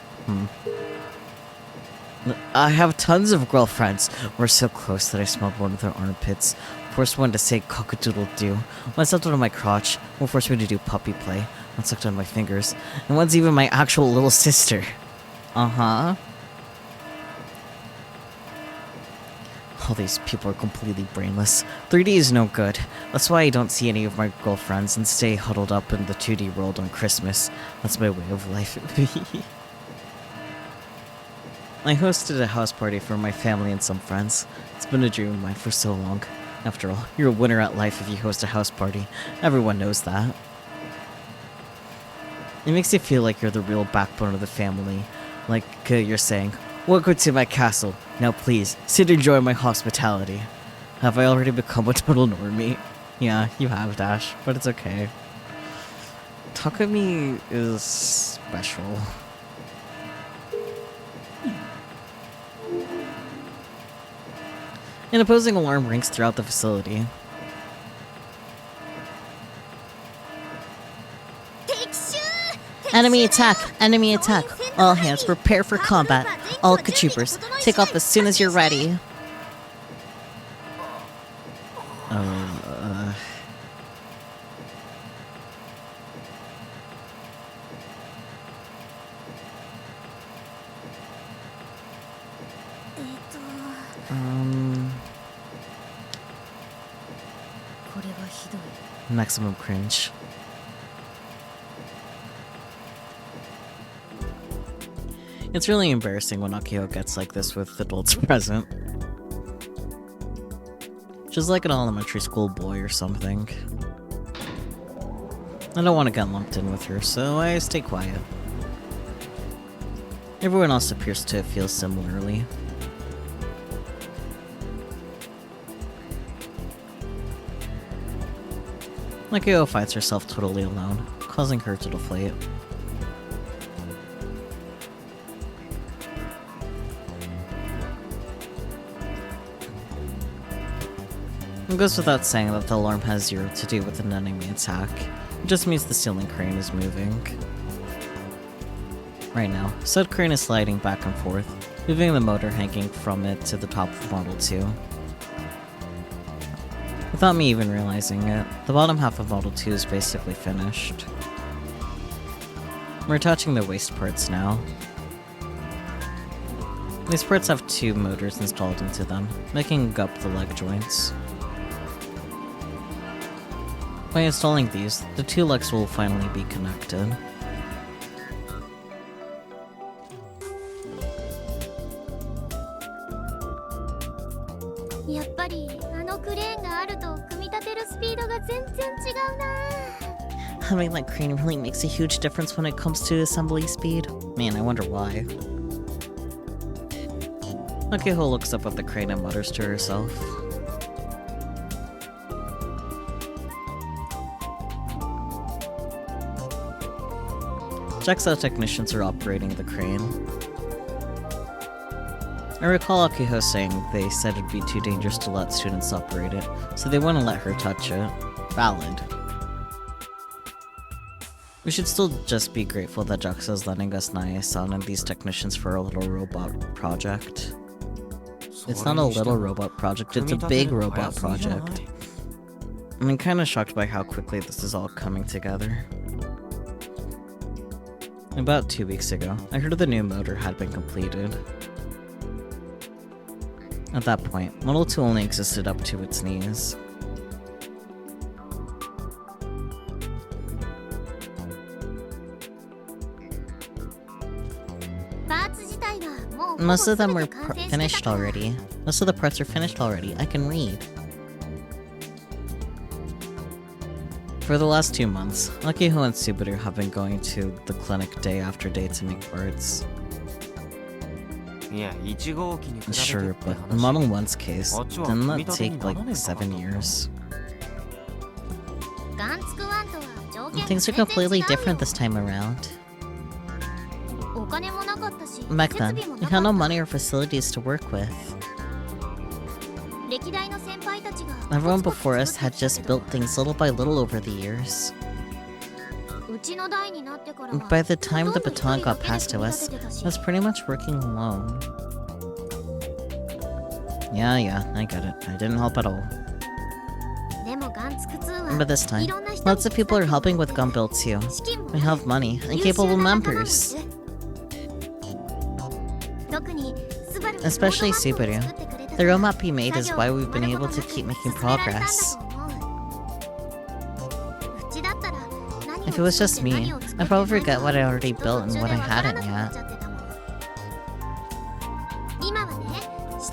I have tons of girlfriends. We're so close that I smelled one of their armpits. Forced one to say cock-a-doodle-doo. One sucked on my crotch. One forced me to do puppy play. One sucked on my fingers. And one's even my actual little sister. Uh-huh. All these people are completely brainless. 3D is no good. That's why I don't see any of my girlfriends and stay huddled up in the 2D world on Christmas. That's my way of life. I hosted a house party for my family and some friends. It's been a dream of mine for so long. After all, you're a winner at life if you host a house party. Everyone knows that. It makes you feel like you're the real backbone of the family. Like you're saying, welcome to my castle. Now please, sit and enjoy my hospitality. Have I already become a total normie? Yeah, you have, Dash, but it's okay. Takumi is special. An opposing alarm rings throughout the facility. Enemy attack! Enemy attack! All hands prepare for combat. All troopers, take off as soon as you're ready. Maximum cringe. It's really embarrassing when Akio gets like this with adults present. Just like an elementary school boy or something. I don't want to get lumped in with her, so I stay quiet. Everyone else appears to feel similarly. Akio fights herself totally alone, causing her to deflate. It goes without saying that the alarm has zero to do with an enemy attack. It just means the ceiling crane is moving. Right now, said crane is sliding back and forth, moving the motor hanging from it to the top of Model 2. Without me even realizing it, the bottom half of Model 2 is basically finished. We're attaching the waste parts now. These parts have 2 motors installed into them, making up the leg joints. By installing these, the 2 legs will finally be connected. Having that crane really makes a huge difference when it comes to assembly speed. Man, I wonder why. Akihou looks up at the crane and mutters to herself. Checks out technicians are operating the crane. I recall Akihou saying they said it'd be too dangerous to let students operate it, so they wouldn't let her touch it. Valid. We should still just be grateful that Jaxa's letting us Nae-san and these technicians for a little robot project. It's not a little robot project, it's a big robot project. I'm kinda shocked by how quickly this is all coming together. About 2 weeks ago, I heard the new motor had been completed. At that point, Model 2 only existed up to its knees. Most of them were finished already. Most of the parts are finished already. I can read. For the last 2 months, Akihou and Subaru have been going to the clinic day after day to make parts. Sure, but in Model 1's case, didn't that take like 7 years? Things are completely different this time around. Back then, we had no money or facilities to work with. Everyone before us had just built things little by little over the years. By the time the baton got passed to us, I was pretty much working alone. Yeah, I get it. I didn't help at all. But this time, lots of people are helping with gun build too. We have money and capable members. Especially Subaru. The roadmap he made is why we've been able to keep making progress. If it was just me, I'd probably forget what I already built and what I hadn't yet.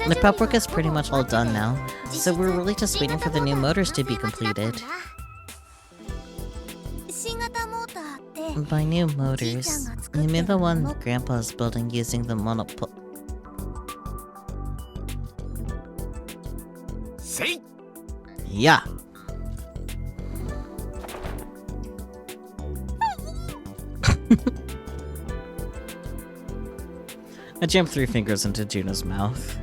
The prep work is pretty much all done now, so we're really just waiting for the new motors to be completed. By new motors, I mean the one Grandpa's building using the monopole. Yeah. I jammed 3 fingers into Juno's mouth.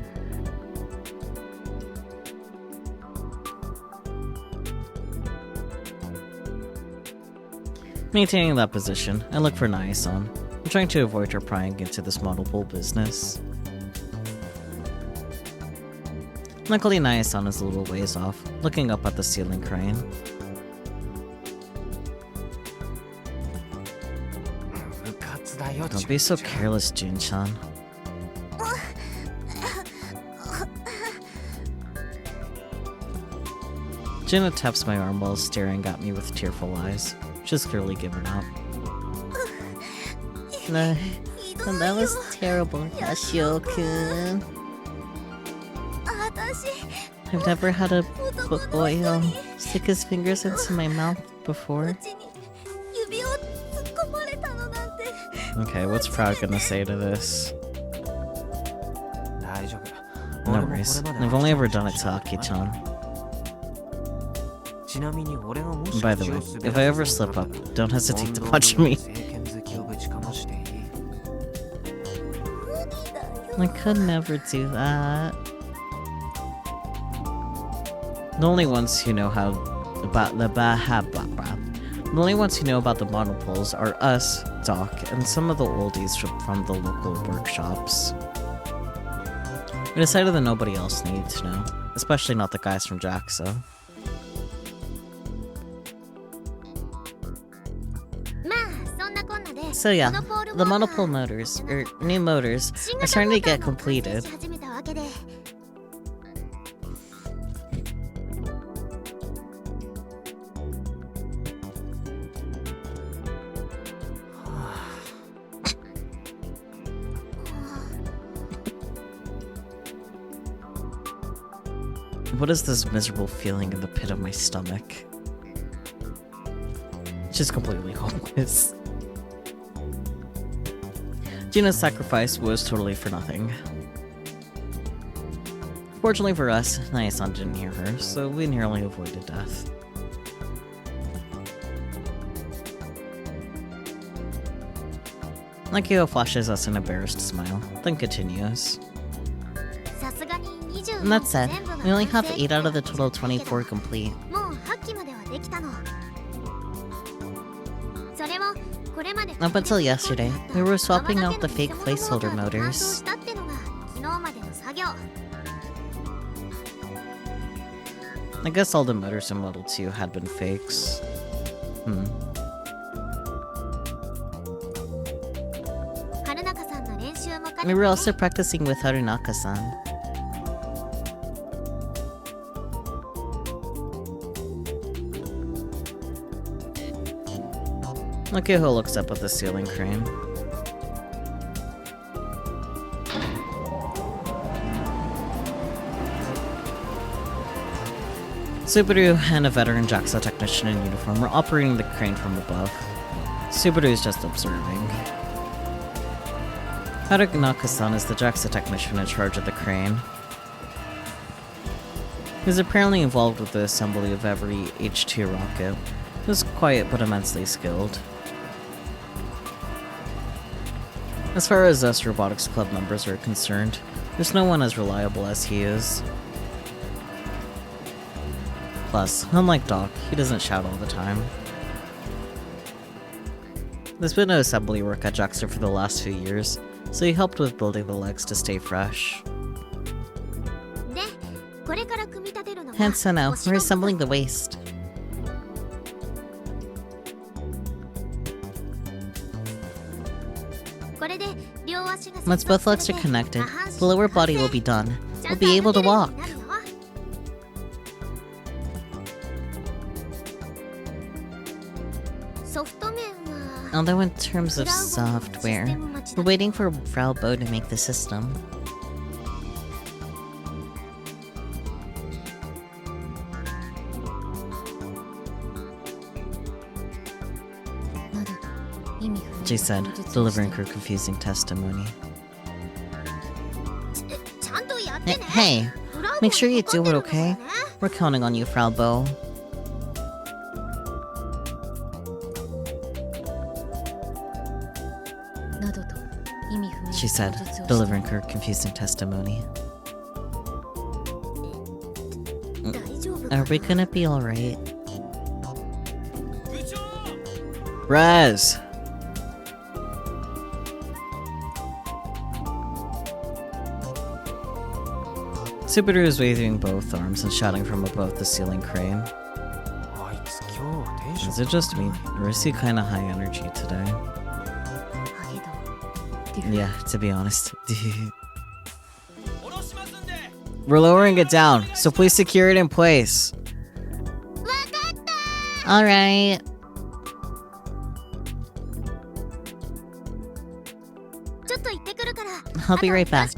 Maintaining that position, I look for Nae-san. I'm trying to avoid her prying into this model pool business. Luckily, Nae-san is a little ways off, looking up at the ceiling crane. Don't be so careless, Jun-chan. Jenna taps my arm while staring at me with tearful eyes. She's clearly given up. No, that was terrible, Yashio-kun. 私 I've never had a boy stick his fingers into my mouth before. 口に指を突っ込まれたのなんて Okay, what's Proud gonna say to this? 大丈夫 No worries. I've only ever done it to Aki-chan. ちなみに俺がもし By the way, if I ever slip up, don't hesitate to punch me. 政権好きをぶちかましていい I could never do that. The only ones who know how about the the only ones who know about the monopoles are us, Doc, and some of the oldies from the local workshops. We decided that nobody else needed to know, especially not the guys from JAXA. まあそんなこんなで So yeah, このポール the ウォーカー monopole motors, or new motors, 新 are 型 starting モ to ーター get が完成 completed. し始めたわけで What is this miserable feeling in the pit of my stomach? Just completely hopeless. Gina's sacrifice was totally for nothing. Fortunately for us, Naya-san didn't hear her, so we narrowly avoided death. Nakio flashes us an embarrassed smile, then continues. さすがに20 And that said, 全部が we only have 完成 8 out of the って total わけじゃないけど 24 complete. もう8機まではできたのそれもこれまで Up until yesterday, we were swapping out the fake placeholder 完走 motors. したってのが昨日までの作業 I guess all the motors in Model 2 had been fakes. Hmm. 春中さんの練習も兼ねて We were also practicing with Harunaka-san. Nakio looks up at the ceiling crane. Subaru and a veteran JAXA technician in uniform were operating the crane from above. Subaru is just observing. Harunaka-san is the JAXA technician in charge of the crane. He's apparently involved with the assembly of every H-2 rocket. He's quiet but immensely skilled. As far as us Robotics Club members are concerned, there's no one as reliable as he is. Plus, unlike Doc, he doesn't shout all the time. There's been no assembly work at JAXA for the last few years, so he helped with building the legs to stay fresh. でこれから組み立てるのが And so now, 星 we're の assembling the waist. これで両足が Once both legs are connected, the lower body will be done. We'll be able to walk. ソフト面は Although in terms of software, we're waiting for Frau Bo to make the system. She said, delivering her confusing testimony. ちゃんとやってね Hey, フラウ make sure you かか do って it, るのか okay? ね We're counting on you, Frau Bo. She said, delivering her confusing testimony. 大丈夫か Are we gonna be alright? Rez! Subaru is waving both arms and shouting from above the ceiling crane. あいつ今日テンション Is it just me, or is he kinda high energy today? けど Yeah, to be honest. We're lowering it down, so please secure it in place. Alright. I'll be right back.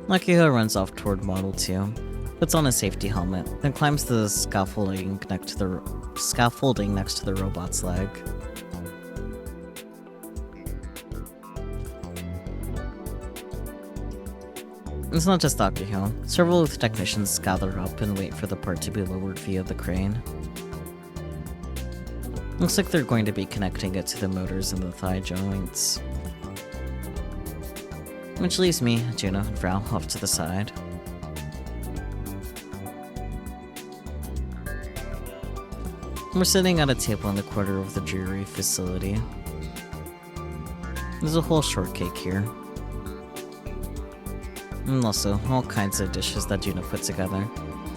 Makiho runs off toward Model 2, puts on a safety helmet, then climbs the scaffolding next to the robot's leg. It's not just Akiho. Several of the technicians gather up and wait for the part to be lowered via the crane. Looks like they're going to be connecting it to the motors and the thigh joints. Which leaves me, Juno, and Frau off to the side. We're sitting at a table in the corner of the dreary facility. There's a whole shortcake here. And also, all kinds of dishes that Juno put together.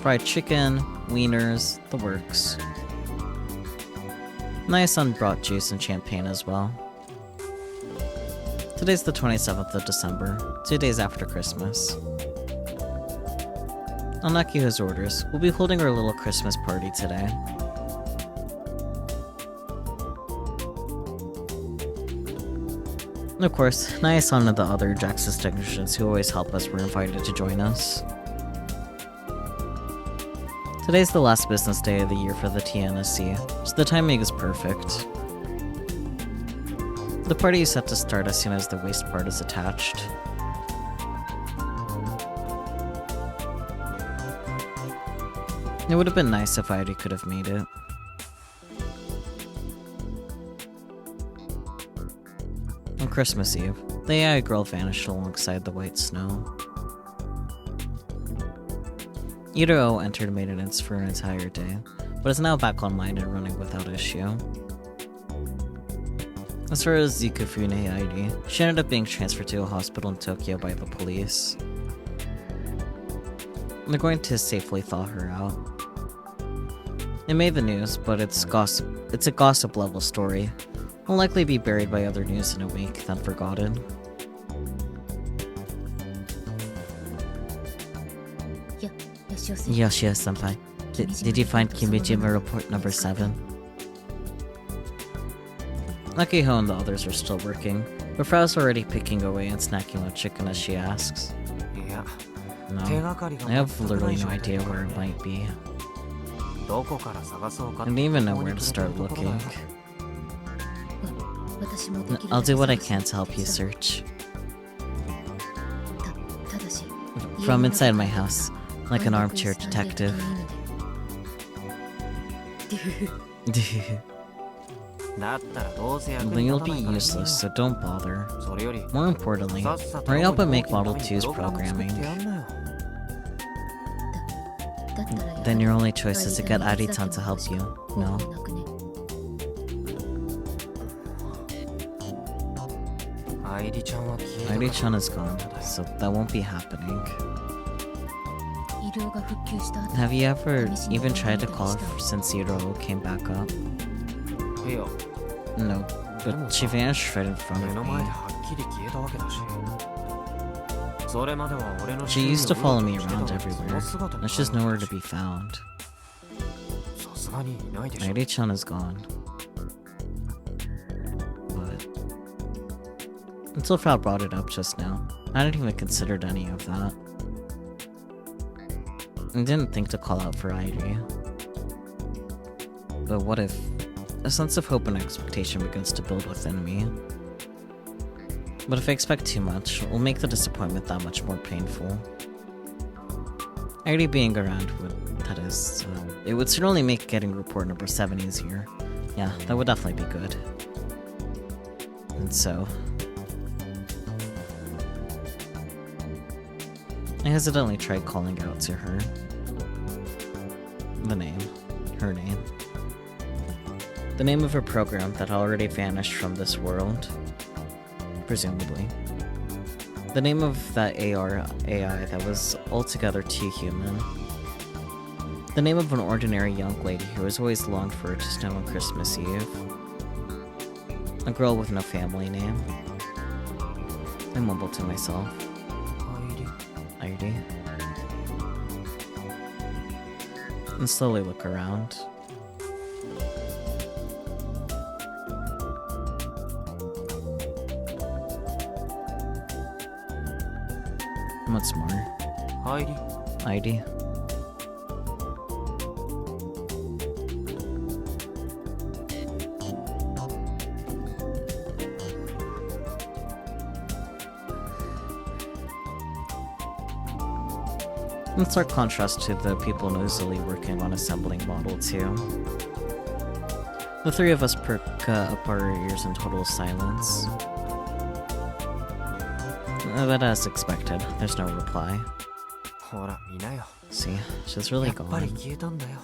Fried chicken, wieners, the works. Naya-san brought juice and champagne as well. Today's the 27th of December, 2 days after Christmas. On Akiho's orders, we'll be holding our little Christmas party today. And of course, Naya-san and the other Jaxus technicians who always help us were invited to join us. Today's the last business day of the year for the TNSC, so the timing is perfect. The party is set to start as soon as the waste part is attached. It would have been nice if Airi could have made it. On Christmas Eve, the AI girl vanished alongside the white snow. Iro entered maintenance for an entire day, but is now back online and running without issue. As far as Zikufune Airi, she ended up being transferred to a hospital in Tokyo by the police. They're going to safely thaw her out. It made the news, but it's a gossip level story. Will likely be buried by other news in a week, then forgotten. Yoshio-senpai, did you find Kimijima report number 7? Akiho and the others are still working, but Frau's already picking away and snacking on chicken as she asks. No, I have literally no idea where it might be. I don't even know where to start looking. I'll do what I can to help you search. From inside my house, like an armchair detective. Then you'll be useless, so don't bother. More importantly, hurry up and make Model 2's programming. Then your only choice is to get Ari-chan to help you, no? Airi-chan is gone, so that won't be happening. Have you ever even tried to call her since Iro came back up? No, but she vanished right in front of me. She used to follow me around everywhere, and she's nowhere to be found. Airi-chan is gone. But until Frau brought it up just now, I hadn't even considered any of that. I didn't think to call out for Airi. But what if a sense of hope and expectation begins to build within me? But if I expect too much, it will make the disappointment that much more painful. Airi being around it would certainly make getting report number 7 easier. Yeah, that would definitely be good. And so I hesitantly tried calling out to her. Her name. The name of a program that already vanished from this world. Presumably. The name of that AI that was altogether too human. The name of an ordinary young lady who has always longed for it to snow on Christmas Eve. A girl with no family name. I mumbled to myself. Airi. and slowly look around. What's more? 入り ID. In stark contrast to the people noisily working on assembling Model 2. The three of us perk up our ears in total silence. But as expected, there's no reply. ほら見なよ See, she's really やっぱり gone. 消えたんだよ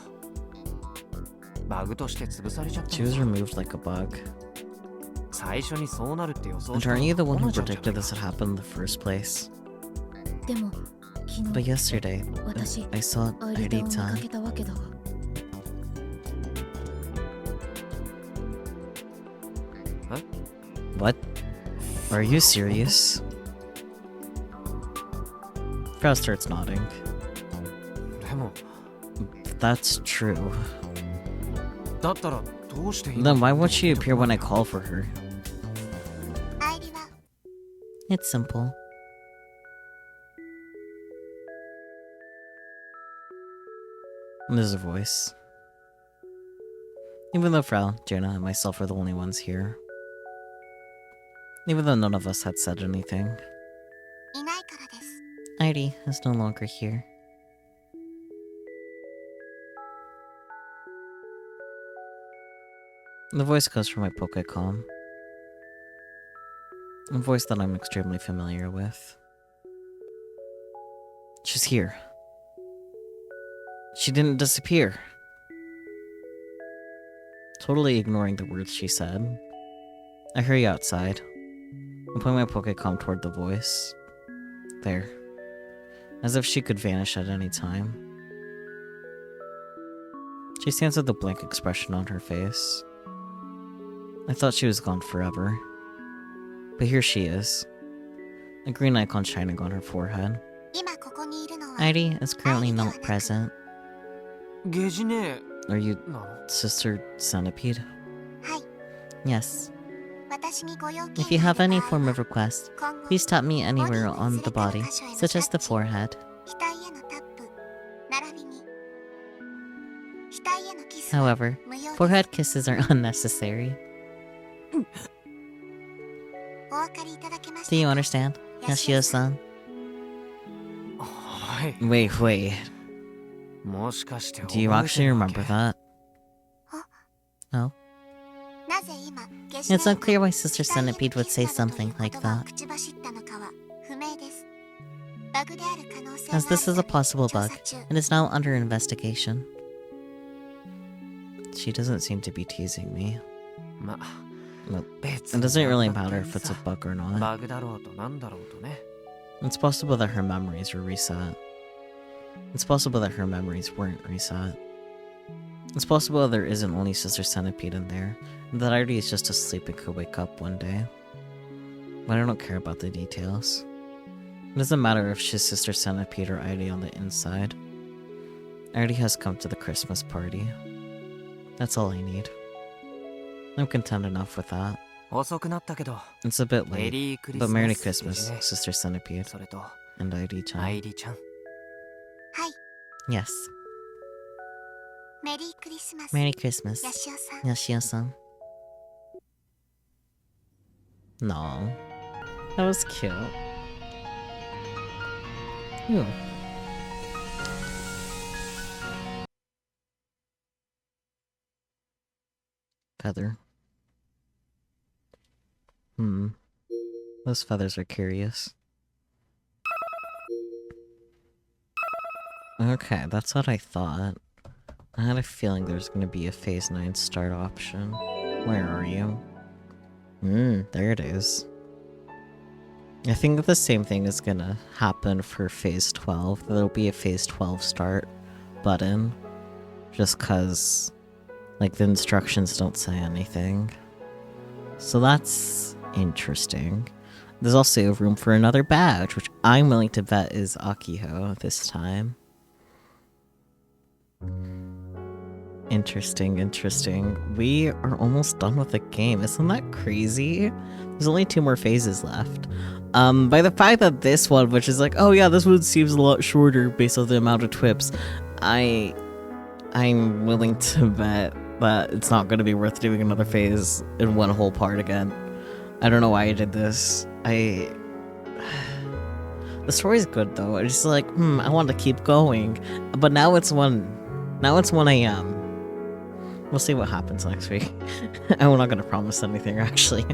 バグとして潰されちゃった She was removed like a bug. 最初にそうなるって予想 And したの aren't you the one who コナちゃんじゃ predicted ない this would happen in the first place? でも昨 But 日 yesterday, 私 I saw アイリタを見か Airi-chan. けたわけだわ。 What? Are you serious? Frau starts nodding. でも That's true. だったらどうして今 Then why won't she appear when I call for her? アイリは It's simple. And there's a voice. Even though Frau, Jaina, and myself are the only ones here. Even though none of us had said anything. いないからです。 Airi is no longer here. The voice comes from my Pokecom. A voice that I'm extremely familiar with. She's here. She didn't disappear. Totally ignoring the words she said, I hurry outside and point my Pokecom toward the voice. There. As if she could vanish at any time. She stands with a blank expression on her face. I thought she was gone forever. But here she is. A green icon shining on her forehead. 今ここにいるのは Airi is currently not present. ゲジネ Are you なの Sister Centipede? はい。 Yes. 私にご用件 If you があ have る any 場合 form は of request, 今後 please tap me anywhere on the body, such as the forehead. 額へのタップ並びに額へのキスは However, 無用です。 forehead kisses are unnecessary. お分かりいただけました Do you か understand, Yashio-san? はい Wait. もしかして Do you 覚え actually てるわ remember け that? No. なぜ今 It's unclear why Sister Centipede would say something like that. 口走ったのかは不明です。バグである可能性 As this is a possible があ bug, るため調査中 it is now under investigation. She doesn't seem to be teasing me. ま Well, 別 it に doesn't really なんだ matter って if it's a さ bug or not. バグだろうとなんだろうとね It's possible that her memories were reset. It's possible that her memories weren't reset. It's possible there isn't only Sister Centipede in there, and that Airi is just asleep and could wake up one day. But I don't care about the details. It doesn't matter if she's Sister Centipede or Airi on the inside. Airi has come to the Christmas party. That's all I need. I'm content enough with that. 遅くなったけど It's a bit メ late, リークリ but スマ Merry ス Christmas, ね Sister Centipede それと and Airi-chan. 愛理ちゃん Yes. メリークリスマス Merry Christmas, ヤシオさん Yashio-san. No. That was cute. Ooh. Feather. Those feathers are curious. Okay, that's what I thought. I had a feeling there's gonna be a Phase 9 start option. Where are you? There it is. I think that the same thing is gonna happen for Phase 12. There'll be a Phase 12 start button. Just cause, like, the instructions don't say anything. So that's interesting. There's also room for another badge, which I'm willing to bet is Akiho this time. Interesting, interesting. We are almost done with the game. Isn't that crazy? There's only 2 more phases left. By the fact that this one, which is like, oh yeah, this one seems a lot shorter based on the amount of twips, I'm willing to bet that it's not going to be worth doing another phase in one whole part again. I don't know why I did this. The story's good though. It's just like, I want to keep going. But now it's 1 a.m. We'll see what happens next week. I'm not gonna promise anything actually.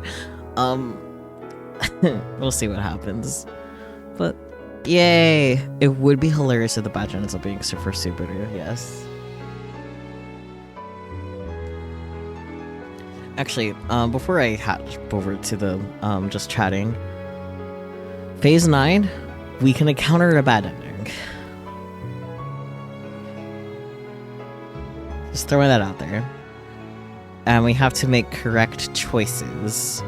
We'll see what happens. But yay! It would be hilarious if the badge ends up being Super Subaru, yes. Actually, before I hatch over to the just chatting, phase 9, we can encounter a bad ending. Just throwing that out there. And we have to make correct choices,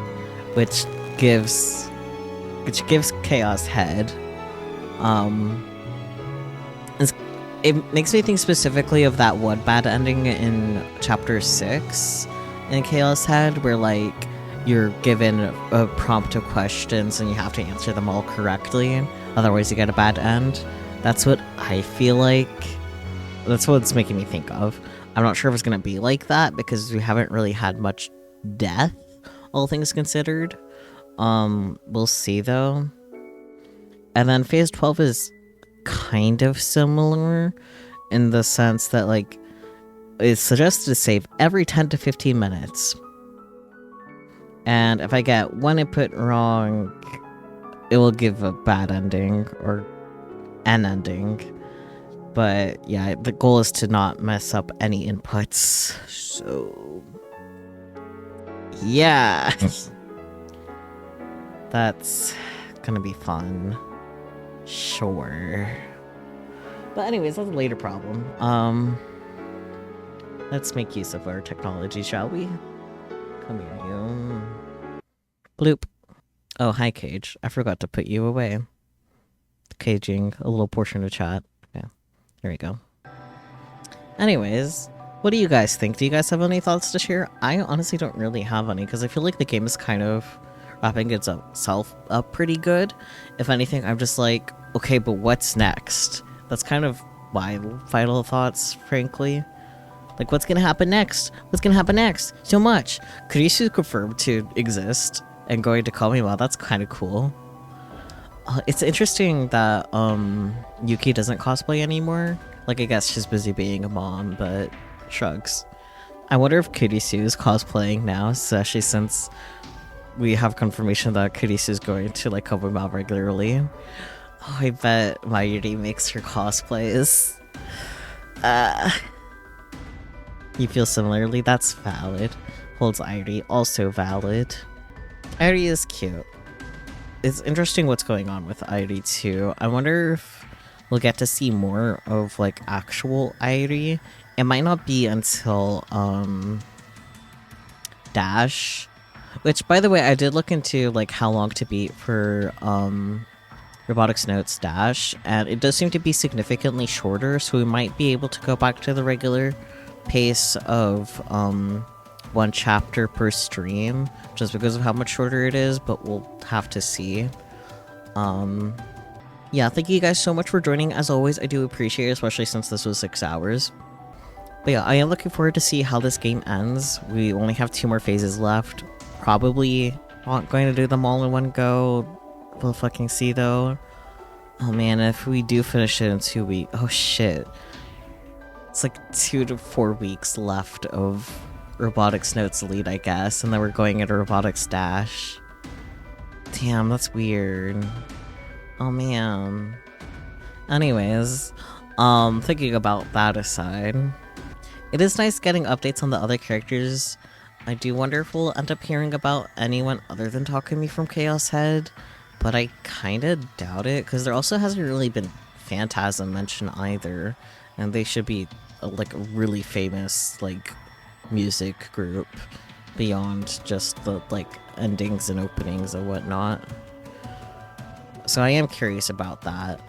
which gives Chaos Head. It makes me think specifically of that one bad ending in chapter 6 in Chaos Head, where like you're given a prompt of questions and you have to answer them all correctly, otherwise you get a bad end. That's what I feel like. That's what it's making me think of. I'm not sure if it's gonna be like that because we haven't really had much death, all things considered. We'll see though. And then phase 12 is kind of similar in the sense that like it's suggested to save every 10 to 15 minutes. And if I get one input wrong, it will give a bad ending or an ending. But yeah, the goal is to not mess up any inputs. So yeah. That's gonna be fun. Sure. But anyways, that's a later problem. Let's make use of our technology, shall we? Come here, you. Bloop. Oh, hi, Cage. I forgot to put you away. Caging a little portion of chat. Yeah, there we go. Anyways, what do you guys think? Do you guys have any thoughts to share? I honestly don't really have any, because I feel like the game is kind of wrapping itself up pretty good. If anything, I'm just like, okay, but what's next? That's kind of my final thoughts, frankly. Like, what's gonna happen next? What's gonna happen next? So much. Kurisu confirmed to exist and going to Kamima. That's kind of cool. It's interesting that Yuki doesn't cosplay anymore. Like, I guess she's busy being a mom, but shrugs. I wonder if Kurisu is cosplaying now, especially since we have confirmation that Kurisu is going to like Kamima regularly. Oh, I bet Mayuri makes her cosplays. You feel similarly? That's valid. Holds airi, also valid. Airi is cute. It's interesting what's going on with airi too. I wonder if we'll get to see more of like actual airi. It might not be until Dash. Which, by the way, I did look into like how long to beat for Robotics Notes Dash, and it does seem to be significantly shorter, so we might be able to go back to the regular pace of 1 chapter per stream, just because of how much shorter it is, but we'll have to see. Yeah, thank you guys so much for joining. As always, I do appreciate it, especially since this was 6 hours. But yeah, I am looking forward to see how this game ends. We only have 2 more phases left. Probably not going to do them all in one go. We'll fucking see though. Oh man, if we do finish it in 2 weeks, oh shit. It's like 2 to 4 weeks left of Robotics Notes Elite, I guess, and then we're going into Robotics Dash. Damn, that's weird. Oh man. Anyways, thinking about that aside, it is nice getting updates on the other characters. I do wonder if we'll end up hearing about anyone other than Takumi from Chaos Head, but I kinda doubt it, because there also hasn't really been Phantasm mentioned either, and they should be like a really famous like music group beyond just the like endings and openings and whatnot. So I am curious about that.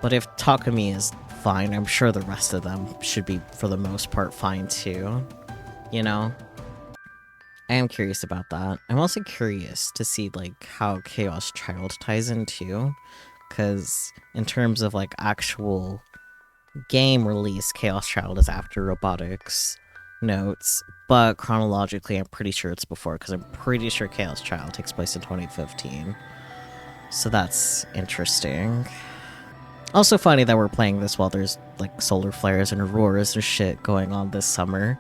But if Takumi is fine. I'm sure the rest of them should be, for the most part, fine too. You know? I am curious about that. I'm also curious to see, like, how Chaos Child ties in too. Because in terms of, like, actual game release, Chaos Child is after Robotics notes. But chronologically, I'm pretty sure it's before, because I'm pretty sure Chaos Child takes place in 2015. So that's interesting. Also funny that we're playing this while there's, like, solar flares and auroras and shit going on this summer.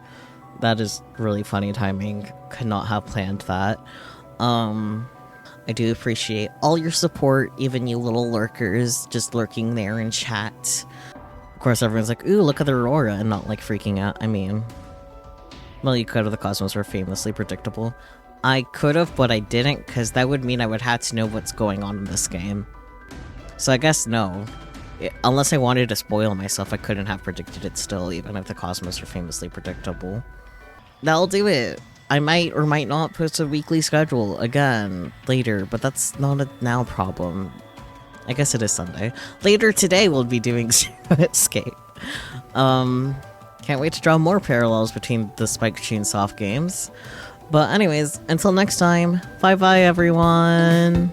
That is really funny timing. Could not have planned that. I do appreciate all your support, even you little lurkers just lurking there in chat. Of course, everyone's like, ooh, look at the aurora, and not, like, freaking out. I mean, well, you could have. The cosmos were famously predictable. I could have, but I didn't, because that would mean I would have to know what's going on in this game. So I guess no. Unless I wanted to spoil myself, I couldn't have predicted it still, even if the cosmos were famously predictable. That'll do it. I might or might not post a weekly schedule again later, but that's not a now problem. I guess it is Sunday. Later today we'll be doing Escape. Can't wait to draw more parallels between the Spike Chunsoft games. But anyways, until next time, bye bye everyone!